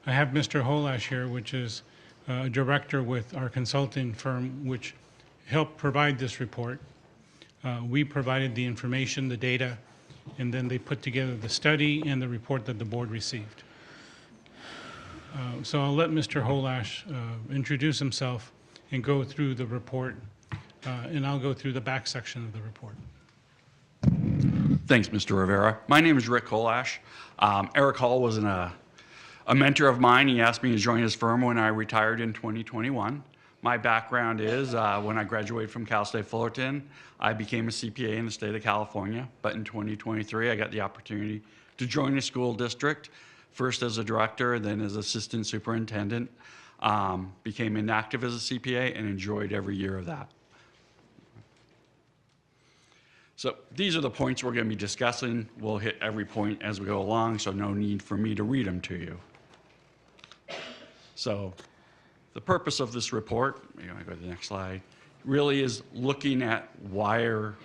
I have Mr. Holash here, which is a director with our consulting firm, which helped provide this report. We provided the information, the data, and then they put together the study and the report that the board received. So I'll let Mr. Holash introduce himself and go through the report, and I'll go through the back section of the report. Thanks, Mr. Rivera. My name is Rick Holash. Eric Hall was a mentor of mine. He asked me to join his firm when I retired in 2021. My background is when I graduated from Cal State Fullerton, I became a CPA in the state of California. But in 2023, I got the opportunity to join a school district, first as a director, then as assistant superintendent. Became inactive as a CPA and enjoyed every year of that. So these are the points we're going to be discussing. We'll hit every point as we go along, so no need for me to read them to you. So the purpose of this report, you want to go to the next slide, really is looking at why are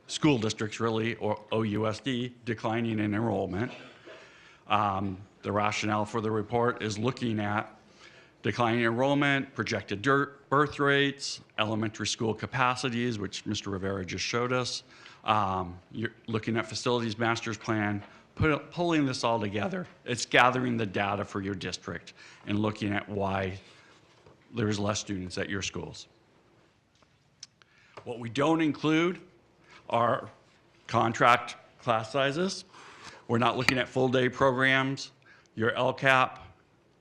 school districts really, or OUSD, declining in enrollment. The rationale for the report is looking at declining enrollment, projected birth rates, elementary school capacities, which Mr. Rivera just showed us. You're looking at facilities master's plan, pulling this all together. It's gathering the data for your district and looking at why there's less students at your schools. What we don't include are contract class sizes. We're not looking at full-day programs, your LCAP,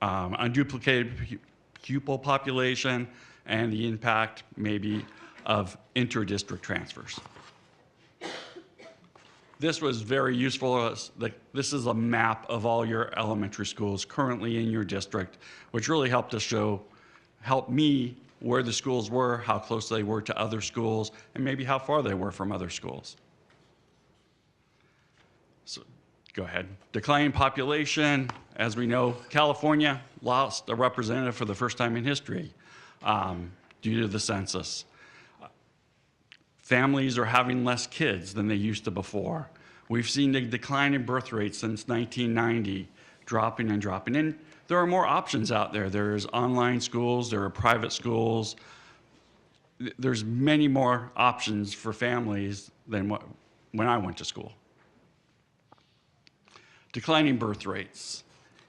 unduplicated pupil population, and the impact maybe of inter-district transfers. This was very useful. This is a map of all your elementary schools currently in your district, which really helped us help me where the schools were, how close they were to other schools, and maybe how far they were from other schools. So go ahead. Declining population. As we know, California lost a representative for the first time in history due to the census. Families are having less kids than they used to before. We've seen the decline in birth rates since 1990, dropping and dropping. And there are more options out there. There's online schools, there are private schools. There's many more options for families than when I went to school. Declining birth rates.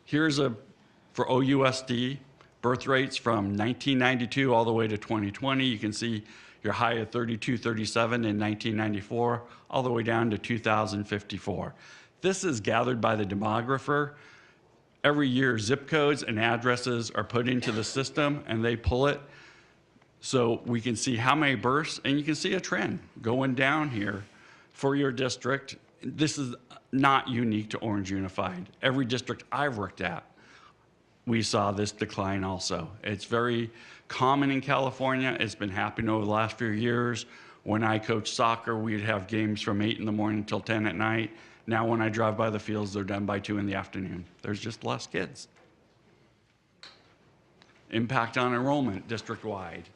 Here's for OUSD, birth rates from 1992 all the way to 2020. You can see your high of 3237 in 1994, all the way down to 2054. This is gathered by the demographer. Every year, zip codes and addresses are put into the system, and they pull it so we can see how many births, and you can see a trend going down here for your district. This is not unique to Orange Unified. Every district I've worked at, we saw this decline also. It's very common in California. It's been happening over the last few years. When I coached soccer, we'd have games from 8 in the morning till 10 at night. Now when I drive by the fields, they're done by 2 in the afternoon. There's just less kids. Impact on enrollment district-wide.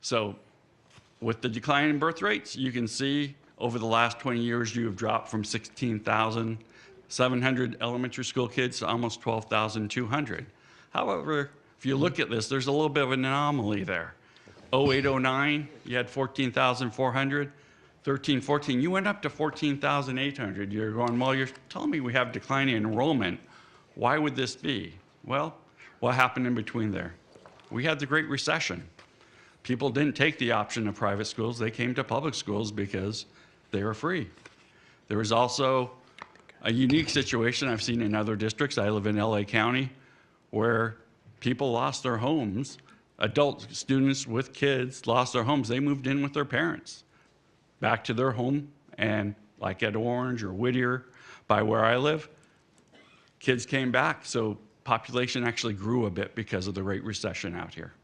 So with the decline in birth rates, you can see Over the last 20 years, you have dropped from 16,700 elementary school kids to almost 12,200. However, if you look at this, there's a little bit of an anomaly there. 0809, you had 14,400. 13-14, you went up to 14,800. You're going, well, you're telling me we have declining enrollment. Why would this be? Well, what happened in between there? We had the Great Recession. People didn't take the option of private schools. They came to public schools because they were free. There was also a unique situation I've seen in other districts. I live in LA County, where people lost their homes. Adult students with kids lost their homes. They moved in with their parents back to their home, and like at Orange or Whittier, by where I live, kids came back. So population actually grew a bit because of the Great Recession out here.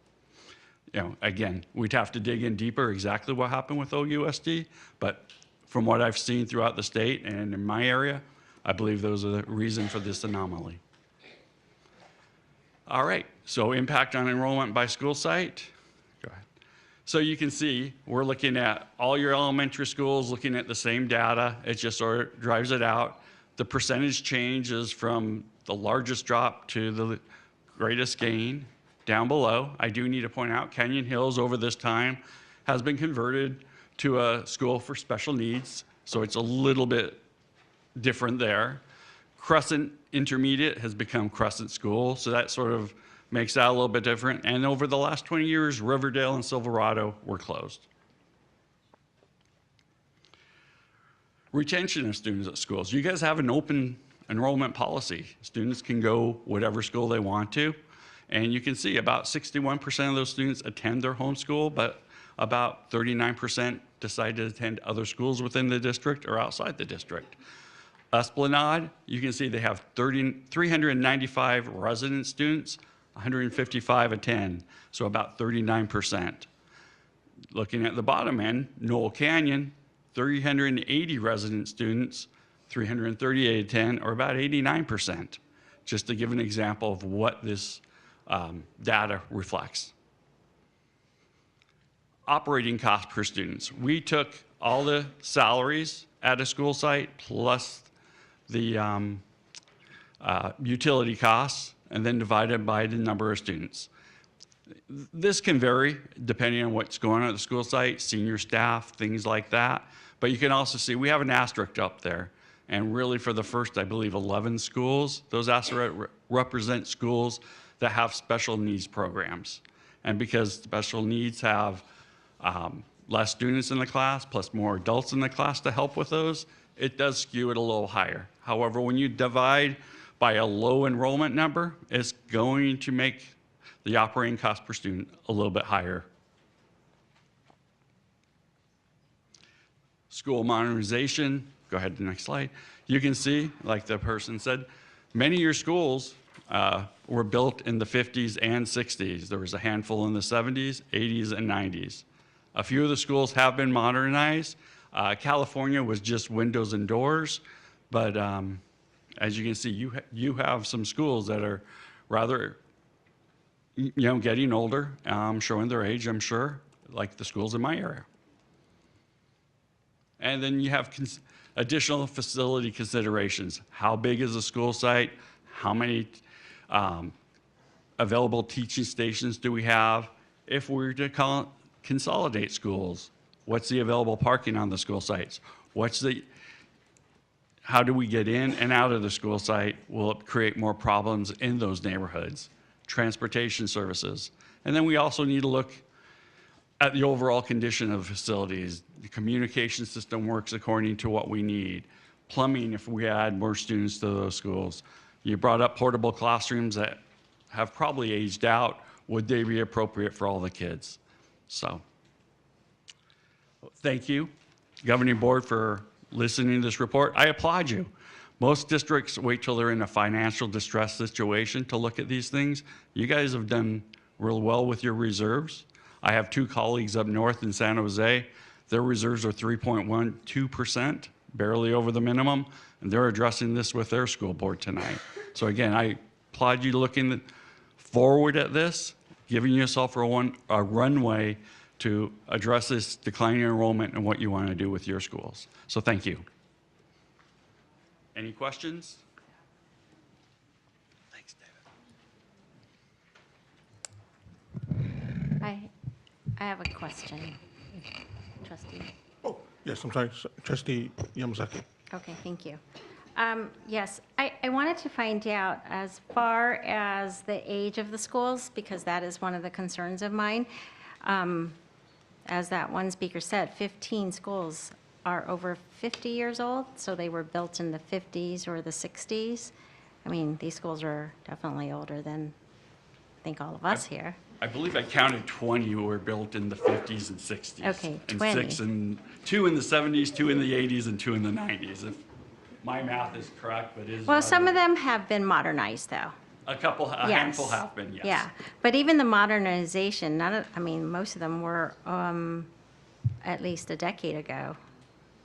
You know, again, we'd have to dig in deeper exactly what happened with OUSD, but from what I've seen throughout the state and in my area, I believe those are the reason for this anomaly. All right, so impact on enrollment by school site. Go ahead. So you can see we're looking at all your elementary schools, looking at the same data. It just sort of drives it out. The percentage change is from the largest drop to the greatest gain. Down below, I do need to point out Canyon Hills over this time has been converted to a school for special needs, so it's a little bit different there. Crescent Intermediate has become Crescent School, so that sort of makes that a little bit different. And over the last 20 years, Riverdale and Silverado were closed. Retention of students at schools. You guys have an open enrollment policy. Students can go whatever school they want to. And you can see about 61% of those students attend their home school, but about 39% decide to attend other schools within the district or outside the district. Esplanade, you can see they have 395 resident students, 155 attend, so about 39%. Looking at the bottom end, Knoll Canyon, 380 resident students, 338 attend, or about 89%, just to give an example of what this data reflects. Operating cost per students. We took all the salaries at a school site plus the utility costs and then divided by the number of students. This can vary depending on what's going on at the school site, senior staff, things like that. But you can also see we have an asterisk up there. And really for the first, I believe, 11 schools, those asterisks represent schools that have special needs programs. And because special needs have less students in the class, plus more adults in the class to help with those, it does skew it a little higher. However, when you divide by a low enrollment number, it's going to make the operating cost per student a little bit higher. School modernization, go ahead to the next slide. You can see, like the person said, many of your schools were built in the 50s and 60s. There was a handful in the 70s, 80s, and 90s. A few of the schools have been modernized. California was just windows and doors, but as you can see, you have some schools that are rather, getting older, showing their age, I'm sure, like the schools in my area. And then you have additional facility considerations. How big is the school site? How many available teaching stations do we have? If we were to consolidate schools, what's the available parking on the school sites? How do we get in and out of the school site? Will it create more problems in those neighborhoods? Transportation services. And then we also need to look at the overall condition of facilities. The communication system works according to what we need. Plumbing, if we add more students to those schools. You brought up portable classrooms that have probably aged out. Would they be appropriate for all the kids? So, thank you, Governing Board, for listening to this report. I applaud you. Most districts wait till they're in a financial distress situation to look at these things. You guys have done real well with your reserves. I have two colleagues up north in San Jose. Their reserves are 3.12%, barely over the minimum, and they're addressing this with their school board tonight. So again, I applaud you looking forward at this, giving yourself a runway to address this declining enrollment and what you want to do with your schools. So thank you. Any questions? Thanks, David. I have a question, trustee. Oh, yes, I'm sorry, trustee Yamazaki. Okay, thank you. Yes, I wanted to find out as far as the age of the schools, because that is one of the concerns of mine. As that one speaker said, 15 schools are over 50 years old, so they were built in the 50s or the 60s. I mean, these schools are definitely older than, I think, all of us here. I believe I counted 20 were built in the 50s and 60s. Okay, and 20. 2 in the 70s, 2 in the 80s, and 2 in the 90s, if my math is correct, but is. Well, some of them have been modernized, though. A handful Yes. have been, yes. Yeah, but even the modernization, most of them were at least a decade ago,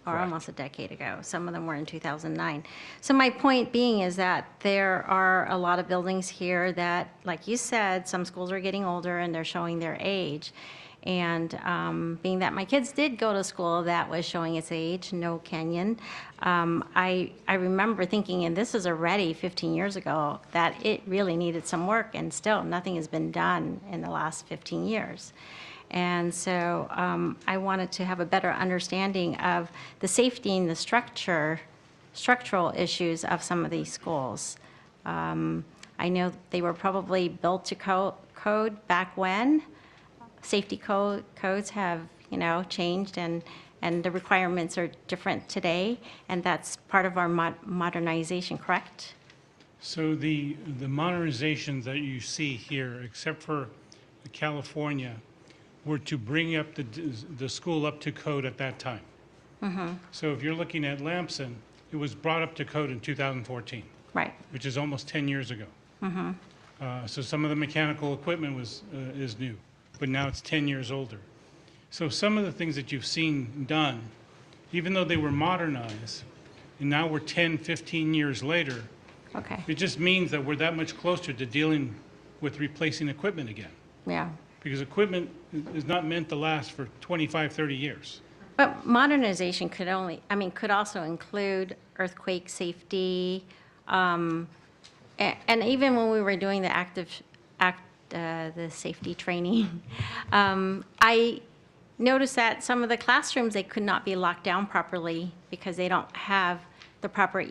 or almost a decade ago. Some of them were in 2009. So my point being is that there are a lot of buildings here that, like you said, some schools are getting older and they're showing their age. And being that my kids did go to school that was showing its age, No Canyon, I remember thinking, and this is already 15 years ago, that it really needed some work, and still nothing has been done in the last 15 years. And so I wanted to have a better understanding of the safety and the structural issues of some of these schools. I know they were probably built to code back when. Safety codes have, changed, and the requirements are different today, and that's part of our modernization, correct? So the modernizations that you see here, except for California, were to bring up the school up to code at that time. Mm-hmm. So if you're looking at Lamson, it was brought up to code in 2014. Right. Which is almost 10 years ago. Mm-hmm. So some of the mechanical equipment is new, but now it's 10 years older. So some of the things that you've seen done, even though they were modernized, and now we're 10, 15 years later, okay, it just means that we're that much closer to dealing with replacing equipment again. Yeah. Because equipment is not meant to last for 25, 30 years. But modernization could also include earthquake safety, and even when we were doing the safety training, I noticed that some of the classrooms, they could not be locked down properly because they don't have the proper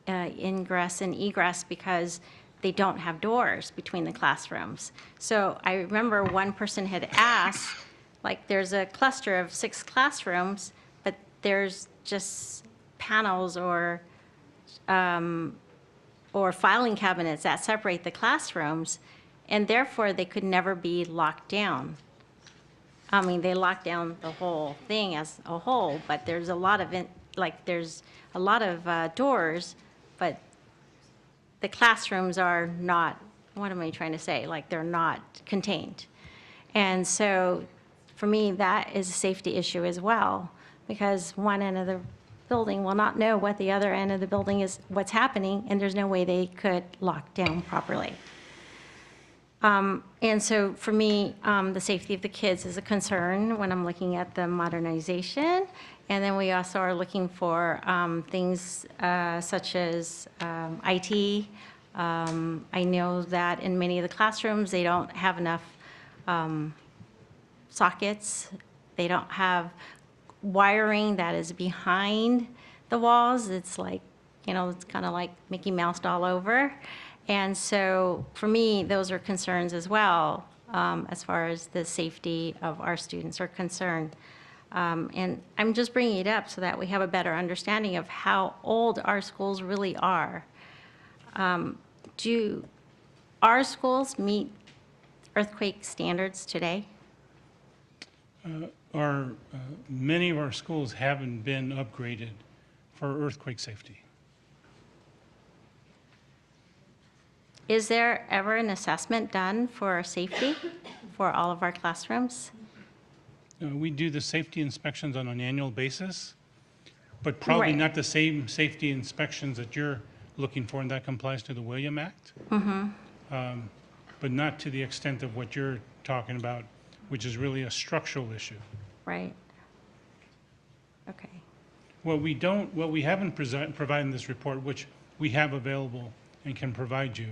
ingress and egress because they don't have doors between the classrooms. So I remember one person had asked, like, there's a cluster of 6 classrooms, but there's just panels or filing cabinets that separate the classrooms, and therefore they could never be locked down. I mean, they lock down the whole thing as a whole, but there's a lot of doors, but the classrooms are not, what am I trying to say? Like, they're not contained. And so for me, that is a safety issue as well, because one end of the building will not know what the other end of the building is, what's happening, and there's no way they could lock down properly. And so for me, the safety of the kids is a concern when I'm looking at the modernization. And then we also are looking for things such as IT. I know that in many of the classrooms, they don't have enough sockets. They don't have wiring that is behind the walls. It's like, it's kind of like Mickey Mouse all over. And so for me, those are concerns as well, as far as the safety of our students are concerned. And I'm just bringing it up so that we have a better understanding of how old our schools really are. Do our schools meet earthquake standards today? Many of our schools haven't been upgraded for earthquake safety. Is there ever an assessment done for safety for all of our classrooms? We do the safety inspections on an annual basis, but probably Right. not the same safety inspections that you're looking for, and that complies to the William Act. Mm-hmm. But not to the extent of what you're talking about which is really a structural issue. Right. Okay. What we haven't provided in this report, which we have available and can provide you,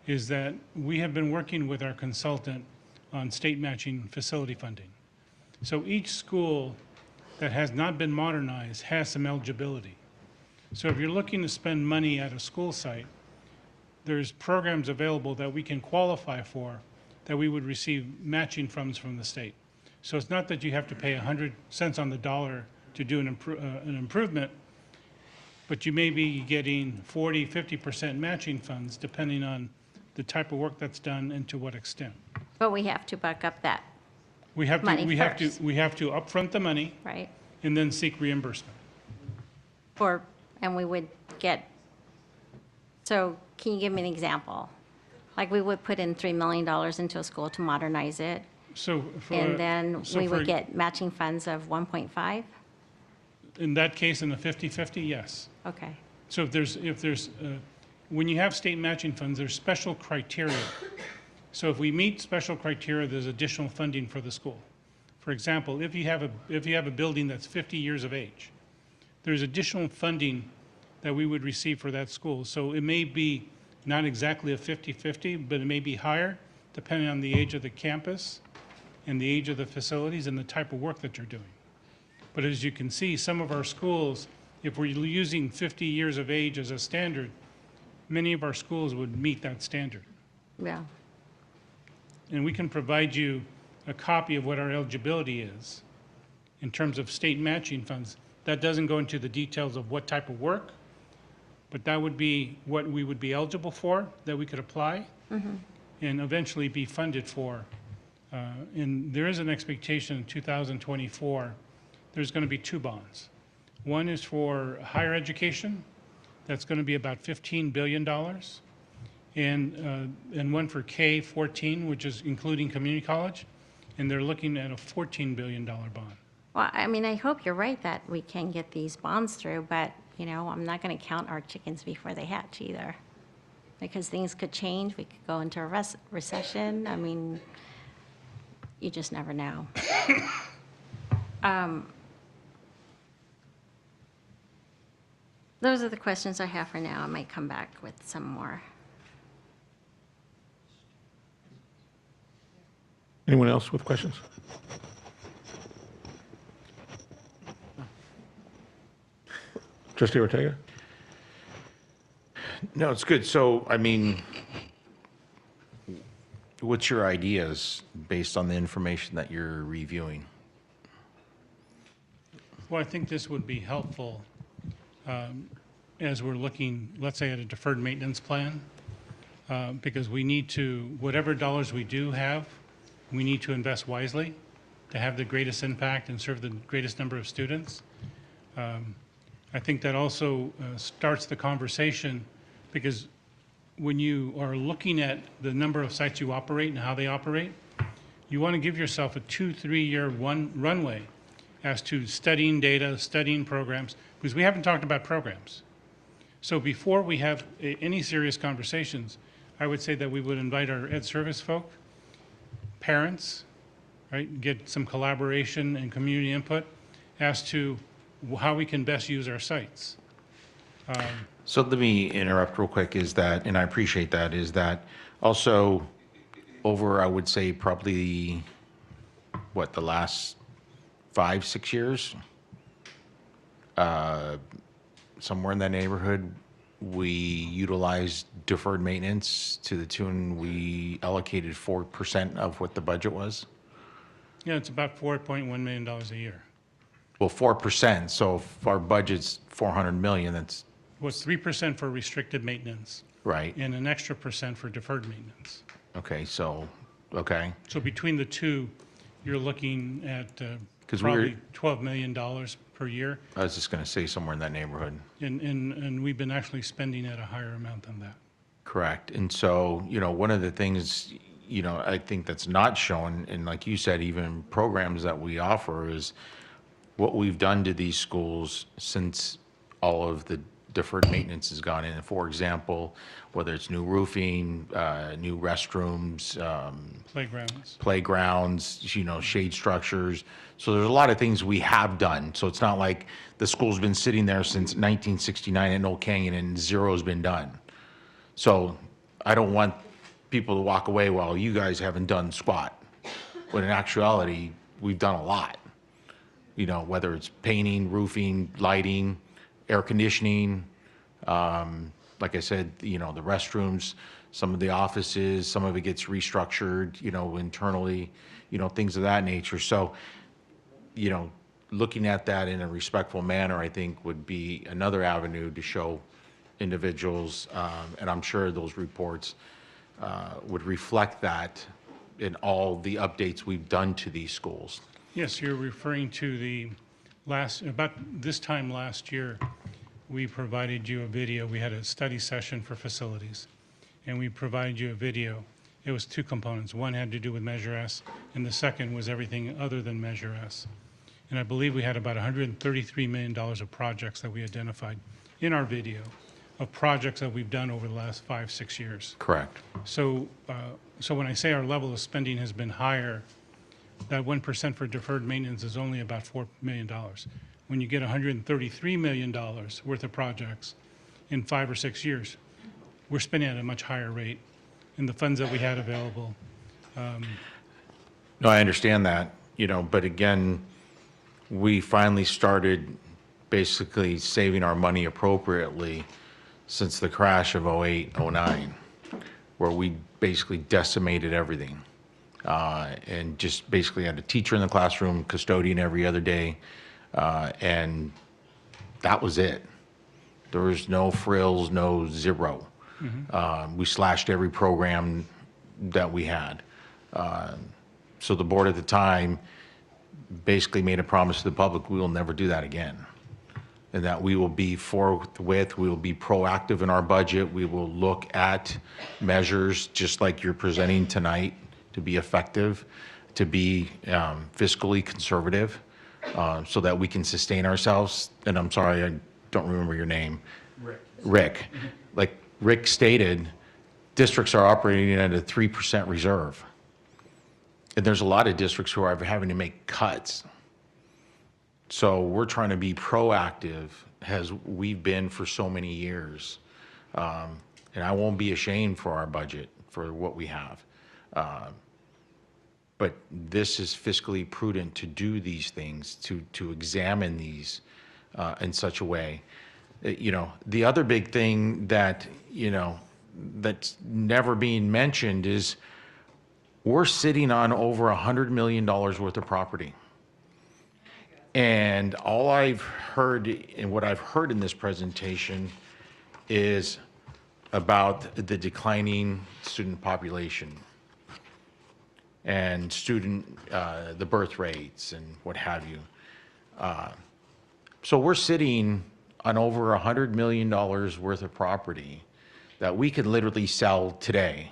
is that we have been working with our consultant on state matching facility funding. So each school that has not been modernized has some eligibility. So if you're looking to spend money at a school site, there's programs available that we can qualify for that we would receive matching funds from the state. So it's not that you have to pay 100 cents on the dollar to do an improvement, but you may be getting 40, 50% matching funds depending on the type of work that's done and to what extent. But we have to buck up that, We have to, Money we have to, first. we have to upfront the money right? and then seek reimbursement. And we would get, so can you give me an example? Like we would put in $3 million into a school to modernize it, So for. and then so we for- would get matching funds of 1.5? In that case, in the 50-50, yes. Okay, So if there's, when you have state matching funds, there's special criteria. So if we meet special criteria, there's additional funding for the school. For example, if you have a building that's 50 years of age, there's additional funding that we would receive for that school. So it may be not exactly a 50-50, but it may be higher depending on the age of the campus and the age of the facilities and the type of work that you're doing. But as you can see, some of our schools, if we're using 50 years of age as a standard, many of our schools would meet that standard. yeah. And we can provide you a copy of what our eligibility is in terms of state matching funds. That doesn't go into the details of what type of work, but that would be what we would be eligible for, that we could apply and eventually be funded for. And there is an expectation in 2024, there's going to be 2 bonds. One is for higher education, that's going to be about $15 billion. And one for K-14, which is including community college, and they're looking at a $14 billion bond. Well, I mean, I hope you're right that we can get these bonds through, but, you know, I'm not going to count our chickens before they hatch either. Because things could change, we could go into a recession, I mean, you just never know. Those are the questions I have for now. I might come back with some more. Anyone else with questions? Trustee Ortega? No, it's good. So, I mean, what's your ideas based on the information that you're reviewing? Well, I think this would be helpful as we're looking, let's say, at a deferred maintenance plan, because we need to, whatever dollars we do have, we need to invest wisely to have the greatest impact and serve the greatest number of students. I think that also starts the conversation, because when you are looking at the number of sites you operate and how they operate, you want to give yourself a 2-3 year runway as to studying data, studying programs, because we haven't talked about programs. So before we have any serious conversations, I would say that we would invite our ed service folk, parents, right, get some collaboration and community input as to how we can best use our sites. So let me interrupt real quick, is that, and I appreciate that, is that also over, I would say, probably, what, the last 5-6 years? Somewhere in that neighborhood, we utilized deferred maintenance to the tune we allocated 4% of what the budget was. Yeah, it's about $4.1 million a year. Well, 4%, so if our budget's 400 million, that's Was 3% for restricted maintenance right. and an extra percent for deferred maintenance. Okay, so, okay. So between the two, you're looking at 'Cause we were- probably $12 million per year. I was just going to say somewhere in that neighborhood. And we've been actually spending at a higher amount than that. Correct. And so, you know, one of the things, you know, I think that's not shown, and like you said, even programs that we offer, is what we've done to these schools since all of the deferred maintenance has gone in. For example, whether it's new roofing, new restrooms, playgrounds, shade structures. So there's a lot of things we have done. So it's not like the school's been sitting there since 1969 at Old Canyon and zero's been done. So I don't want people to walk away, well, you guys haven't done squat. When in actuality, we've done a lot. Whether it's painting, roofing, lighting, air conditioning, like I said, the restrooms, some of the offices, some of it gets restructured, internally, things of that nature. So, looking at that in a respectful manner, I think would be another avenue to show individuals, and I'm sure those reports would reflect that in all the updates we've done to these schools. Yes, you're referring to about this time last year, we provided you a video. We had a study session for facilities, and we provided you a video. It was two components. One had to do with Measure S, and the second was everything other than Measure S. And I believe we had about $133 million of projects that we identified in our video, of projects that we've done over the last 5-6 years. Correct. So when I say our level of spending has been higher, that 1% for deferred maintenance is only about $4 million. When you get $133 million worth of projects in 5 or 6 years, we're spending at a much higher rate in the funds that we had available. No, I understand that, but again, we finally started basically saving our money appropriately since the crash of 08, 09, where we basically decimated everything. And just basically had a teacher in the classroom, custodian every other day, and that was it. There was no frills, no zero. We slashed every program that we had. So the board at the time basically made a promise to the public, we will never do that again. And that we will be forthwith, we will be proactive in our budget, we will look at measures just like you're presenting tonight, to be effective, to be fiscally conservative, so that we can sustain ourselves. And I'm sorry, I don't remember your name. Rick. Like Rick stated, districts are operating at a 3% reserve. And there's a lot of districts who are having to make cuts. So we're trying to be proactive, as we've been for so many years. And I won't be ashamed for our budget, for what we have. But this is fiscally prudent to do these things, to examine these in such a way. The other big thing that, that's never being mentioned is we're sitting on over $100 million worth of property. And all I've heard, and what I've heard in this presentation, is about the declining student population and the birth rates and what have you. So we're sitting on over $100 million worth of property that we could literally sell today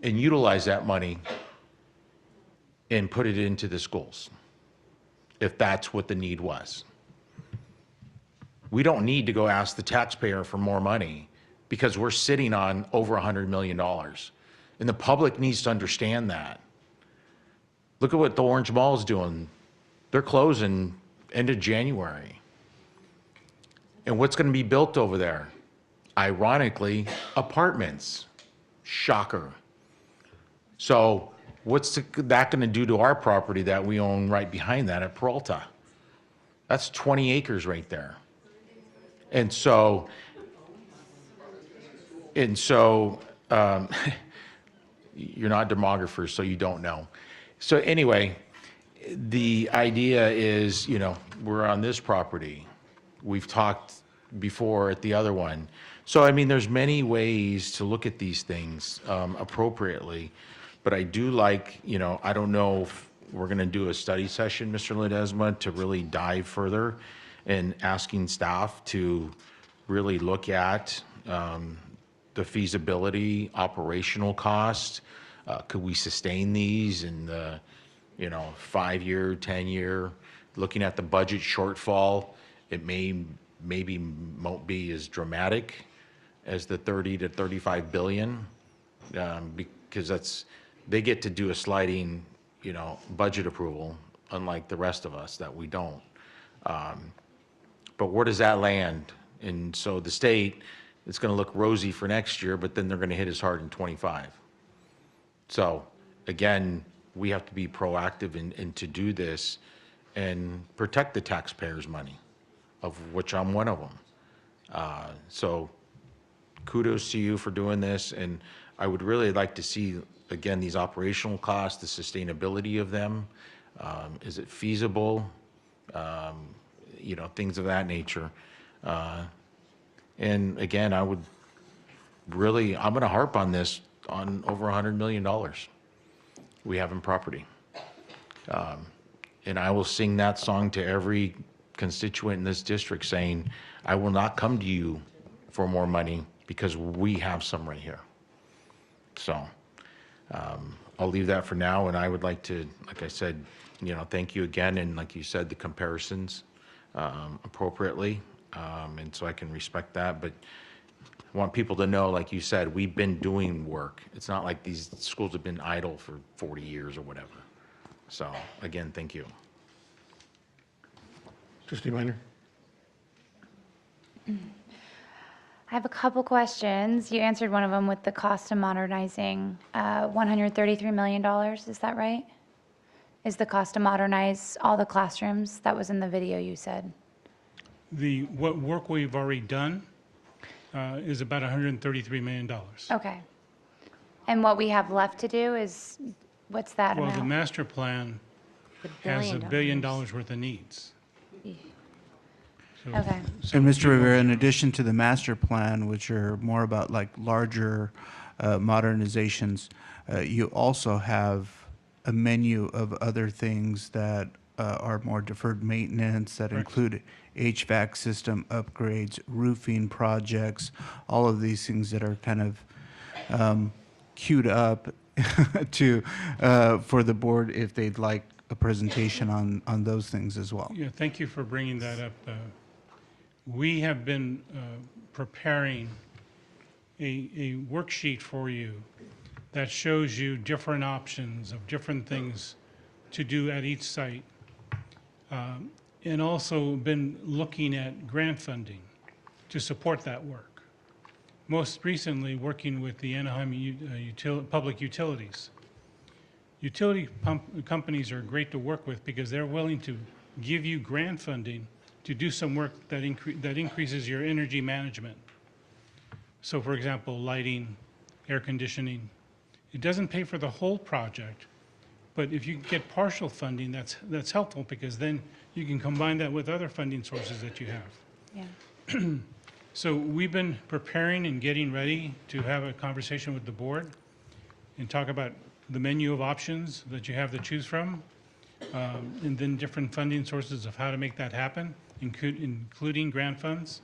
and utilize that money and put it into the schools, if that's what the need was. We don't need to go ask the taxpayer for more money because we're sitting on over $100 million. And the public needs to understand that. Look at what the Orange Mall is doing. They're closing end of January. And what's going to be built over there? Ironically, apartments. Shocker. So what's that going to do to our property that we own right behind that at Peralta? That's 20 acres right there. And so you're not demographers, so you don't know. So anyway, the idea is, we're on this property. We've talked before at the other one. So, I mean, there's many ways to look at these things appropriately. But I do like, I don't know if we're going to do a study session, Mr. Ledesma, to really dive further in asking staff to really look at the feasibility, operational cost. Could we sustain these in the, 5-year, 10-year? Looking at the budget shortfall, it may maybe won't be as dramatic as the 30 to 35 billion, because they get to do a sliding, budget approval, unlike the rest of us that we don't. But where does that land? And so the state, it's going to look rosy for next year, but then they're going to hit us hard in 25. So again, we have to be proactive and to do this and protect the taxpayers' money, of which I'm one of them. So kudos to you for doing this, and I would really like to see, again, these operational costs, the sustainability of them. Is it feasible? Things of that nature. And again, I'm going to harp on this, on over $100 million we have in property. And I will sing that song to every constituent in this district, saying, I will not come to you for more money, because we have some right here. So I'll leave that for now, and I would like to, like I said, thank you again, and like you said, the comparisons appropriately, and so I can respect that. But I want people to know, like you said, we've been doing work. It's not like these schools have been idle for 40 years or whatever. So again, thank you. Trustee Minor? I have a couple questions. You answered one of them with the cost of modernizing $133 million. Is that right? Is the cost to modernize all the classrooms? That was in the video you said. What work we've already done is about $133 million. Okay. And what we have left to do is, what's that Well, the amount? master plan has $1 billion worth of needs. So- Okay. And Mr. Rivera, in addition to the master plan, which are more about like larger modernizations, you also have a menu of other things that are more deferred maintenance that include HVAC system upgrades, roofing projects, all of these things that are kind of queued up to for the board if they'd like a presentation on those things as well. Yeah, thank you for bringing that up. We have been preparing a worksheet for you that shows you different options of different things to do at each site. And also been looking at grant funding to support that work. Most recently, working with the Anaheim Public Utilities. Utility companies are great to work with because they're willing to give you grant funding to do some work that increases your energy management. So for example, lighting, air conditioning. It doesn't pay for the whole project, but if you get partial funding, that's helpful, because then you can combine that with other funding sources that you have. Yeah. So we've been preparing and getting ready to have a conversation with the board and talk about the menu of options that you have to choose from, and then different funding sources of how to make that happen, including grant funds.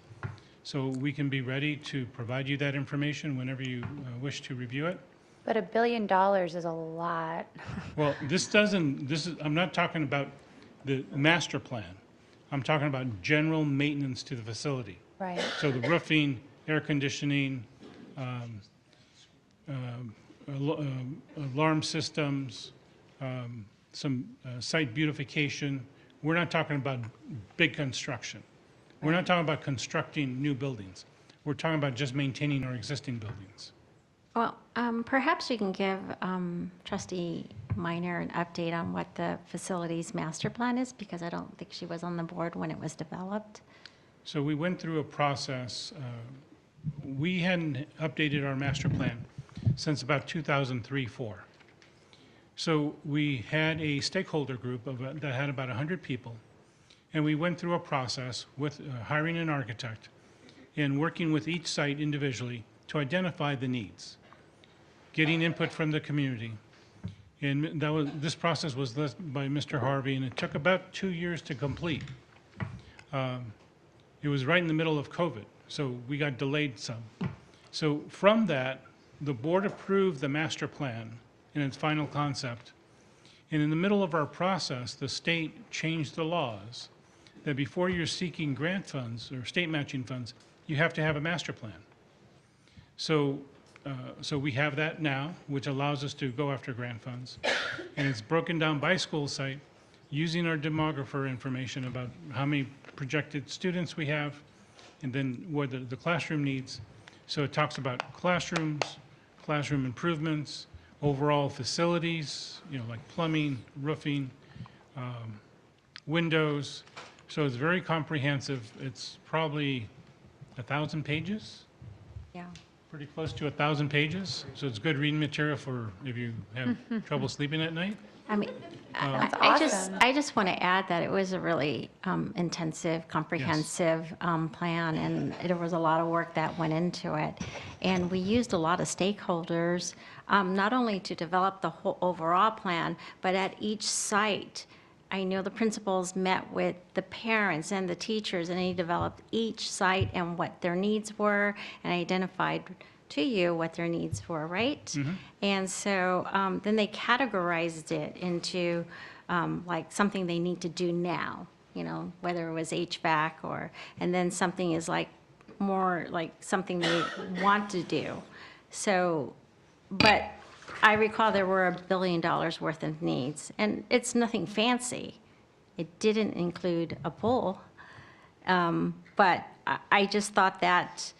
So we can be ready to provide you that information whenever you wish to review it. But $1 billion is a lot. Well, I'm not talking about the master plan. I'm talking about general maintenance to the facility. Right. So the roofing, air conditioning, alarm systems, some site beautification. We're not talking about big construction. We're not talking about constructing new buildings. We're talking about just maintaining our existing buildings. Well, perhaps you can give Trustee Minor an update on what the facilities master plan is, because I don't think she was on the board when it was developed. So we went through a process. We hadn't updated our master plan since about 2003-04. So we had a stakeholder group that had about 100 people, and we went through a process with hiring an architect and working with each site individually to identify the needs, getting input from the community. And this process was led by Mr. Harvey, and it took about 2 years to complete. It was right in the middle of COVID, so we got delayed some. So from that, the board approved the master plan in its final concept. And in the middle of our process, the state changed the laws that before you're seeking grant funds or state matching funds, you have to have a master plan. So, so we have that now, which allows us to go after grant funds. And it's broken down by school site using our demographer information about how many projected students we have and then what the classroom needs. So it talks about classrooms, classroom improvements, overall facilities, you know, like plumbing, roofing, windows. So it's very comprehensive. It's probably 1,000 pages. Yeah. Pretty close to 1,000 pages. So it's good reading material for if you have trouble sleeping at night. I mean, That's I just want to add that it was a really intensive, comprehensive plan, and there was a lot of work that went into it. And we used a lot of stakeholders, not only to develop the whole overall plan, but at each site. I know the principals met with the parents and the teachers, and they developed each site and what their needs were, and identified to you what their needs were, right? And so then they categorized it into like something they need to do now, you know, whether it was HVAC or, and then something is like more like something they want to do. So, but I recall there were $1 billion worth of needs, and it's nothing fancy. It didn't include a pool, but I just thought that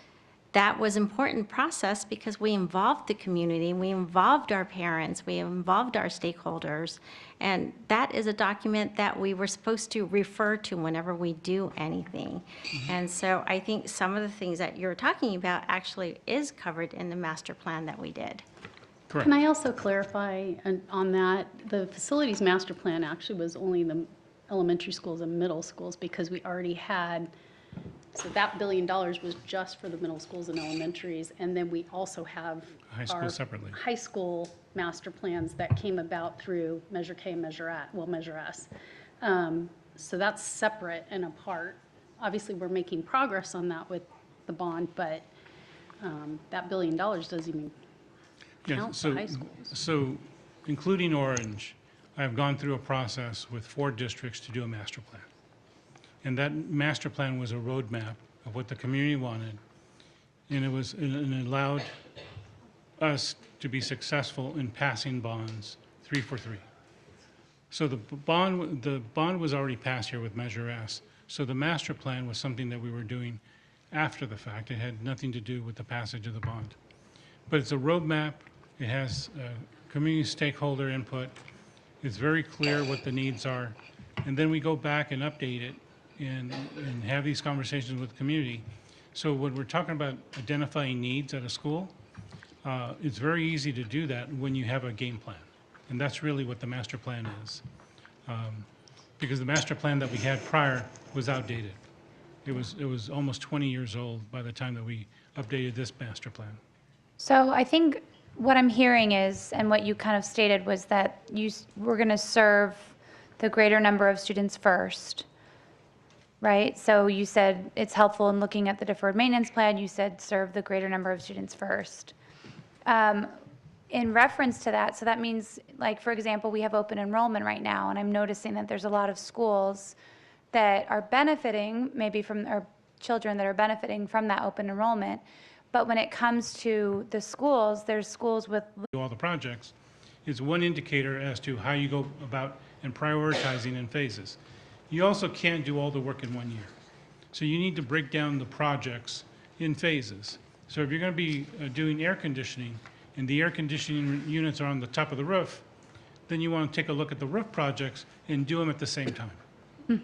that was important process because we involved the community, we involved our parents, we involved our stakeholders, and that is a document that we were supposed to refer to whenever we do anything. And so I think some of the things that you're talking about actually is covered in the master plan that we did. Correct. Can I also clarify on that? The facilities master plan actually was only the elementary schools and middle schools because we already had, so that $1 billion was just for the middle schools and elementaries. And then we also have High school our separately. high school master plans that came about through Measure K and Measure S. So that's separate and apart. Obviously, we're making progress on that with the bond, but that $1 billion doesn't even count for high schools. So including Orange, I've gone through a process with 4 districts to do a master plan. And that master plan was a roadmap of what the community wanted. And it allowed us to be successful in passing bonds 3 for 3. So the bond was already passed here with Measure S. So the master plan was something that we were doing after the fact. It had nothing to do with the passage of the bond. But it's a roadmap. It has community stakeholder input. It's very clear what the needs are. And then we go back and update it and have these conversations with the community. So when we're talking about identifying needs at a school, it's very easy to do that when you have a game plan. And that's really what the master plan is. Because the master plan that we had prior was outdated. It was almost 20 years old by the time that we updated this master plan. So I think what I'm hearing is, and what you kind of stated was that we're going to serve the greater number of students first, right? So you said it's helpful in looking at the deferred maintenance plan. You said serve the greater number of students first. In reference to that, so that means, like, for example, we have open enrollment right now, and I'm noticing that there's a lot of schools that are benefiting, maybe from, or children that are benefiting from that open enrollment. But when it comes to the schools, there's schools with All the projects is one indicator as to how you go about and prioritizing in phases. You also can't do all the work in 1 year. So you need to break down the projects in phases. So if you're going to be doing air conditioning and the air conditioning units are on the top of the roof, then you want to take a look at the roof projects and do them at the same time,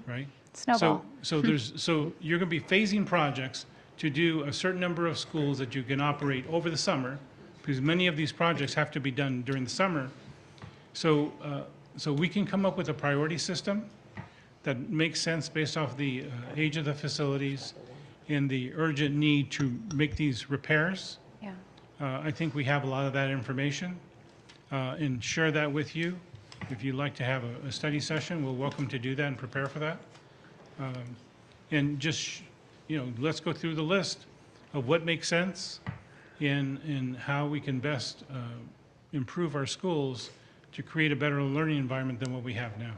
right? Snowball. So you're going to be phasing projects to do a certain number of schools that you can operate over the summer, because many of these projects have to be done during the summer. So we can come up with a priority system that makes sense based off the age of the facilities and the urgent need to make these repairs. Yeah. I think we have a lot of that information and share that with you. If you'd like to have a study session, we're welcome to do that and prepare for that. And just, let's go through the list of what makes sense and how we can best improve our schools to create a better learning environment than what we have now.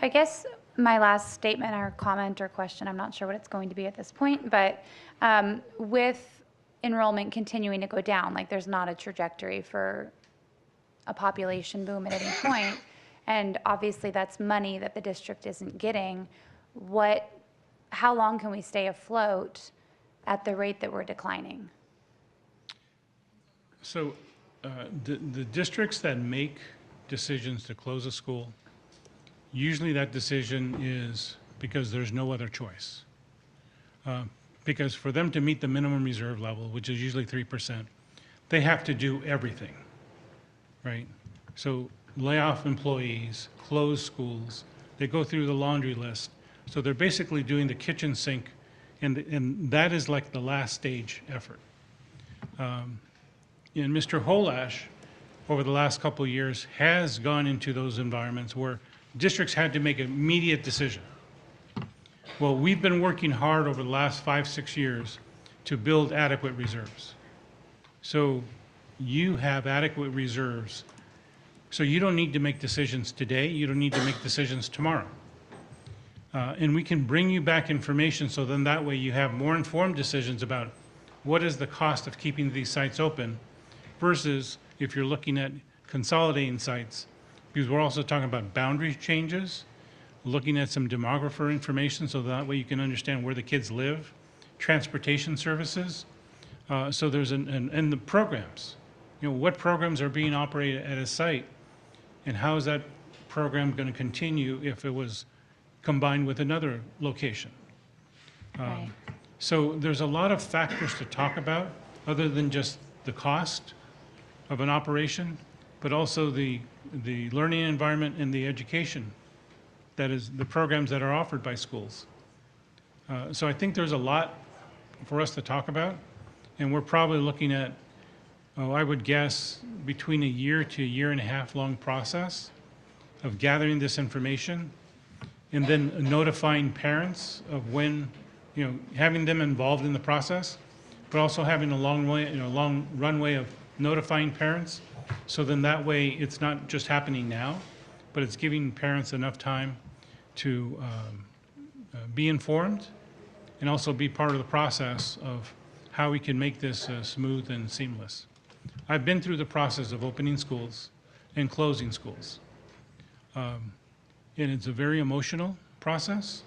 I guess my last statement or comment or question, I'm not sure what it's going to be at this point, but with enrollment continuing to go down, like there's not a trajectory for a population boom at any point, and obviously that's money that the district isn't getting, how long can we stay afloat at the rate that we're declining? So the districts that make decisions to close a school, usually that decision is because there's no other choice. Because for them to meet the minimum reserve level, which is usually 3%, they have to do everything, right? So lay off employees, close schools, they go through the laundry list. So they're basically doing the kitchen sink, and that is like the last stage effort. And Mr. Holash, over the last couple of years, has gone into those environments where districts had to make an immediate decision. Well, we've been working hard over the last 5-6 years to build adequate reserves. So you have adequate reserves. So you don't need to make decisions today. You don't need to make decisions tomorrow. And we can bring you back information so then that way you have more informed decisions about what is the cost of keeping these sites open versus if you're looking at consolidating sites, because we're also talking about boundary changes, looking at some demographer information so that way you can understand where the kids live, transportation services. So there's and the programs, what programs are being operated at a site and how is that program going to continue if it was combined with another location. Right. So there's a lot of factors to talk about other than just the cost of an operation, but also the learning environment and the education, that is the programs that are offered by schools. So I think there's a lot for us to talk about, and we're probably looking at, I would guess, between a year to a year and a half long process of gathering this information and then notifying parents of when, having them involved in the process, but also having a long runway of notifying parents. So then that way it's not just happening now, but it's giving parents enough time to be informed and also be part of the process of how we can make this smooth and seamless. I've been through the process of opening schools and closing schools. And it's a very emotional process.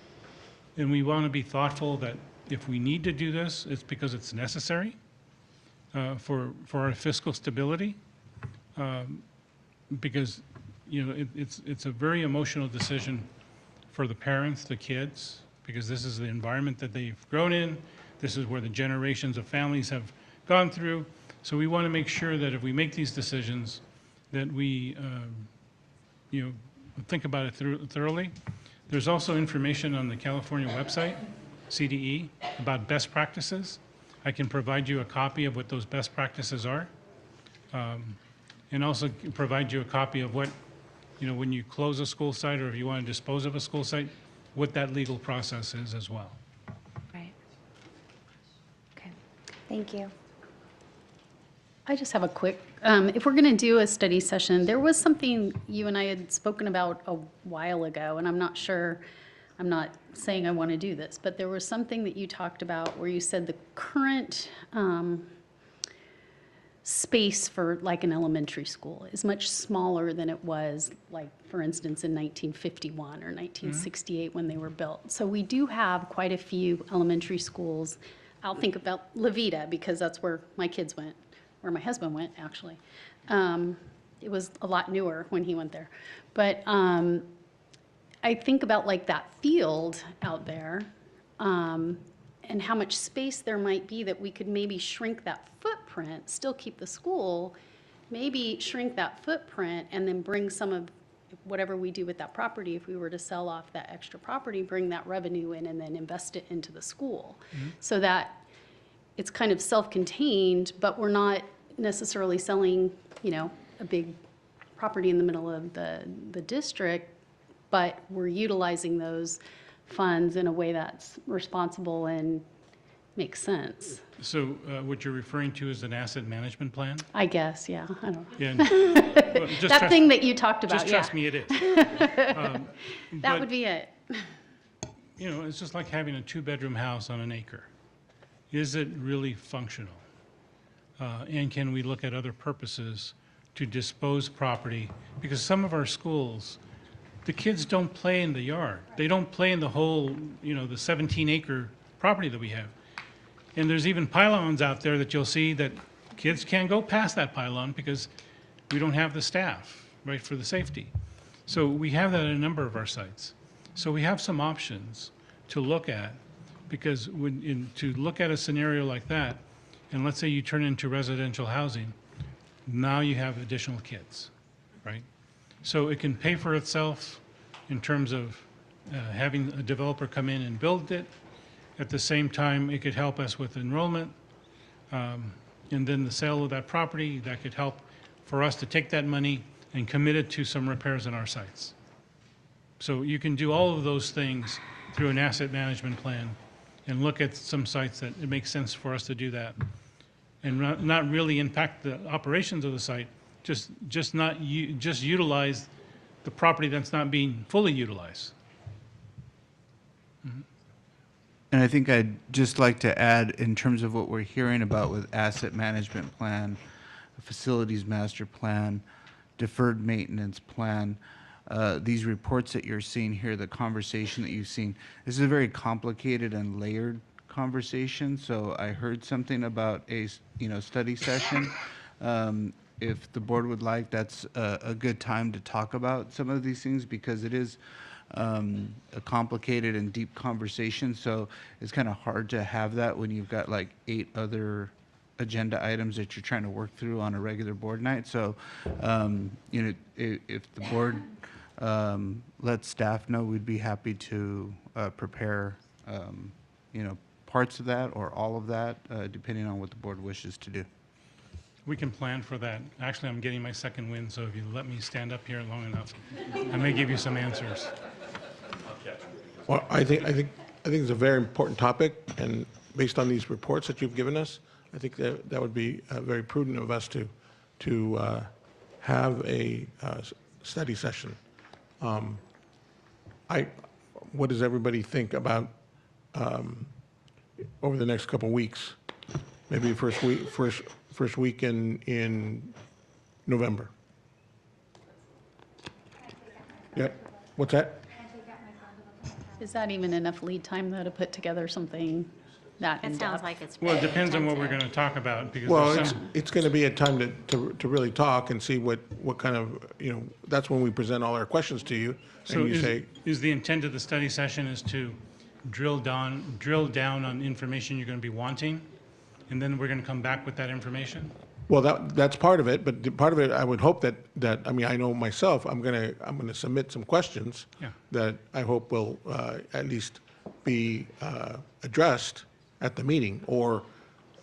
And we want to be thoughtful that if we need to do this, it's because it's necessary for our fiscal stability. Because it's a very emotional decision for the parents, the kids, because this is the environment that they've grown in. This is where the generations of families have gone through. So we want to make sure that if we make these decisions, that we think about it thoroughly. There's also information on the California website, CDE, about best practices. I can provide you a copy of what those best practices are. And also provide you a copy of what, when you close a school site or if you want to dispose of a school site, what that legal process is as well. Right. Okay. Thank you. I just have a quick, if we're going to do a study session, there was something you and I had spoken about a while ago, and I'm not sure, I'm not saying I want to do this, but there was something that you talked about where you said the current space for like an elementary school is much smaller than it was, like, for instance, in 1951 or 1968 when they were built. So we do have quite a few elementary schools. I'll think about La Vida because that's where my kids went, where my husband went, actually. It was a lot newer when he went there. But I think about like that field out there and how much space there might be that we could maybe shrink that footprint, still keep the school, maybe shrink that footprint and then bring some of whatever we do with that property, if we were to sell off that extra property, bring that revenue in and then invest it into the school. So that it's kind of self-contained, but we're not necessarily selling, a big property in the middle of the district, but we're utilizing those funds in a way that's responsible and makes sense. So what you're referring to is an asset management plan? I guess, yeah. I don't know. Yeah, That thing that you talked about, Just yeah. trust me, it is. That But- would be it. You know, it's just like having a two-bedroom house on an acre. Is it really functional? And can we look at other purposes to dispose property? Because some of our schools, the kids don't play in the yard. They don't play in the whole, you know, the 17-acre property that we have. And there's even pylons out there that you'll see that kids can't go past that pylon because we don't have the staff, right, for the safety. So we have that at a number of our sites. So we have some options to look at, because to look at a scenario like that, and let's say you turn into residential housing, now you have additional kids, right? So it can pay for itself in terms of having a developer come in and build it. At the same time, it could help us with enrollment. And then the sale of that property, that could help for us to take that money and commit it to some repairs on our sites. So you can do all of those things through an asset management plan and look at some sites that it makes sense for us to do that and not really impact the operations of the site, just utilize the property that's not being fully utilized. And I think I'd just like to add, in terms of what we're hearing about with asset management plan, facilities master plan, deferred maintenance plan, these reports that you're seeing here, the conversation that you've seen, this is a very complicated and layered conversation. So I heard something about a study session. If the board would like, that's a good time to talk about some of these things, because it is a complicated and deep conversation. So it's kind of hard to have that when you've got like 8 other agenda items that you're trying to work through on a regular board night. So, if the board lets staff know, we'd be happy to prepare, parts of that or all of that, depending on what the board wishes to do. We can plan for that. Actually, I'm getting my second win, so if you let me stand up here long enough, I may give you some answers. Well, I think it's a very important topic, and based on these reports that you've given us, I think that would be very prudent of us to have a study session. What does everybody think about over the next couple of weeks? Maybe first week in November. Yep. What's that? Is that even enough lead time, though, to put together something that It in-depth? sounds like it's Well, it very depends on what we're intensive. going to talk about, because Well, there's some... it's going to be a time to really talk and see what kind of, that's when we present all our questions to you. So And you say, is the intent of the study session is to drill down on information you're going to be wanting, and then we're going to come back with that information? well, that's part of it, but part of it, I would hope that I know myself, I'm going to submit some questions Yeah. that I hope will at least be addressed at the meeting or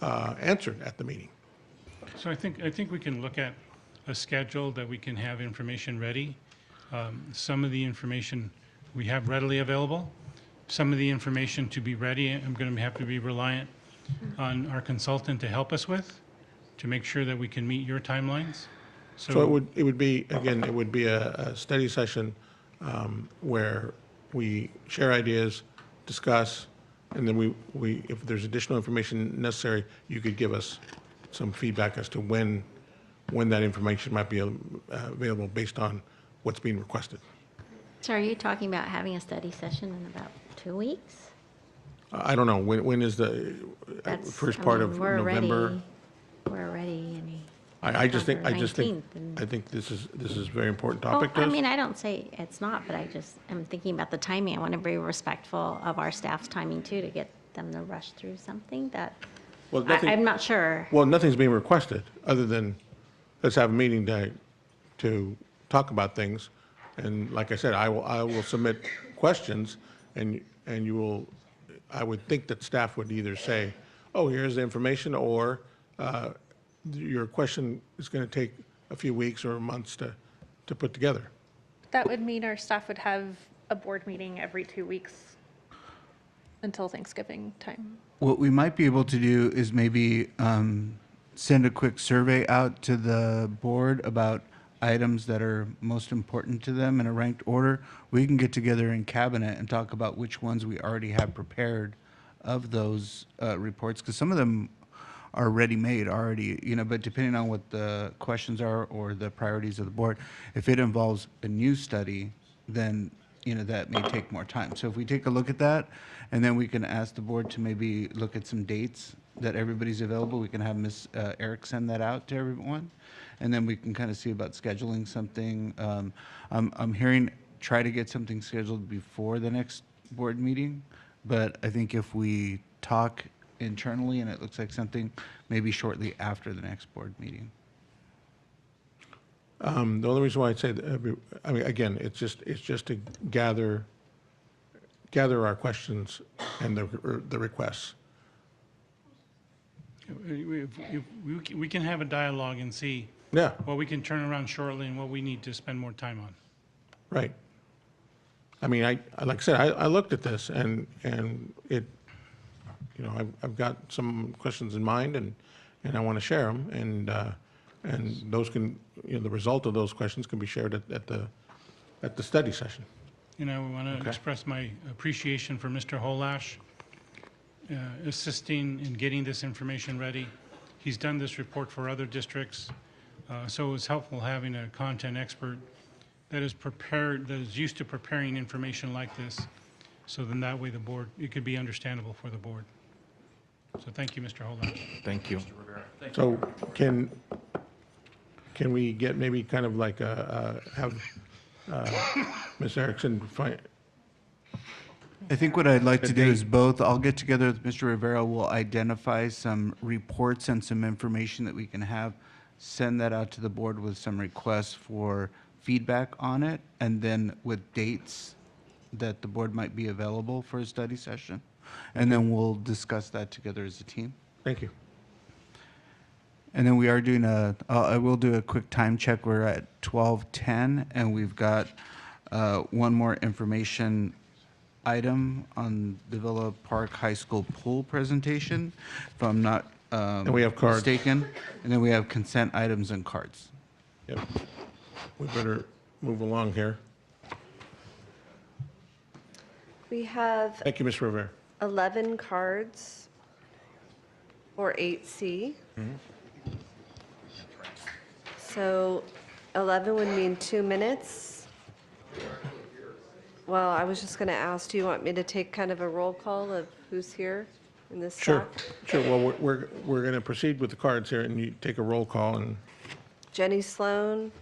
answered at the meeting. So I think we can look at a schedule that we can have information ready. Some of the information we have readily available. Some of the information to be ready, I'm going to have to be reliant on our consultant to help us with, to make sure that we can meet your timelines. So it would be, again, it would be a study session where we share ideas, discuss, and then we if there's additional information necessary, you could give us some feedback as to when that information might be available based on what's being requested. So are you talking about having a study session in about 2 weeks? I don't know, when is the first part of November? We're already in I just think, November 19th, and- I think this is a very important Oh, topic to I us. mean, I don't say it's not, but I'm thinking about the timing. I want to be respectful of our staff's timing too, to get them to rush through something that, Well, nothing- I'm not sure. Well, nothing's being requested, other than, let's have a meeting to talk about things. And like I said, I will submit questions, and you will, I would think that staff would either say, oh, here's the information, or your question is going to take a few weeks or months to put together. That would mean our staff would have a board meeting every 2 weeks until Thanksgiving time. What we might be able to do is maybe send a quick survey out to the board about items that are most important to them in a ranked order, we can get together in cabinet and talk about which ones we already have prepared of those reports, because some of them are ready-made already, but depending on what the questions are or the priorities of the board, if it involves a new study, then, that may take more time. So if we take a look at that, and then we can ask the board to maybe look at some dates that everybody's available, we can have Ms. Eric send that out to everyone, and then we can kind of see about scheduling something. I'm hearing, try to get something scheduled before the next board meeting, but I think if we talk internally and it looks like something, maybe shortly after the next board meeting. The only reason why I'd say, again, it's just to gather our questions and the requests. We can have a dialogue and see Yeah. what we can turn around shortly and what we need to spend more time on. Right. Like I said, I looked at this and it, I've got some questions in mind and I want to share them and those can, the result of those questions can be shared at the study session. I want to express my appreciation for Mr. Holash assisting in getting this information ready. He's done this report for other districts, so it's helpful having a content expert that is prepared, that is used to preparing information like this, so then that way it could be understandable for the board. So thank you, Mr. Holash. Thank you. So can we get maybe kind of like have Ms. Erickson find? I think what I'd like to do is both, I'll get together with Mr. Rivera, we'll identify some reports and some information that we can have, send that out to the board with some requests for feedback on it, and then with dates that the board might be available for a study session. And then we'll discuss that together as a team. Thank you. And then we are doing I will do a quick time check. We're at 12:10, and we've got one more information item on the Villa Park High School pool presentation, if I'm not And we have cards. mistaken. And then we have consent items and cards. Yep. We better move along here. We have Thank you, Ms. Rivera. 11 cards, or 8C. So 11 would mean 2 minutes. Well, I was just going to ask, do you want me to take kind of a roll call of who's here in this Sure, stack? sure. Well, we're going to proceed with the cards here, and you take a roll call, and Jenny Sloan,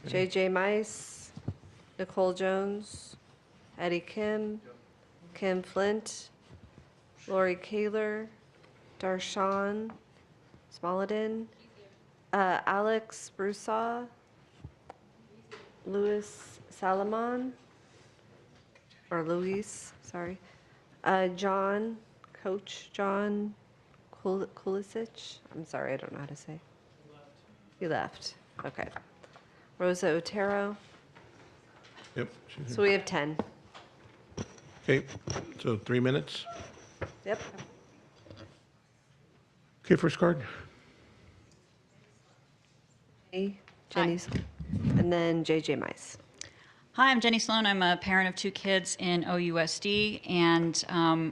JJ Mice, Nicole Jones, Eddie Kim, Kim Flint, Lori Kaler, Darshan Smolodin, Alex Broussard, Louis Salomon, or Luis, sorry, Coach John Kulisic. I'm sorry, I don't know how to say. He left. Okay. Rosa Otero. yep. So we have 10. Okay, so 3 minutes. Yep. Okay, first card. Jenny's, and then JJ Mice. Hi, I'm Jenny Sloan. I'm a parent of 2 kids in OUSD, and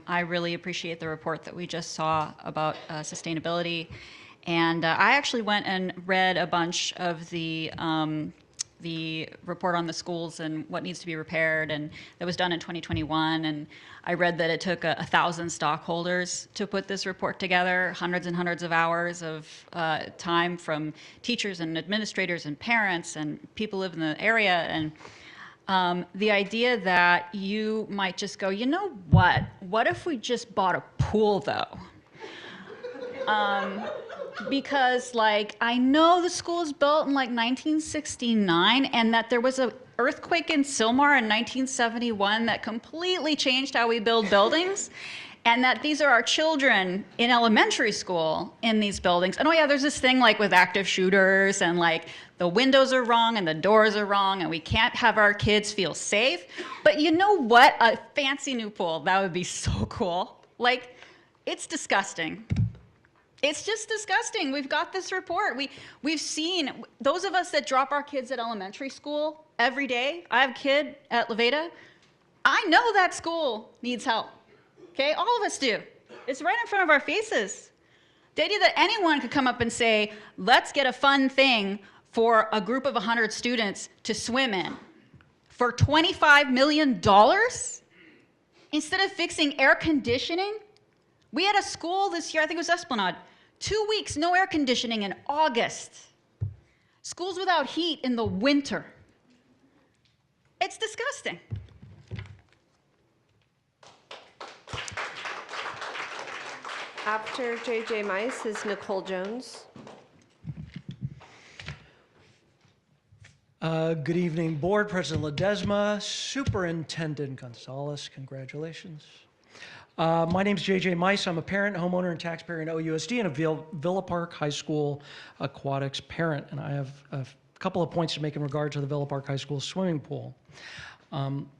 I really appreciate the report that we just saw about sustainability. And I actually went and read a bunch of the report on the schools and what needs to be repaired, and that was done in 2021. And I read that it took 1,000 stockholders to put this report together, hundreds and hundreds of hours of time from teachers and administrators and parents and people who live in the area. And the idea that you might just go, you know what if we just bought a pool though? Because I know the school was built in 1969 and that there was an earthquake in Sylmar in 1971 that completely changed how we build buildings, and that these are our children in elementary school in these buildings. And oh yeah, there's this thing with active shooters and the windows are wrong and the doors are wrong and we can't have our kids feel safe. But you know what? A fancy new pool, that would be so cool. It's disgusting. It's just disgusting. We've got this report. We've seen, those of us that drop our kids at elementary school every day, I have a kid at Levada, I know that school needs help. Okay, all of us do. It's right in front of our faces. The idea that anyone could come up and say, let's get a fun thing for a group of 100 students to swim in for $25 million instead of fixing air conditioning. We had a school this year, I think it was Esplanade, 2 weeks, no air conditioning in August. Schools without heat in the winter. It's disgusting. After JJ Mice is Nicole Jones. Good evening, Board President Ledesma, Superintendent Gonzalez, congratulations. My name's JJ Mice. I'm a parent, homeowner, and taxpayer in OUSD and a Villa Park High School aquatics parent. And I have a couple of points to make in regard to the Villa Park High School swimming pool.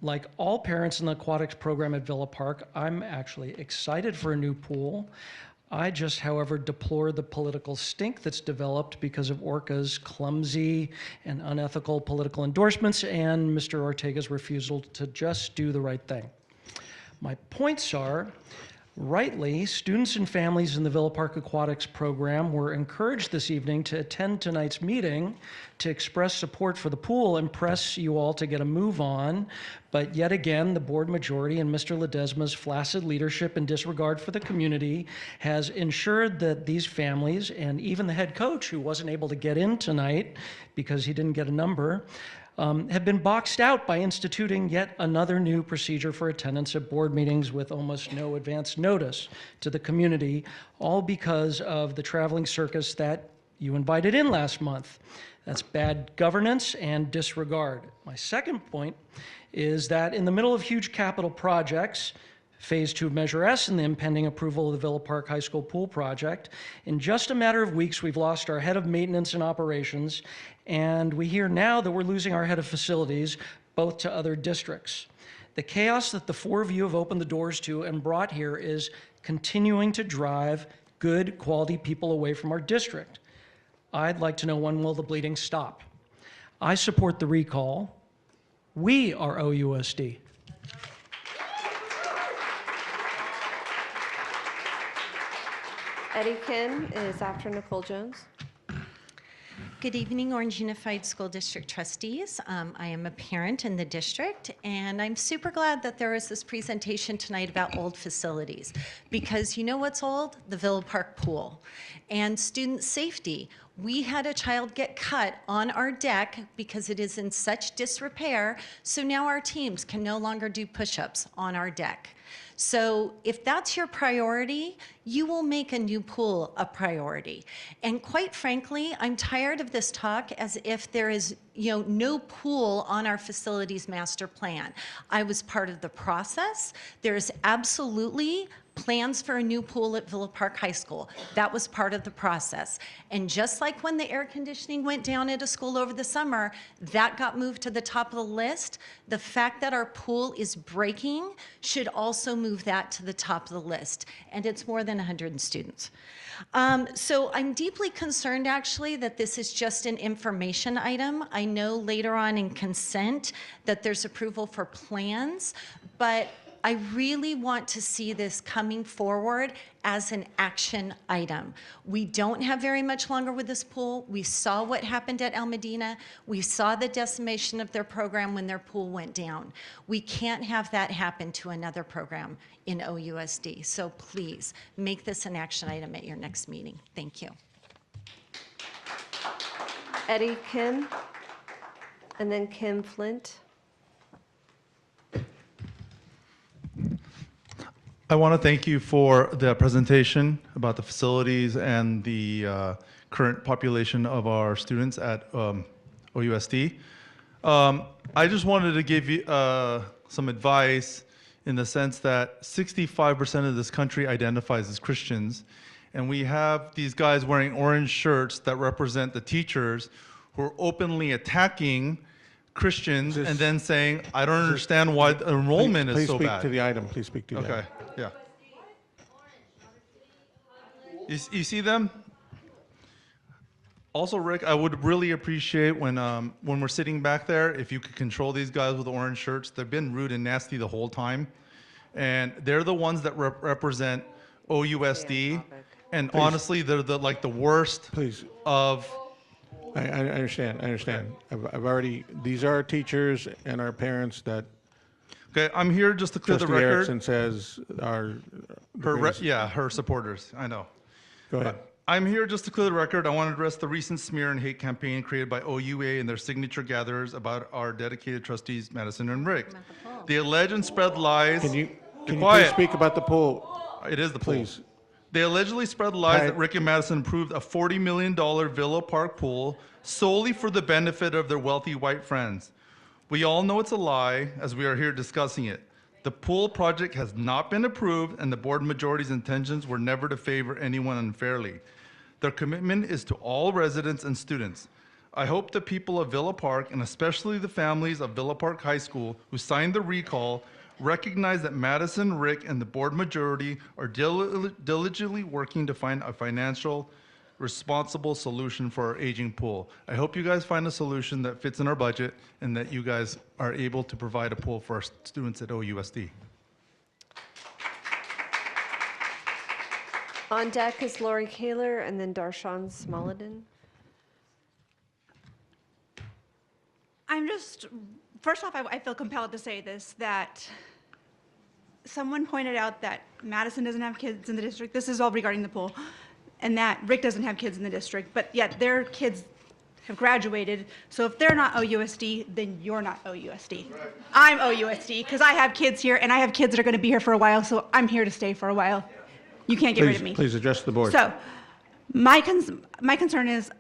Like all parents in the aquatics program at Villa Park, I'm actually excited for a new pool. I just, however, deplore the political stink that's developed because of Orca's clumsy and unethical political endorsements and Mr. Ortega's refusal to just do the right thing. My points are, rightly, students and families in the Villa Park Aquatics program were encouraged this evening to attend tonight's meeting to express support for the pool and press you all to get a move on. But yet again, the board majority and Mr. Ledesma's flaccid leadership and disregard for the community has ensured that these families, and even the head coach who wasn't able to get in tonight because he didn't get a number, have been boxed out by instituting yet another new procedure for attendance at board meetings with almost no advance notice to the community, all because of the traveling circus that you invited in last month. That's bad governance and disregard. My second point is that in the middle of huge capital projects, Phase 2 of Measure S and the impending approval of the Villa Park High School pool project, in just a matter of weeks, we've lost our head of maintenance and operations, and we hear now that we're losing our head of facilities, both to other districts. The chaos that the four of you have opened the doors to and brought here is continuing to drive good quality people away from our district. I'd like to know, when will the bleeding stop? I support the recall. We are OUSD. Eddie Kim is after Nicole Jones. Good evening, Orange Unified School District trustees. I am a parent in the district, and I'm super glad that there is this presentation tonight about old facilities, because you know what's old? The Villa Park pool. And student safety. We had a child get cut on our deck because it is in such disrepair, so now our teams can no longer do push-ups on our deck. So if that's your priority, you will make a new pool a priority. And quite frankly, I'm tired of this talk as if there is no pool on our facilities master plan. I was part of the process. There's absolutely plans for a new pool at Villa Park High School. That was part of the process. And just like when the air conditioning went down at a school over the summer, that got moved to the top of the list. The fact that our pool is breaking should also move that to the top of the list. And it's more than 100 students. So I'm deeply concerned, actually, that this is just an information item. I know later on in consent that there's approval for plans, but I really want to see this coming forward as an action item. We don't have very much longer with this pool. We saw what happened at El Medina. We saw the decimation of their program when their pool went down. We can't have that happen to another program in OUSD. So please make this an action item at your next meeting. Thank you. Eddie Kim, and then Kim Flint. I want to thank you for the presentation about the facilities and the current population of our students at OUSD. I just wanted to give you some advice in the sense that 65% of this country identifies as Christians, and we have these guys wearing orange shirts that represent the teachers who are openly attacking Christians and then saying, I don't understand why the enrollment is so bad. Please speak to the item. Please speak to the item. Okay, yeah. You see them? Also, Rick, I would really appreciate when we're sitting back there, if you could control these guys with orange shirts. They've been rude and nasty the whole time. And they're the ones that represent OUSD. And Please. honestly, they're the worst of... I understand. I've already, these are our teachers and our parents that. Okay, I'm here just to clear the Trustee record. Erickson says are. Her supporters, I know. Go ahead. I'm here just to clear the record. I want to address the recent smear and hate campaign created by OUA and their signature gatherers about our dedicated trustees, Madison and Rick. The alleged and spread lies. Can you please speak about the pool? It is the pool. Please. They allegedly spread lies that Rick and Madison approved a $40 million Villa Park pool solely for the benefit of their wealthy white friends. We all know it's a lie, as we are here discussing it. The pool project has not been approved, and the board majority's intentions were never to favor anyone unfairly. Their commitment is to all residents and students. I hope the people of Villa Park, and especially the families of Villa Park High School who signed the recall, recognize that Madison, Rick, and the board majority are diligently working to find a financial, responsible solution for our aging pool. I hope you guys find a solution that fits in our budget and that you guys are able to provide a pool for our students at OUSD. On deck is Lori Kaler and then Darshan Smolodin. First off, I feel compelled to say this, that someone pointed out that Madison doesn't have kids in the district. This is all regarding the pool. And that Rick doesn't have kids in the district, but yet their kids have graduated. So if they're not OUSD, then you're not OUSD. Right. I'm OUSD because I have kids here, and I have kids that are going to be here for a while, so I'm here to stay for a while. You can't get rid of me. Please address the board. So my concern is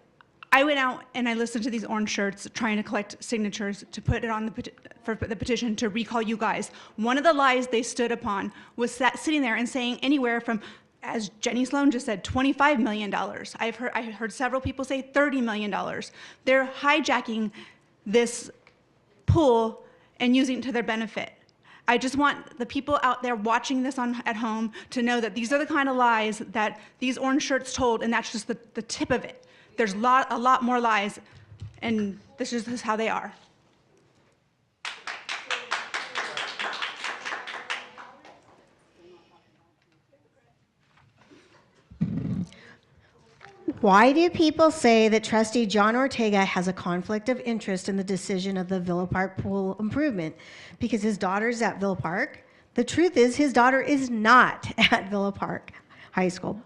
I went out and I listened to these orange shirts trying to collect signatures to put it on for the petition to recall you guys. One of the lies they stood upon was sitting there and saying anywhere from, as Jenny Sloan just said, $25 million. I heard several people say $30 million. They're hijacking this pool and using it to their benefit. I just want the people out there watching this at home to know that these are the kind of lies that these orange shirts told, and that's just the tip of it. There's a lot more lies, and this is how they are. Why do people say that trustee John Ortega has a conflict of interest in the decision of the Villa Park pool improvement? Because his daughter's at Villa Park? The truth is his daughter is not at Villa Park High School.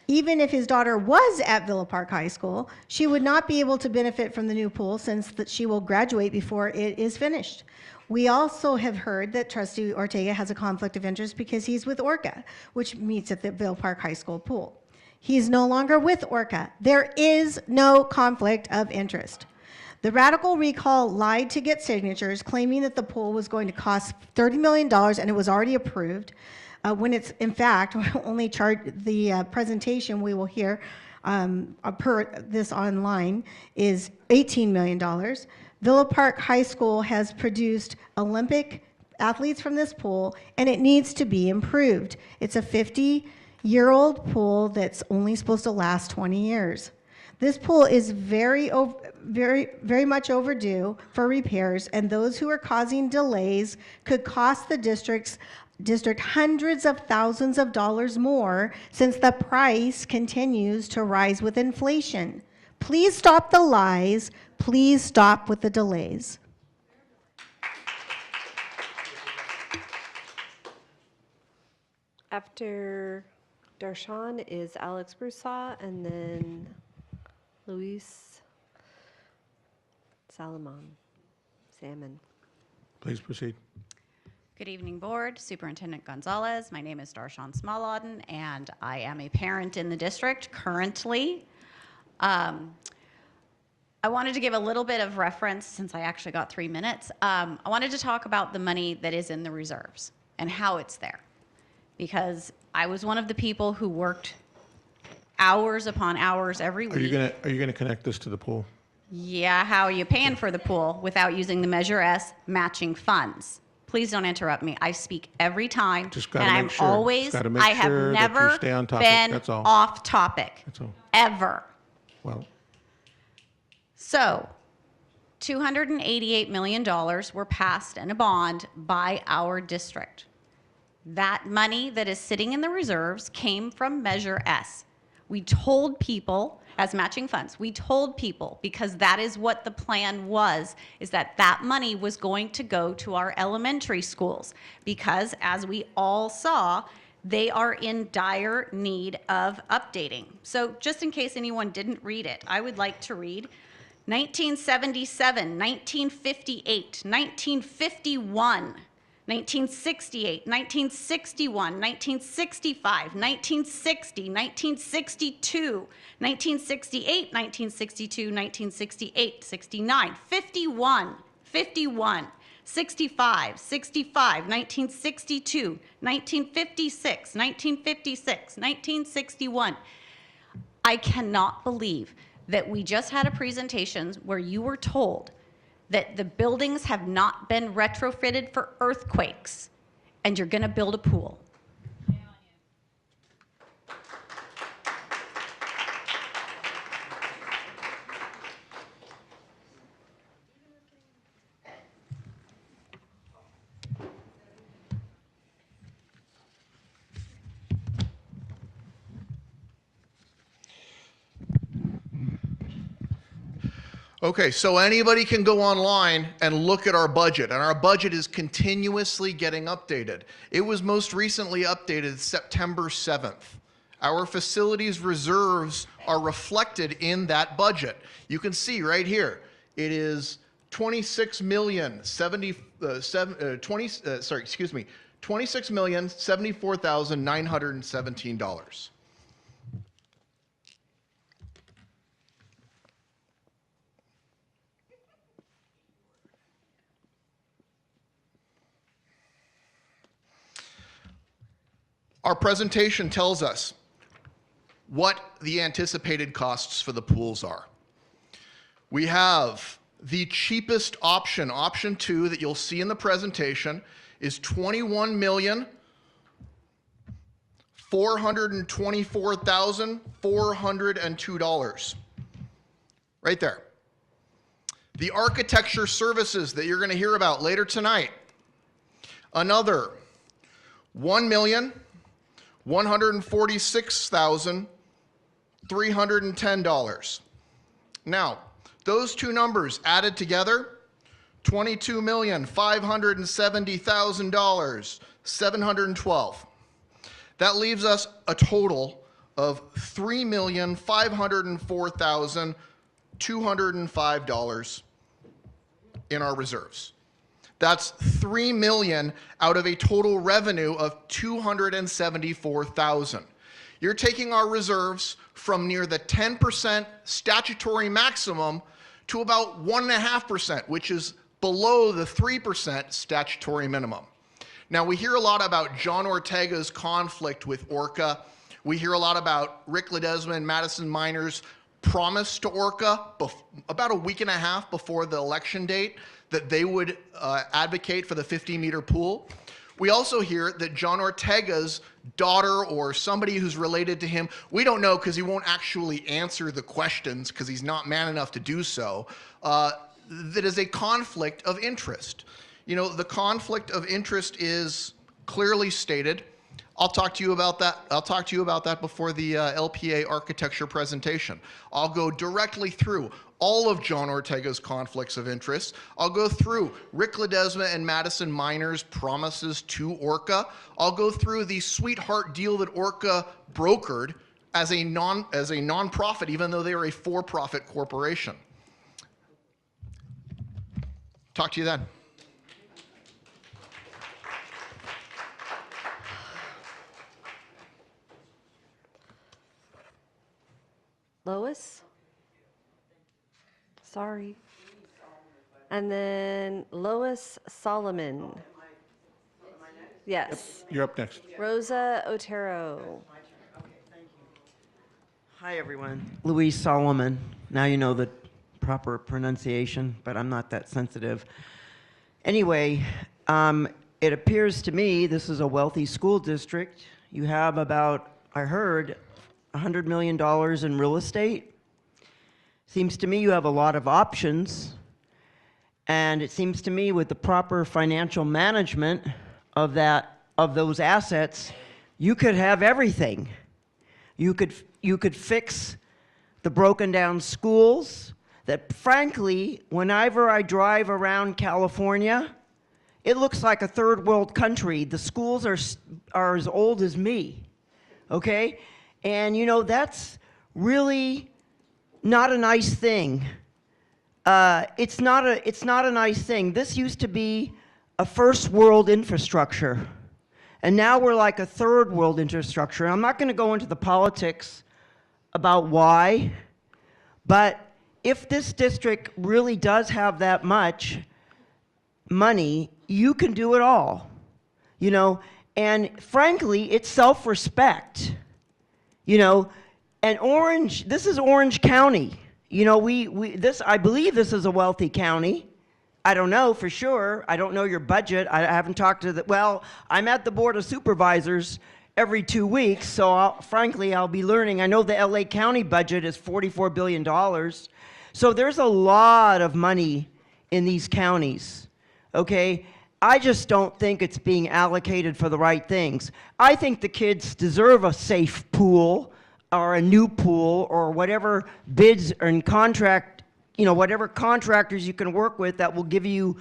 Even if his daughter was at Villa Park High School, she would not be able to benefit from the new pool since that she will graduate before it is finished. We also have heard that trustee Ortega has a conflict of interest because he's with Orca, which meets at the Villa Park High School pool. He's no longer with Orca. There is no conflict of interest. The radical recall lied to get signatures, claiming that the pool was going to cost $30 million and it was already approved, when it's in fact only charged. The presentation we will hear per this online is $18 million. Villa Park High School has produced Olympic athletes from this pool, and it needs to be improved. It's a 50-year-old pool that's only supposed to last 20 years. This pool is very much overdue for repairs, and those who are causing delays could cost the district hundreds of thousands of dollars more, since the price continues to rise with inflation. Please stop the lies. Please stop with the delays. After Darshan is Alex Broussard and then Luis Salmon. Please proceed. Good evening, Board. Superintendent Gonzalez. My name is Darshan Smolodin, and I am a parent in the district currently. I wanted to give a little bit of reference, since I actually got 3 minutes. I wanted to talk about the money that is in the reserves and how it's there, because I was one of the people who worked hours upon hours every week. Are you gonna connect this to the pool? Yeah, how are you paying for the pool without using the Measure S matching funds? Please don't interrupt me. I speak every time. Just gotta and make I'm sure. always, Just gotta make I have sure that you never stay on topic. been That's all. off topic. That's all. Ever. Well, So, $288 million were passed in a bond by our district. That money that is sitting in the reserves came from Measure S. We told people, as matching funds, we told people, because that is what the plan was, is that that money was going to go to our elementary schools. Because, as we all saw, they are in dire need of updating. So just in case anyone didn't read it, I would like to read 1977, 1958, 1951, 1968, 1961, 1965, 1960, 1962, 1968, 1962, 1968, 69, 51, 51, 65, 65, 1962, 1956, 1956, 1961. I cannot believe that we just had a presentation where you were told that the buildings have not been retrofitted for earthquakes, and you're going to build a pool. Okay, so anybody can go online and look at our budget, and our budget is continuously getting updated. It was most recently updated September 7th. Our facilities reserves are reflected in that budget. You can see right here, it is $26,074,917. Our presentation tells us what the anticipated costs for the pools are. We have the cheapest option, option 2, that you'll see in the presentation, is $21,424,402. Right there. The architecture services that you're going to hear about later tonight, another $1,146,310. Now, those two numbers added together, $22,570,000, 712. That leaves us a total of $3,504,205 in our reserves. That's $3 million out of a total revenue of $274,000. You're taking our reserves from near the 10% statutory maximum to about 1.5%, which is below the 3% statutory minimum. Now, we hear a lot about John Ortega's conflict with Orca. We hear a lot about Rick Ledesma and Madison Miners' promise to Orca about a week and a half before the election date that they would advocate for the 50-meter pool. We also hear that John Ortega's daughter or somebody who's related to him, we don't know because he won't actually answer the questions because he's not man enough to do so, that is a conflict of interest. You know, the conflict of interest is clearly stated. I'll talk to you about that. I'll talk to you about that before the LPA architecture presentation. I'll go directly through all of John Ortega's conflicts of interest. I'll go through Rick Ledesma and Madison Miners' promises to Orca. I'll go through the sweetheart deal that Orca brokered as a nonprofit, even though they are a for-profit corporation. Talk to you then. Lois? Sorry. And then Lois Solomon. Yes. You're up next. Rosa Otero. Hi, everyone. Louise Solomon. Now you know the proper pronunciation, but I'm not that sensitive. Anyway, It appears to me this is a wealthy school district. You have about, I heard, $100 million in real estate. Seems to me you have a lot of options. And it seems to me with the proper financial management of those assets, you could have everything. You could fix the broken down schools that, frankly, whenever I drive around California, it looks like a third world country. The schools are as old as me, okay? And you know, that's really not a nice thing. It's not a nice thing. This used to be a first world infrastructure. And now we're like a third world infrastructure. And I'm not going to go into the politics about why, but if this district really does have that much money, you can do it all, you know, and frankly, it's self-respect, you know, and this is Orange County, you know, I believe this is a wealthy county. I don't know for sure. I don't know your budget. I haven't talked to well, I'm at the Board of Supervisors every 2 weeks, so frankly, I'll be learning. I know the LA County budget is $44 billion. So there's a lot of money in these counties, okay? I just don't think it's being allocated for the right things. I think the kids deserve a safe pool or a new pool or whatever bids and contract, you know, whatever contractors you can work with that will give you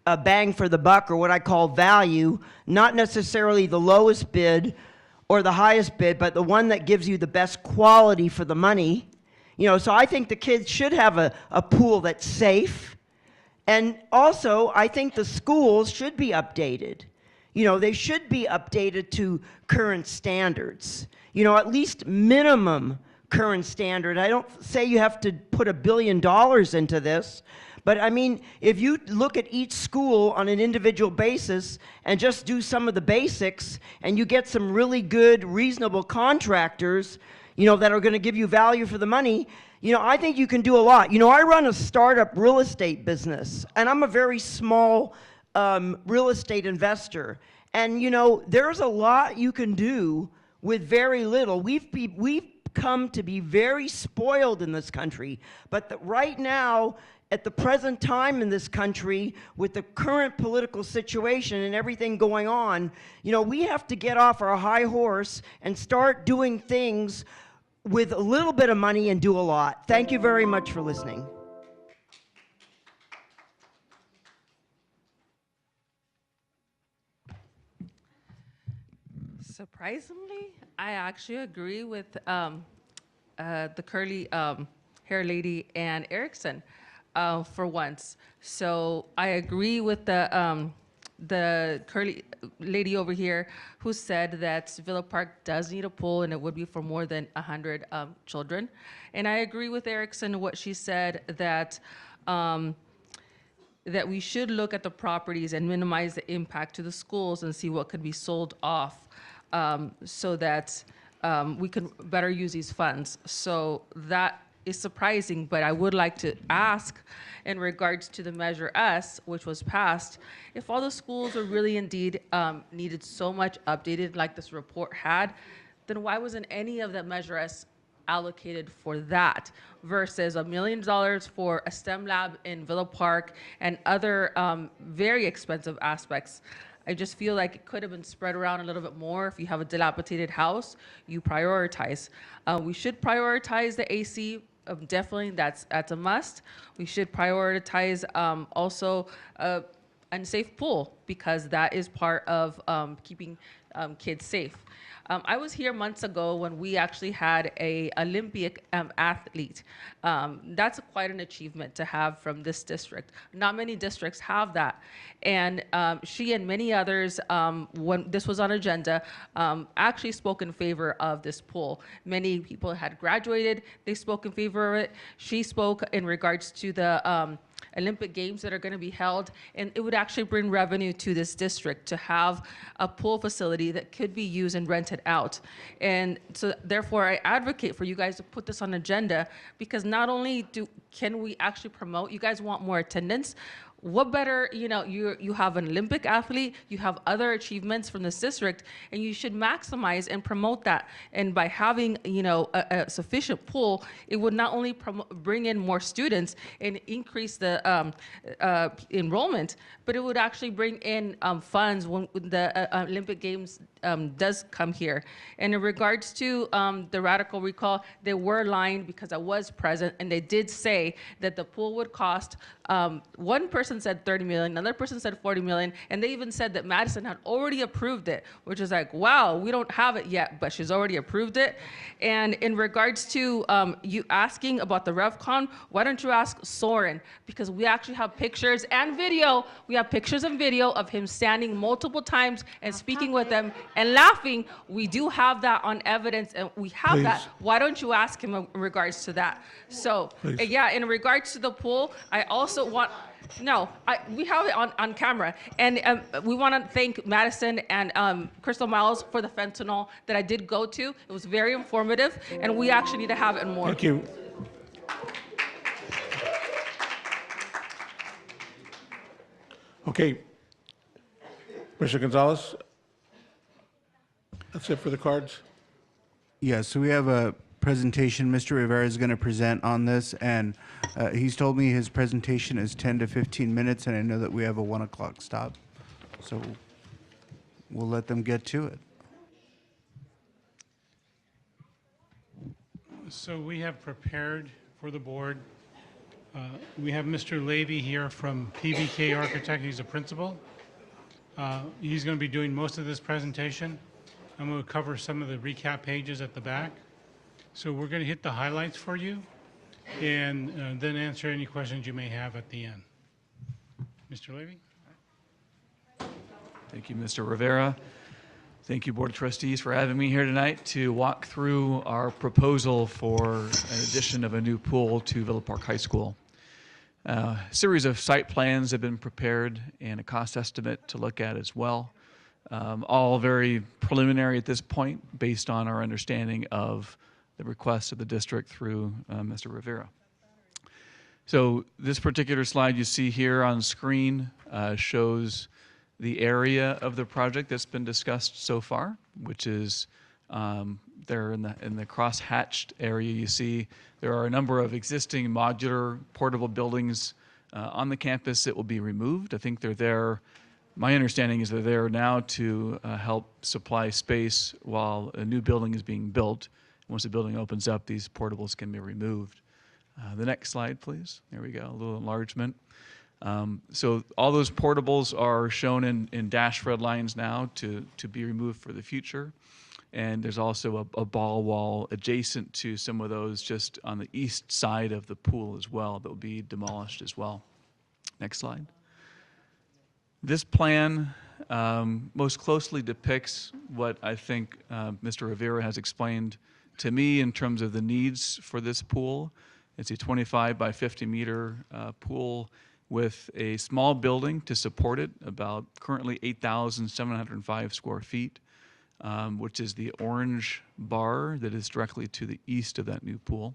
a bang for the buck, or what I call value, not necessarily the lowest bid or the highest bid, but the one that gives you the best quality for the money. You know, so I think the kids should have a pool that's safe. And also, I think the schools should be updated. You know, they should be updated to current standards. You know, at least minimum current standard. I don't say you have to put $1 billion into this, but I mean, if you look at each school on an individual basis and just do some of the basics, and you get some really good, reasonable contractors, you know, that are going to give you value for the money, you know, I think you can do a lot. You know, I run a startup real estate business, and I'm a very small real estate investor. And, you know, there's a lot you can do with very little. We've come to be very spoiled in this country, but right now, at the present time in this country, with the current political situation and everything going on, you know, we have to get off our high horse and start doing things with a little bit of money and do a lot. Thank you very much for listening. Surprisingly, I actually agree with the curly hair lady and Erickson for once. So I agree with the curly lady over here who said that Villa Park does need a pool, and it would be for more than 100 children. And I agree with Erickson what she said, that that we should look at the properties and minimize the impact to the schools and see what could be sold off, so that we can better use these funds. So that is surprising, but I would like to ask, in regards to the Measure S, which was passed, if all the schools are really indeed needed so much updated like this report had, then why wasn't any of that Measure S allocated for that versus $1 million for a STEM lab in Villa Park and other very expensive aspects? I just feel like it could have been spread around a little bit more. If you have a dilapidated house, you prioritize. We should prioritize the AC. Definitely, that's a must. We should prioritize also a unsafe pool, because that is part of keeping kids safe. I was here months ago when we actually had a Olympic athlete. That's quite an achievement to have from this district. Not many districts have that. And she and many others, when this was on agenda, actually spoke in favor of this pool. Many people had graduated, they spoke in favor of it. She spoke in regards to the Olympic Games that are going to be held, and it would actually bring revenue to this district to have a pool facility that could be used and rented out. And so therefore I advocate for you guys to put this on agenda, because not only can we actually promote, you guys want more attendance, what better, you have an Olympic athlete, you have other achievements from this district, and you should maximize and promote that. And by having, a sufficient pool, it would not only bring in more students and increase the enrollment, but it would actually bring in funds when the Olympic Games does come here. And in regards to the radical recall, they were lying because I was present, and they did say that the pool would cost, one person said 30 million, another person said 40 million, and they even said that Madison had already approved it, which is like, wow, we don't have it yet, but she's already approved it. And in regards to you asking about the RevCon, why don't you ask Soren? Because we actually have pictures and video. We have pictures and video of him standing multiple times and speaking with them and laughing. We do have that on evidence, and we have that. Please. Why don't you ask him in regards to that? So, Please. yeah, in regards to the pool, I also want, we have it on camera. And we want to thank Madison and Crystal Miles for the fentanyl that I did go to. It was very informative, and we actually need to have it more. Thank you. Okay. Mr. Gonzalez? That's it for the cards? Yeah, so we have a presentation Mr. Rivera is going to present on this, and he's told me his presentation is 10 to 15 minutes, and I know that we have a 1 o'clock stop. So we'll let them get to it. So we have prepared for the board. We have Mr. Levy here from PBK Architect. He's a principal. He's going to be doing most of this presentation. I'm going to cover some of the recap pages at the back. So we're going to hit the highlights for you and then answer any questions you may have at the end. Mr. Levy? Thank you, Mr. Rivera. Thank you, Board of Trustees, for having me here tonight to walk through our proposal for an addition of a new pool to Villa Park High School. A series of site plans have been prepared and a cost estimate to look at as well. All very preliminary at this point based on our understanding of the request of the district through Mr. Rivera. So this particular slide you see here on screen shows the area of the project that's been discussed so far, which is there in the cross-hatched area. You see there are a number of existing modular portable buildings on the campus that will be removed. I think they're there. My understanding is they're there now to help supply space while a new building is being built. Once the building opens up, these portables can be removed. The next slide, please. There we go, a little enlargement. So all those portables are shown in dashed red lines now to be removed for the future. And there's also a ball wall adjacent to some of those just on the east side of the pool as well that will be demolished as well. Next slide. This plan most closely depicts what I think Mr. Rivera has explained to me in terms of the needs for this pool. It's a 25 by 50 meter pool with a small building to support it, about currently 8,705 square feet, which is the orange bar that is directly to the east of that new pool.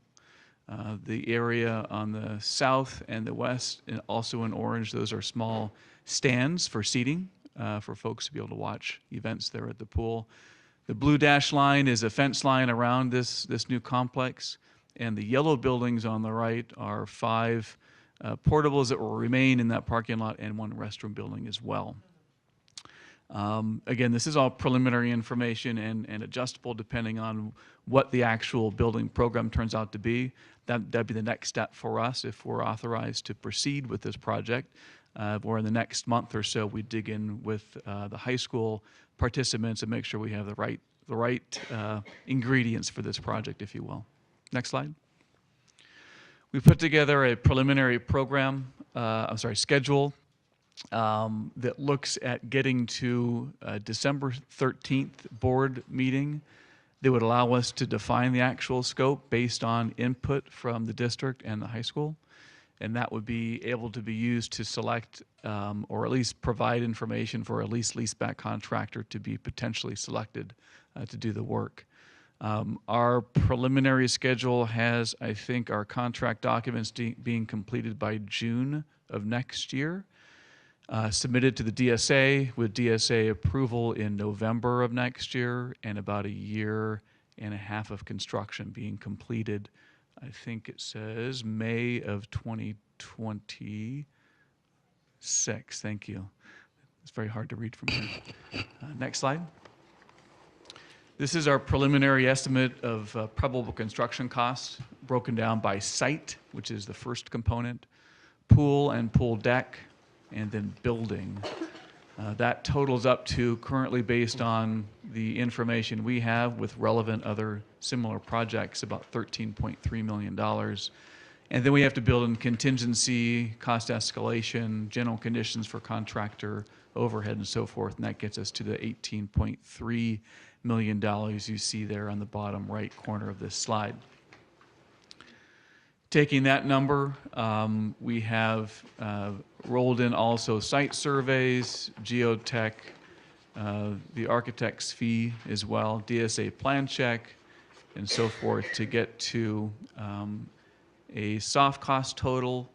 The area on the south and the west, and also in orange, those are small stands for seating for folks to be able to watch events there at the pool. The blue dash line is a fence line around this new complex, and the yellow buildings on the right are 5 portables that will remain in that parking lot and 1 restroom building as well. Again, this is all preliminary information and adjustable depending on what the actual building program turns out to be. That'd be the next step for us if we're authorized to proceed with this project. Where in the next month or so, we dig in with the high school participants and make sure we have the right ingredients for this project, if you will. Next slide. We put together a preliminary program, schedule that looks at getting to a December 13th board meeting that would allow us to define the actual scope based on input from the district and the high school. And that would be able to be used to select or at least provide information for a leaseback contractor to be potentially selected to do the work. Our preliminary schedule has, I think, our contract documents being completed by June of next year. submitted to the DSA with DSA approval in November of next year, and about a year and a half of construction being completed. I think it says May of 2026. Thank you. It's very hard to read from here. Next slide. This is our preliminary estimate of probable construction costs broken down by site, which is the first component, pool and pool deck, and then building. That totals up to, currently based on the information we have with relevant other similar projects, about $13.3 million. And then we have to build in contingency, cost escalation, general conditions for contractor, overhead, and so forth, and that gets us to the $18.3 million you see there on the bottom right corner of this slide. Taking that number, we have rolled in also site surveys, geotech, the architect's fee as well, DSA plan check, and so forth to get to a soft cost total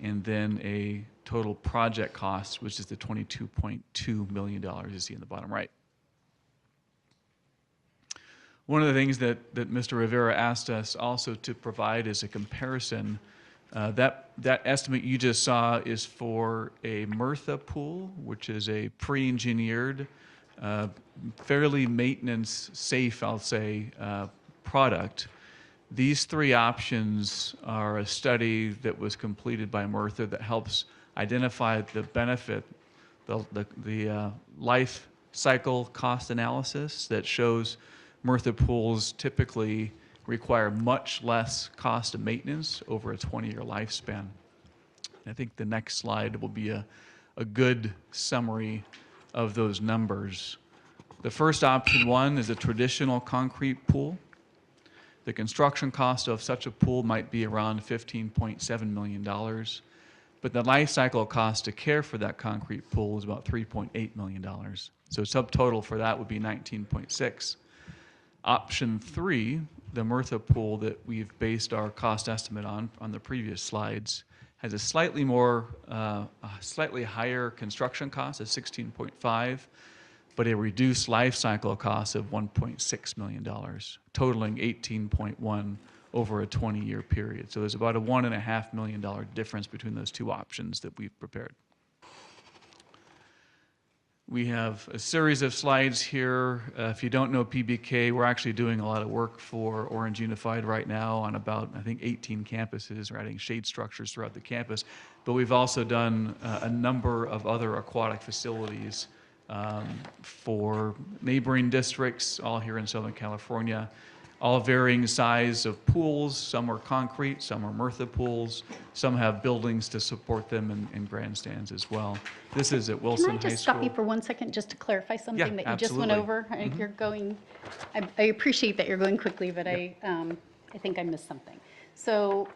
and then a total project cost, which is the $22.2 million you see in the bottom right. One of the things that Mr. Rivera asked us also to provide is a comparison. That estimate you just saw is for a Murtha pool, which is a pre-engineered, fairly maintenance safe, I'll say, product. These three options are a study that was completed by Murtha that helps identify the benefit, the life cycle cost analysis that shows Murtha pools typically require much less cost of maintenance over a 20-year lifespan. I think the next slide will be a good summary of those numbers. The first option one is a traditional concrete pool. The construction cost of such a pool might be around $15.7 million, but the life cycle cost to care for that concrete pool is about $3.8 million. So subtotal for that would be $19.6. Option 3, the Murtha pool that we've based our cost estimate on the previous slides, has a slightly higher construction cost of $16.5, but a reduced life cycle cost of $1.6 million, totaling $18.1 over a 20-year period. So there's about a $1.5 million difference between those two options that we've prepared. We have a series of slides here. If you don't know PBK, we're actually doing a lot of work for Orange Unified right now on about, I think, 18 campuses. We're adding shade structures throughout the campus. But we've also done a number of other aquatic facilities for neighboring districts, all here in Southern California, all varying size of pools. Some are concrete, some are Murtha pools, some have buildings to support them and grandstands as well. This is at Wilson High School. Can I just stop you for 1 second just to clarify something that you just went over? Mm-hmm. You're going, I appreciate that you're going quickly, but I think I missed something. So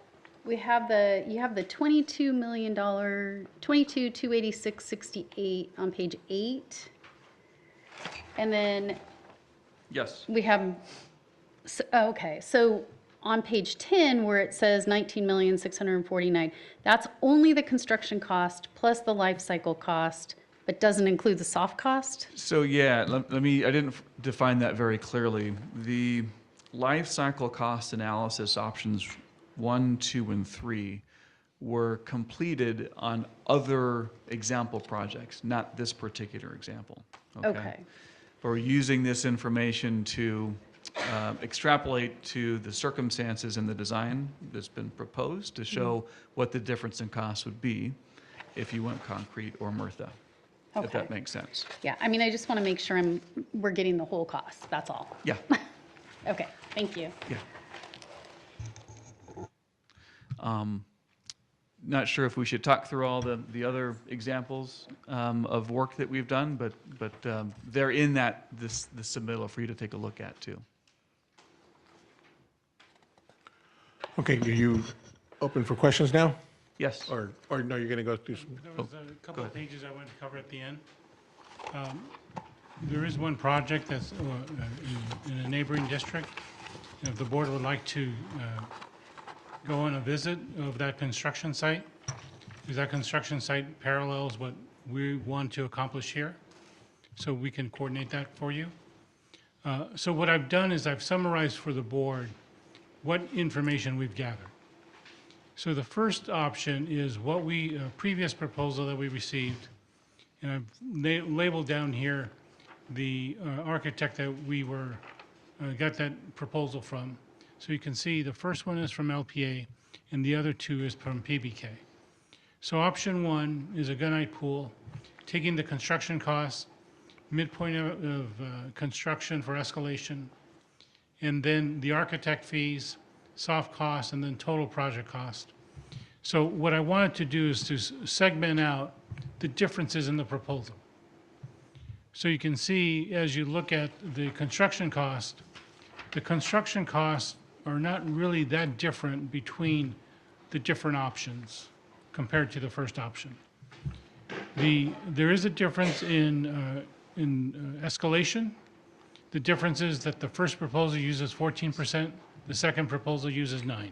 we have you have the $22 million, 22,286.68 on page 8. And then yes, we have, okay, so on page 10 where it says 19,649,000, that's only the construction cost plus the life cycle cost, but doesn't include the soft cost? So yeah, let me, I didn't define that very clearly. The life cycle cost analysis options 1, 2, and 3 were completed on other example projects, not this particular example. Okay. We're using this information to extrapolate to the circumstances in the design that's been proposed to show what the difference in cost would be if you went concrete or Murtha, if that makes sense. Yeah, I mean, I just want to make sure we're getting the whole cost, that's all. Yeah. Okay, thank you. Yeah. Not sure if we should talk through all the other examples of work that we've done, but they're in the submittal for you to take a look at too. Okay, are you open for questions now? Yes. Or no, you're going to go through some? There was a couple of pages I wanted to cover at the end. There is one project that's in a neighboring district. And if the board would like to go on a visit of that construction site, because that construction site parallels what we want to accomplish here, so we can coordinate that for you. So what I've done is I've summarized for the board what information we've gathered. So the first option is what we, previous proposal that we received, and I've labeled down here the architect that we got that proposal from. So you can see the first one is from LPA and the other two is from PBK. So option one is a gunite pool, taking the construction costs, midpoint of construction for escalation, and then the architect fees, soft costs, and then total project cost. So what I wanted to do is to segment out the differences in the proposal. So you can see as you look at the construction costs are not really that different between the different options compared to the first option. There is a difference in escalation. The difference is that the first proposal uses 14%, the second proposal uses 9%.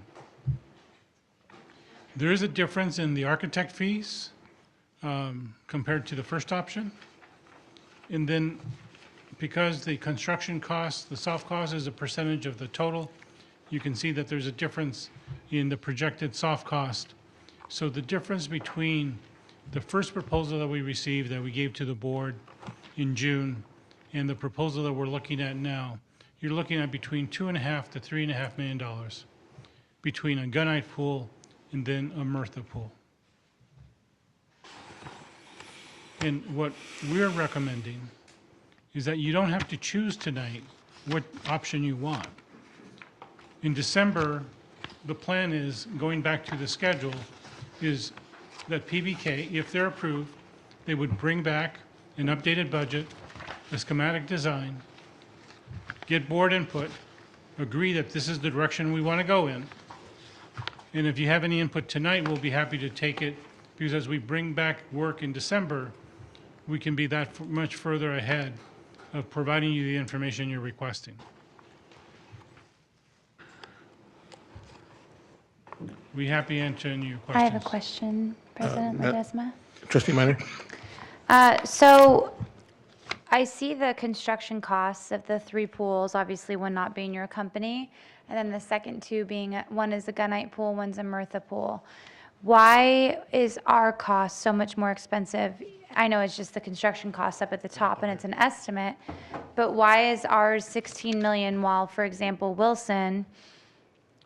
There is a difference in the architect fees compared to the first option. And then because the construction cost, the soft cost is a percentage of the total, you can see that there's a difference in the projected soft cost. So the difference between the first proposal that we received that we gave to the board in June and the proposal that we're looking at now, you're looking at between $2.5 to $3.5 million between a gunite pool and then a MRFA pool. And what we're recommending is that you don't have to choose tonight what option you want. In December, the plan is, going back to the schedule, is that PBK, if they're approved, they would bring back an updated budget, a schematic design, get board input, agree that this is the direction we want to go in. And if you have any input tonight, we'll be happy to take it, because as we bring back work in December, we can be that much further ahead of providing you the information you're requesting. We happy to answer any of your questions. I have a question, President Ledesma. Trustee Minor? So I see the construction costs of the 3 pools, obviously one not being your company, and then the second 2 being, one is a gunite pool, one's a MRFA pool. Why is our cost so much more expensive? I know it's just the construction costs up at the top and it's an estimate, but why is ours 16 million while, for example, Wilson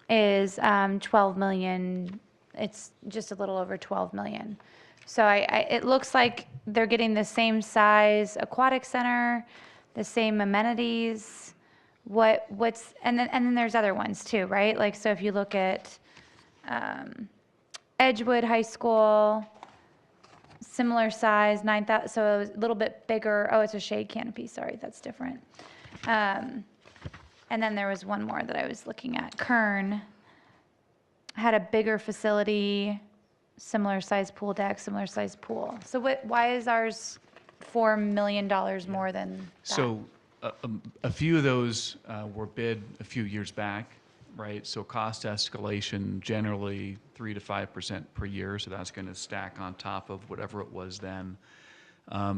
is 12 million, it's just a little over 12 million. So it looks like they're getting the same size aquatic center, the same amenities. And then there's other ones too, right? Like, so if you look at Edgewood High School, similar size, 9,000, so it was a little bit bigger. Oh, it's a shade canopy, sorry, that's different. And then there was one more that I was looking at. Kern had a bigger facility, similar size pool deck, similar size pool. So why is ours $4 million more than that? So a few of those were bid a few years back, right? So cost escalation generally 3 to 5% per year. So that's going to stack on top of whatever it was then.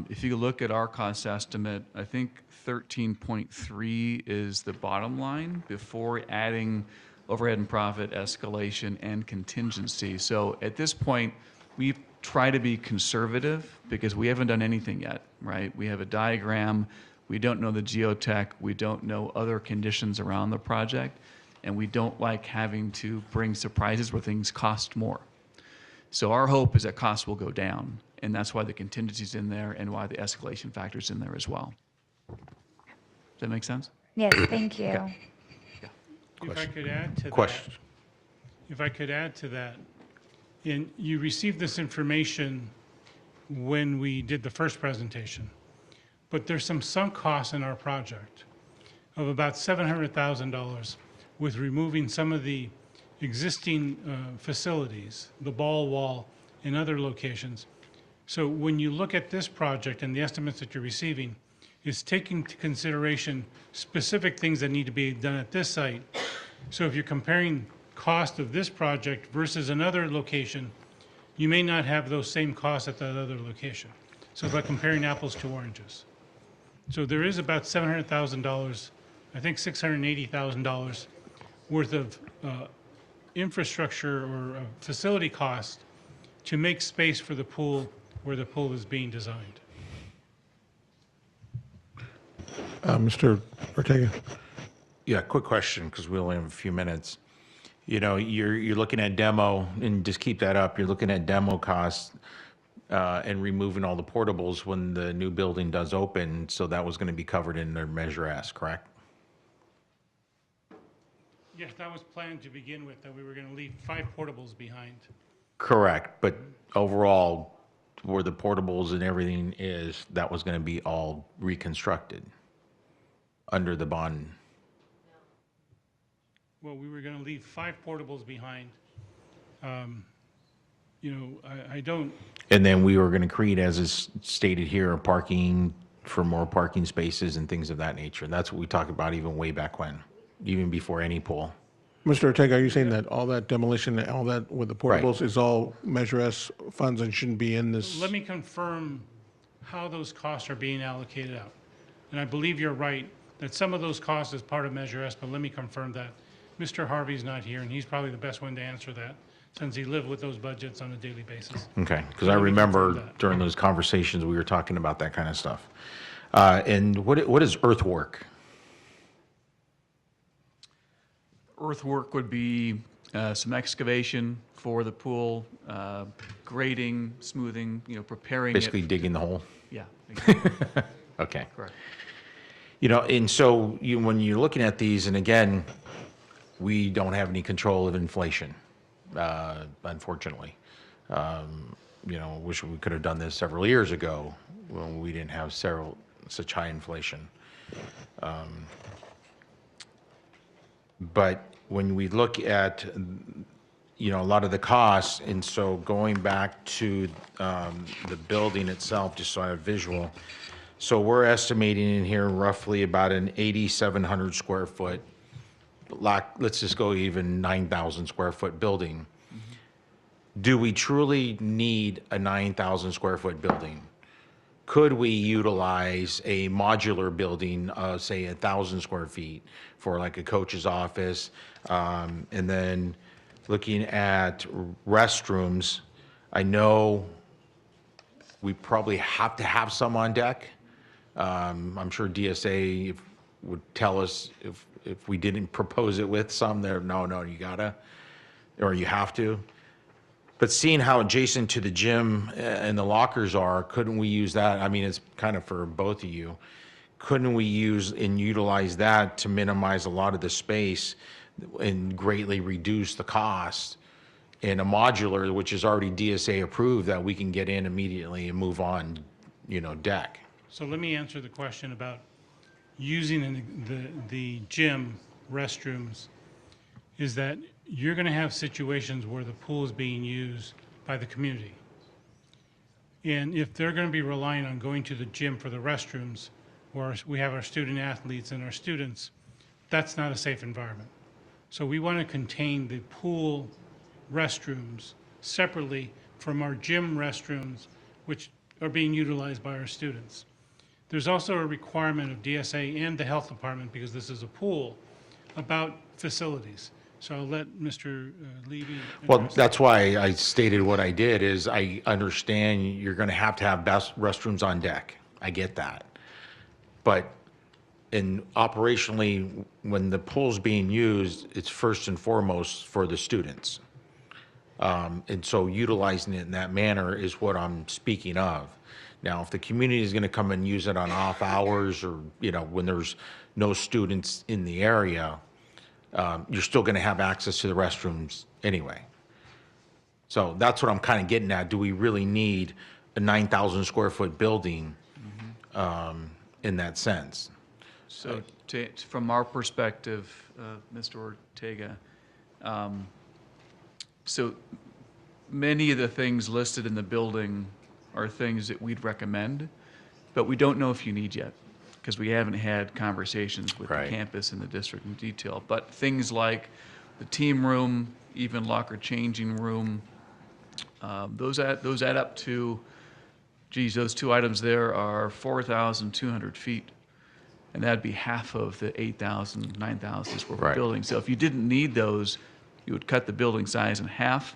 If you look at our cost estimate, I think 13.3 is the bottom line before adding overhead and profit, escalation, and contingency. So at this point, we try to be conservative because we haven't done anything yet, right? We have a diagram. We don't know the geotech. We don't know other conditions around the project. And we don't like having to bring surprises where things cost more. So our hope is that costs will go down. And that's why the contingency's in there and why the escalation factor's in there as well. Does that make sense? Yes, thank you. Okay. If I could add to that. Question. If I could add to that, and you received this information when we did the first presentation, but there's some sunk costs in our project of about $700,000 with removing some of the existing facilities, the ball wall and other locations. So when you look at this project and the estimates that you're receiving, it's taking into consideration specific things that need to be done at this site. So if you're comparing cost of this project versus another location, you may not have those same costs at that other location. So it's like comparing apples to oranges. So there is about $700,000, I think $680,000 worth of infrastructure or facility cost to make space for the pool where the pool is being designed. Mr. Ortega? Yeah, quick question, because we only have a few minutes. You know, you're looking at demo, and just keep that up, you're looking at demo costs and removing all the portables when the new building does open, so that was going to be covered in their Measure S, correct? Yes, that was planned to begin with, that we were going to leave 5 portables behind. Correct, but overall, where the portables and everything is, that was going to be all reconstructed under the bond. Well, we were going to leave 5 portables behind. You know, I don't, And then we were going to create, as is stated here, a parking for more parking spaces and things of that nature. And that's what we talked about even way back when, even before any pool. Mr. Ortega, are you saying that all that demolition, all that with the Right. portables is all Measure S funds and shouldn't be in this? let me confirm how those costs are being allocated out. And I believe you're right, that some of those costs is part of Measure S, but let me confirm that. Mr. Harvey's not here, and he's probably the best one to answer that, since he lived with those budgets on a daily basis. Okay, because I Let me remember confirm that. during those conversations, we were talking about that kind of stuff. And what is earthwork? Earthwork would be some excavation for the pool, grading, smoothing, preparing it. Basically digging the hole? Yeah. Okay. Correct. You know, and so when you're looking at these, and again, we don't have any control of inflation, unfortunately. Wish we could have done this several years ago when we didn't have such high inflation. But when we look at, a lot of the costs, and so going back to the building itself, just so I have visual. So we're estimating in here roughly about an 8,700 square foot, let's just go even 9,000 square foot building. Do we truly need a 9,000 square foot building? Could we utilize a modular building, say 1,000 square feet for like a coach's office? And then looking at restrooms, I know we probably have to have some on deck. I'm sure DSA would tell us if we didn't propose it with some, no, you gotta, or you have to. But seeing how adjacent to the gym and the lockers are, couldn't we use that? I mean, it's kind of for both of you. Couldn't we use and utilize that to minimize a lot of the space and greatly reduce the cost in a modular, which is already DSA approved, that we can get in immediately and move on, deck? So let me answer the question about using the gym restrooms, is that you're going to have situations where the pool is being used by the community. And if they're going to be relying on going to the gym for the restrooms, where we have our student athletes and our students, that's not a safe environment. So we want to contain the pool restrooms separately from our gym restrooms, which are being utilized by our students. There's also a requirement of DSA and the health department, because this is a pool, about facilities. So I'll let Mr. Levy. Well, address that's why I stated what I did, is I understand you're going to have best restrooms on deck. I get that. But operationally, when the pool's being used, it's first and foremost for the students. And so utilizing it in that manner is what I'm speaking of. Now, if the community is going to come and use it on off hours, or, when there's no students in the area, you're still going to have access to the restrooms anyway. So that's what I'm kind of getting at. Do we really need a 9,000 square foot building in that sense? So from our perspective, Mr. Ortega, so many of the things listed in the building are things that we'd recommend, but we don't know if you need yet, because we haven't had conversations with the campus and the district in detail. But things like the team room, even locker changing room, those add up to geez, those two items there are 4,200 feet. And that'd be half of the 8,000, 9,000 square foot Right. building. So if you didn't need those, you would cut the building size in half,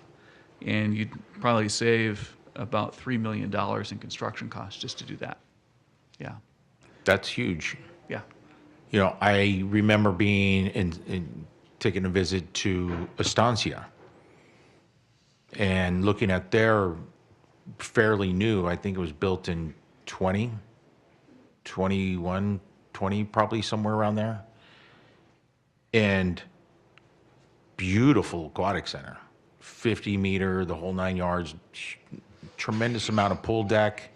and you'd probably save about $3 million in construction costs just to do that. Yeah, That's huge. yeah. You know, I remember being taking a visit to Estancia and looking at their fairly new, I think it was built in 21, 20, probably somewhere around there. And beautiful aquatic center, 50 meter, the whole 9 yards, tremendous amount of pool deck.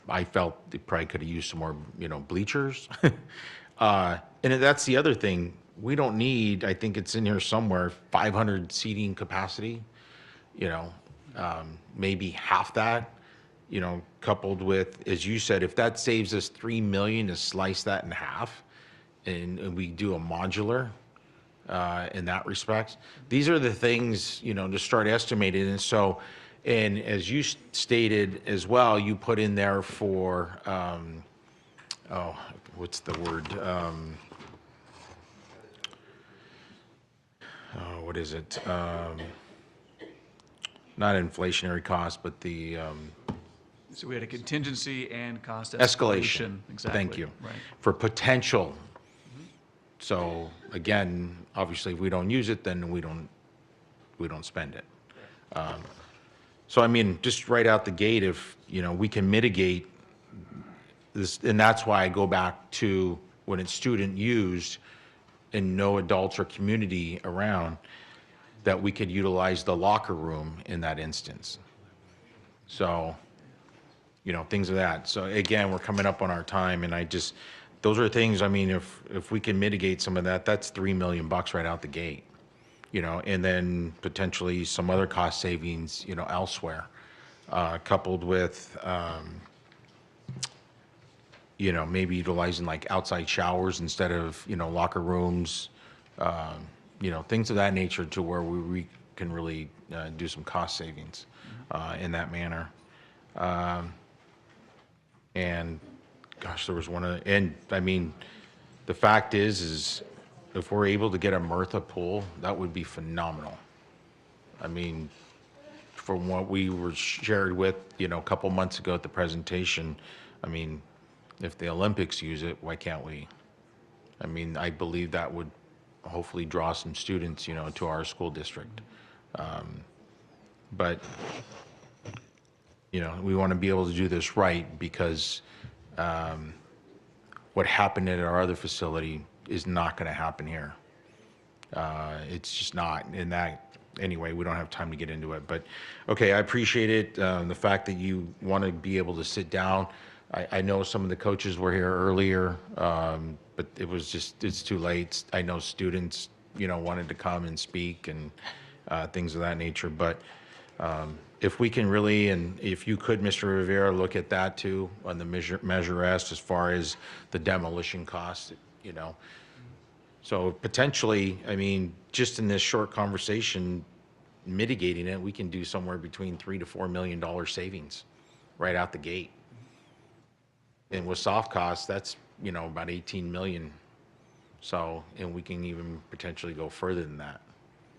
I felt they probably could have used some more, bleachers. And that's the other thing. We don't need, I think it's in here somewhere, 500 seating capacity, maybe half that, coupled with, as you said, if that saves us $3 million to slice that in half and we do a modular in that respect, these are the things, to start estimating. And so, and as you stated as well, you put in there for, what's the word? What is it? Not inflationary cost, but the So we had a contingency and cost escalation. Exactly. Thank you. Right. For potential. So again, obviously, if we don't use it, then we don't spend it. So I mean, just right out the gate, if we can mitigate this, and that's why I go back to when it's student used and no adults or community around, that we could utilize the locker room in that instance. So, things of that. So again, we're coming up on our time, and those are things, I mean, if we can mitigate some of that, that's $3 million right out the gate, and then potentially some other cost savings, elsewhere, coupled with, maybe utilizing like outside showers instead of, locker rooms, things of that nature, to where we can really do some cost savings in that manner. And gosh, there was and I mean, the fact is if we're able to get a Murtha pool, that would be phenomenal. I mean, from what we were shared with, a couple months ago at the presentation, I mean, if the Olympics use it, why can't we? I mean, I believe that would hopefully draw some students, to our school district. But, we want to be able to do this right, because what happened at our other facility is not going to happen here. It's just not. And that, anyway, we don't have time to get into it. But, okay, I appreciate it, the fact that you want to be able to sit down. I know some of the coaches were here earlier, but it's too late. I know students, wanted to come and speak and things of that nature. But if we can really, and if you could, Mr. Rivera, look at that too on the Measure S as far as the demolition costs, So potentially, I mean, just in this short conversation, mitigating it, we can do somewhere between $3 to $4 million savings right out the gate. And with soft costs, that's, about 18 million. So, and we can even potentially go further than that.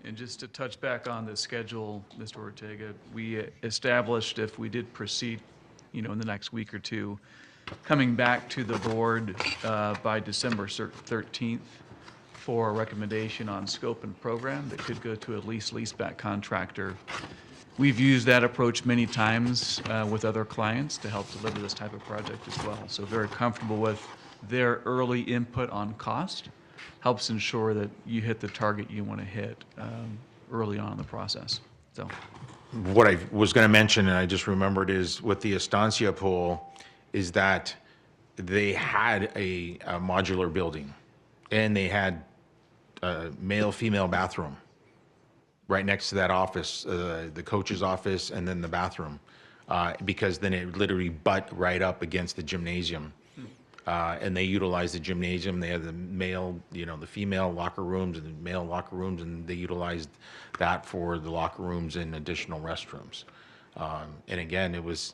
And just to touch back on the schedule, Mr. Ortega, we established, if we did proceed, in the next week or two, coming back to the board by December 13th for a recommendation on scope and program that could go to a leaseback contractor. We've used that approach many times with other clients to help deliver this type of project as well. So very comfortable with their early input on cost. Helps ensure that you hit the target you want to hit early on in the process. So, what I was going to mention, and I just remembered, is with the Estancia pool, is that they had a modular building, and they had a male-female bathroom right next to that office, the coach's office, and then the bathroom, because then it literally butt right up against the gymnasium. And they utilized the gymnasium. They had the male, the female locker rooms and the male locker rooms, and they utilized that for the locker rooms and additional restrooms. And again, it was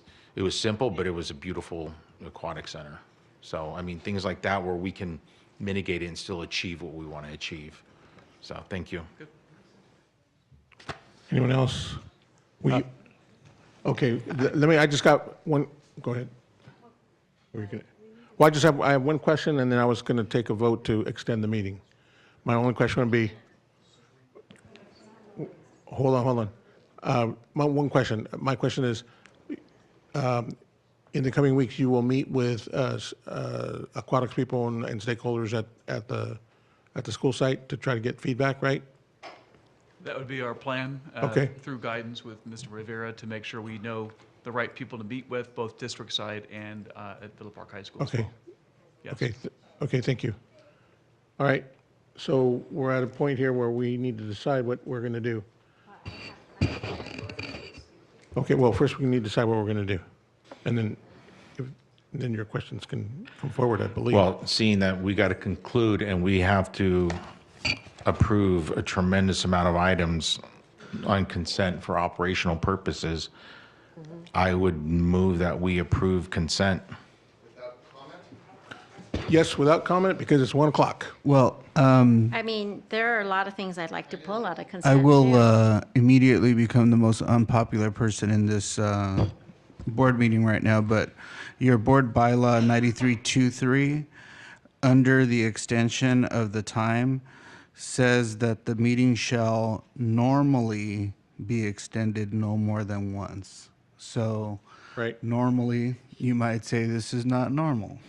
simple, but it was a beautiful aquatic center. So, I mean, things like that where we can mitigate it and still achieve what we want to achieve. So, thank you. Anyone else? Okay, I just got one, go ahead. Were you gonna- Well, I have one question, and then I was going to take a vote to extend the meeting. My only question would be, hold on. My one question, my question is, in the coming weeks, you will meet with aquatics people and stakeholders at the school site to try to get feedback, right? That would be our plan. Okay. Through guidance with Mr. Rivera to make sure we know the right people to meet with, both district side and at Villa Park High School as Okay. well. Yes. Okay, thank you. All right, so we're at a point here where we need to decide what we're going to do. Okay, well, first we need to decide what we're going to do. And then your questions can come forward, I believe. Well, seeing that we got to conclude and we have to approve a tremendous amount of items on consent for operational purposes, I would move that we approve consent. Yes, without comment, because it's 1 o'clock. Well, I mean, there are a lot of things I'd like to pull out of I consent. will too. immediately become the most unpopular person in this board meeting right now, but your board bylaw 9323, under the extension of the time, says that the meeting shall normally be extended no more than once. So Right. normally, you might say this is not normal.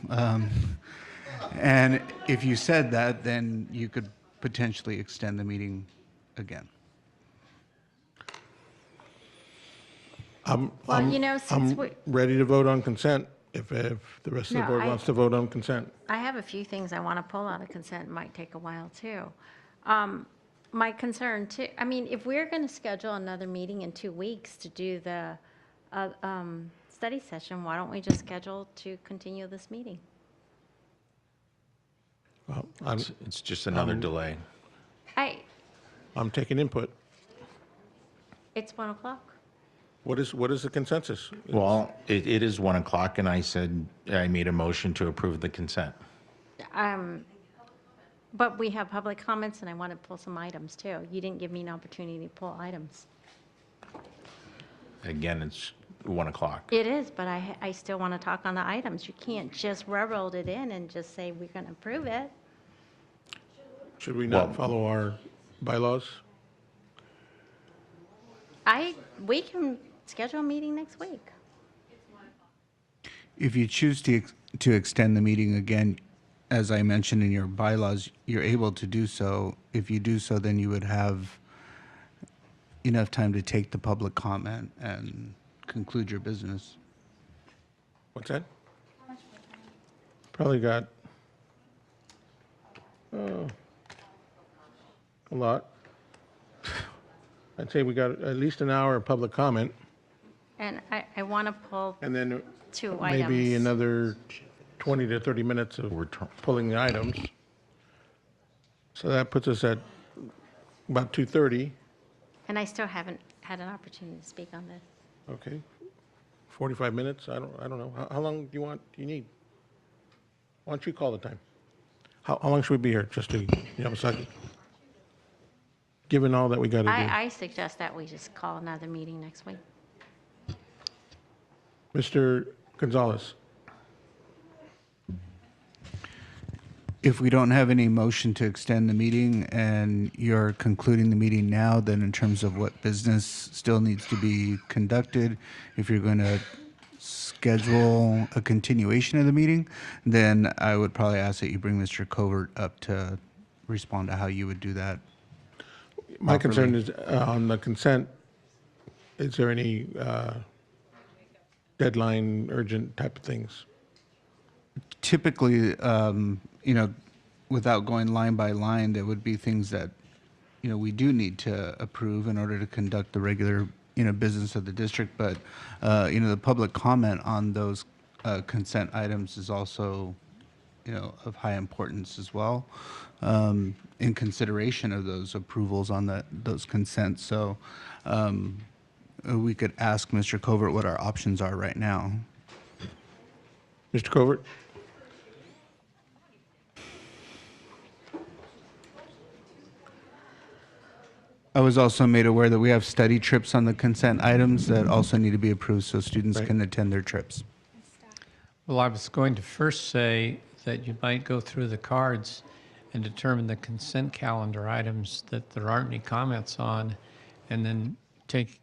And if you said that, then you could potentially extend the meeting again. Well, you know, since I'm ready to vote on consent if the rest of the No, board I- wants to vote on consent. I have a few things I want to pull out of consent. It might take a while, too. My concern, too, I mean, if we're going to schedule another meeting in 2 weeks to do the study session, why don't we just schedule to continue this meeting? Well, It's just another delay. I'm taking input. It's 1 o'clock. What is the consensus? Well, it is 1 o'clock, and I said, I made a motion to approve the consent. But we have public comments, and I want to pull some items, too. You didn't give me an opportunity to pull items. Again, it's 1 o'clock. It is, but I still want to talk on the items. You can't just railroad it in and just say we're going to approve it. Should we not follow our bylaws? We can schedule a meeting next week. If you choose to extend the meeting again, as I mentioned in your bylaws, you're able to do so. If you do so, then you would have enough time to take the public comment and conclude your business. What's that? Probably got a lot. I'd say we got at least an hour of public comment, And I want to pull and then 2 items. maybe another 20 to 30 minutes of pulling the items. So that puts us at about 2:30. And I still haven't had an opportunity to speak on this. Okay. 45 minutes? I don't know. How long do you need? Why don't you call the time? How long should we be here? Just to, a second? Given all that we got to do. I suggest that we just call another meeting next week. Mr. Gonzalez? If we don't have any motion to extend the meeting and you're concluding the meeting now, then in terms of what business still needs to be conducted, if you're going to schedule a continuation of the meeting, then I would probably ask that you bring Mr. Covert up to respond to how you would do that. My concern properly. is on the consent, is there any deadline, urgent type of things? Typically, without going line by line, there would be things that, we do need to approve in order to conduct the regular, business of the district. But, the public comment on those consent items is also, of high importance as well, in consideration of those approvals on those consents. So, we could ask Mr. Covert what our options are right now. Mr. Covert? I was also made aware that we have study trips on the consent items that also need to be approved so students can attend their trips. Well, I was going to first say that you might go through the cards and determine the consent calendar items that there aren't any comments on, and then take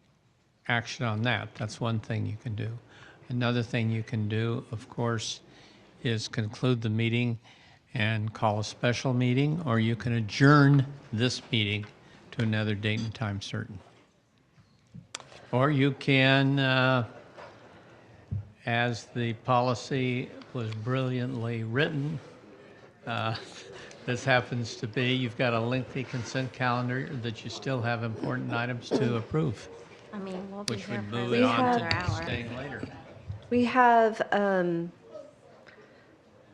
action on that. That's one thing you can do. Another thing you can do, of course, is conclude the meeting and call a special meeting, or you can adjourn this meeting to another date and time certain. Or you can, as the policy was brilliantly written, this happens to be, you've got a lengthy consent calendar that you still have important items to approve, I mean, we'll be which here would for move it on another to hour. staying later. We have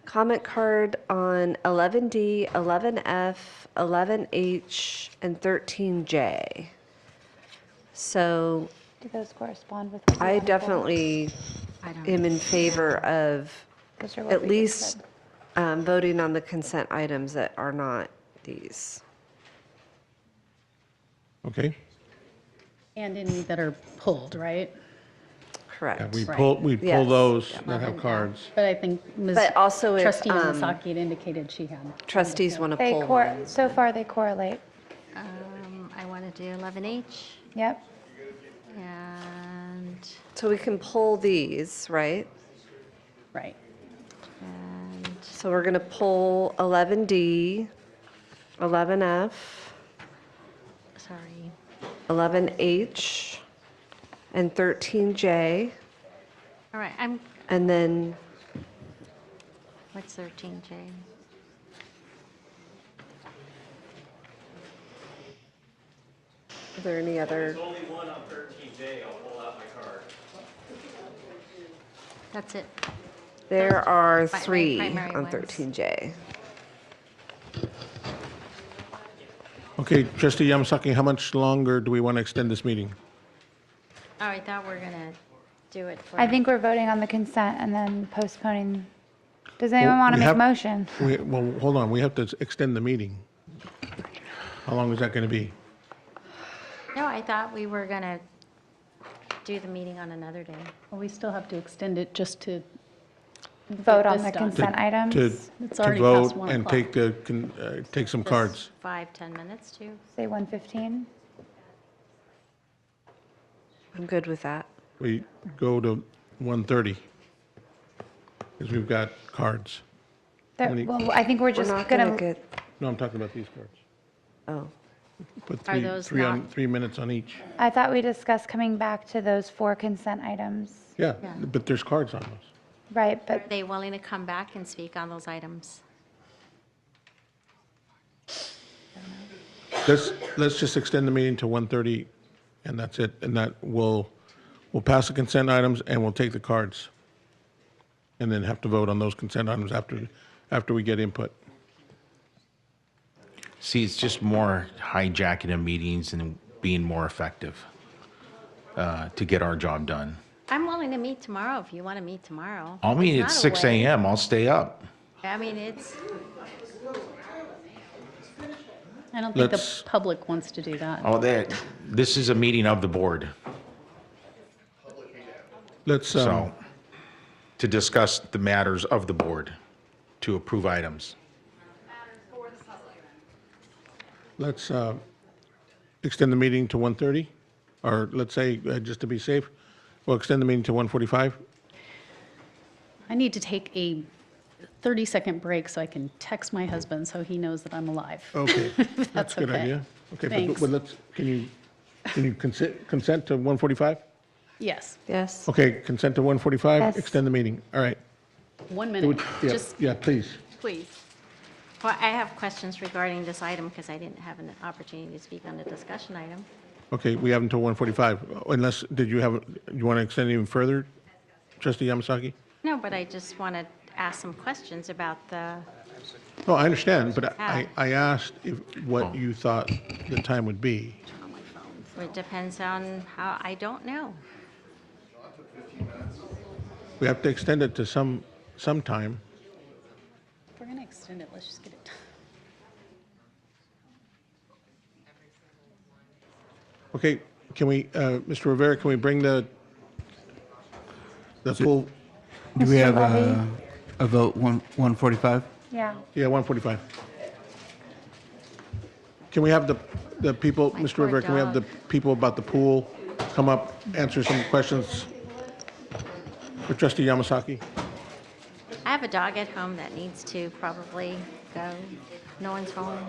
comment card on 11D, 11F, 11H, and 13J. So Do those correspond with? I definitely am in favor of Those are what at we just least said. voting on the consent items that are not these. Okay. And any that are pulled, right? Correct. Yeah, we Right. pull Yes. those that have cards. But I think Ms. But also if, Trustee Yamasaki had indicated she had. Trustees want to They pull one. so far they correlate. I want to do 11H Yep. and, So we can pull these, right? Right. and So we're going to pull 11D, 11F, sorry, 11H, and 13J. all right, And then what's 13J? are there any other? There's only one on 13J. I'll pull out my card. That's it. There are my 3 primary on ones. 13J. Okay, Trustee Yamasaki, how much longer do we want to extend this meeting? Oh, I thought we were going to do it for. I think we're voting on the consent and then postponing. Does anyone want to we make a have- motion? Well, hold on, we have to extend the meeting. How long is that going to be? No, I thought we were going to do the meeting on another day. Well, we still have to extend it just to Vote get on this the done. consent items? It's To already past vote 1 and o'clock. take some Just cards. 5-10 minutes too. Say 1:15? I'm good with that. We go to 1:30, because we've got cards. Many- Well, I think we're just not gonna. gonna get, No, I'm talking about these cards. oh. Put Are three, those three on, not- 3 minutes on each. I thought we discussed coming back to those 4 consent items. Yeah, but there's cards on those. Right, Are but they willing to come back and speak on those items? Let's just extend the meeting to 1:30, and that's it. And that we'll pass the consent items and we'll take the cards. And then have to vote on those consent items after we get input. See, it's just more hijacking of meetings and being more effective to get our job done. I'm willing to meet tomorrow if you want to meet tomorrow. I'll meet It's at not a 6 way. a.m. I'll stay up. I mean, it's, I don't think the Let's- public wants to do that. Oh, this is a meeting of the board, Let's, so, to discuss the matters of the board, to approve items. let's extend the meeting to 1:30, or let's say, just to be safe, we'll extend the meeting to 1:45. I need to take a 30-second break so I can text my husband so he knows that I'm alive. Okay, If that's a good okay. idea. Okay, Thanks. but let's, can you consent to 1:45? Yes, Yes. Okay, consent to 1:45, Yes. extend the meeting, all right. 1 It minute, would- yeah, just Yeah, please. please. well, I have questions regarding this item because I didn't have an opportunity to speak on the discussion item. Okay, we have until 1:45, unless, you want to extend even further, Trustee Yamasaki? No, but I just want to ask some questions about the, No, I understand, but Yeah. I asked what you thought the time would be. It depends on how, I don't know. We have to extend it to some time. If we're going to extend it, let's just get it done. Okay, can we, Mr. Rivera, can we bring the pool? Do we Mr. have Levy? a vote, 145? Yeah. Yeah, 145. Can we have the people, Mr. poor Rivera, can we have the dog. people about the pool come up, answer some questions for trustee Yamasaki? I have a dog at home that needs to probably go. No one's home.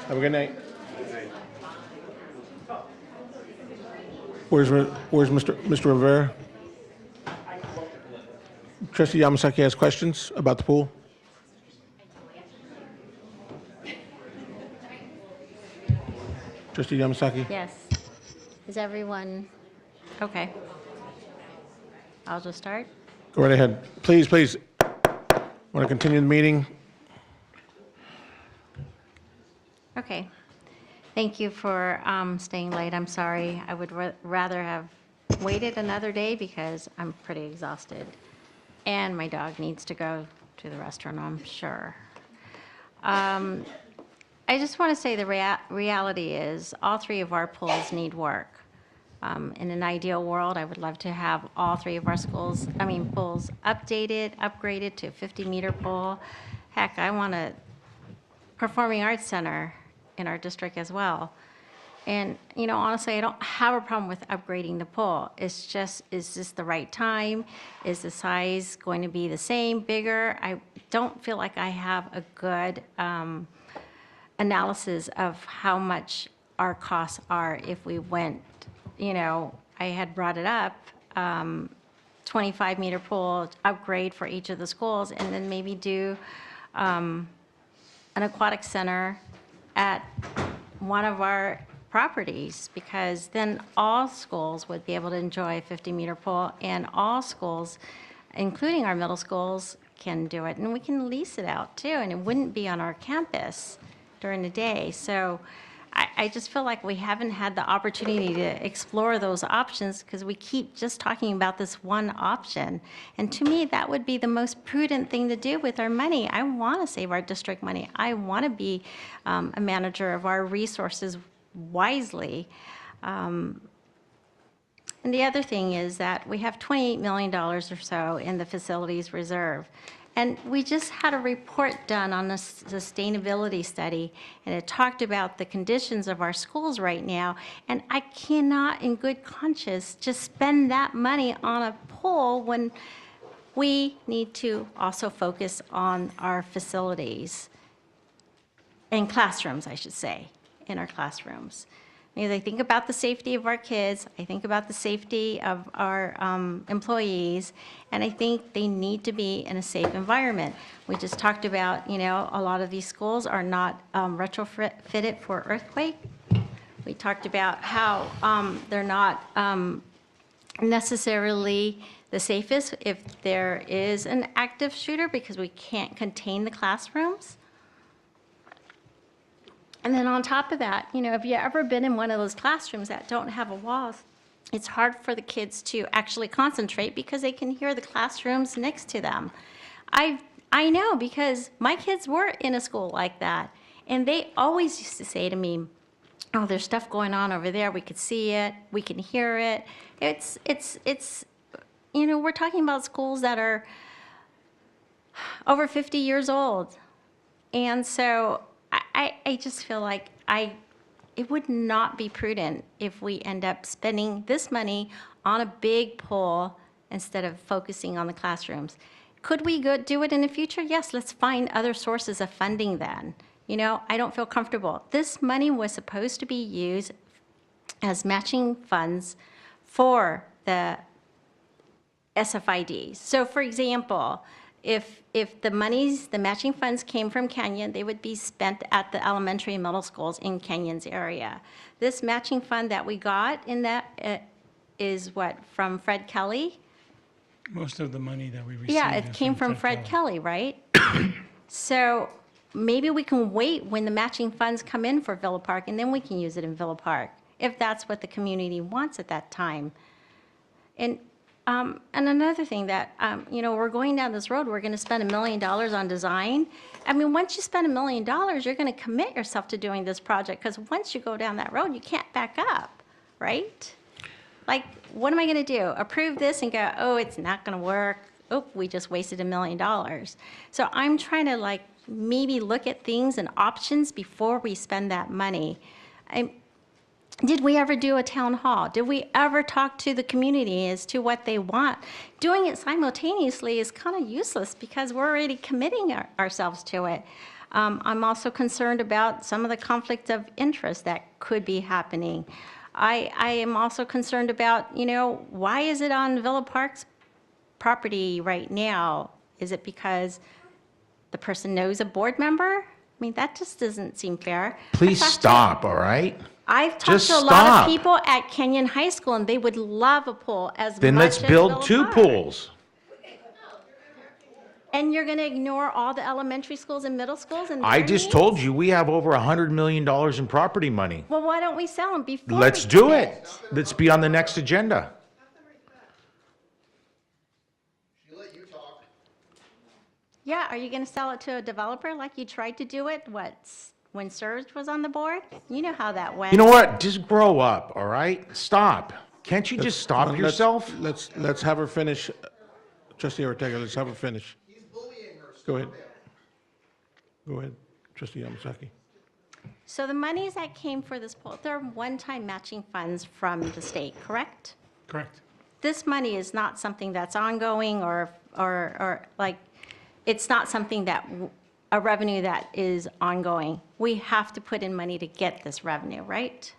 Have a good night. Where's Mr. Rivera? Trustee Yamasaki has questions about the pool? Trustee Yamasaki? Yes. Is everyone, okay. I'll just start. Go right ahead. Please, please. Want to continue the meeting? Okay. Thank you for staying late. I'm sorry. I would rather have waited another day because I'm pretty exhausted. And my dog needs to go to the restaurant, I'm sure. I just want to say the reality is all three of our pools need work. In an ideal world, I would love to have all three of our pools updated, upgraded to a 50-meter pool. Heck, I want a performing arts center in our district as well. And, you know, honestly, I don't have a problem with upgrading the pool. It's just, is this the right time? Is the size going to be the same, bigger? I don't feel like I have a good analysis of how much our costs are if we went, you know, I had brought it up, 25-meter pool upgrade for each of the schools, and then maybe do an aquatic center at one of our properties, because then all schools would be able to enjoy a 50-meter pool, and all schools, including our middle schools, can do it. And we can lease it out too, and it wouldn't be on our campus during the day. So I just feel like we haven't had the opportunity to explore those options because we keep just talking about this one option. And to me, that would be the most prudent thing to do with our money. I want to save our district money. I want to be a manager of our resources wisely. And the other thing is that we have $28 million or so in the facilities reserve. And we just had a report done on a sustainability study, and it talked about the conditions of our schools right now. And I cannot, in good conscience, just spend that money on a pool when we need to also focus on our facilities and classrooms, I should say, in our classrooms. Because I think about the safety of our kids, I think about the safety of our employees, and I think they need to be in a safe environment. We just talked about, you know, a lot of these schools are not retrofitted for earthquake. We talked about how they're not necessarily the safest if there is an active shooter because we can't contain the classrooms. And then on top of that, you know, if you've ever been in one of those classrooms that don't have a wall, it's hard for the kids to actually concentrate because they can hear the classrooms next to them. I know because my kids were in a school like that, and they always used to say to me, oh, there's stuff going on over there. We could see it. We can hear it. It's you know, we're talking about schools that are over 50 years old. And so I just feel like it would not be prudent if we end up spending this money on a big pool instead of focusing on the classrooms. Could we do it in the future? Yes, let's find other sources of funding then. You know, I don't feel comfortable. This money was supposed to be used as matching funds for the SFIDs. So for example, if the monies, the matching funds came from Kenyon, they would be spent at the elementary and middle schools in Kenyon's area. This matching fund that we got in that is what, from Fred Kelly? Most of the money that we received. Yeah, it is came from Fred Kelly, right? So maybe we can wait when the matching funds come in for Villa Park, and then we can use it in Villa Park, if that's what the community wants at that time. And another thing that, we're going down this road, we're going to spend $1 million on design. I mean, once you spend $1 million, you're going to commit yourself to doing this project, because once you go down that road, you can't back up, right? Like, what am I going to do? Approve this and go, oh, it's not going to work. Oh, we just wasted $1 million. So I'm trying to maybe look at things and options before we spend that money. Did we ever do a town hall? Did we ever talk to the community as to what they want? Doing it simultaneously is kind of useless because we're already committing ourselves to it. I'm also concerned about some of the conflict of interest that could be happening. I am also concerned about, why is it on Villa Park's property right now? Is it because the person knows a board member? I mean, that just doesn't seem fair. Please stop, all right? I've talked Just to a lot stop. of people at Kenyon High School, and they would love a pool as Then much let's as build Villa 2 Park. pools. And you're going to ignore all the elementary schools and middle schools? And I their just needs? told you we have over $100 million in property money. Well, why don't we sell them before Let's we do commit? it. Let's be on the next agenda. Yeah, are you going to sell it to a developer like you tried to do it, when Surge was on the board? You know how that went. You know what? Just grow up, all right? Stop. Can't you just stop Let's- yourself? Let's have her finish. Trustee Ortega, let's have her finish. Go ahead. Go ahead, Trustee Yamasaki. So the monies that came for this pool, they're one-time matching funds from the state, correct? Correct. This money is not something that's ongoing or it's not something a revenue that is ongoing. We have to put in money to get this revenue, right?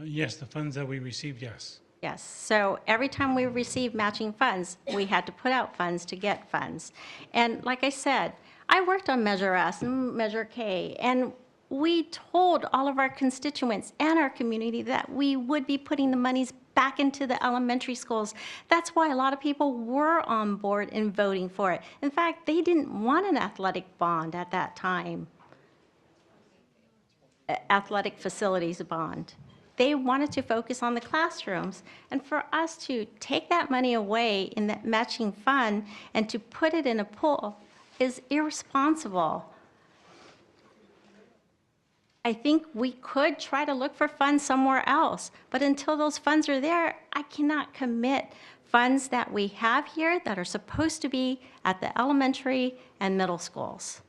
Yes, the funds that we received, yes. Yes, so every time we receive matching funds, we had to put out funds to get funds. And like I said, I worked on Measure S and Measure K, and we told all of our constituents and our community that we would be putting the monies back into the elementary schools. That's why a lot of people were on board and voting for it. In fact, they didn't want an athletic bond at that time, athletic facilities bond. They wanted to focus on the classrooms. And for us to take that money away in that matching fund and to put it in a pool is irresponsible. I think we could try to look for funds somewhere else, but until those funds are there, I cannot commit funds that we have here that are supposed to be at the elementary and middle schools.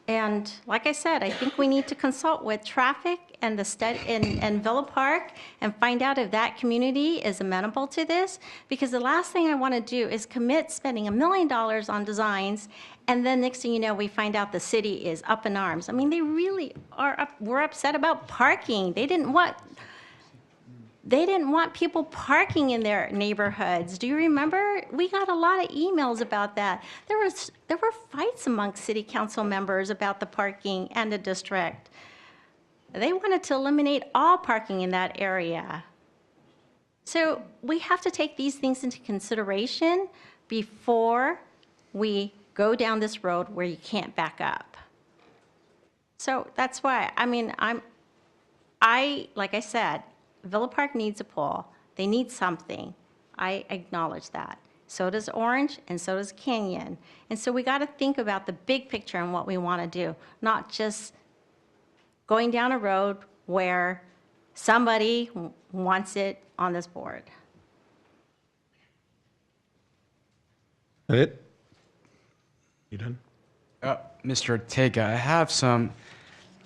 And like I said, I think we need to consult with traffic and and Villa Park and find out if that community is amenable to this. Because the last thing I want to do is commit spending $1 million on designs, and then next thing you know, we find out the city is up in arms. I mean, they really were upset about parking. They didn't want people parking in their neighborhoods. Do you remember? We got a lot of emails about that. There were fights amongst city council members about the parking and the district. They wanted to eliminate all parking in that area. So we have to take these things into consideration before we go down this road where you can't back up. So that's why, I mean, like I said, Villa Park needs a pool. They need something. I acknowledge that. So does Orange, and so does Kenyon. And so we got to think about the big picture and what we want to do, not just going down a road where somebody wants it on this board. That it? You done? Mr. Ortega, I have some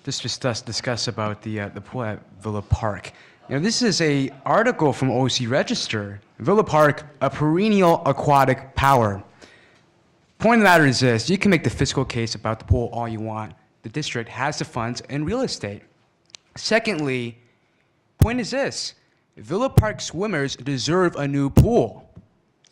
just discuss about the pool at Villa Park. This is a article from OC Register. Villa Park, a perennial aquatic power. Point of the matter is this: you can make the fiscal case about the pool all you want. The district has the funds and real estate. Secondly, point is this: Villa Park swimmers deserve a new pool.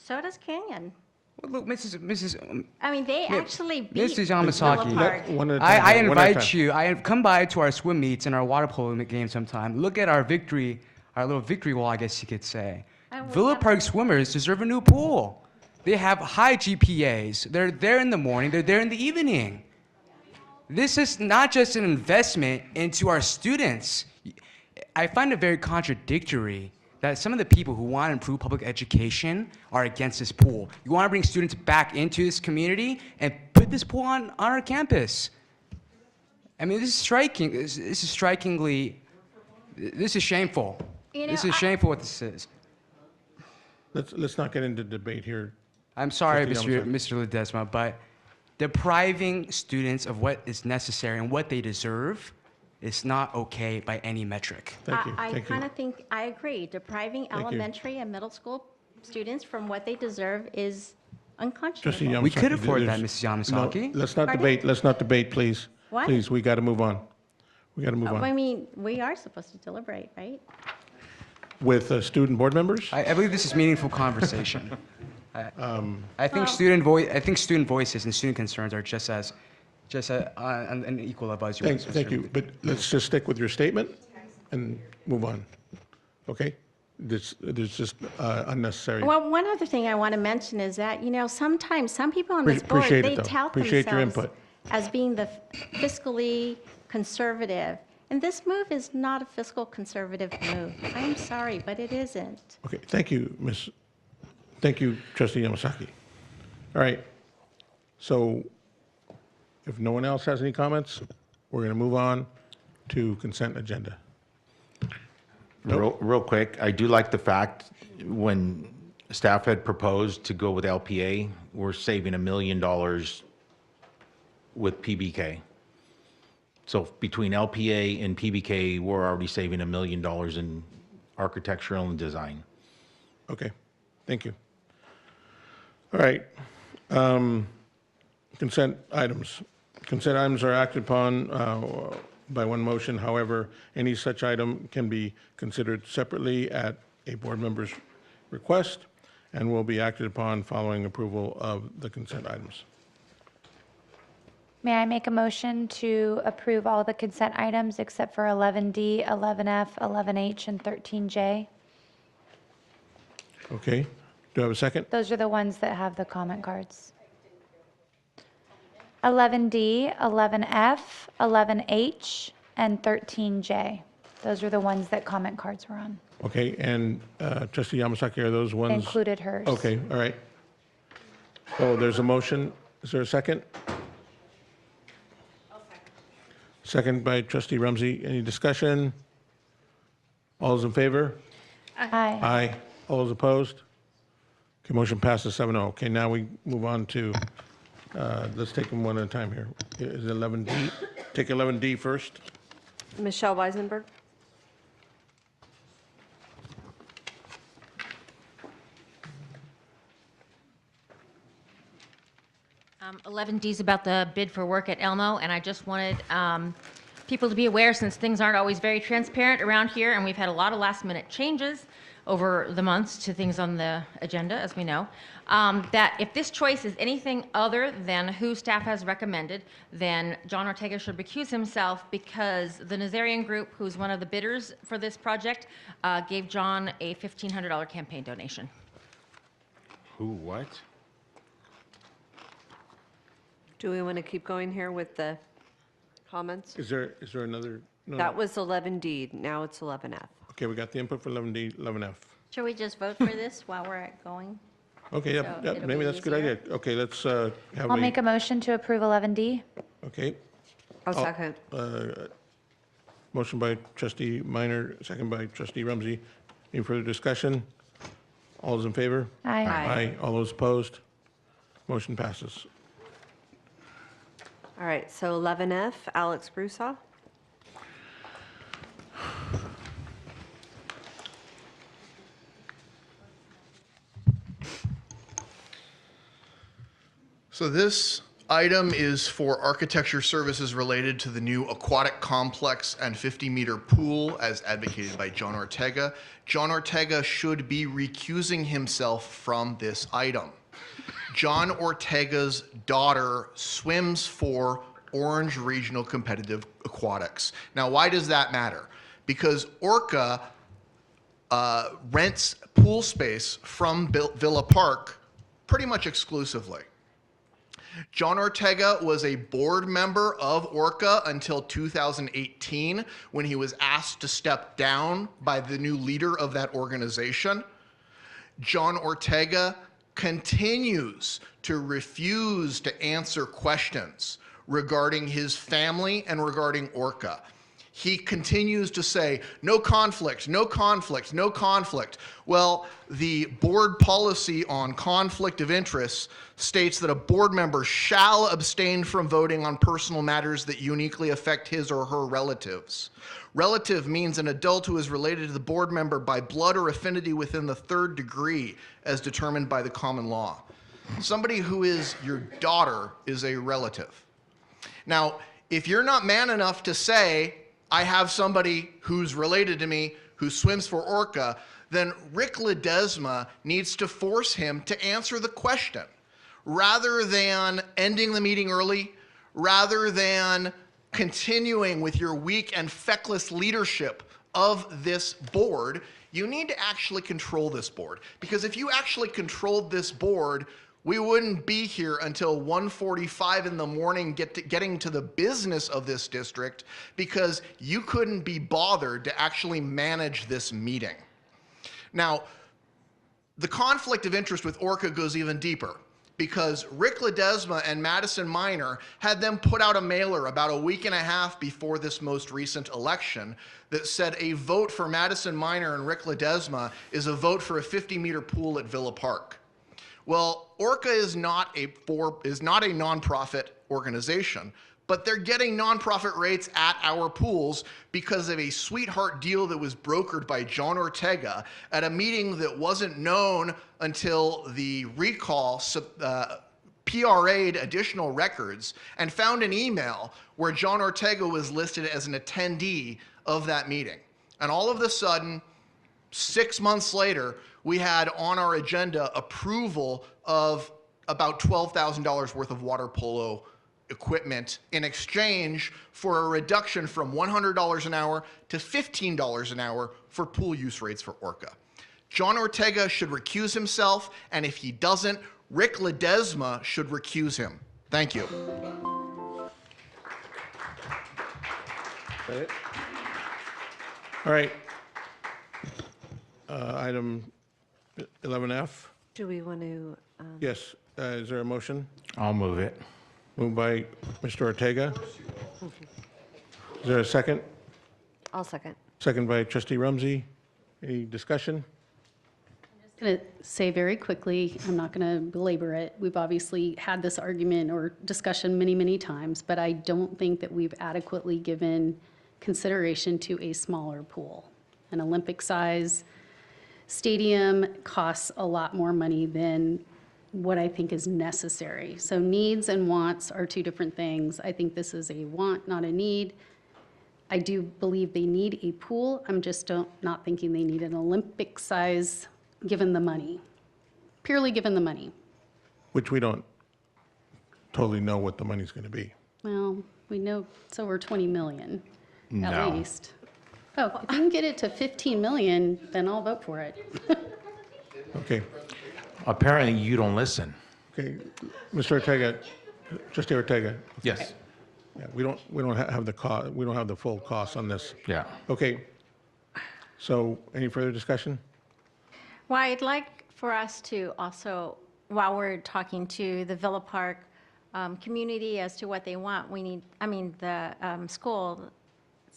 So does Canyon. Well, look, Mrs. I mean, they actually beat Mrs. Villa Yamasaki, Park. One at a time, I one at a invite time. you. I come by to our swim meets and our water polo game sometime. Look at our victory, our little victory wall, I guess you could say. Villa Park swimmers deserve a new pool. They have high GPAs. They're there in the morning. They're there in the evening. This is not just an investment into our students. I find it very contradictory that some of the people who want to improve public education are against this pool. You want to bring students back into this community and put this pool on our campus. I mean, this is striking. This is strikingly, this is shameful. You know, This is shameful what this is. Let's not get into debate here. I'm sorry, Trustee Mr. Yamasaki. Mr. Ledesma, but depriving students of what is necessary and what they deserve is not okay by any metric. I kind of think, I agree. Depriving you. elementary and middle school students from what they deserve is unconscionable. Trustee Yamasaki. We could afford that, there's- Mrs. Yamasaki. No, let's not Pardon? debate. Let's not debate, please. What? Please, we got to move on. We got to move I on. mean, we are supposed to deliberate, right? With student board members? I believe this is meaningful conversation. I think Well- I think student voices and student concerns are just on an equal level as yours. Thank you, but let's just stick with your statement and move on. Okay? There's just unnecessary. Well, one other thing I want to mention is that, you know, sometimes some people on this board, Appreciate it, they though. tout Appreciate your themselves input. as being the fiscally conservative. And this move is not a fiscal conservative move. I'm sorry, but it isn't. Okay, thank you, Thank you, Trustee Yamasaki. All right, so if no one else has any comments, we're going to move on to consent agenda. Real quick, I do like the fact when staff had proposed to go with LPA, we're saving $1 million with PBK. So between LPA and PBK, we're already saving $1 million in architectural and design. Okay, thank you. All right. Consent items. Consent items are acted upon by one motion. However, any such item can be considered separately at a board member's request and will be acted upon following approval of the consent items. May I make a motion to approve all the consent items except for 11D, 11F, 11H, and 13J? Okay, do I have a second? Those are the ones that have the comment cards. 11D, 11F, 11H, and 13J. Those are the ones that comment cards were on. Okay, and Trustee Yamasaki, are those ones? Included hers. Okay, all right. So there's a motion. Is there a second? Second by Trustee Rumsey. Any discussion? All those in favor? Aye. Aye. All those opposed? Okay, motion passes 7-0. Okay, now we move on to, let's take them one at a time here. Is it 11D? Take 11D first. Michelle Weisenberg. Um, 11D is about the bid for work at Elmo, and I just wanted people to be aware, since things aren't always very transparent around here, and we've had a lot of last-minute changes over the months to things on the agenda, as we know, that if this choice is anything other than who staff has recommended, then John Ortega should recuse himself, because the Nazarian Group, who's one of the bidders for this project, gave John a $1,500 campaign donation. Who, what? Do we want to keep going here with the comments? Is there another? No, That no. was 11D, now it's 11F. Okay, we got the input for 11D, 11F. Should we just vote for this while we're going? Okay, yep, So yep, it'll maybe be that's a good idea. Okay, let's have I'll make a motion to approve 11D. Okay. I'll second. Motion by Trustee Minor, second by Trustee Rumsey. Any further discussion? All those in favor? Aye. Aye. All those opposed? Motion passes. All right, so 11F, Alex Broussard. So this item is for architecture services related to the new aquatic complex and 50-meter pool as advocated by John Ortega. John Ortega should be recusing himself from this item. John Ortega's daughter swims for Orange Regional Competitive Aquatics. Now, why does that matter? Because Orca rents pool space from Villa Park pretty much exclusively. John Ortega was a board member of Orca until 2018 when he was asked to step down by the new leader of that organization. John Ortega continues to refuse to answer questions regarding his family and regarding Orca. He continues to say, no conflict, no conflict, no conflict. Well, the board policy on conflict of interest states that a board member shall abstain from voting on personal matters that uniquely affect his or her relatives. Relative means an adult who is related to the board member by blood or affinity within the third degree as determined by the common law. Somebody who is your daughter is a relative. Now, if you're not man enough to say, I have somebody who's related to me who swims for Orca, then Rick Ledesma needs to force him to answer the question. Rather than ending the meeting early, rather than continuing with your weak and feckless leadership of this board, you need to actually control this board. Because if you actually controlled this board, we wouldn't be here until 1:45 in the morning getting to the business of this district because you couldn't be bothered to actually manage this meeting. Now, the conflict of interest with Orca goes even deeper because Rick Ledesma and Madison Minor had them put out a mailer about a week and a half before this most recent election that said a vote for Madison Minor and Rick Ledesma is a vote for a 50-meter pool at Villa Park. Well, Orca is not a nonprofit organization, but they're getting nonprofit rates at our pools because of a sweetheart deal that was brokered by John Ortega at a meeting that wasn't known until the recall PRA'd additional records and found an email where John Ortega was listed as an attendee of that meeting. And all of a sudden, 6 months later, we had on our agenda approval of about $12,000 worth of water polo equipment in exchange for a reduction from $100 an hour to $15 an hour for pool use rates for Orca. John Ortega should recuse himself, and if he doesn't, Rick Ledesma should recuse him. Thank you. That it? All right. Item 11F. Do we want to? Yes. Is there a motion? I'll move it. Moved by Mr. Ortega. Is there a second? I'll second. Second by Trustee Rumsey. Any discussion? Going to say very quickly, I'm not going to belabor it. We've obviously had this argument or discussion many, many times, but I don't think that we've adequately given consideration to a smaller pool. An Olympic-size stadium costs a lot more money than what I think is necessary. So needs and wants are two different things. I think this is a want, not a need. I do believe they need a pool. I'm just not thinking they need an Olympic size given the money, purely given the money. Which we don't totally know what the money's going to be. Well, we know it's over 20 million No. at least. Oh, if you can get it to 15 million, then I'll vote for it. Okay. Apparently, you don't listen. Okay. Mr. Ortega, Trustee Ortega. Yes. Yeah, we don't have the cost. We don't have the full cost on this. Yeah. Okay. So, any further discussion? Well, I'd like for us to also, while we're talking to the Villa Park community as to what they want, we need, the school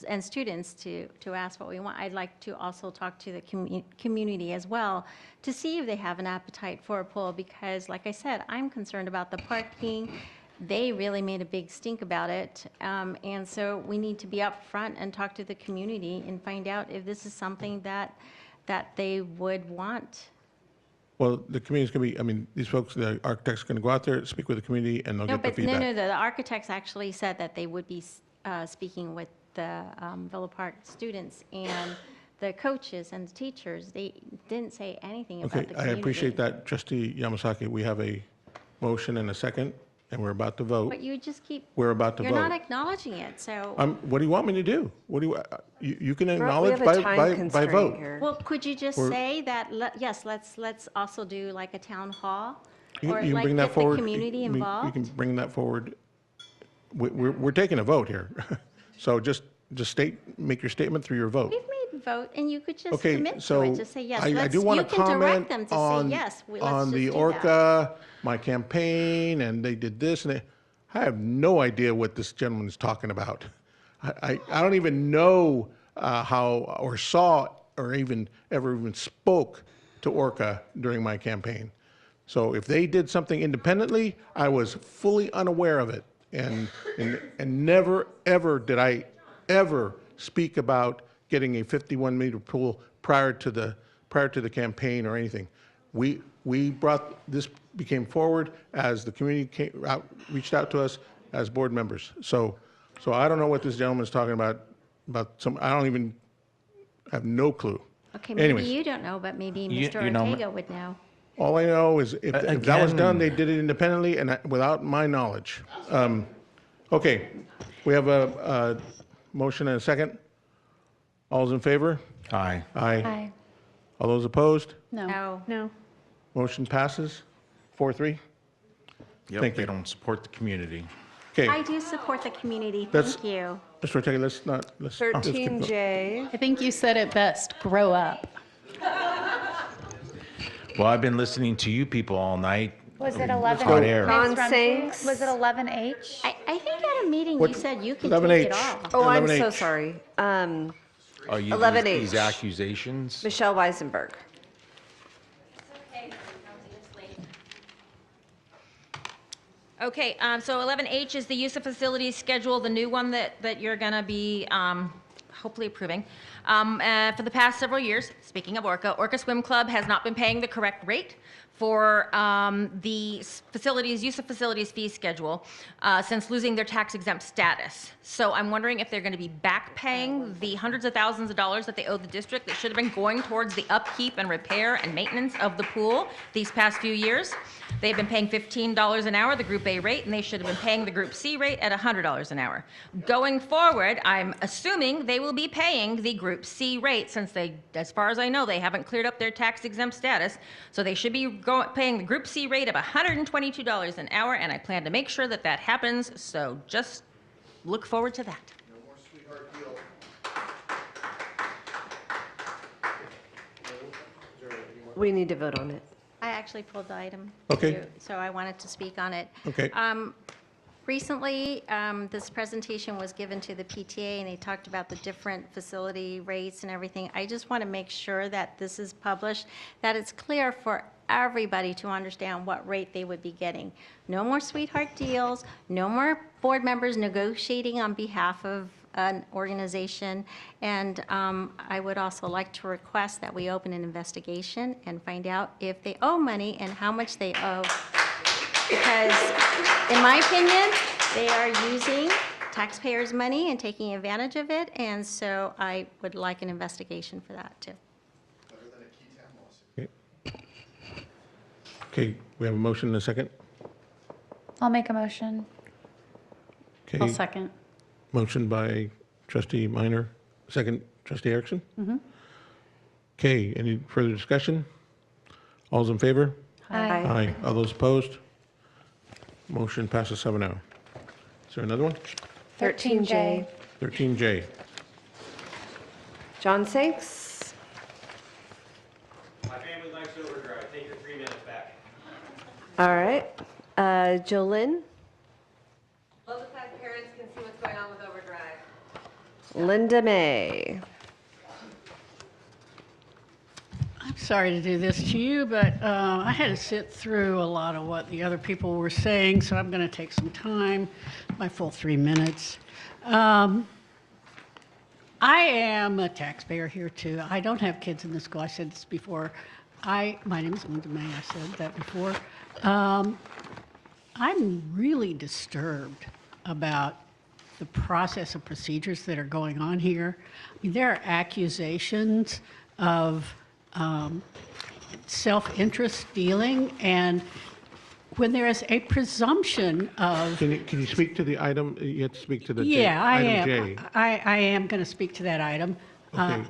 and students to ask what we want. I'd like to also talk to the community as well to see if they have an appetite for a pool because, like I said, I'm concerned about the parking. They really made a big stink about it. And so we need to be upfront and talk to the community and find out if this is something that they would want Well, the community's going to be, I mean, these folks, the architects are going to go out there, speak with the community, and they'll No, get the but no, feedback. the architects actually said that they would be speaking with the Villa Park students and the coaches and the teachers. They didn't say anything about the Okay, I community. appreciate that, Trustee Yamasaki. We have a motion and a second, and we're about to vote. But you just keep. We're about to You're not vote. acknowledging it, so. What do you want me to do? What do you can We acknowledge have a time by constraint vote. here. Well, could you just We're- say that, yes, let's also do like a town hall? You Or can like bring that get forward. the community You involved? can bring that forward. We're taking a vote here. So just make your statement through your vote. We've made a vote, and you could just Okay, commit to so it, just say yes. I Let's- do want you to can direct comment them to say on, yes. Let's on just the do that. Orca, my campaign, and they did this, and I have no idea what this gentleman is talking about. I don't even know how, or saw, or ever even spoke to Orca during my campaign. So if they did something independently, I was fully unaware of it. And never, ever did I ever speak about getting a 51-meter pool prior to the campaign or anything. We brought, this became forward as the community reached out to us as board members. So I don't know what this gentleman's talking about I don't even, have no clue. Okay, maybe Anyways. you don't know, but maybe You- Mr. you know, Ortega would know. All I know is if that was done, Again- they did it independently and without my knowledge. Okay, we have a motion and a second. All's in favor? Aye. Aye. Aye. All those opposed? No. No. Motion passes 4-3. Yep, Thank they you. don't support the community. Okay, I do support the community. That's- Thank you. Mr. Ortega, let's keep going. 13J. I think you said it best, grow up. Well, I've been listening to you people all night. Was it 11? Hot air. Ms. Ron Rumsey, Sanks. Was it 11H? I think at a meeting you What- said you could 11H. take it all. Oh, I'm 11H. so sorry. Are you 11H. these accusations? Michelle Weisenberg. Okay, so 11H is the use of facilities schedule, the new one that you're going to be hopefully approving. For the past several years, speaking of Orca Swim Club has not been paying the correct rate for the use of facilities fee schedule since losing their tax exempt status. So I'm wondering if they're going to be back paying the hundreds of thousands of dollars that they owe the district that should have been going towards the upkeep and repair and maintenance of the pool these past few years. They've been paying $15 an hour, the Group A rate, and they should have been paying the Group C rate at $100 an hour. Going forward, I'm assuming they will be paying the Group C rate since they, as far as I know, they haven't cleared up their tax exempt status. So they should be paying the Group C rate of $122 an hour, and I plan to make sure that that happens. So just look forward to that. We need to vote on it. I actually pulled the item. Okay. too, So I wanted to speak on it. Okay. Recently, this presentation was given to the PTA, and they talked about the different facility rates and everything. I just want to make sure that this is published, that it's clear for everybody to understand what rate they would be getting. No more sweetheart deals, no more board members negotiating on behalf of an organization. And I would also like to request that we open an investigation and find out if they owe money and how much they owe. Because, in my opinion, they are using taxpayers' money and taking advantage of it, and so I would like an investigation for that, too. Okay, we have a motion and a second. I'll make a motion. Okay. I'll second. Motion by trustee Minor, second trustee Erickson. Okay, any further discussion? All's in favor? Aye. Aye. All those opposed? Motion passes 7-0. Is there another one? 13J. 13J. John Sanks. My family likes overdrive. Take your 3 minutes back. All right. Jolynn. Both-side parents can see what's going on with overdrive. Linda May. I'm sorry to do this to you, but I had to sit through a lot of what the other people were saying, so I'm going to take some time, my full 3 minutes. I am a taxpayer here, too. I don't have kids in the school. I said this before. My name is Linda May, I said that before. I'm really disturbed about the process of procedures that are going on here. I mean, there are accusations of self-interest dealing, and when there is a presumption of... Can you speak to the item? You have to speak to the J. Yeah, I Item am. J. I am going to speak to that item. Okay.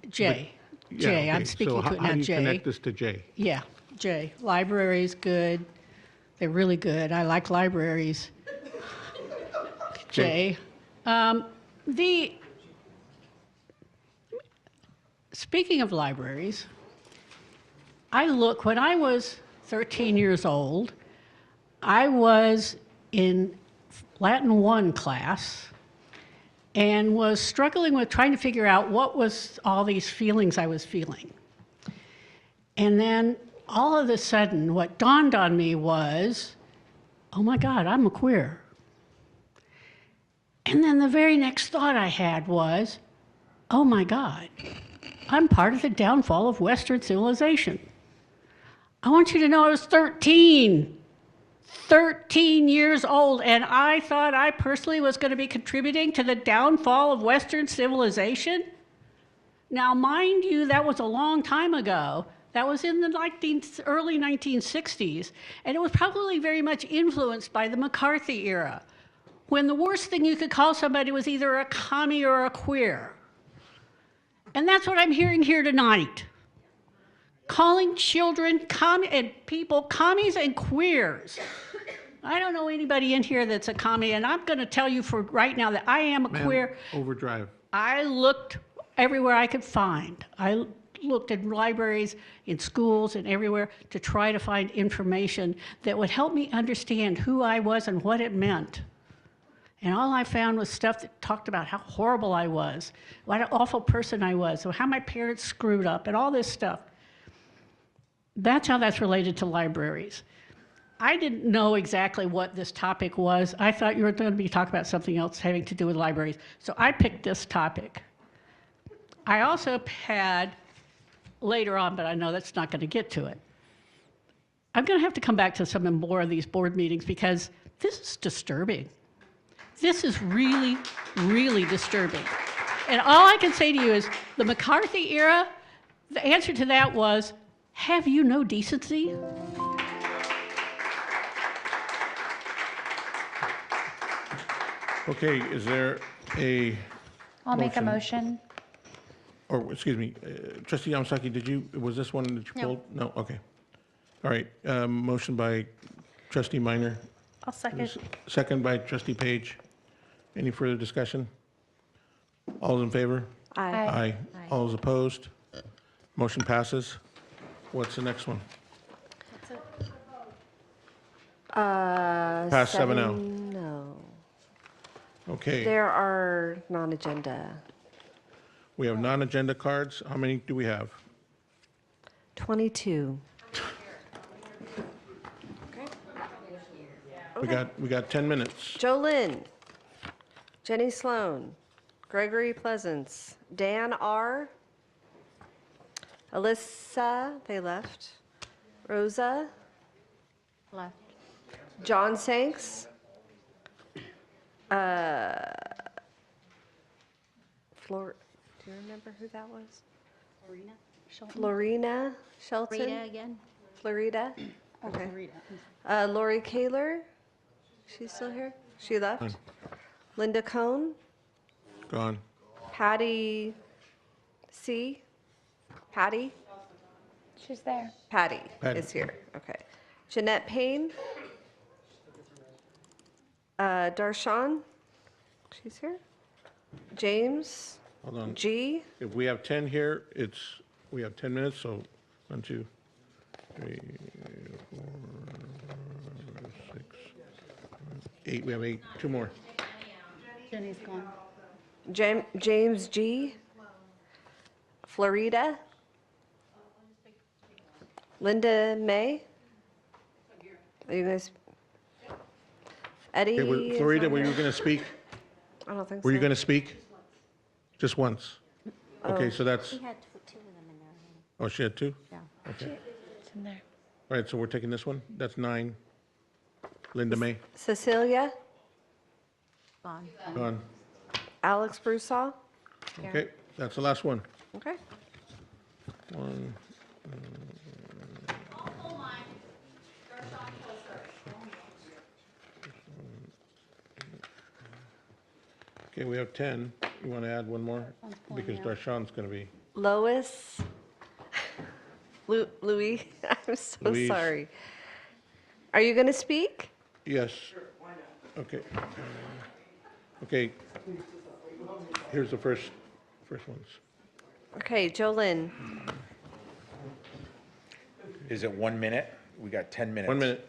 J. Yeah, J, I'm okay. speaking So to it how now, do you J. connect this to J? Yeah, J. Libraries, good. They're really good. I like libraries. J. Speaking of libraries, when I was 13 years old, I was in Latin 1 class and was struggling with trying to figure out what was all these feelings I was feeling. And then all of a sudden, what dawned on me was, oh my God, I'm a queer. And then the very next thought I had was, oh my God, I'm part of the downfall of Western civilization. I want you to know I was 13 years old, and I thought I personally was going to be contributing to the downfall of Western civilization. Now, mind you, that was a long time ago. That was in the early 1960s, and it was probably very much influenced by the McCarthy era, when the worst thing you could call somebody was either a commie or a queer. And that's what I'm hearing here tonight. Calling children and people commies and queers. I don't know anybody in here that's a commie, and I'm going to tell you for right now that I am a queer. Overdrive. I looked everywhere I could find. I looked in libraries, in schools, and everywhere to try to find information that would help me understand who I was and what it meant. And all I found was stuff that talked about how horrible I was, what an awful person I was, or how my parents screwed up, and all this stuff. That's how that's related to libraries. I didn't know exactly what this topic was. I thought you were going to be talking about something else having to do with libraries. So I picked this topic. I also had, later on, but I know that's not going to get to it, I'm going to have to come back to some more of these board meetings because this is disturbing. This is really, really disturbing. And all I can say to you is the McCarthy era, the answer to that was, have you no decency? Okay, is there a I'll make a motion. Or, excuse me, trustee Yamasaki, was this one that you No. pulled? No, okay. All right, motion by trustee Minor. I'll second. Second by trustee Page. Any further discussion? All in favor? Aye. Aye. All those opposed? Motion passes. What's the next one? Pass 7-0. No. Okay, There are non-agenda. we have non-agenda cards. How many do we have? 22. We got 10 minutes. Joe Lynn, Jenny Sloan, Gregory Pleasance, Dan R., Alyssa, they left, Rosa, Left. John Sanks, do you remember who that was? Florina Shelton? Rita again? Florida? Okay. Lori Kaler, she's still here? She left. Linda Cohn, Gone. Patty C. Patty? She's there. Patty Patty. is here, okay. Jeanette Payne. Darshan, she's here. James Hold on. G. If we have 10 here, we have 10 minutes, so 1, 2, 3, 4, 5, 6, 8. We have 8. 2 more. Jenny's gone. James G. Florida. Linda May. Are you guys? Eddie. Okay, is Florida, on were you here? going to speak? I don't think so. Were you going to speak? Just once? Okay, Oh. so that's, We had two of them in there. Oh, she had two? Yeah. Okay. It's in there. All right, so we're taking this one? That's 9. Linda May, Cecilia, Gone. gone. Alex Broussard. Okay, that's the last one. Okay. One. Okay, we have 10. You want to add one more? Because Darshan's going to be, Lois. Louis, I'm so Louise. sorry. Are you going to speak? yes. Okay. Okay. Here's the first ones. Okay, Jolynn. Is it 1 minute? We got 10 minutes. 1 minute.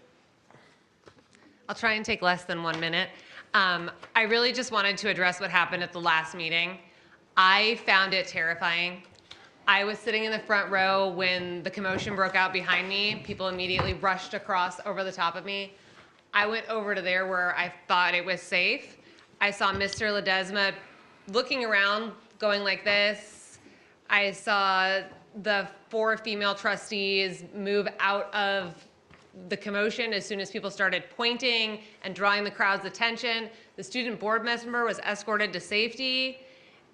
I'll try and take less than 1 minute. I really just wanted to address what happened at the last meeting. I found it terrifying. I was sitting in the front row when the commotion broke out behind me. People immediately rushed across over the top of me. I went over to there where I thought it was safe. I saw Mr. Ledesma looking around, going like this. I saw the 4 female trustees move out of the commotion as soon as people started pointing and drawing the crowd's attention. The student board member was escorted to safety.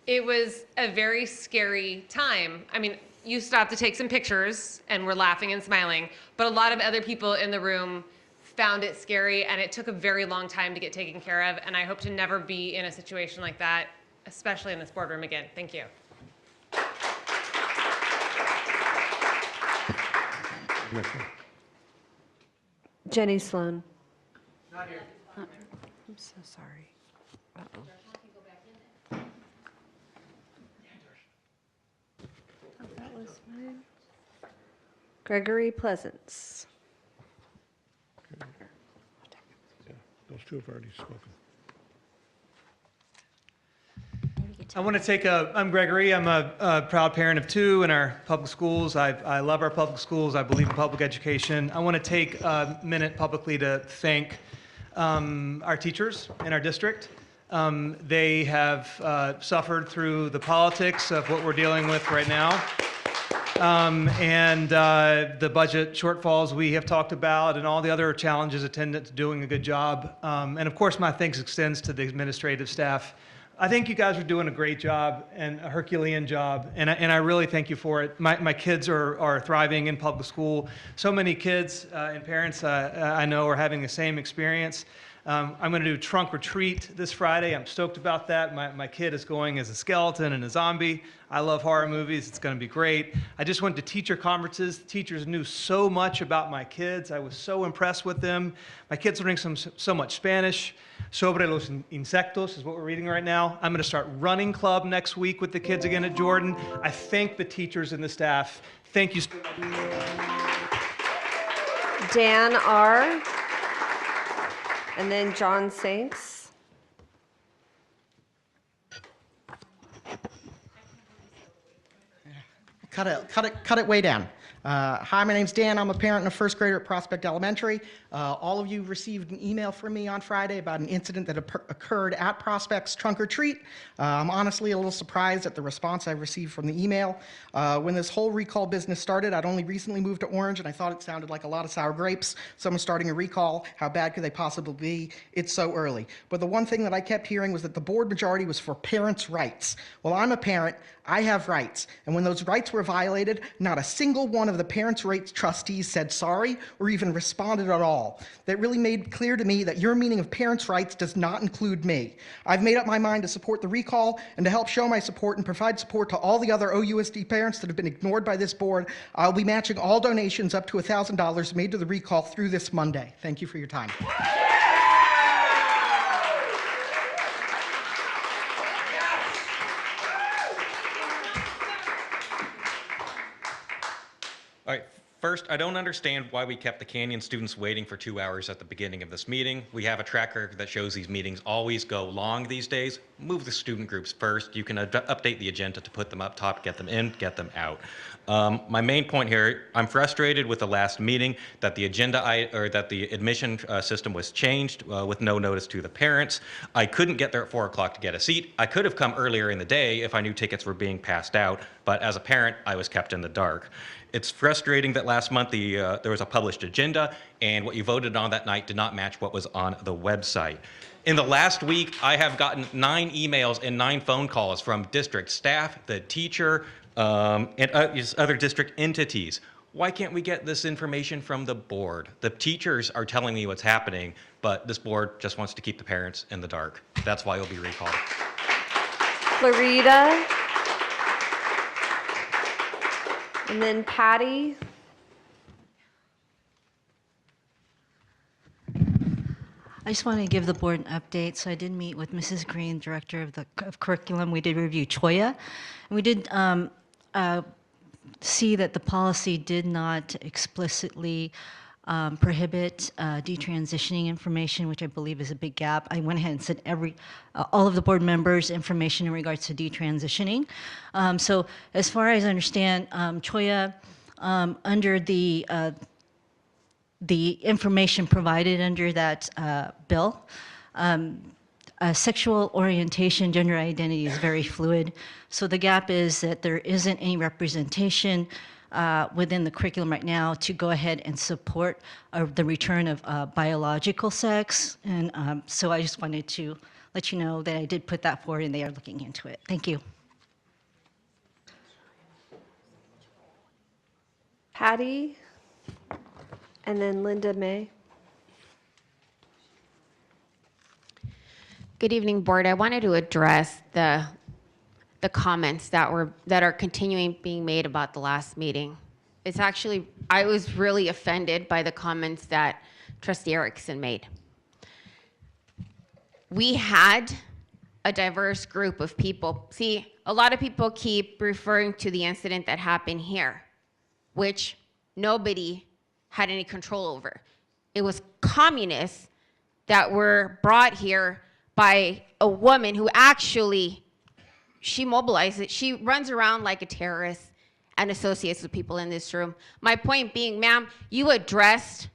It was a very scary time. I mean, you stopped to take some pictures and were laughing and smiling, but a lot of other people in the room found it scary, and it took a very long time to get taken care of, and I hope to never be in a situation like that, especially in this boardroom again. Thank you. Jenny Sloan. Not here. I'm so sorry. Uh-oh. Oh, that was mine. Gregory Pleasance. Yeah, those two have already spoken. I want to take I'm Gregory. I'm a proud parent of 2 in our public schools. I love our public schools. I believe in public education. I want to take a minute publicly to thank our teachers in our district. They have suffered through the politics of what we're dealing with right now. And the budget shortfalls we have talked about and all the other challenges attendant to doing a good job. And of course, my thanks extends to the administrative staff. I think you guys are doing a great job and a Herculean job, and I really thank you for it. My kids are thriving in public school. So many kids and parents I know are having the same experience. I'm going to do trunk retreat this Friday. I'm stoked about that. My kid is going as a skeleton and a zombie. I love horror movies. It's going to be great. I just went to teacher conferences. The teachers knew so much about my kids. I was so impressed with them. My kids are learning so much Spanish. Sobre los insectos is what we're reading right now. I'm going to start running club next week with the kids again at Jordan. I thank the teachers and the staff. Thank you. Dan R. And then John Sanks. Cut it way down. Hi, my name's Dan. I'm a parent and a first grader at Prospect Elementary. All of you received an email from me on Friday about an incident that occurred at Prospect's trunk or treat. I'm honestly a little surprised at the response I received from the email. When this whole recall business started, I'd only recently moved to Orange, and I thought it sounded like a lot of sour grapes. Someone starting a recall, how bad could they possibly be? It's so early. But the one thing that I kept hearing was that the board majority was for parents' rights. Well, I'm a parent. I have rights. And when those rights were violated, not a single one of the parents' rights trustees said sorry or even responded at all. That really made clear to me that your meaning of parents' rights does not include me. I've made up my mind to support the recall, and to help show my support and provide support to all the other OUSD parents that have been ignored by this board, I'll be matching all donations up to $1,000 made to the recall through this Monday. Thank you for your time. All right, First, I don't understand why we kept the Canyon students waiting for 2 hours at the beginning of this meeting. We have a tracker that shows these meetings always go long these days. Move the student groups first. You can update the agenda to put them up top, get them in, get them out. My main point here, I'm frustrated with the last meeting that the that the admission system was changed with no notice to the parents. I couldn't get there at 4 o'clock to get a seat. I could have come earlier in the day if I knew tickets were being passed out, but as a parent, I was kept in the dark. It's frustrating that last month there was a published agenda, and what you voted on that night did not match what was on the website. In the last week, I have gotten 9 emails and 9 phone calls from district staff, the teacher, and other district entities. Why can't we get this information from the board? The teachers are telling me what's happening, but this board just wants to keep the parents in the dark. That's why you'll be recalled. Florida. And then Patty. I just want to give the board an update. So I did meet with Mrs. Green, Director of Curriculum. We did review CHOIA. And we did see that the policy did not explicitly prohibit detransitioning information, which I believe is a big gap. I went ahead and sent all of the board members information in regards to detransitioning. So as far as I understand, CHOIA, under the information provided under that bill, sexual orientation, gender identity is very fluid. So the gap is that there isn't any representation within the curriculum right now to go ahead and support the return of biological sex. And so I just wanted to let you know that I did put that forward and they are looking into it. Thank you. Patty. And then Linda May. Good evening, board. I wanted to address the comments that are continuing being made about the last meeting. It's actually, I was really offended by the comments that Trustee Erickson made. We had a diverse group of people. See, a lot of people keep referring to the incident that happened here, which nobody had any control over. It was communists that were brought here by a woman who actually, she mobilized it. She runs around like a terrorist and associates with people in this room. My point being, ma'am, you addressed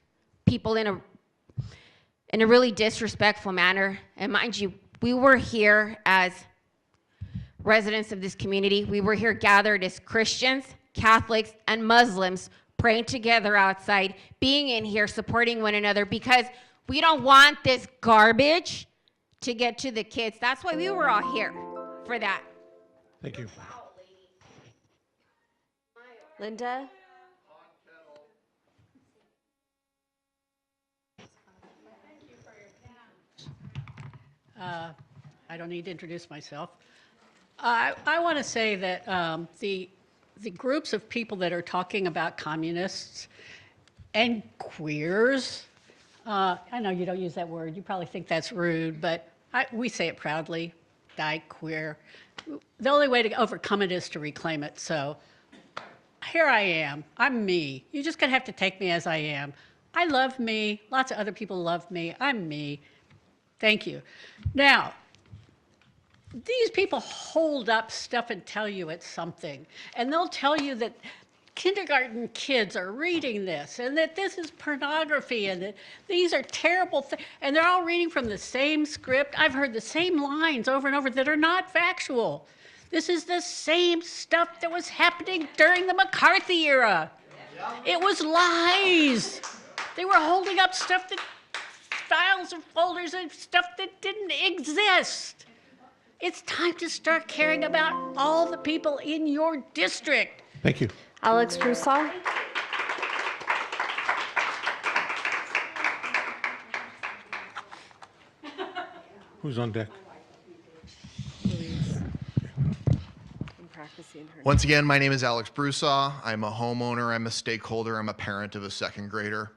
people in a really disrespectful manner. And mind you, we were here as residents of this community. We were here gathered as Christians, Catholics, and Muslims, praying together outside, being in here, supporting one another, because we don't want this garbage to get to the kids. That's why we were all here, for that. Thank you. Linda. I don't need to introduce myself. I want to say that the groups of people that are talking about communists and queers, I know you don't use that word, you probably think that's rude, but we say it proudly, dyke, queer. The only way to overcome it is to reclaim it. So here I am, I'm me. You're just gonna have to take me as I am. I love me, lots of other people love me, I'm me. Thank you. Now, these people hold up stuff and tell you it's something. And they'll tell you that kindergarten kids are reading this and that this is pornography and that these are terrible things. And they're all reading from the same script. I've heard the same lines over and over that are not factual. This is the same stuff that was happening during the McCarthy era. It was lies. They were holding up stuff that, files and folders and stuff that didn't exist. It's time to start caring about all the people in your district. Thank you. Alex Broussard. Who's on deck? Once again, my name is Alex Broussard. I'm a homeowner, I'm a stakeholder, I'm a parent of a second grader.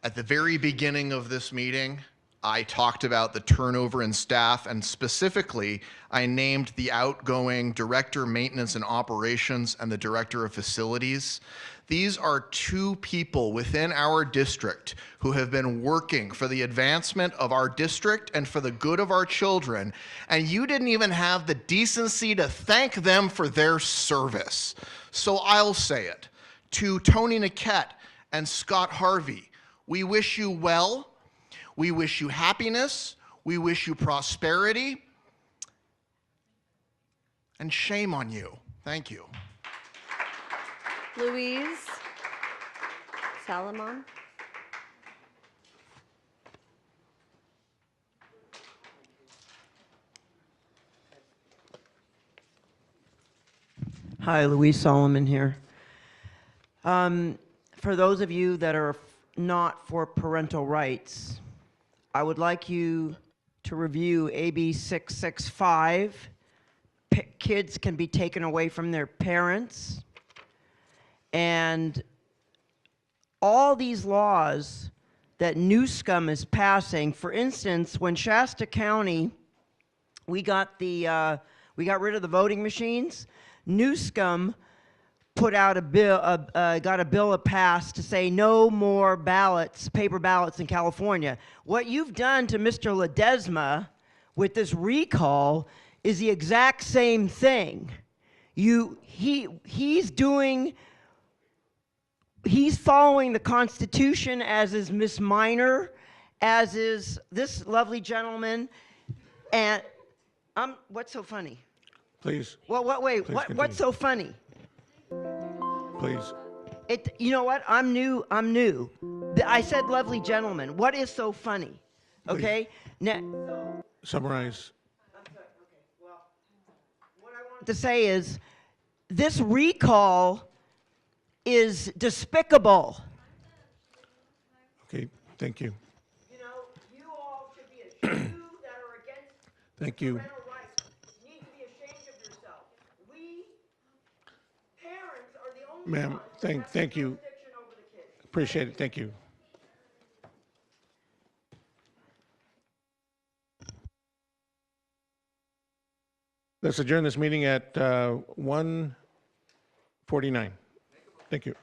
At the very beginning of this meeting, I talked about the turnover in staff, and specifically, I named the outgoing Director of Maintenance and Operations and the Director of Facilities. These are two people within our district who have been working for the advancement of our district and for the good of our children, and you didn't even have the decency to thank them for their service. So I'll say it. To Tony Niquette and Scott Harvey, we wish you well. We wish you happiness. We wish you prosperity. And shame on you. Thank you. Louise Salomon. Hi, Louise Solomon here. For those of you that are not for parental rights, I would like you to review AB 665. Kids can be taken away from their parents. And all these laws that Newscomb is passing, for instance, when Shasta County, we got rid of the voting machines, Newscomb put out a bill, got a bill passed to say no more ballots, paper ballots in California. What you've done to Mr. Ledesma with this recall is the exact same thing. He's following the Constitution, as is Miss Minor, as is this lovely gentleman, and what's so funny? Please. Well, wait, Please what's so funny? Please. You know what? I'm new. I said lovely gentleman. What is so funny? Okay? Now, Summarize. to say is this recall is despicable. Okay, thank you. You know, you all should be ashamed that are against Thank you. parental rights. You need to be ashamed of yourself. We parents are the only Ma'am, ones thank you. over the kids. Appreciate it. Thank you. Let's adjourn this meeting at 1:49. Thank you.